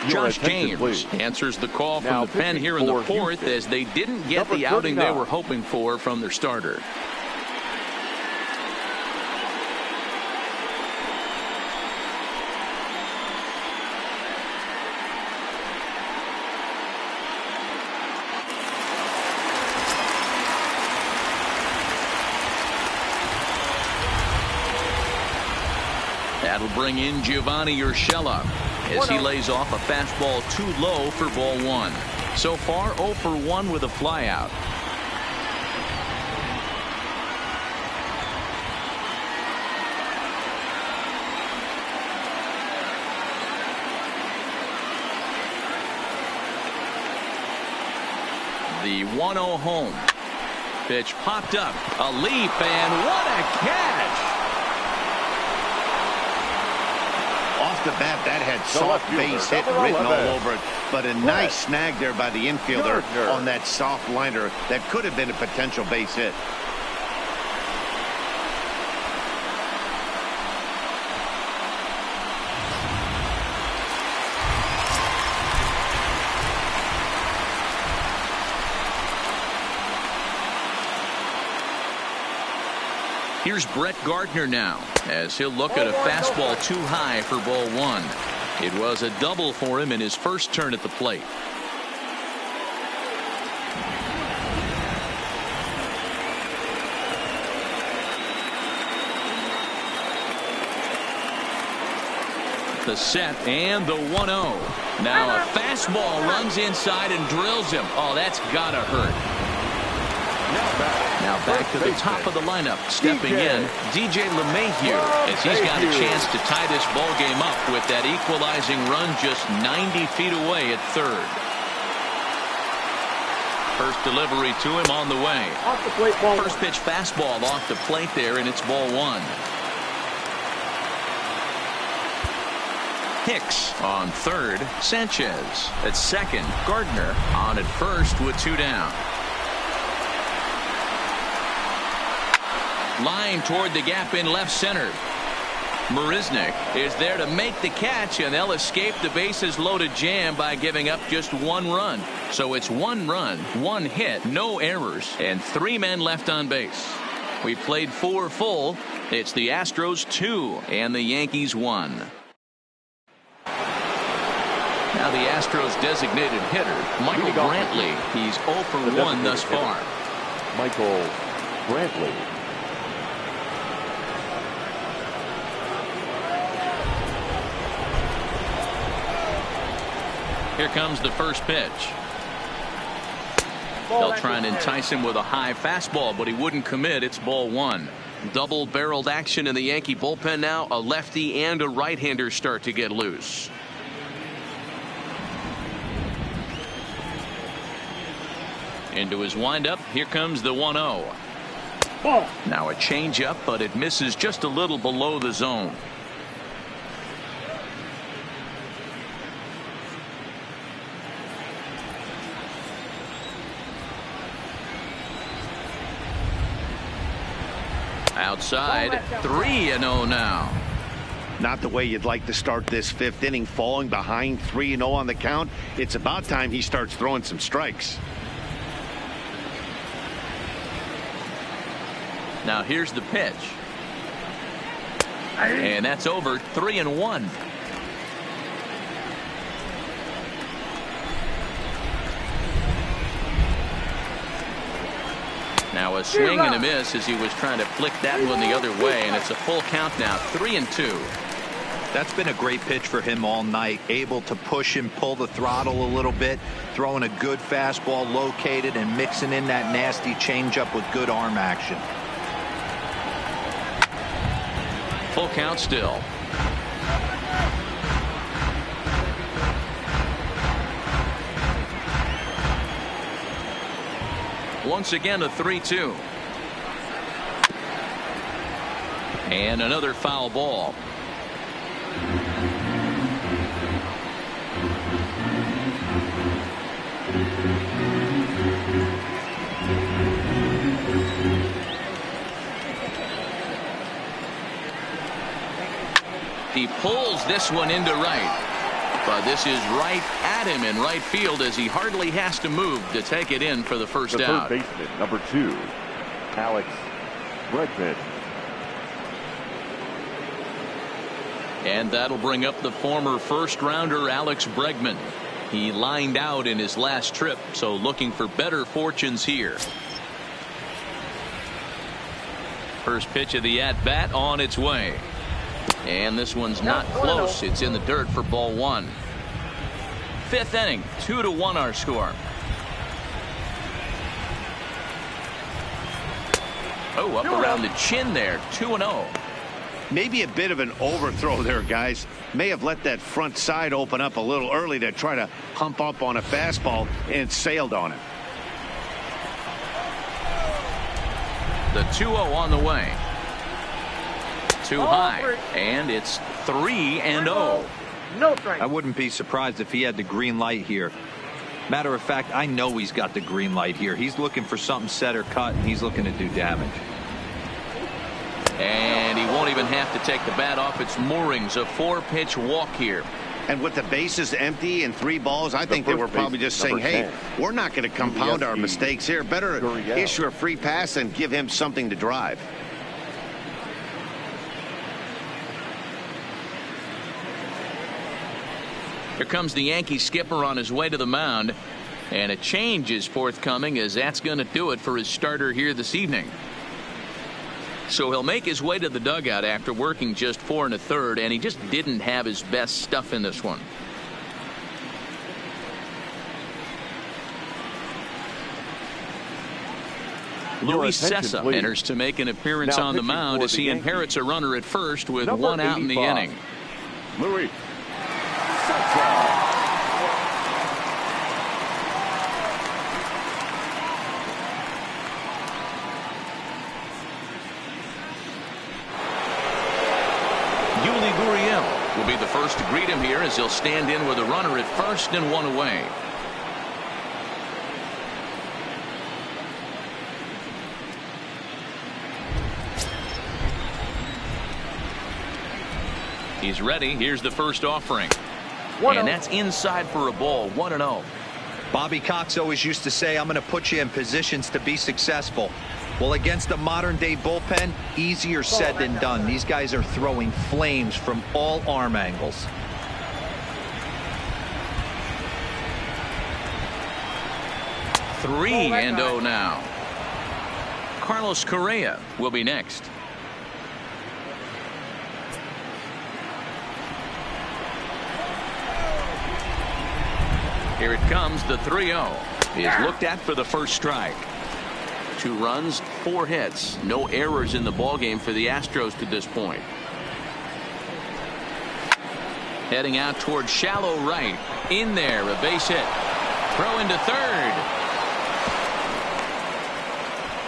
Josh James answers the call from the pen here in the 4th, as they didn't get the outing they were hoping for from their starter. That'll bring in Giovanni Urshela as he lays off a fastball too low for ball 1. So far 0 for 1 with a flyout. The 1-0 home pitch popped up, a leap, and what a catch! Off the bat, that had soft base hit written all over it, but a nice snag there by the infielder on that soft liner that could have been a potential base hit. Here's Brett Gardner now, as he'll look at a fastball too high for ball 1. It was a double for him in his first turn at the plate. The set and the 1-0. Now a fastball runs inside and drills him. Oh, that's gotta hurt. Now back to the top of the lineup, stepping in, DJ LeMahieu, as he's got a chance to tie this ball game up with that equalizing run just 90 feet away at 3rd. First delivery to him on the way. First pitch fastball off the plate there, and it's ball 1. Hicks on 3rd, Sanchez at 2nd, Gardner on at 1st with 2 down. Line toward the gap in left center. Marisnick is there to make the catch, and they'll escape the bases loaded jam by giving up just 1 run. So it's 1 run, 1 hit, no errors, and 3 men left on base. We played 4 full. It's the Astros 2 and the Yankees 1. Now the Astros designated hitter, Michael Brantley. He's 0 for 1 thus far. Michael Brantley. Here comes the first pitch. They'll try and entice him with a high fastball, but he wouldn't commit. It's ball 1. Double-barreled action in the Yankee bullpen now. A lefty and a right-hander start to get loose. Into his windup. Here comes the 1-0. Now a changeup, but it misses just a little below the zone. Outside, 3-0 now. Not the way you'd like to start this 5th inning, falling behind 3-0 on the count. It's about time he starts throwing some strikes. Now here's the pitch. And that's over. 3-1. Now a swing and a miss as he was trying to flick that one the other way, and it's a full count now. 3-2. That's been a great pitch for him all night. Able to push and pull the throttle a little bit, throwing a good fastball located and mixing in that nasty changeup with good arm action. Full count still. Once again a 3-2. And another foul ball. He pulls this one into right. But this is right at him in right field as he hardly has to move to take it in for the first out. Third baseman, number 2, Alex Bregman. And that'll bring up the former first-rounder Alex Bregman. He lined out in his last trip, so looking for better fortunes here. First pitch of the at-bat on its way. And this one's not close. It's in the dirt for ball 1. 5th inning, 2-1 our score. Oh, up around the chin there, 2-0. Maybe a bit of an overthrow there, guys. May have let that front side open up a little early to try to hump up on a fastball and sailed on it. The 2-0 on the way. Too high, and it's 3-0. No strike. I wouldn't be surprised if he had the green light here. Matter of fact, I know he's got the green light here. He's looking for something set or cut, and he's looking to do damage. And he won't even have to take the bat off its moorings. A 4-pitch walk here. And with the bases empty and 3 balls, I think they were probably just saying, hey, we're not going to compound our mistakes here. Better issue a free pass and give him something to drive. Here comes the Yankee skipper on his way to the mound. And a change is forthcoming, as that's going to do it for his starter here this evening. So he'll make his way to the dugout after working just 4 1/3, and he just didn't have his best stuff in this one. Luis Sessa enters to make an appearance on the mound as he inherits a runner at first with 1 out in the inning. Luis Sessa. Will be the first to greet him here as he'll stand in with a runner at first and 1 away. He's ready. Here's the first offering. And that's inside for a ball. 1-0. Bobby Cox always used to say, I'm going to put you in positions to be successful. Well, against a modern-day bullpen, easier said than done. These guys are throwing flames from all arm angles. Three and 0 now. Carlos Correa will be next. Here it comes, the 3-0. Is looked at for the first strike. 2 runs, 4 hits. No errors in the ballgame for the Astros to this point. Heading out toward shallow right. In there, a base hit. Throw into third.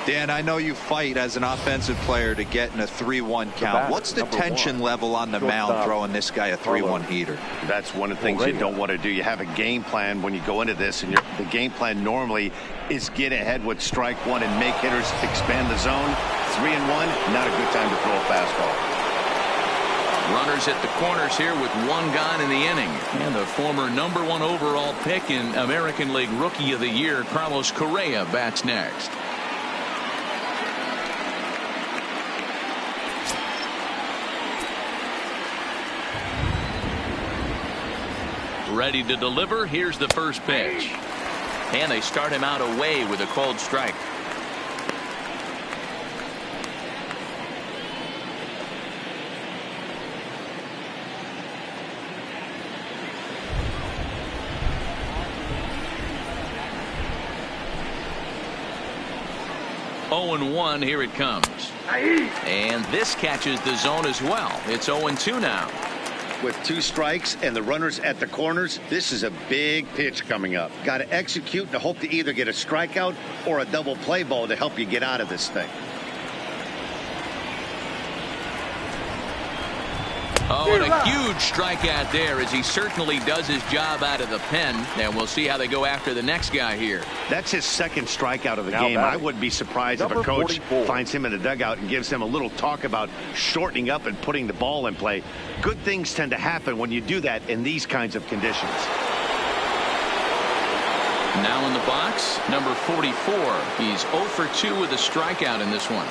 Dan, I know you fight as an offensive player to get in a 3-1 count. What's the tension level on the mound throwing this guy a 3-1 heater? That's one of the things you don't want to do. You have a game plan when you go into this, and the game plan normally is get ahead with strike 1 and make hitters expand the zone. 3-1, not a good time to throw a fastball. Runners at the corners here with 1 gone in the inning. And the former #1 overall pick in American League Rookie of the Year, Carlos Correa, bats next. Ready to deliver. Here's the first pitch. And they start him out away with a called strike. Oh and 1. Here it comes. And this catches the zone as well. It's 0-2 now. With 2 strikes and the runners at the corners, this is a big pitch coming up. Got to execute and hope to either get a strikeout or a double play ball to help you get out of this thing. Oh, and a huge strikeout there as he certainly does his job out of the pen. And we'll see how they go after the next guy here. That's his second strikeout of the game. I wouldn't be surprised if a coach finds him in the dugout and gives him a little talk about shortening up and putting the ball in play. Good things tend to happen when you do that in these kinds of conditions. Now in the box, number 44. He's 0 for 2 with a strikeout in this one.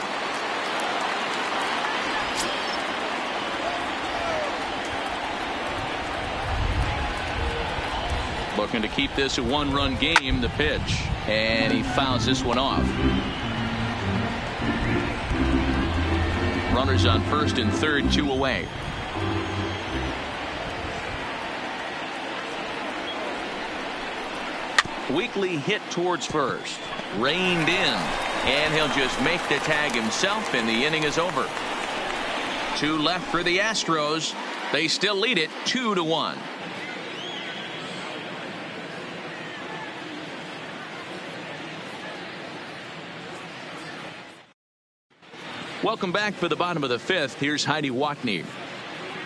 Looking to keep this a one-run game. The pitch, and he fouls this one off. Runners on first and third, 2 away. Weekly hit towards first, reined in, and he'll just make the tag himself, and the inning is over. 2 left for the Astros. They still lead it 2-1. Welcome back for the bottom of the 5th. Here's Heidi Watney.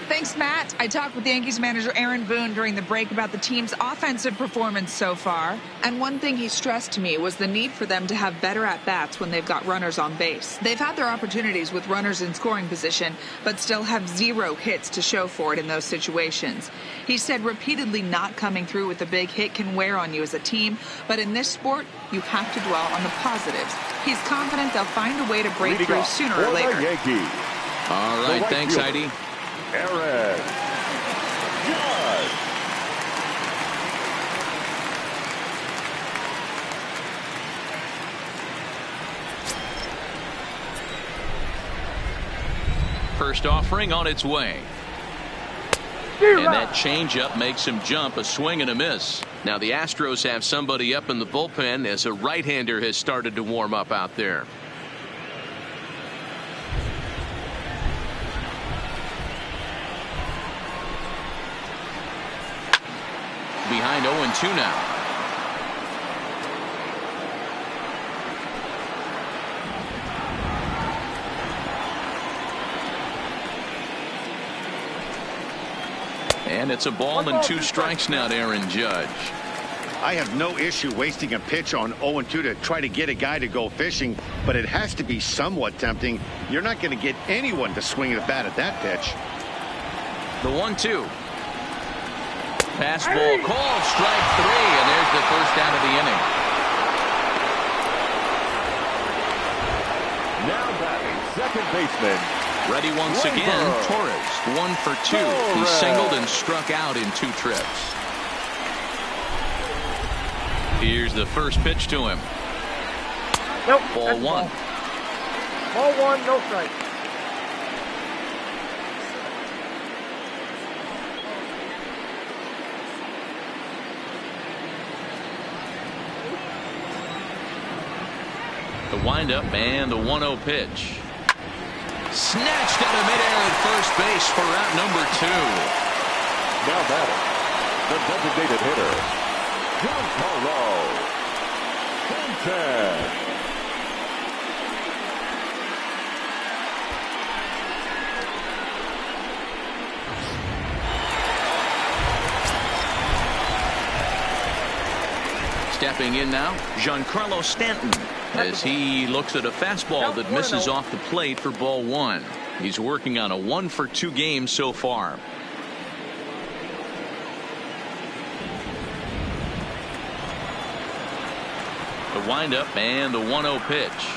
Thanks, Matt. I talked with Yankees manager Aaron Boone during the break about the team's offensive performance so far. And one thing he stressed to me was the need for them to have better at-bats when they've got runners on base. They've had their opportunities with runners in scoring position, but still have 0 hits to show for it in those situations. He said repeatedly not coming through with a big hit can wear on you as a team, but in this sport, you have to dwell on the positives. He's confident they'll find a way to break through sooner or later. All right, thanks, Heidi. Aaron Judge. First offering on its way. And that changeup makes him jump. A swing and a miss. Now the Astros have somebody up in the bullpen as a right-hander has started to warm up out there. Behind 0-2 now. And it's a ball and 2 strikes now to Aaron Judge. I have no issue wasting a pitch on 0-2 to try to get a guy to go fishing, but it has to be somewhat tempting. You're not going to get anyone to swing the bat at that pitch. The 1-2. Fastball called, strike 3, and there's the first out of the inning. Now batting, second baseman. Ready once again, Torres. 1 for 2. He singled and struck out in 2 trips. Here's the first pitch to him. Nope. Ball 1. Ball 1, no strike. The windup and the 1-0 pitch. Snatched out of midair at first base for out number 2. Now batting, the designated hitter, Giancarlo Stanton. Stepping in now, Giancarlo Stanton, as he looks at a fastball that misses off the plate for ball 1. He's working on a 1 for 2 game so far. The windup and the 1-0 pitch.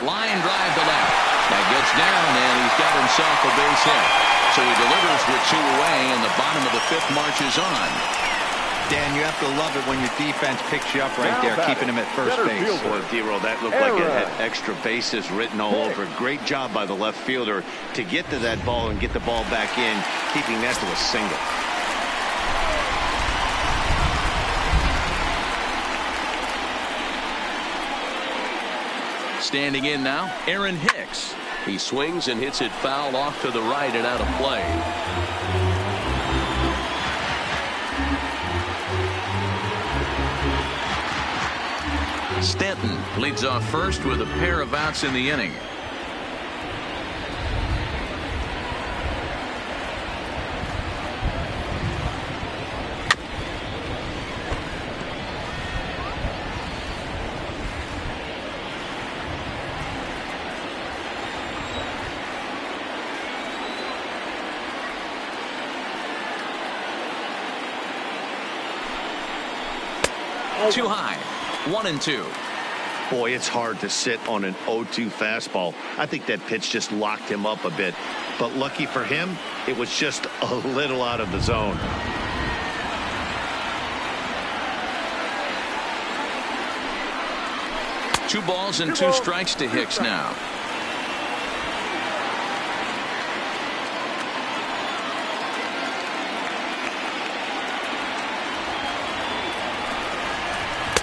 Line drive to left. That gets down, and he's got himself a base hit. So he delivers with 2 away, and the bottom of the 5th marches on. Dan, you have to love it when your defense picks you up right there, keeping him at first base. Boy, D-Roll, that looked like it had extra bases written all over. Great job by the left fielder to get to that ball and get the ball back in, keeping that to a single. Standing in now, Aaron Hicks. He swings and hits it foul off to the right and out of play. Stanton leads off first with a pair of outs in the inning. Too high. 1-2. Boy, it's hard to sit on an 0-2 fastball. I think that pitch just locked him up a bit. But lucky for him, it was just a little out of the zone. Two balls and two strikes to Hicks now.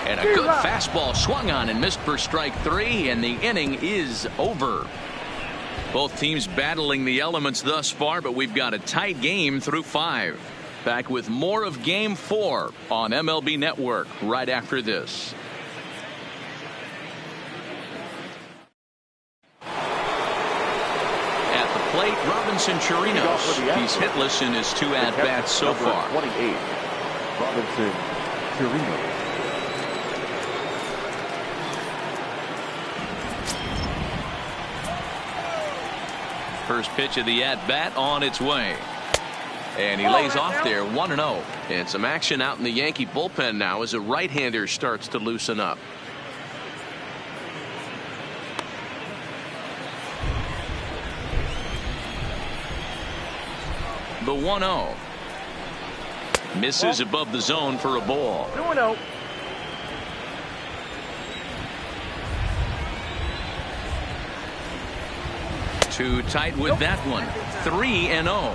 And a good fastball swung on and missed for strike 3, and the inning is over. Both teams battling the elements thus far, but we've got a tight game through 5. Back with more of Game 4 on MLB Network right after this. At the plate, Robinson Chirinos. He's hitless in his 2 at-bats so far. 28, Robinson Chirinos. First pitch of the at-bat on its way. And he lays off there 1-0. And some action out in the Yankee bullpen now as a right-hander starts to loosen up. The 1-0. Misses above the zone for a ball. 2-0. Too tight with that one. 3-0.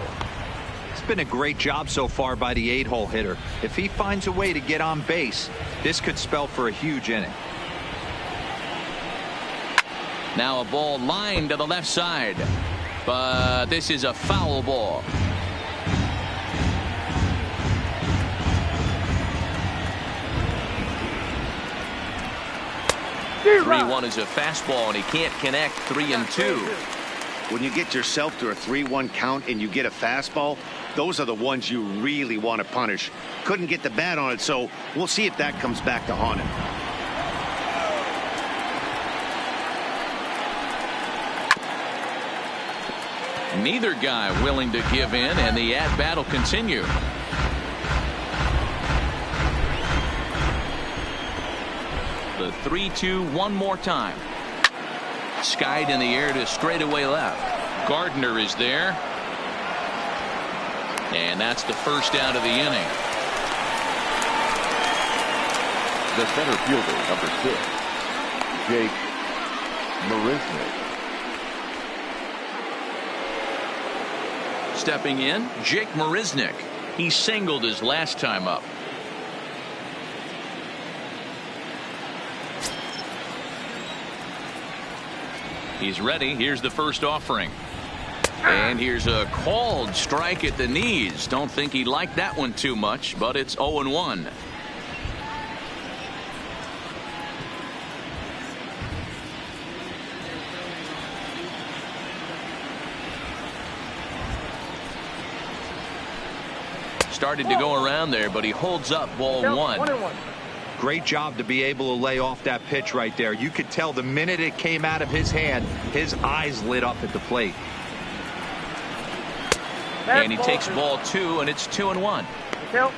It's been a great job so far by the 8-hole hitter. If he finds a way to get on base, this could spell for a huge inning. Now a ball lined to the left side, but this is a foul ball. Three 1 is a fastball, and he can't connect. 3-2. When you get yourself to a 3-1 count and you get a fastball, those are the ones you really want to punish. Couldn't get the bat on it, so we'll see if that comes back to haunt him. Neither guy willing to give in, and the at-bat will continue. The 3-2 one more time. Skied in the air to straightaway left. Gardner is there. And that's the first out of the inning. The center fielder, number 6, Jake Marisnick. Stepping in, Jake Marisnick. He singled his last time up. He's ready. Here's the first offering. And here's a called strike at the knees. Don't think he liked that one too much, but it's 0-1. Started to go around there, but he holds up ball 1. Great job to be able to lay off that pitch right there. You could tell the minute it came out of his hand, his eyes lit up at the plate. And he takes ball 2, and it's 2-1.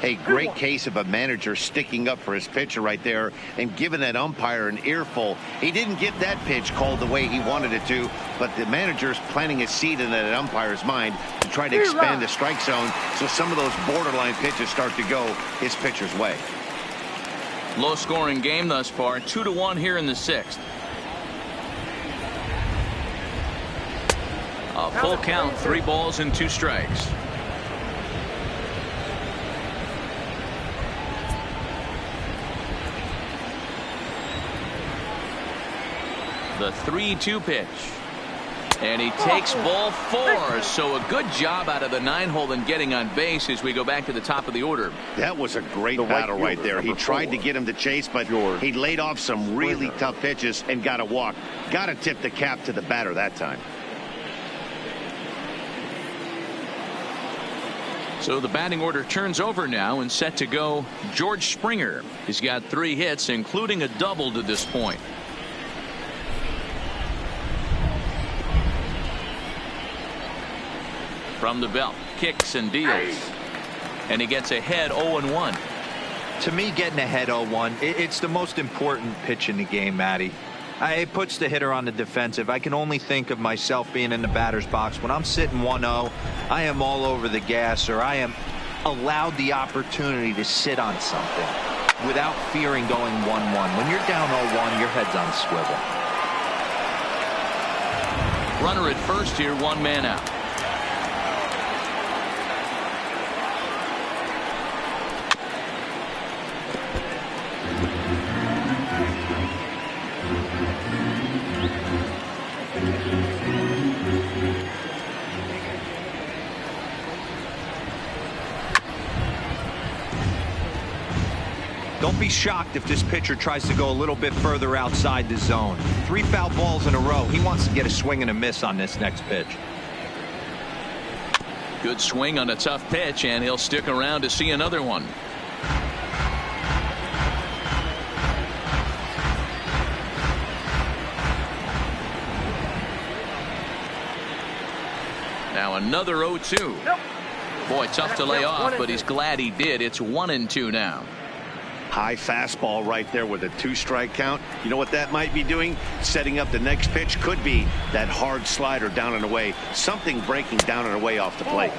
A great case of a manager sticking up for his pitcher right there and giving that umpire an earful. He didn't get that pitch called the way he wanted it to, but the manager's planting a seed in that umpire's mind to try to expand the strike zone so some of those borderline pitches start to go his pitcher's way. Low scoring game thus far. 2-1 here in the 6th. A full count, 3 balls and 2 strikes. The 3-2 pitch. And he takes ball 4. So a good job out of the 9-hole in getting on base as we go back to the top of the order. That was a great battle right there. He tried to get him to chase, but he laid off some really tough pitches and got a walk. Got to tip the cap to the batter that time. So the batting order turns over now and set to go. George Springer. He's got 3 hits, including a double to this point. From the belt, kicks and deals. And he gets ahead 0-1. To me, getting ahead 0-1, it's the most important pitch in the game, Matty. It puts the hitter on the defensive. I can only think of myself being in the batter's box. When I'm sitting 1-0, I am all over the gas, or I am allowed the opportunity to sit on something without fearing going 1-1. When you're down 0-1, your head's on a swivel. Runner at first here, one man out. Don't be shocked if this pitcher tries to go a little bit further outside the zone. 3 foul balls in a row. He wants to get a swing and a miss on this next pitch. Good swing on a tough pitch, and he'll stick around to see another one. Now another 0-2. Boy, tough to lay off, but he's glad he did. It's 1-2 now. High fastball right there with a 2-strike count. You know what that might be doing? Setting up the next pitch. Could be that hard slider down and away. Something breaking down and away off the plate.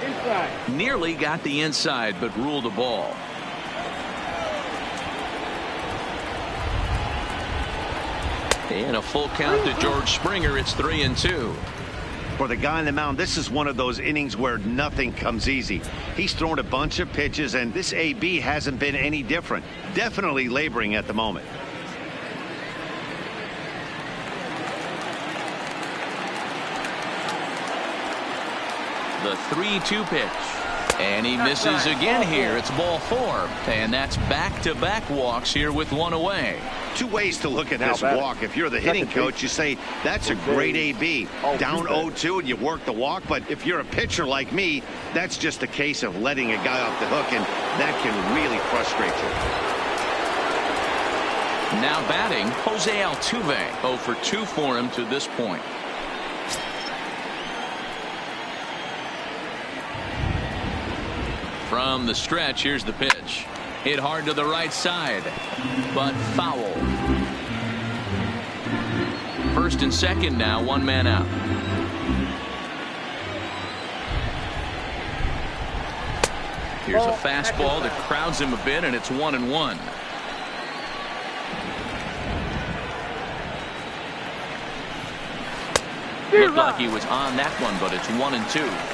Nearly got the inside, but ruled a ball. And a full count to George Springer. It's 3-2. For the guy on the mound, this is one of those innings where nothing comes easy. He's thrown a bunch of pitches, and this AB hasn't been any different. Definitely laboring at the moment. The 3-2 pitch. And he misses again here. It's ball 4. And that's back-to-back walks here with one away. 2 ways to look at this walk. If you're the hitting coach, you say, that's a great AB. Down 0-2 and you work the walk. But if you're a pitcher like me, that's just a case of letting a guy off the hook, and that can really frustrate you. Now batting, Jose Altuve. 0 for 2 for him to this point. From the stretch, here's the pitch. Hit hard to the right side, but foul. First and second now, one man out. Here's a fastball that crowds him a bit, and it's 1-1. Looked like he was on that one, but it's 1-2.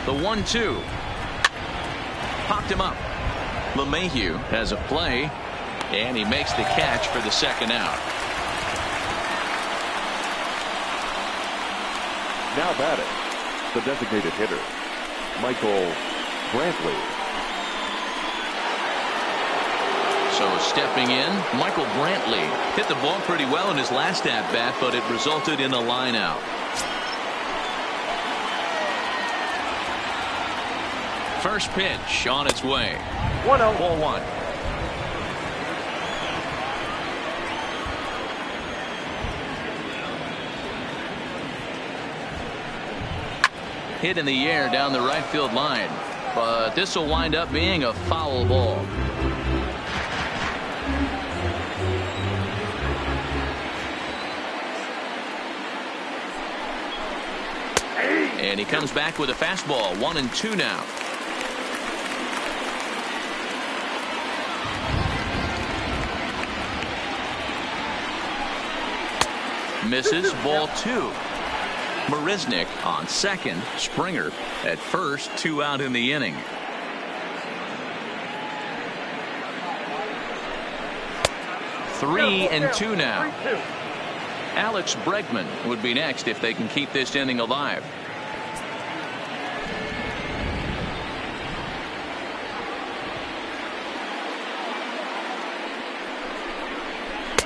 The 1-2. Popped him up. LeMahieu has a play, and he makes the catch for the second out. Now batting, the designated hitter, Michael Brantley. So stepping in, Michael Brantley hit the ball pretty well in his last at-bat, but it resulted in a line out. First pitch on its way. 1-0. Ball 1. Hit in the air down the right field line, but this will wind up being a foul ball. And he comes back with a fastball. 1-2 now. Misses. Ball 2. Marisnick on second. Springer at first. 2 out in the inning. Three and 2 now. Alex Bregman would be next if they can keep this inning alive.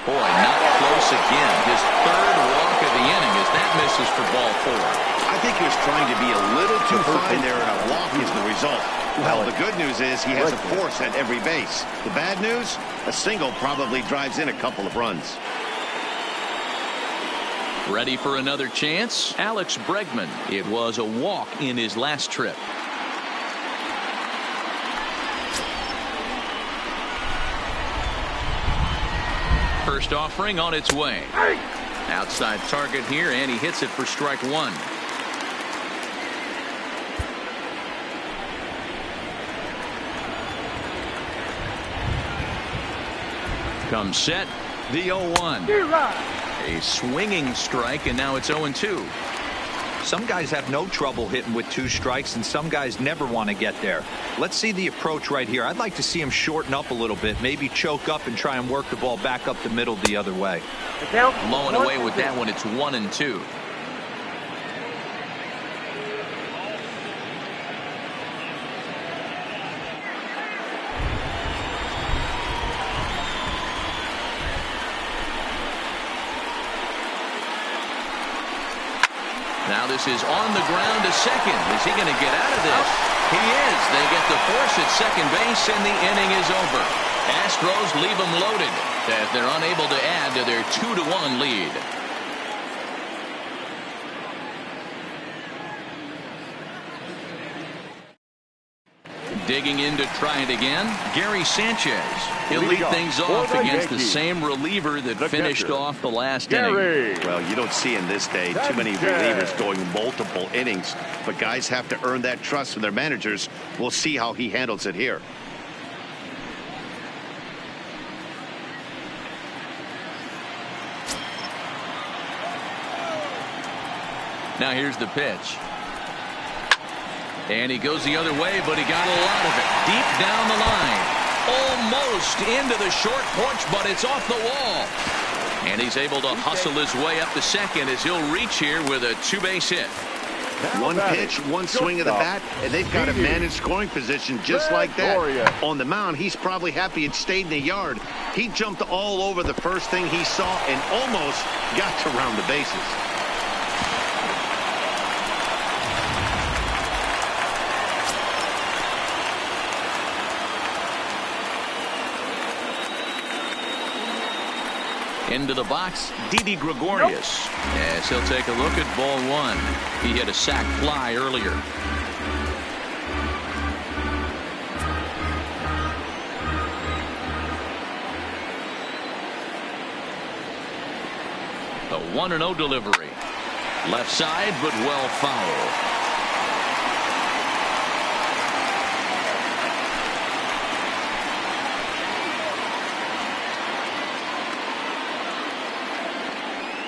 Boy, not close again. His third walk of the inning as that misses for ball 4. I think he was trying to be a little too fine there, and a walk is the result. Well, the good news is he has a force at every base. The bad news, a single probably drives in a couple of runs. Ready for another chance? Alex Bregman. It was a walk in his last trip. First offering on its way. Outside target here, and he hits it for strike one. Comes set. The 0-1. A swinging strike, and now it's 0-2. Some guys have no trouble hitting with 2 strikes, and some guys never want to get there. Let's see the approach right here. I'd like to see him shorten up a little bit, maybe choke up and try and work the ball back up the middle the other way. Blowing away with that one. It's 1-2. Now this is on the ground to second. Is he going to get out of this? He is. They get the force at second base, and the inning is over. Astros leave them loaded as they're unable to add to their 2-1 lead. Digging in to try it again, Gary Sanchez. He'll lead things off against the same reliever that finished off the last inning. Well, you don't see in this day too many relievers going multiple innings, but guys have to earn that trust from their managers. We'll see how he handles it here. Now here's the pitch. And he goes the other way, but he got a lot of it. Deep down the line. Almost into the short porch, but it's off the wall. And he's able to hustle his way up to second as he'll reach here with a 2-base hit. One pitch, one swing of the bat, and they've got a man in scoring position just like that. On the mound, he's probably happy it stayed in the yard. He jumped all over the first thing he saw and almost got to round the bases. Into the box, Didi Gregorius. As he'll take a look at ball one. He hit a sac fly earlier. The 1-0 delivery. Left side, but well fouled.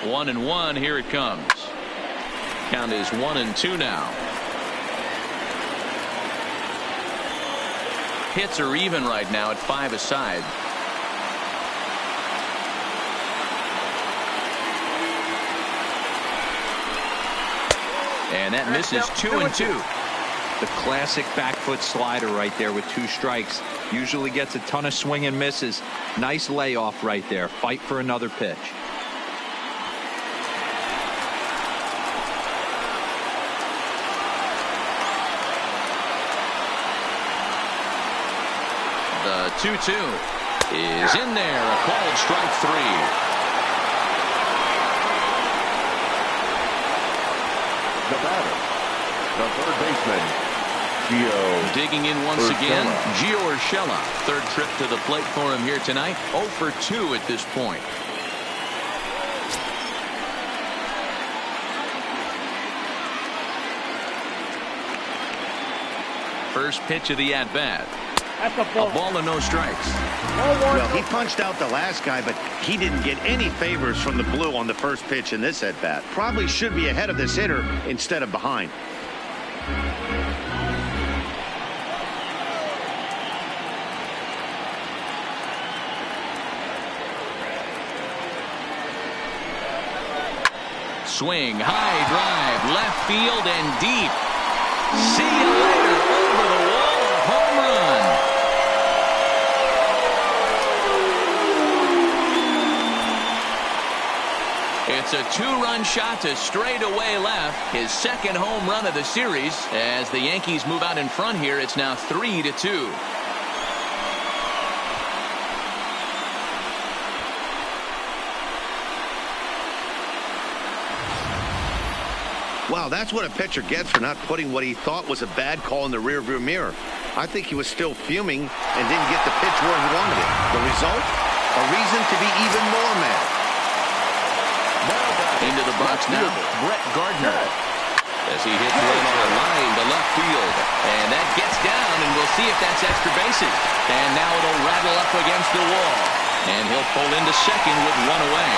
One and one. Here it comes. Count is 1-2 now. Hits are even right now at 5 aside. And that misses 2-2. The classic back foot slider right there with 2 strikes. Usually gets a ton of swing and misses. Nice layoff right there. Fight for another pitch. The 2-2 is in there. A called strike 3. The batter, the third baseman, Gio. Digging in once again, Gio Urshela. Third trip to the plate for him here tonight. 0 for 2 at this point. First pitch of the at-bat. A ball and no strikes. Well, he punched out the last guy, but he didn't get any favors from the blue on the first pitch in this at-bat. Probably should be ahead of this hitter instead of behind. Swing, high drive, left field and deep. See you later. Over the wall, a home run. It's a 2-run shot to straightaway left. His second home run of the series. As the Yankees move out in front here, it's now 3-2. Wow, that's what a pitcher gets for not putting what he thought was a bad call in the rearview mirror. I think he was still fuming and didn't get the pitch where he wanted it. The result? A reason to be even more mad. Into the box now, Brett Gardner. As he hits one on a line to left field. And that gets down, and we'll see if that's extra bases. And now it'll rattle up against the wall. And he'll pull into second with one away.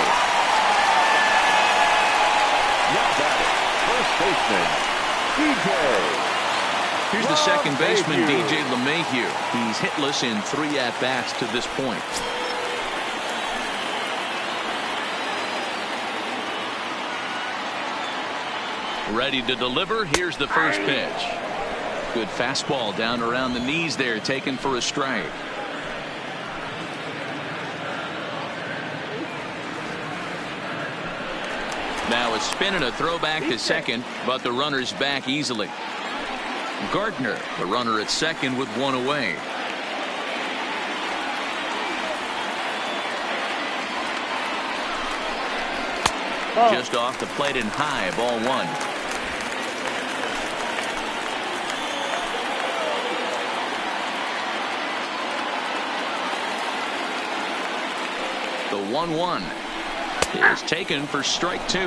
Now batting, first baseman, DJ. Here's the second baseman, DJ LeMahieu. He's hitless in 3 at-bats to this point. Ready to deliver. Here's the first pitch. Good fastball down around the knees there, taken for a strike. Now a spin and a throwback to second, but the runner's back easily. Gardner, the runner at second with one away. Just off the plate and high, ball 1. The 1-1 is taken for strike 2.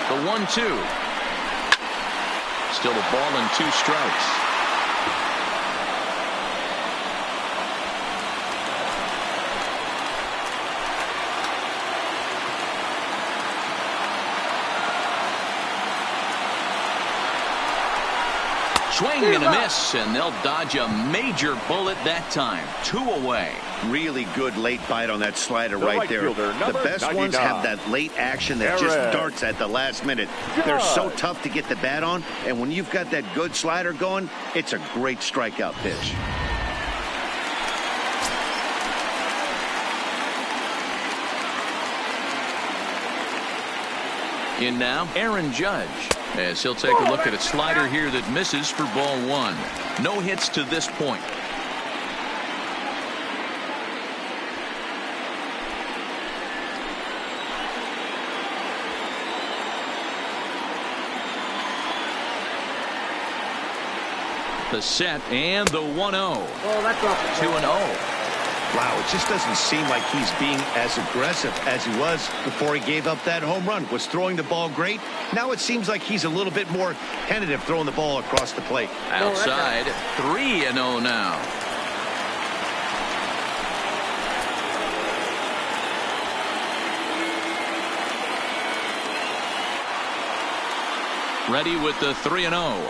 The 1-2. Still a ball and 2 strikes. Swing and a miss, and they'll dodge a major bullet that time. 2 away. Really good late bite on that slider right there. The best ones have that late action that just darts at the last minute. They're so tough to get the bat on, and when you've got that good slider going, it's a great strikeout pitch. In now, Aaron Judge, as he'll take a look at a slider here that misses for ball 1. No hits to this point. The set and the 1-0. Oh, that's off. 2-0. Wow, it just doesn't seem like he's being as aggressive as he was before he gave up that home run. Was throwing the ball great. Now it seems like he's a little bit more tentative throwing the ball across the plate. Outside, 3-0 now. Ready with the 3-0.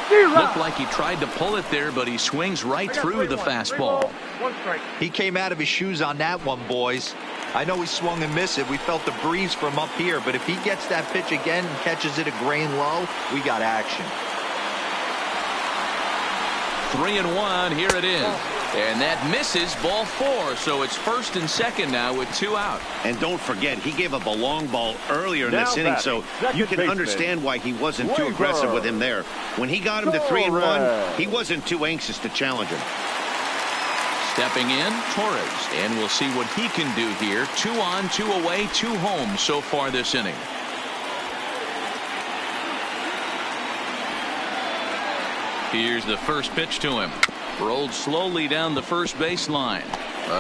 Looked like he tried to pull it there, but he swings right through the fastball. He came out of his shoes on that one, boys. I know he swung and missed it. We felt the breeze from up here, but if he gets that pitch again and catches it a grain low, we got action. 3-1, here it is. And that misses, ball 4, so it's first and second now with 2 out. And don't forget, he gave up a long ball earlier in this inning, so you can understand why he wasn't too aggressive with him there. When he got him to 3-1, he wasn't too anxious to challenge him. Stepping in, Torres, and we'll see what he can do here. 2 on, 2 away, 2 home so far this inning. Here's the first pitch to him. Rolled slowly down the first baseline.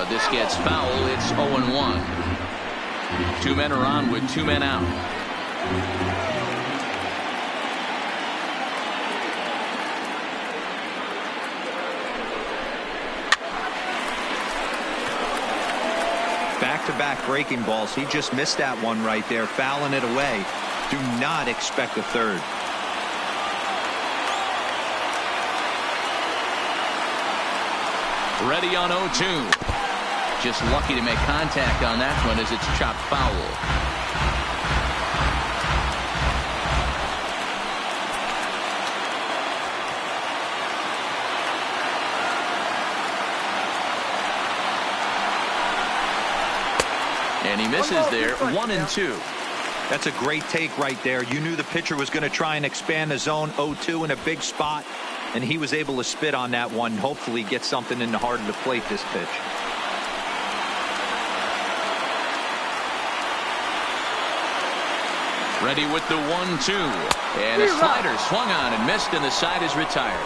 This gets foul. It's 0-1. 2 men are on with 2 men out. Back-to-back breaking balls. He just missed that one right there, fouling it away. Do not expect a third. Ready on 0-2. Just lucky to make contact on that one as it's chopped foul. And he misses there. 1-2. That's a great take right there. You knew the pitcher was going to try and expand the zone 0-2 in a big spot, and he was able to spit on that one. Hopefully get something in the heart of the plate this pitch. Ready with the 1-2. And a slider swung on and missed, and the side is retired.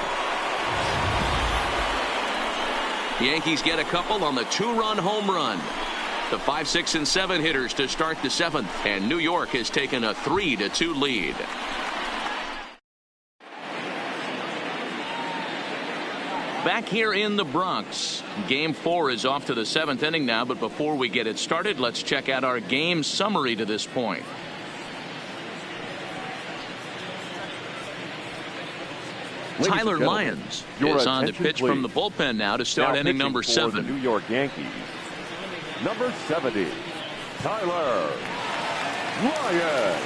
The Yankees get a couple on the 2-run home run. The 5, 6, and 7 hitters to start the 7th, and New York has taken a 3-2 lead. Back here in the Bronx, Game 4 is off to the 7th inning now, but before we get it started, let's check out our game summary to this point. Tyler Lyons is on the pitch from the bullpen now to start inning number 7. The New York Yankees, number 70, Tyler Lyons.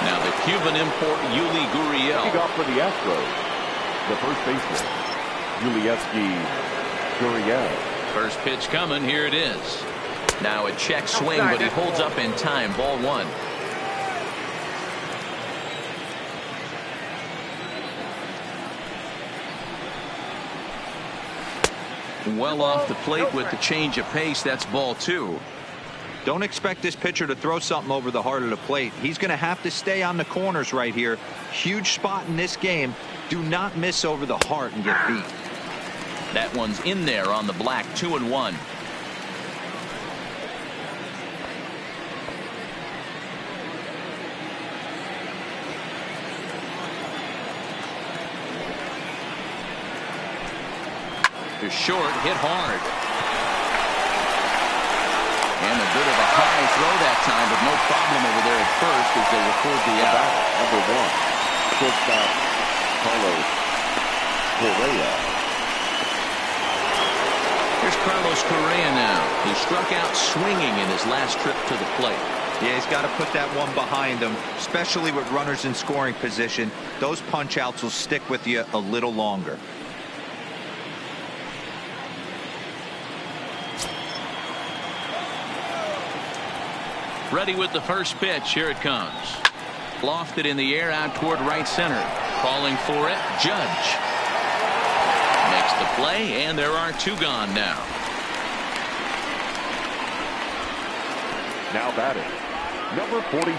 Now the Cuban import Yuli Gurriel. Kicking off for the Astros, the first baseman, Yuli Gurriel. First pitch coming. Here it is. Now a check swing, but he holds up in time. Ball 1. Well off the plate with the change of pace. That's ball 2. Don't expect this pitcher to throw something over the heart of the plate. He's going to have to stay on the corners right here. Huge spot in this game. Do not miss over the heart and get beat. That one's in there on the black. 2-1. To short, hit hard. And a bit of a high throw that time, but no problem over there at first as they record the out. Number 1, shortstop Carlos Correa. Here's Carlos Correa now. He struck out swinging in his last trip to the plate. Yeah, he's got to put that one behind him, especially with runners in scoring position. Those punch outs will stick with you a little longer. Ready with the first pitch. Here it comes. Lofted in the air out toward right center. Calling for it, Judge. Makes the play, and there are 2 gone now. Now batting, number 44.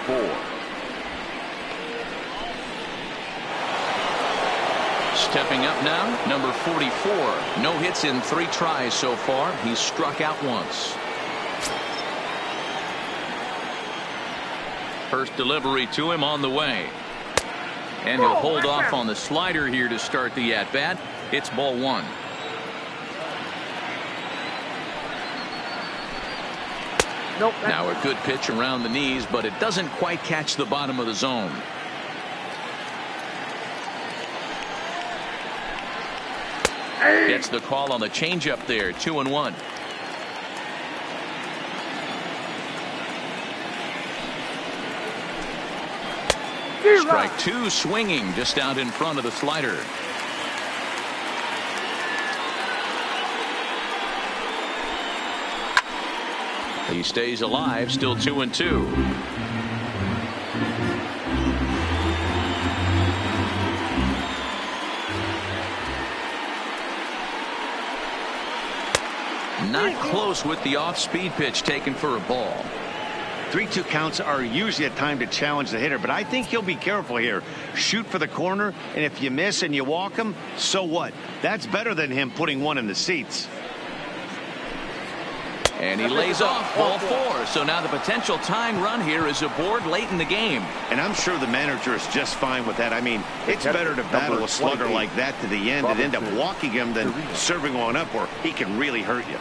Stepping up now, number 44. No hits in 3 tries so far. He's struck out once. First delivery to him on the way. And he'll hold off on the slider here to start the at-bat. It's ball 1. Nope. Now a good pitch around the knees, but it doesn't quite catch the bottom of the zone. Gets the call on the changeup there. 2-1. Strike 2 swinging just out in front of the slider. He stays alive, still 2-2. Not close with the off-speed pitch taken for a ball. 3-2 counts are usually a time to challenge the hitter, but I think he'll be careful here. Shoot for the corner, and if you miss and you walk him, so what? That's better than him putting one in the seats. And he lays off ball 4. So now the potential tying run here is aboard late in the game. And I'm sure the manager is just fine with that. I mean, it's better to battle a slugger like that to the end and end up walking him than serving one up where he can really hurt you.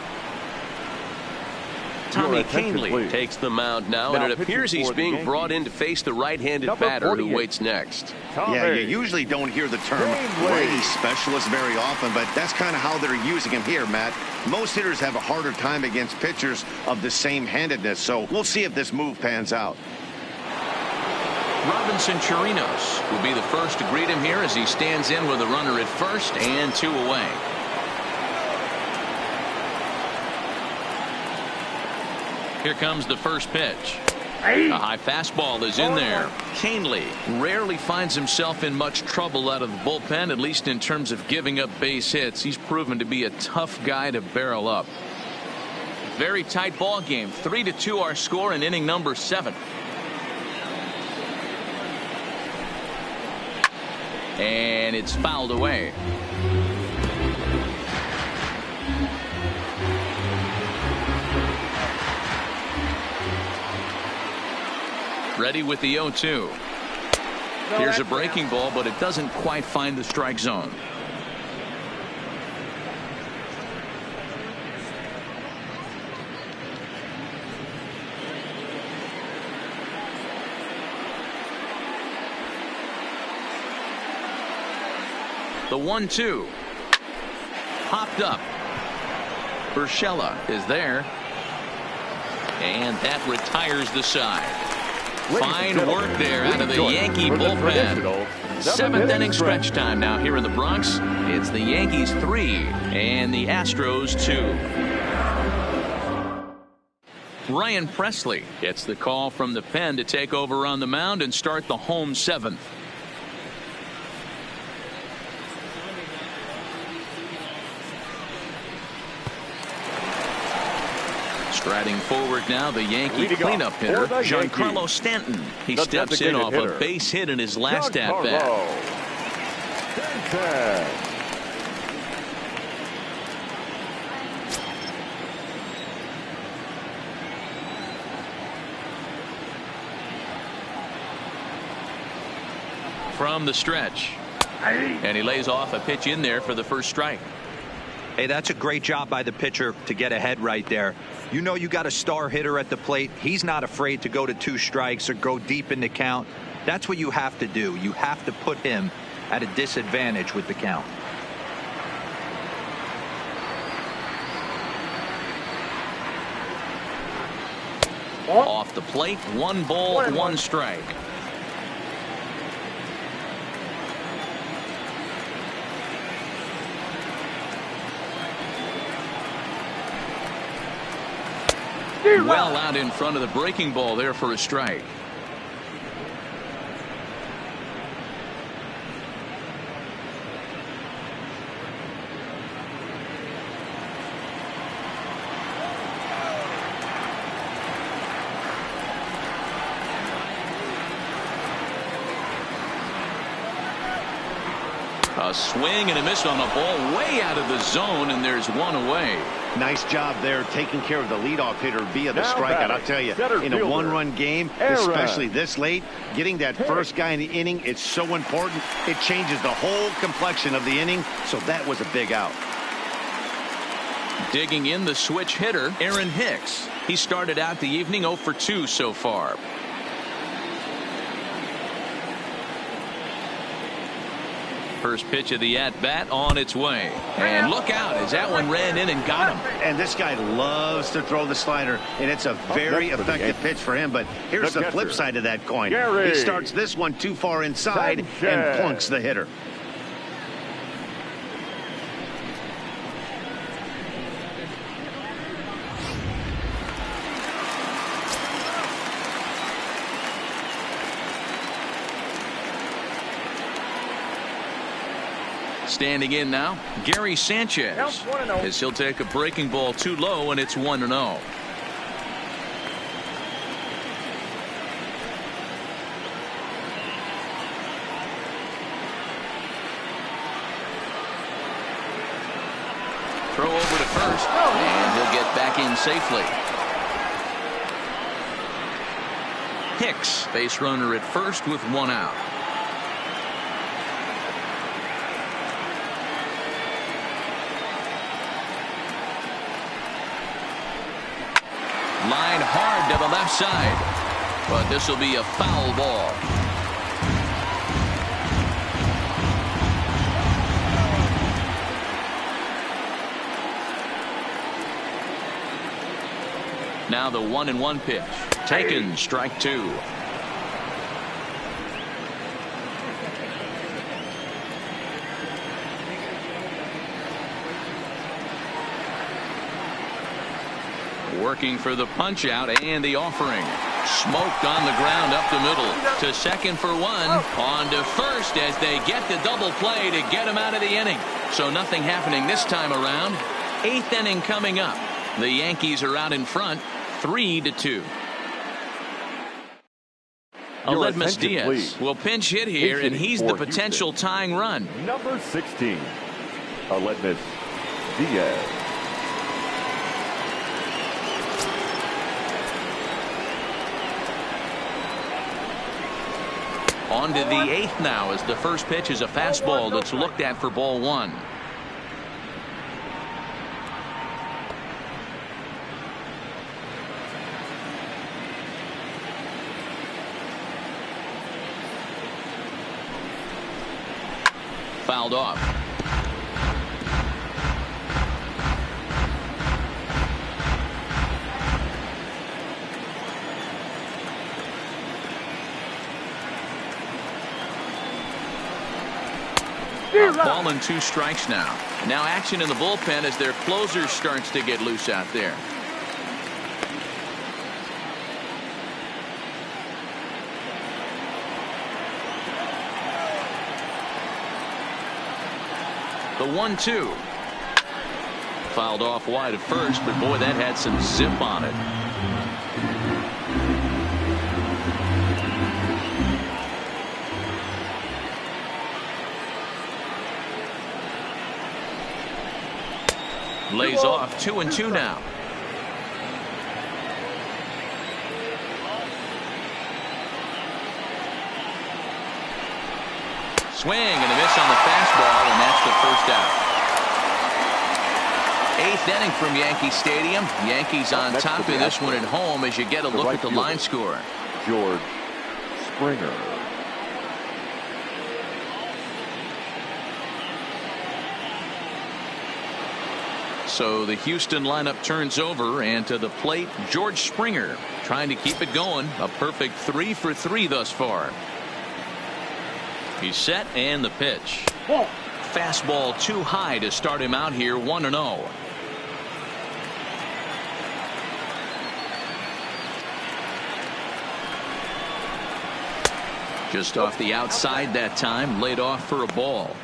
Tommy Kahnle takes the mound now, and it appears he's being brought in to face the right-handed batter who waits next. Yeah, you usually don't hear the term righty specialist very often, but that's kind of how they're using him here, Matt. Most hitters have a harder time against pitchers of the same handedness, so we'll see if this move pans out. Robinson Chirinos will be the first to greet him here as he stands in with a runner at first and 2 away. Here comes the first pitch. A high fastball is in there. Canely rarely finds himself in much trouble out of the bullpen, at least in terms of giving up base hits. He's proven to be a tough guy to barrel up. Very tight ball game. 3-2 our score in inning number 7. And it's fouled away. Ready with the 0-2. Here's a breaking ball, but it doesn't quite find the strike zone. The 1-2. Popped up. Urshela is there. And that retires the side. Fine work there out of the Yankee bullpen. 7th inning stretch time now here in the Bronx. It's the Yankees 3 and the Astros 2. Ryan Presley gets the call from the pen to take over on the mound and start the home 7th. Striding forward now, the Yankee cleanup hitter, Giancarlo Stanton. He steps in off a base hit in his last at-bat. From the stretch. And he lays off a pitch in there for the first strike. Hey, that's a great job by the pitcher to get ahead right there. You know you got a star hitter at the plate. He's not afraid to go to 2 strikes or go deep in the count. That's what you have to do. You have to put him at a disadvantage with the count. Off the plate, 1 ball, 1 strike. Well out in front of the breaking ball there for a strike. A swing and a miss on the ball way out of the zone, and there's 1 away. Nice job there taking care of the leadoff hitter via the strikeout. I'll tell you, in a 1-run game, especially this late, getting that first guy in the inning, it's so important. It changes the whole complexion of the inning, so that was a big out. Digging in the switch hitter, Aaron Hicks. He started out the evening 0 for 2 so far. First pitch of the at-bat on its way. And look out as that one ran in and got him. And this guy loves to throw the slider, and it's a very effective pitch for him. But here's the flip side of that coin. He starts this one too far inside and plunks the hitter. Standing in now, Gary Sanchez, as he'll take a breaking ball too low, and it's 1-0. Throw over to first, and he'll get back in safely. Hicks, base runner at first with 1 out. Line hard to the left side, but this will be a foul ball. Now the 1-1 pitch. Taken, strike 2. Working for the punch out and the offering. Smoked on the ground up the middle. To second for one. On to first as they get the double play to get him out of the inning. So nothing happening this time around. 8th inning coming up. The Yankees are out in front 3-2. Aledmus Diaz will pinch hit here, and he's the potential tying run. Number 16, Aledmus Diaz. On to the 8th now as the first pitch is a fastball that's looked at for ball 1. Fouled off. Ball and 2 strikes now. Now action in the bullpen as their closer starts to get loose out there. The 1-2. Fouled off wide at first, but boy, that had some zip on it. Lays off 2-2 now. Swing and a miss on the fastball, and that's the first out. 8th inning from Yankee Stadium. Yankees on top of this one at home as you get a look at the line score. George Springer. So the Houston lineup turns over, and to the plate, George Springer trying to keep it going. A perfect 3 for 3 thus far. He's set, and the pitch. Fastball too high to start him out here 1-0. Just off the outside that time, laid off for a ball.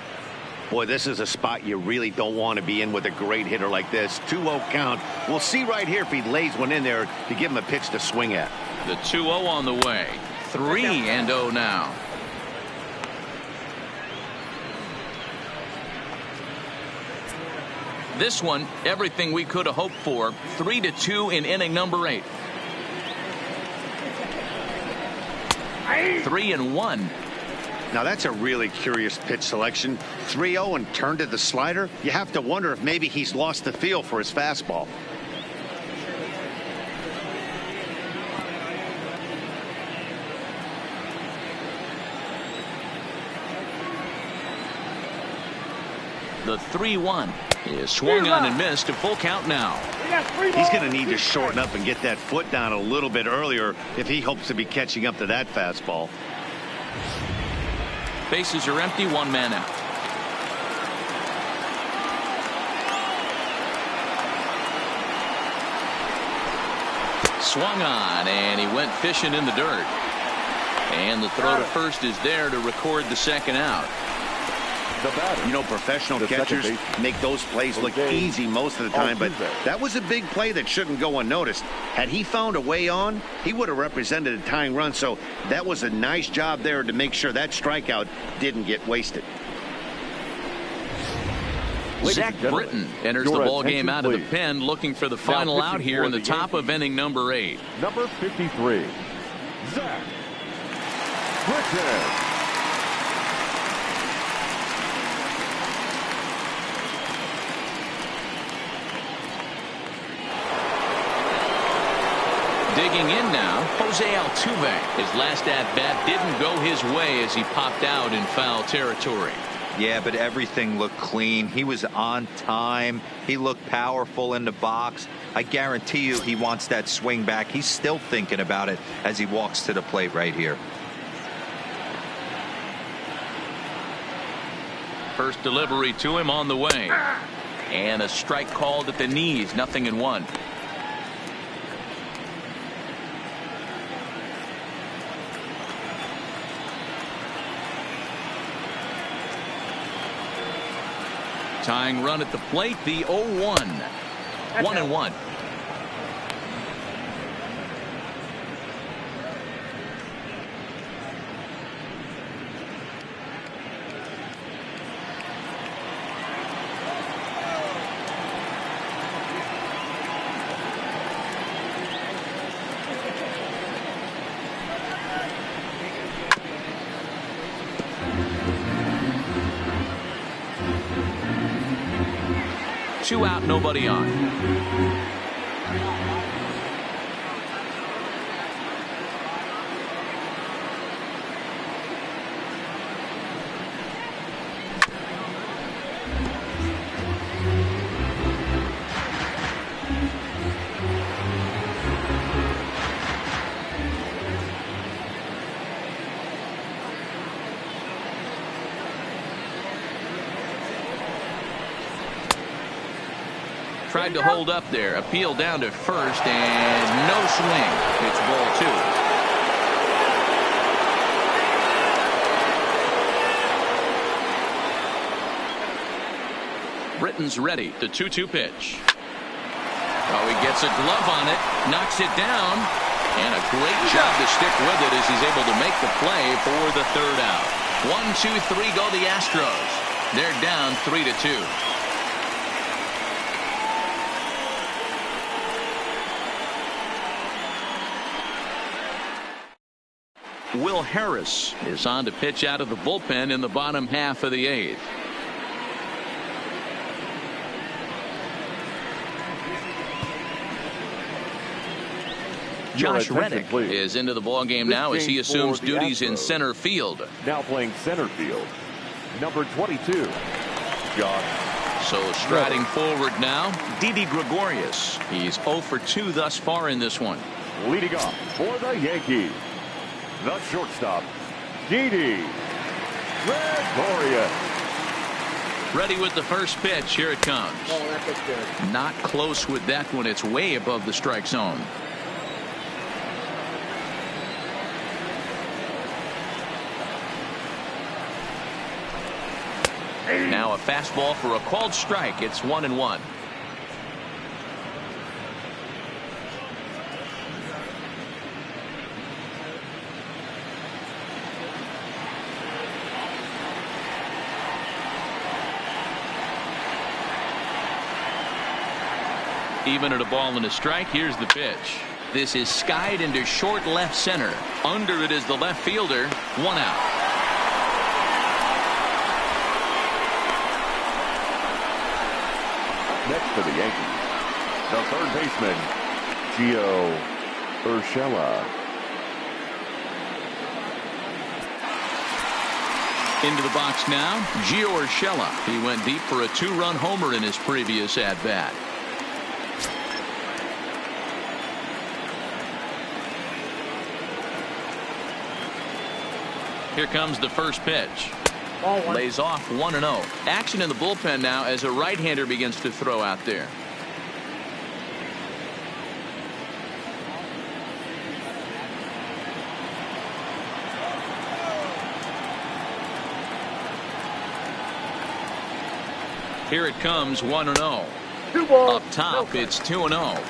Boy, this is a spot you really don't want to be in with a great hitter like this. 2-0 count. We'll see right here if he lays one in there to give him a pitch to swing at. The 2-0 on the way. 3-0 now. This one, everything we could have hoped for. 3-2 in inning number 8. 3-1. Now that's a really curious pitch selection. 3-0 and turned to the slider. You have to wonder if maybe he's lost the feel for his fastball. The 3-1 is swung on and missed. A full count now. He's going to need to shorten up and get that foot down a little bit earlier if he hopes to be catching up to that fastball. Bases are empty, 1 man out. Swung on, and he went fishing in the dirt. And the throw to first is there to record the second out. You know, professional catchers make those plays look easy most of the time, but that was a big play that shouldn't go unnoticed. Had he found a way on, he would have represented a tying run, so that was a nice job there to make sure that strikeout didn't get wasted. Zach Britton enters the ball game out of the pen, looking for the final out here in the top of inning number 8. Number 53, Zach Britton. Digging in now, Jose Altuve. His last at-bat didn't go his way as he popped out in foul territory. Yeah, but everything looked clean. He was on time. He looked powerful in the box. I guarantee you he wants that swing back. He's still thinking about it as he walks to the plate right here. First delivery to him on the way. And a strike called at the knees, 0-1. Tying run at the plate, the 0-1. 1-1. Two out, nobody on. Tried to hold up there. Appeal down to first, and no swing. It's ball 2. Britton's ready. The 2-2 pitch. Oh, he gets a glove on it. Knocks it down. And a great job to stick with it as he's able to make the play for the 3rd out. 1, 2, 3 go the Astros. They're down 3-2. Will Harris is on to pitch out of the bullpen in the bottom half of the 8th. Josh Reddick is into the ball game now as he assumes duties in center field. Now playing center field, number 22, Josh. So striding forward now, Didi Gregorius. He's 0 for 2 thus far in this one. Leading off for the Yankees, the shortstop, Didi Gregorius. Ready with the first pitch. Here it comes. Oh, that looks good. Not close with that one. It's way above the strike zone. Now a fastball for a called strike. It's 1-1. Even at a ball and a strike. Here's the pitch. This is skied into short left center. Under it is the left fielder. 1 out. Next for the Yankees, the 3rd baseman, Gio Urshela. Into the box now, Gio Urshela. He went deep for a 2-run homer in his previous at-bat. Here comes the first pitch. Lays off 1-0. Action in the bullpen now as a right-hander begins to throw out there. Here it comes, 1-0. Up top, it's 2-0.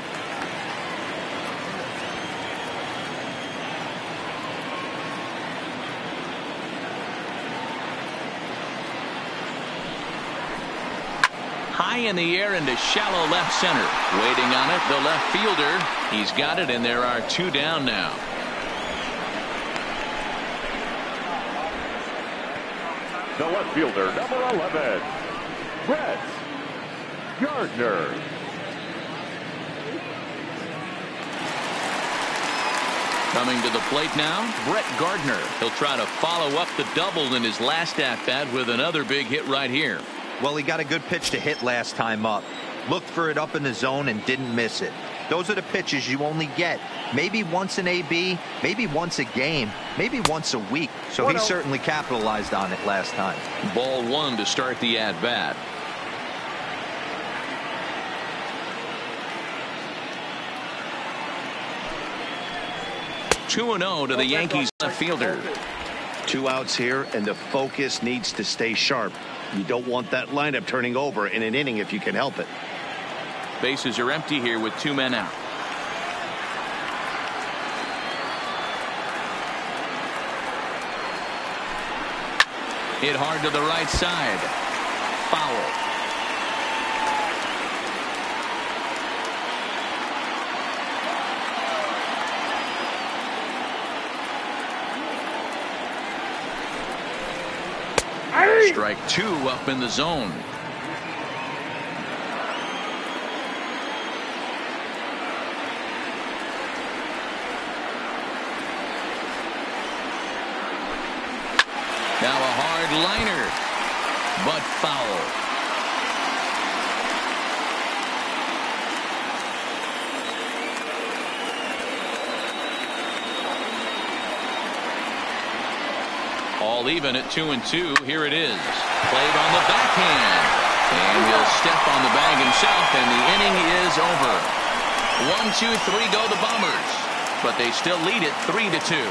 High in the air into shallow left center. Waiting on it, the left fielder. He's got it, and there are 2 down now. The left fielder, number 11, Brett Gardner. Coming to the plate now, Brett Gardner. He'll try to follow up the double in his last at-bat with another big hit right here. Well, he got a good pitch to hit last time up. Looked for it up in the zone and didn't miss it. Those are the pitches you only get maybe once in AB, maybe once a game, maybe once a week. So he certainly capitalized on it last time. Ball 1 to start the at-bat. (2-0) to the Yankees left fielder. 2 outs here, and the focus needs to stay sharp. You don't want that lineup turning over in an inning if you can help it. Bases are empty here with 2 men out. Hit hard to the right side. Foul. Strike 2 up in the zone. Now a hard liner, but foul. All even at 2-2. Here it is. Played on the backhand. And he'll step on the bag himself, and the inning is over. 1-2-3 go the Bombers. But they still lead it 3-2.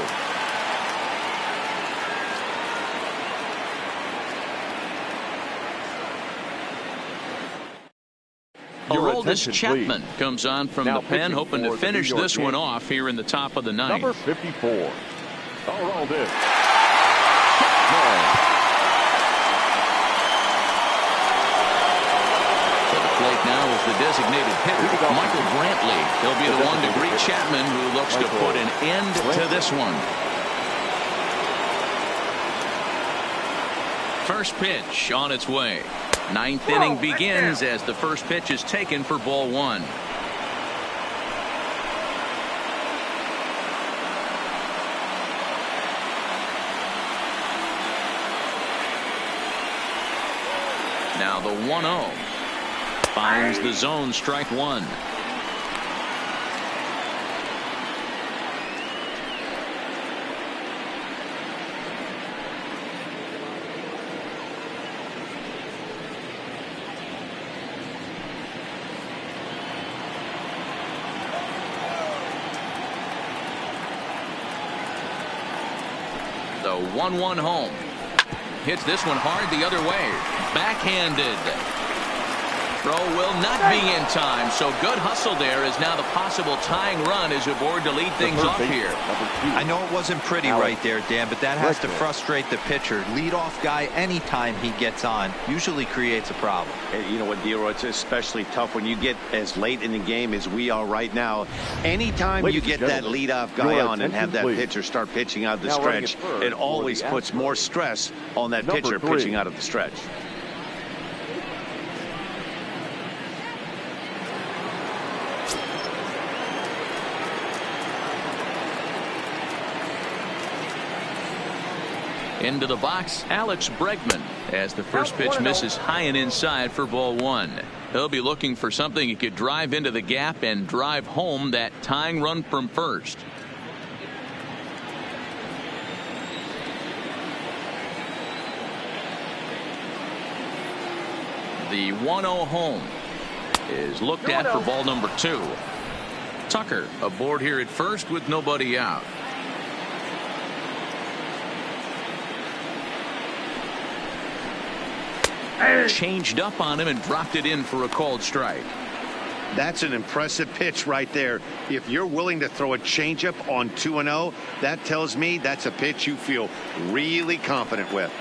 Aroldis Chapman comes on from the pen, hoping to finish this one off here in the top of the ninth. Number 54. Aroldis. To the plate now is the designated hitter, Michael Brantley. He'll be the one to greet Chapman, who looks to put an end to this one. First pitch on its way. Ninth inning begins as the first pitch is taken for ball 1. Now the 1-0 finds the zone, strike 1. The 1-1 home. Hits this one hard the other way. Backhanded. Throw will not be in time, so good hustle there as now the possible tying run is aboard to lead things off here. I know it wasn't pretty right there, Dan, but that has to frustrate the pitcher. Leadoff guy, anytime he gets on, usually creates a problem. You know what, Dero, it's especially tough when you get as late in the game as we are right now. Anytime you get that leadoff guy on and have that pitcher start pitching out of the stretch, it always puts more stress on that pitcher pitching out of the stretch. Into the box, Alex Bregman, as the first pitch misses high and inside for ball 1. He'll be looking for something he could drive into the gap and drive home that tying run from first. The 1-0 home is looked at for ball number 2. Tucker aboard here at first with nobody out. Changed up on him and dropped it in for a called strike. That's an impressive pitch right there. If you're willing to throw a changeup on 2-0, that tells me that's a pitch you feel really confident with.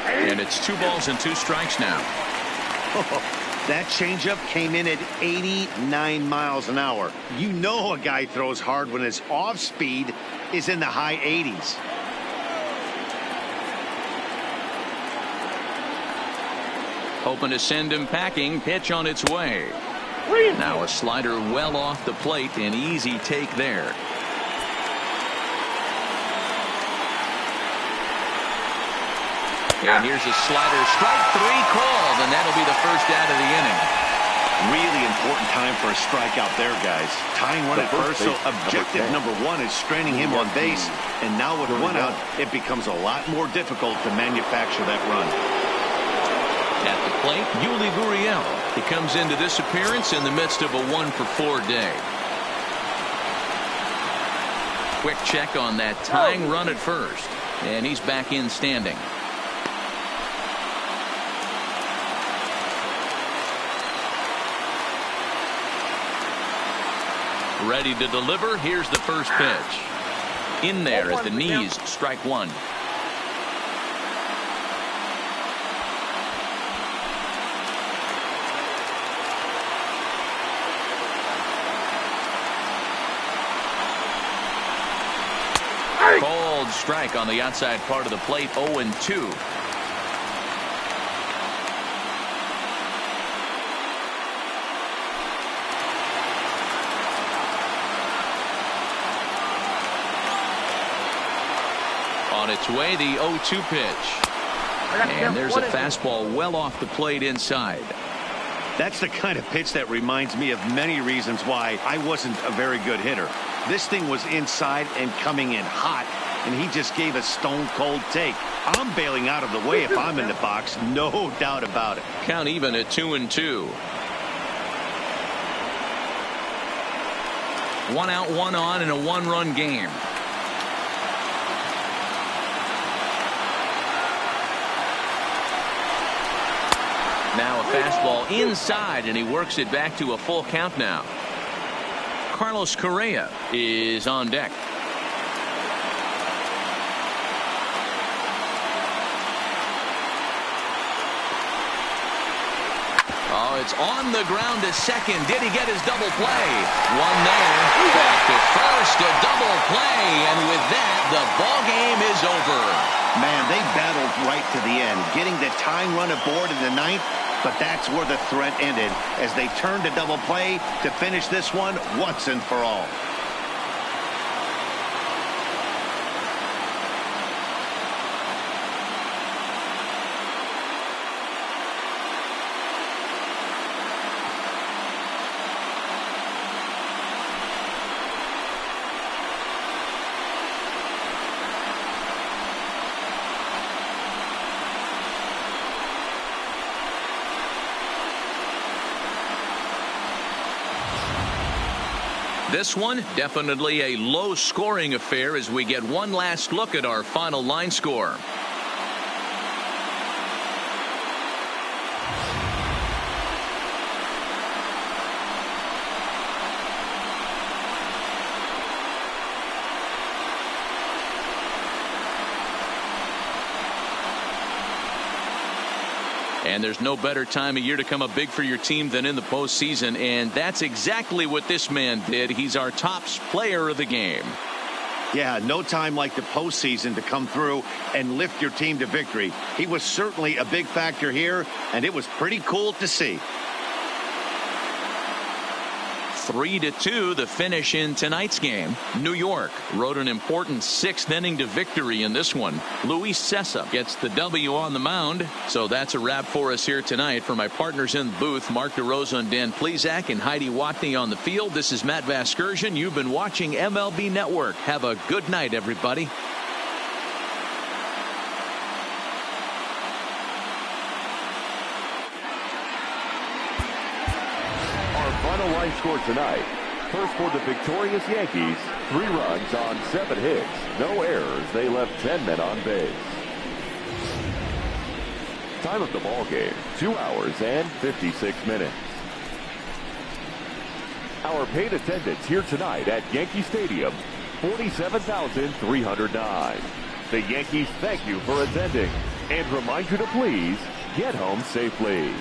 And it's 2 balls and 2 strikes now. That changeup came in at 89 miles an hour. You know a guy throws hard when his off speed is in the high 80s. Hoping to send him packing. Pitch on its way. Now a slider well off the plate. An easy take there. And here's a slider. Strike 3 called, and that'll be the first out of the inning. Really important time for a strikeout there, guys. Tying run at first, so objective number 1 is straining him on base. And now with 1 out, it becomes a lot more difficult to manufacture that run. At the plate, Yuli Gurriel. He comes into this appearance in the midst of a 1-for-4 day. quick check on that tying run at first. And he's back in standing. Ready to deliver. Here's the first pitch. In there at the knees. Strike one. Cold strike on the outside part of the plate. 0-2. On its way, the 0-2 pitch. And there's a fastball well off the plate inside. That's the kind of pitch that reminds me of many reasons why I wasn't a very good hitter. This thing was inside and coming in hot, and he just gave a stone-cold take. I'm bailing out of the way if I'm in the box, no doubt about it. Count even at 2-2. 1 out, 1 on in a 1-run game. Now a fastball inside, and he works it back to a full count now. Carlos Correa is on deck. Oh, it's on the ground to second. Did he get his double play? One there. Back to first, a double play, and with that, the ball game is over. Man, they battled right to the end, getting the tying run aboard in the ninth. But that's where the threat ended as they turned to double play to finish this one once and for all. This one definitely a low scoring affair as we get one last look at our final line score. And there's no better time of year to come up big for your team than in the postseason, and that's exactly what this man did. He's our top player of the game. Yeah, no time like the postseason to come through and lift your team to victory. He was certainly a big factor here, and it was pretty cool to see. 3-2 the finish in tonight's game. New York rode an important 6th inning to victory in this one. Luis Cessa gets the W on the mound. So that's a wrap for us here tonight. For my partners in the booth, Mark DeRosa and Dan Plesac and Heidi Watney on the field, this is Matt Vasgersian. You've been watching MLB Network. Have a good night, everybody. Final line score tonight. First for the victorious Yankees, 3 runs on 7 hits. No errors. They left 10 men on base. Time of the ball game, 2 hours and 56 minutes. Our paid attendance here tonight at Yankee Stadium, 47,309. The Yankees thank you for attending and remind you to please get home safely.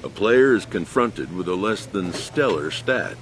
A player is confronted with a less than stellar stat.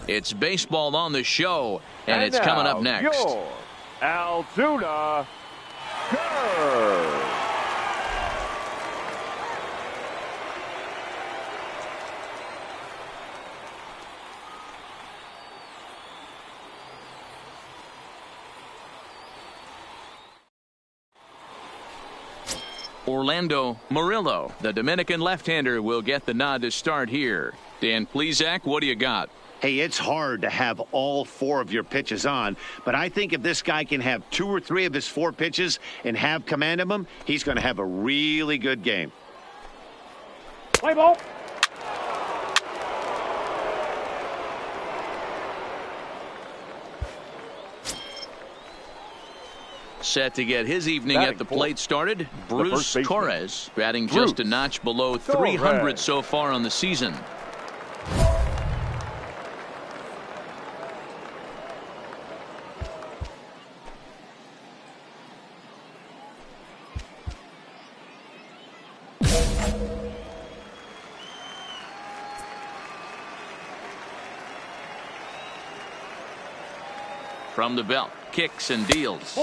It's baseball on the show, and it's coming up next. Your Altoona Curve. Orlando Murillo, the Dominican left-hander, will get the nod to start here. Dan Plesac, what do you got? Hey, it's hard to have all four of your pitches on, but I think if this guy can have 2 or 3 of his 4 pitches and have command of them, he's going to have a really good game. Play ball. Set to get his evening at the plate started, Bruce Torres, batting just a notch below 300 so far on the season. From the belt, kicks and deals.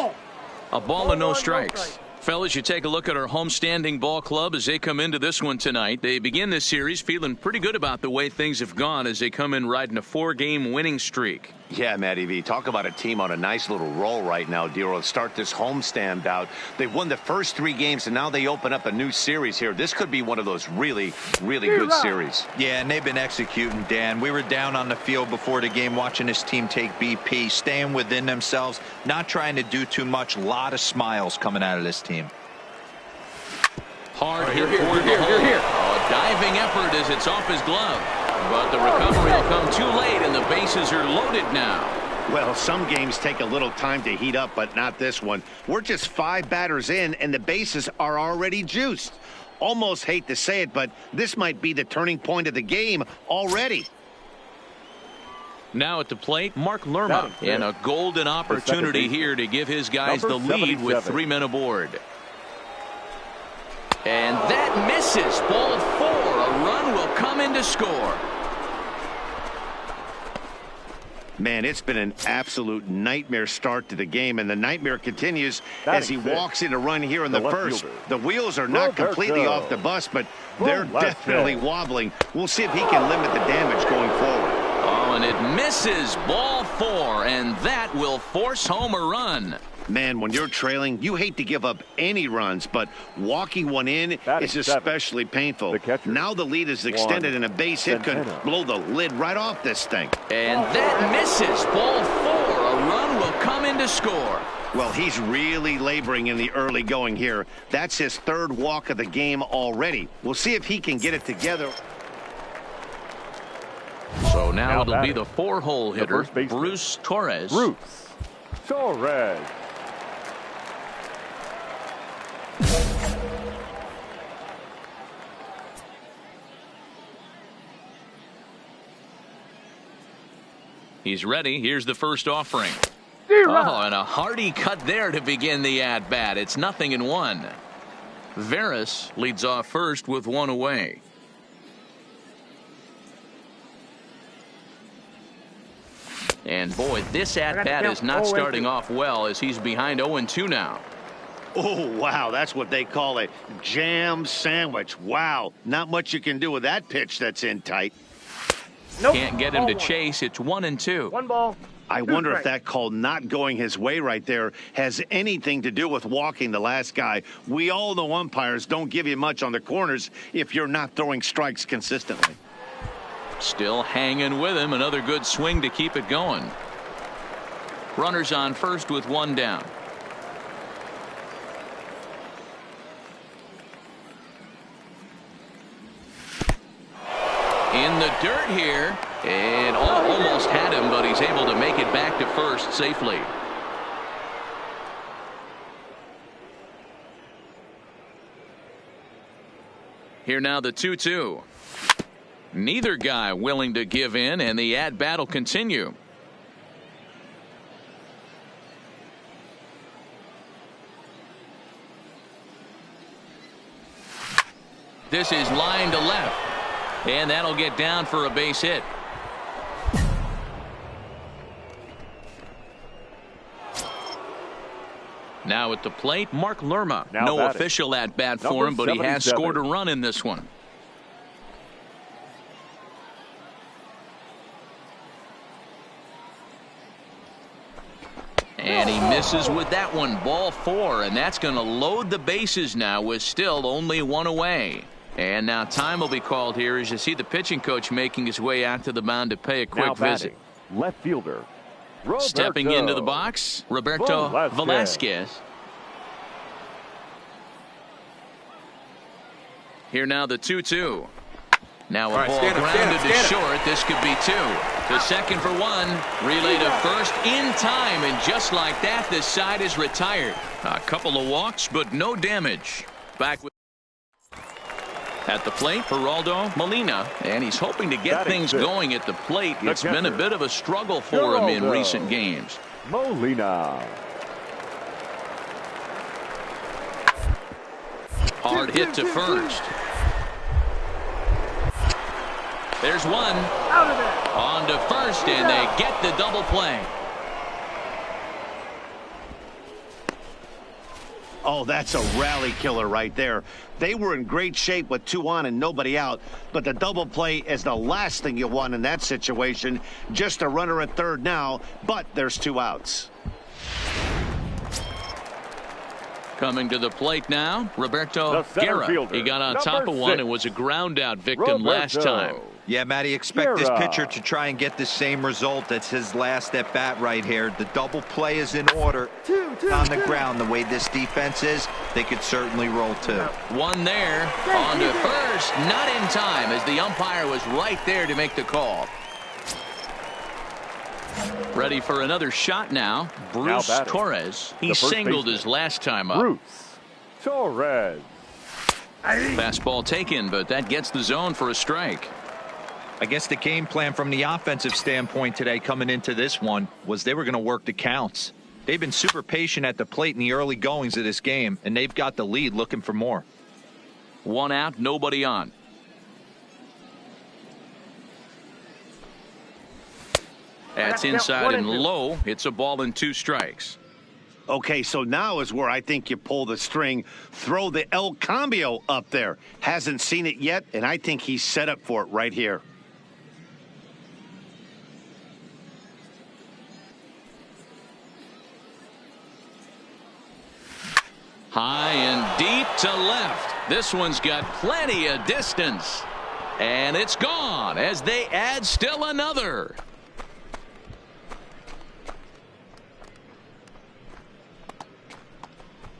A ball and no strikes. Fellas, you take a look at our homestanding ball club as they come into this one tonight. They begin this series feeling pretty good about the way things have gone as they come in riding a 4-game winning streak. Yeah, Matty V, talk about a team on a nice little roll right now, Dero. Start this homestand out. They've won the first 3 games, and now they open up a new series here. This could be one of those really, really good series. Yeah, and they've been executing, Dan. We were down on the field before the game watching this team take BP, staying within themselves, not trying to do too much. A lot of smiles coming out of this team. Hard hit for the hole. A diving effort as it's off his glove. But the recovery will come too late, and the bases are loaded now. Well, some games take a little time to heat up, but not this one. We're just 5 batters in, and the bases are already juiced. Almost hate to say it, but this might be the turning point of the game already. Now at the plate, Mark Lerma, and a golden opportunity here to give his guys the lead with 3 men aboard. And that misses. Ball 4. A run will come in to score. Man, it's been an absolute nightmare start to the game, and the nightmare continues as he walks in a run here in the first. The wheels are not completely off the bus, but they're definitely wobbling. We'll see if he can limit the damage going forward. Oh, and it misses. Ball 4, and that will force home a run. Man, when you're trailing, you hate to give up any runs, but walking one in is especially painful. Now the lead is extended, and a base hit could blow the lid right off this thing. And that misses. Ball 4. A run will come in to score. Well, he's really laboring in the early going here. That's his 3rd walk of the game already. We'll see if he can get it together. So now it'll be the 4-hole hitter, Bruce Torres. He's ready. Here's the first offering. Oh, and a hearty cut there to begin the at-bat. It's 0-1. Veras leads off first with 1 away. And boy, this at-bat is not starting off well as he's behind 0-2 now. Oh, wow, that's what they call a jam sandwich. Wow, not much you can do with that pitch that's in tight. Can't get him to chase. It's 1-2. 1 ball. I wonder if that call not going his way right there has anything to do with walking the last guy. We all know umpires don't give you much on the corners if you're not throwing strikes consistently. Still hanging with him. Another good swing to keep it going. Runners on first with 1 down. In the dirt here, and almost had him, but he's able to make it back to first safely. Here now the 2-2. Neither guy willing to give in, and the at-bat will continue. This is line to left. And that'll get down for a base hit. Now at the plate, Mark Lerma. No official at-bat for him, but he has scored a run in this one. And he misses with that one. Ball 4, and that's going to load the bases now with still only 1 away. And now time will be called here as you see the pitching coach making his way out to the mound to pay a quick visit. Left fielder. Stepping into the box, Roberto Velasquez. Here now the 2-2. Now a ball grounded to short. This could be 2. To second for one. Relay to first in time. And just like that, the side is retired. A couple of walks, but no damage. Back with at the plate, Geraldo Molina. And he's hoping to get things going at the plate. It's been a bit of a struggle for him in recent games. Molina. Hard hit to first. There's one. On to first, and they get the double play. Oh, that's a rally killer right there. They were in great shape with 2 on and nobody out, but the double play is the last thing you want in that situation. Just a runner at third now, but there's 2 outs. Coming to the plate now, Roberto Guerra. He got on top of one and was a ground out victim last time. Yeah, Matty, expect this pitcher to try and get the same result. That's his last at bat right here. The double play is in order. On the ground, the way this defense is, they could certainly roll 2. One there. On to first. Not in time, as the umpire was right there to make the call. Ready for another shot now. Bruce Torres. He singled his last time up. Bruce Torres. Fastball taken, but that gets the zone for a strike. I guess the game plan from the offensive standpoint today coming into this one was they were going to work the counts. They've been super patient at the plate in the early goings of this game, and they've got the lead looking for more. 1 out, nobody on. That's inside and low. It's a ball and 2 strikes. Okay, so now is where I think you pull the string. Throw the El Cambio up there. Hasn't seen it yet, and I think he's set up for it right here. High and deep to left. This one's got plenty of distance. And it's gone as they add still another.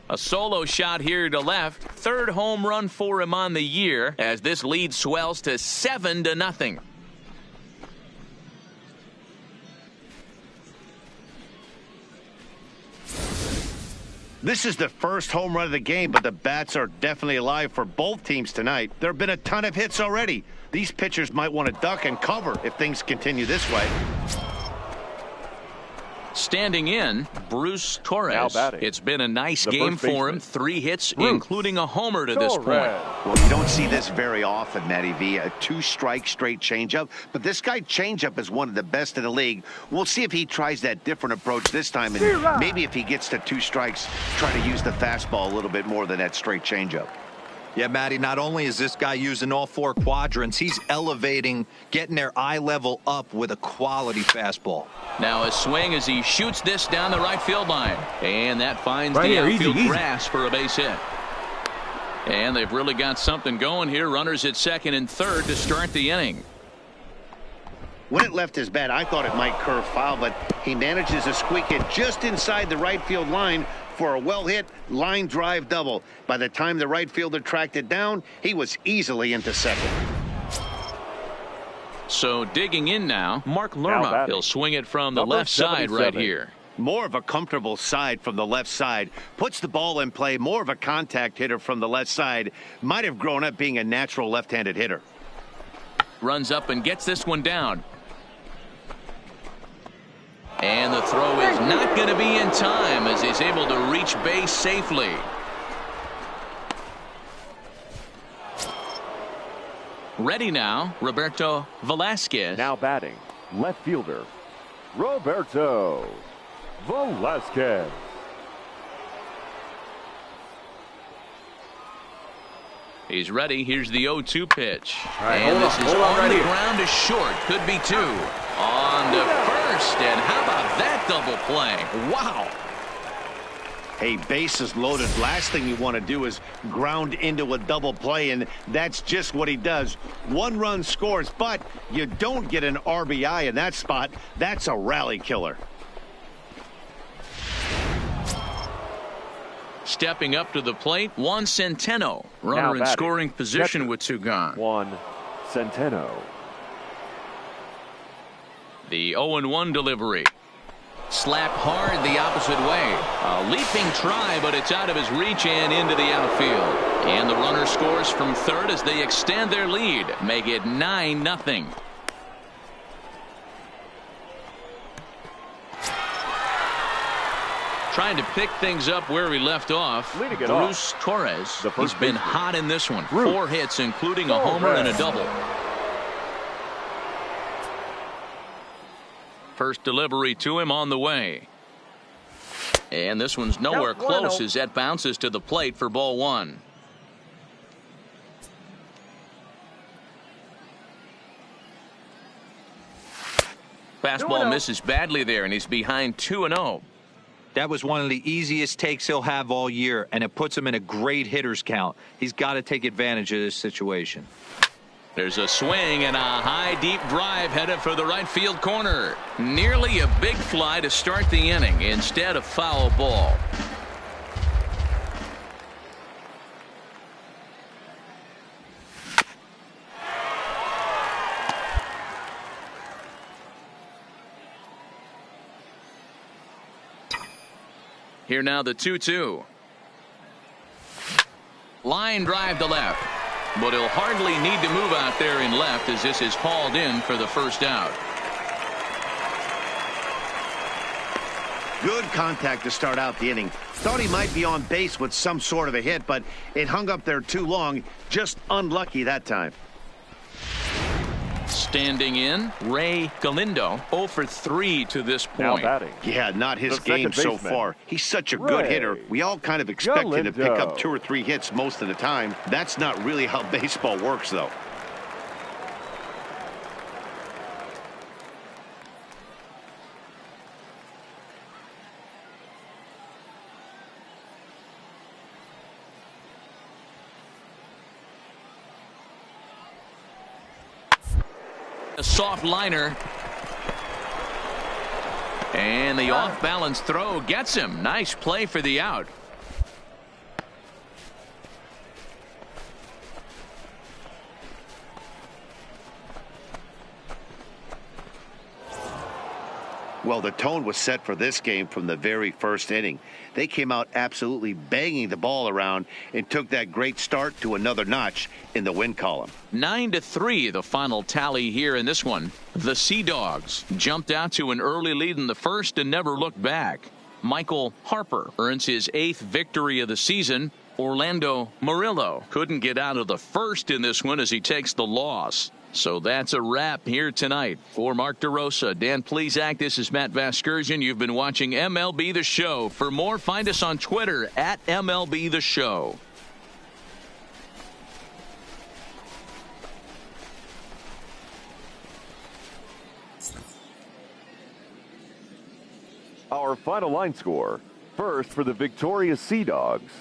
A solo shot here to left. 3rd home run for him on the year as this lead swells to 7-0. This is the first home run of the game, but the bats are definitely alive for both teams tonight. There have been a ton of hits already. These pitchers might want to duck and cover if things continue this way. Standing in, Bruce Torres. It's been a nice game for him. 3 hits, including a homer to this point. Well, you don't see this very often, Matty V. A 2-strike straight changeup. But this guy changeup is one of the best in the league. We'll see if he tries that different approach this time. And maybe if he gets to 2 strikes, try to use the fastball a little bit more than that straight changeup. Yeah, Matty, not only is this guy using all 4 quadrants, he's elevating, getting their eye level up with a quality fastball. Now a swing as he shoots this down the right field line. And that finds the outfield grass for a base hit. And they've really got something going here. Runners at second and third to start the inning. When it left his bat, I thought it might curve foul, but he manages to squeak it just inside the right field line for a well-hit line drive double. By the time the right fielder tracked it down, he was easily into second. So digging in now, Mark Lerma. He'll swing it from the left side right here. More of a comfortable side from the left side. Puts the ball in play. More of a contact hitter from the left side. Might have grown up being a natural left-handed hitter. Runs up and gets this one down. And the throw is not going to be in time as he's able to reach base safely. Ready now, Roberto Velasquez. Now batting, left fielder, Roberto Velasquez. He's ready. Here's the 0-2 pitch. And this is on the ground to short. Could be 2. On to first. And how about that double play? Wow. Hey, bases loaded. Last thing you want to do is ground into a double play, and that's just what he does. 1 run scores, but you don't get an RBI in that spot. That's a rally killer. Stepping up to the plate, Juan Centeno. Runner in scoring position with 2 gone. Juan Centeno. The 0-1 delivery. Slap hard the opposite way. A leaping try, but it's out of his reach and into the outfield. And the runner scores from third as they extend their lead. Make it 9-0. Trying to pick things up where he left off. Bruce Torres. He's been hot in this one. 4 hits, including a homer and a double. First delivery to him on the way. And this one's nowhere close as that bounces to the plate for ball 1. Fastball misses badly there, and he's behind 2-0. That was one of the easiest takes he'll have all year, and it puts him in a great hitter's count. He's got to take advantage of this situation. There's a swing and a high deep drive headed for the right field corner. Nearly a big fly to start the inning instead of foul ball. Here now the 2-2. Line drive to left. But he'll hardly need to move out there in left as this is hauled in for the first out. Good contact to start out the inning. Thought he might be on base with some sort of a hit, but it hung up there too long. Just unlucky that time. Standing in, Ray Galindo, 0 for 3 to this point. Yeah, not his game so far. He's such a good hitter. We all kind of expect him to pick up 2 or 3 hits most of the time. That's not really how baseball works, though. A soft liner. And the off-balance throw gets him. Nice play for the out. Well, the tone was set for this game from the very first inning. They came out absolutely banging the ball around and took that great start to another notch in the win column. 9-3 the final tally here in this one. The Sea Dogs jumped out to an early lead in the first and never looked back. Michael Harper earns his 8th victory of the season. Orlando Murillo couldn't get out of the first in this one as he takes the loss. So that's a wrap here tonight. For Mark DeRosa, Dan Plesac, this is Matt Vasgersian. You've been watching MLB The Show. For more, find us on Twitter at MLB The Show. Our final line score. First for the victorious Sea Dogs,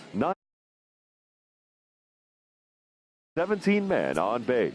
17 men on base.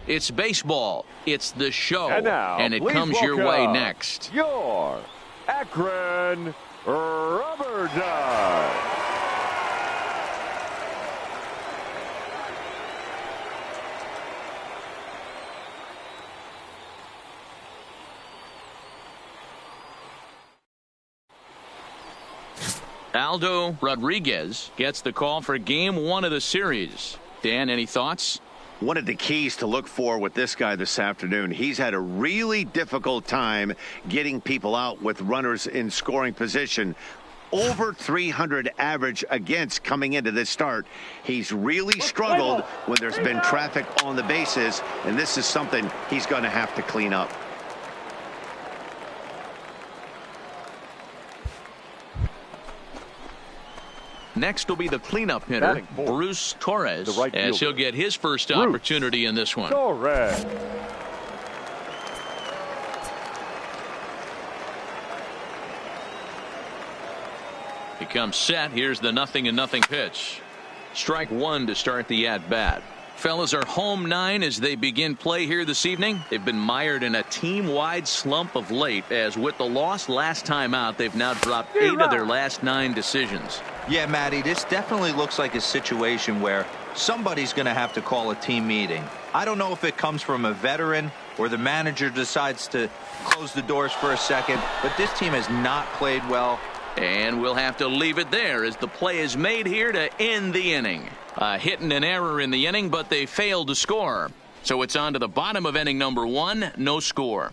It's baseball. It's the show. And now, and it comes your way next. Your Akron Rubber Duck. Aldo Rodriguez gets the call for game 1 of the series. Dan, any thoughts? One of the keys to look for with this guy this afternoon, he's had a really difficult time getting people out with runners in scoring position. Over 300 average against coming into this start. He's really struggled when there's been traffic on the bases, and this is something he's going to have to clean up. Next will be the cleanup hitter, Bruce Torres, as he'll get his first opportunity in this one. Torres. He comes set. Here's the 0-0 pitch. Strike 1 to start the at-bat. Fellas are home 9 as they begin play here this evening. They've been mired in a team-wide slump of late, as with the loss last time out, they've now dropped 8 of their last 9 decisions. Yeah, Matty, this definitely looks like a situation where somebody's going to have to call a team meeting. I don't know if it comes from a veteran or the manager decides to close the doors for a second, but this team has not played well. And we'll have to leave it there as the play is made here to end the inning. A hit and an error in the inning, but they failed to score. So it's on to the bottom of inning number 1, no score.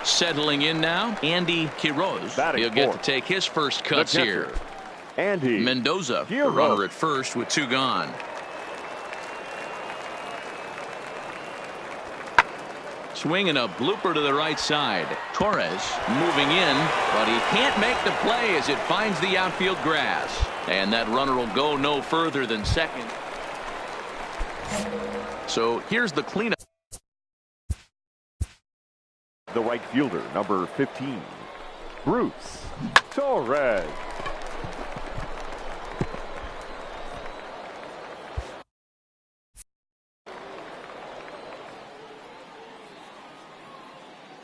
Settling in now, Andy Quiroz. He'll get to take his first cuts here. Andy Mendoza, the runner at first with 2 gone. Swinging a blooper to the right side. Torres moving in, but he can't make the play as it finds the outfield grass. And that runner will go no further than second. So here's the cleanup. The right fielder, number 15, Bruce Torres.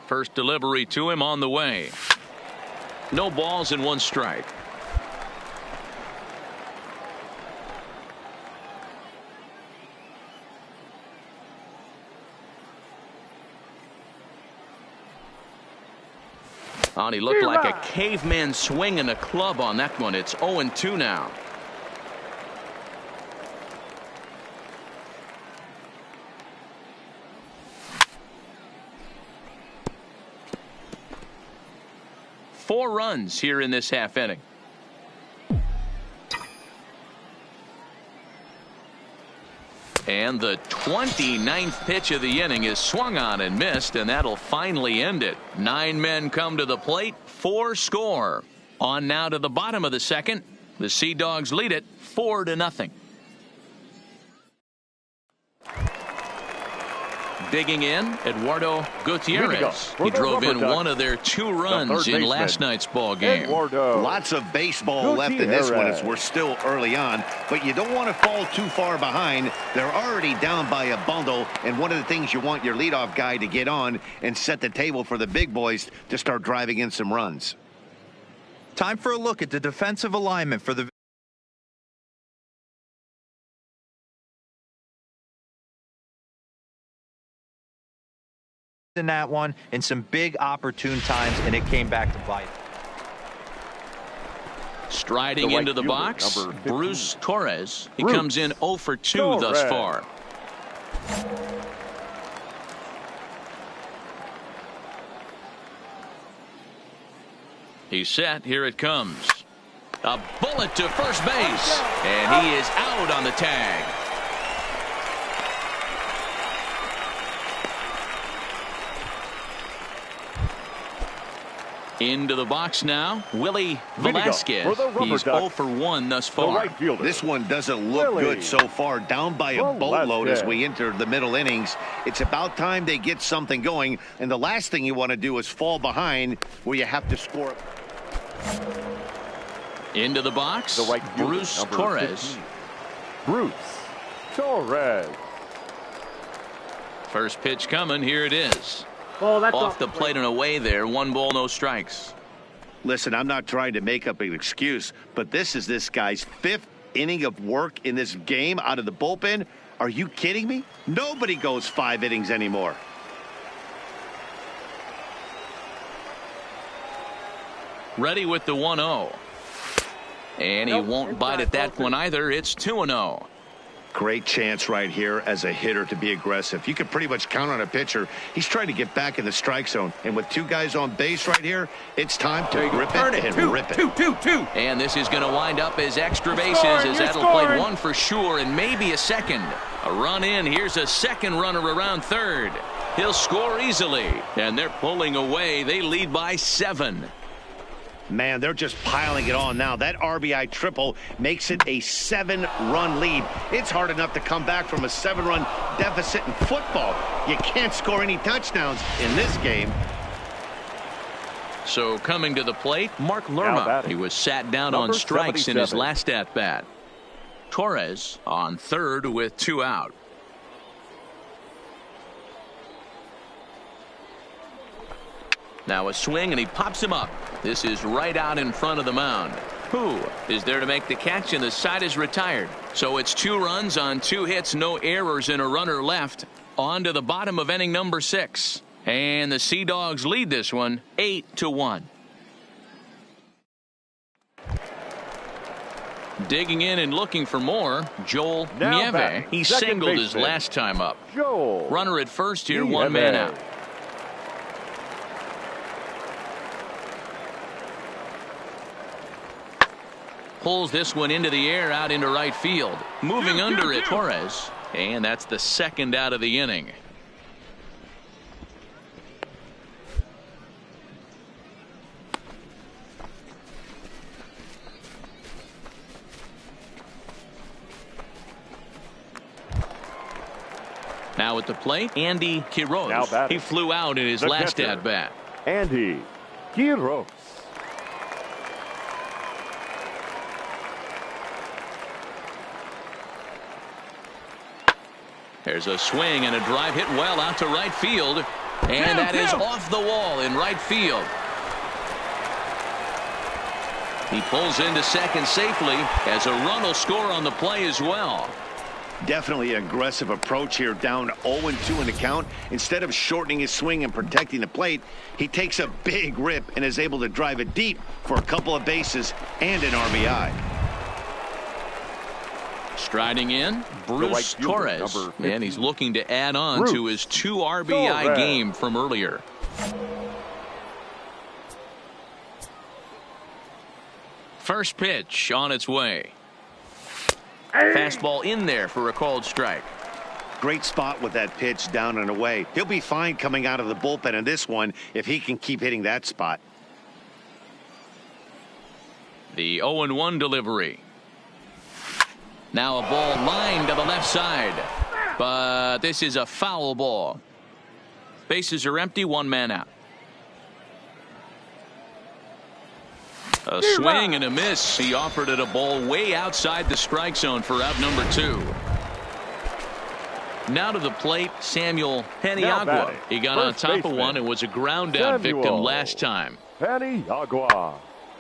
First delivery to him on the way. No balls and 1 strike. Oh, and he looked like a caveman swinging a club on that one. It's 0-2 now. Four runs here in this half inning. And the 29th pitch of the inning is swung on and missed, and that'll finally end it. 9 men come to the plate, 4 score. On now to the bottom of the second. The Sea Dogs lead it 4-0. Digging in, Eduardo Gutierrez. He drove in one of their 2 runs in last night's ball game. Lots of baseball left in this one as we're still early on, but you don't want to fall too far behind. They're already down by a bundle, and one of the things you want your leadoff guy to get on and set the table for the big boys to start driving in some runs. Time for a look at the defensive alignment for the in that one in some big opportune times, and it came back to bite. Striding into the box, Bruce Torres. He comes in 0 for 2 thus far. He's set. Here it comes. A bullet to first base, and he is out on the tag. Into the box now, Willie Velasquez. He's 0 for 1 thus far. This one doesn't look good so far. Down by a boatload as we enter the middle innings. It's about time they get something going, and the last thing you want to do is fall behind where you have to score. Into the box, Bruce Torres. Bruce Torres. First pitch coming. Here it is. Oh, that's off the plate and away there. 1 ball, no strikes. Listen, I'm not trying to make up an excuse, but this is this guy's 5th inning of work in this game out of the bullpen. Are you kidding me? Nobody goes 5 innings anymore. Ready with the 1-0. And he won't bite at that one either. It's 2-0. Great chance right here as a hitter to be aggressive. You can pretty much count on a pitcher. He's trying to get back in the strike zone. And with 2 guys on base right here, it's time to grip it and rip it. And this is going to wind up as extra bases as that'll play 1 for sure and maybe a second. A run in. Here's a second runner around third. He'll score easily. And they're pulling away. They lead by 7. Man, they're just piling it on now. That RBI triple makes it a 7-run lead. It's hard enough to come back from a 7-run deficit in football. You can't score any touchdowns in this game. So coming to the plate, Mark Lerma. He was sat down on strikes in his last at-bat. Torres on third with 2 out. Now a swing, and he pops him up. This is right out in front of the mound. Who is there to make the catch, and the side is retired. So it's 2 runs on 2 hits, no errors, and a runner left. On to the bottom of inning number 6. And the Sea Dogs lead this one 8-1. Digging in and looking for more, Joel Nieve. He singled his last time up. Runner at first here, 1 man out. Pulls this one into the air out into right field. Moving under it, Torres. And that's the 2nd out of the inning. Now at the plate, Andy Quiroz. He flew out in his last at-bat. Andy Quiroz. There's a swing and a drive hit well out to right field. And that is off the wall in right field. He pulls into second safely as a run will score on the play as well. Definitely an aggressive approach here, down 0-2 in the count. Instead of shortening his swing and protecting the plate, he takes a big rip and is able to drive it deep for a couple of bases and an RBI. Striding in, Bruce Torres, and he's looking to add on to his 2 RBI game from earlier. First pitch on its way. Fastball in there for a called strike. Great spot with that pitch down and away. He'll be fine coming out of the bullpen in this one if he can keep hitting that spot. The 0-1 delivery. Now a ball lined to the left side, but this is a foul ball. Bases are empty, 1 man out. A swing and a miss. He offered it a ball way outside the strike zone for out number 2. Now to the plate, Samuel Paniagua. He got on top of one and was a ground out victim last time. Paniagua.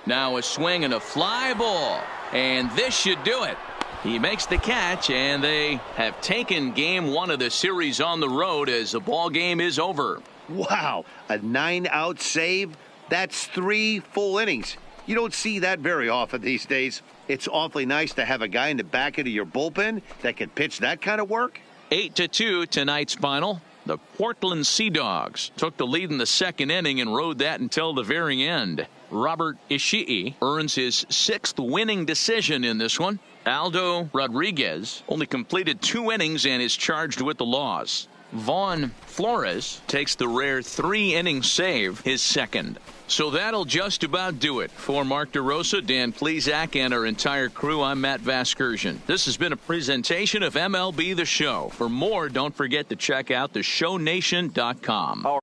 Now a swing and a fly ball, and this should do it. He makes the catch, and they have taken game 1 of the series on the road as the ball game is over. Wow, a 9-out save? That's 3 full innings. You don't see that very often these days. It's awfully nice to have a guy in the back end of your bullpen that can pitch that kind of work. 8-2 tonight's final. The Portland Sea Dogs took the lead in the 2nd inning and rode that until the very end. Robert Ishii earns his 6th winning decision in this one. Aldo Rodriguez only completed 2 innings and is charged with the loss. Vaughn Flores takes the rare 3-inning save, his 2nd. So that'll just about do it. For Mark DeRosa, Dan Plesac, and our entire crew, I'm Matt Vasgersian. This has been a presentation of MLB The Show. For more, don't forget to check out theshownation.com.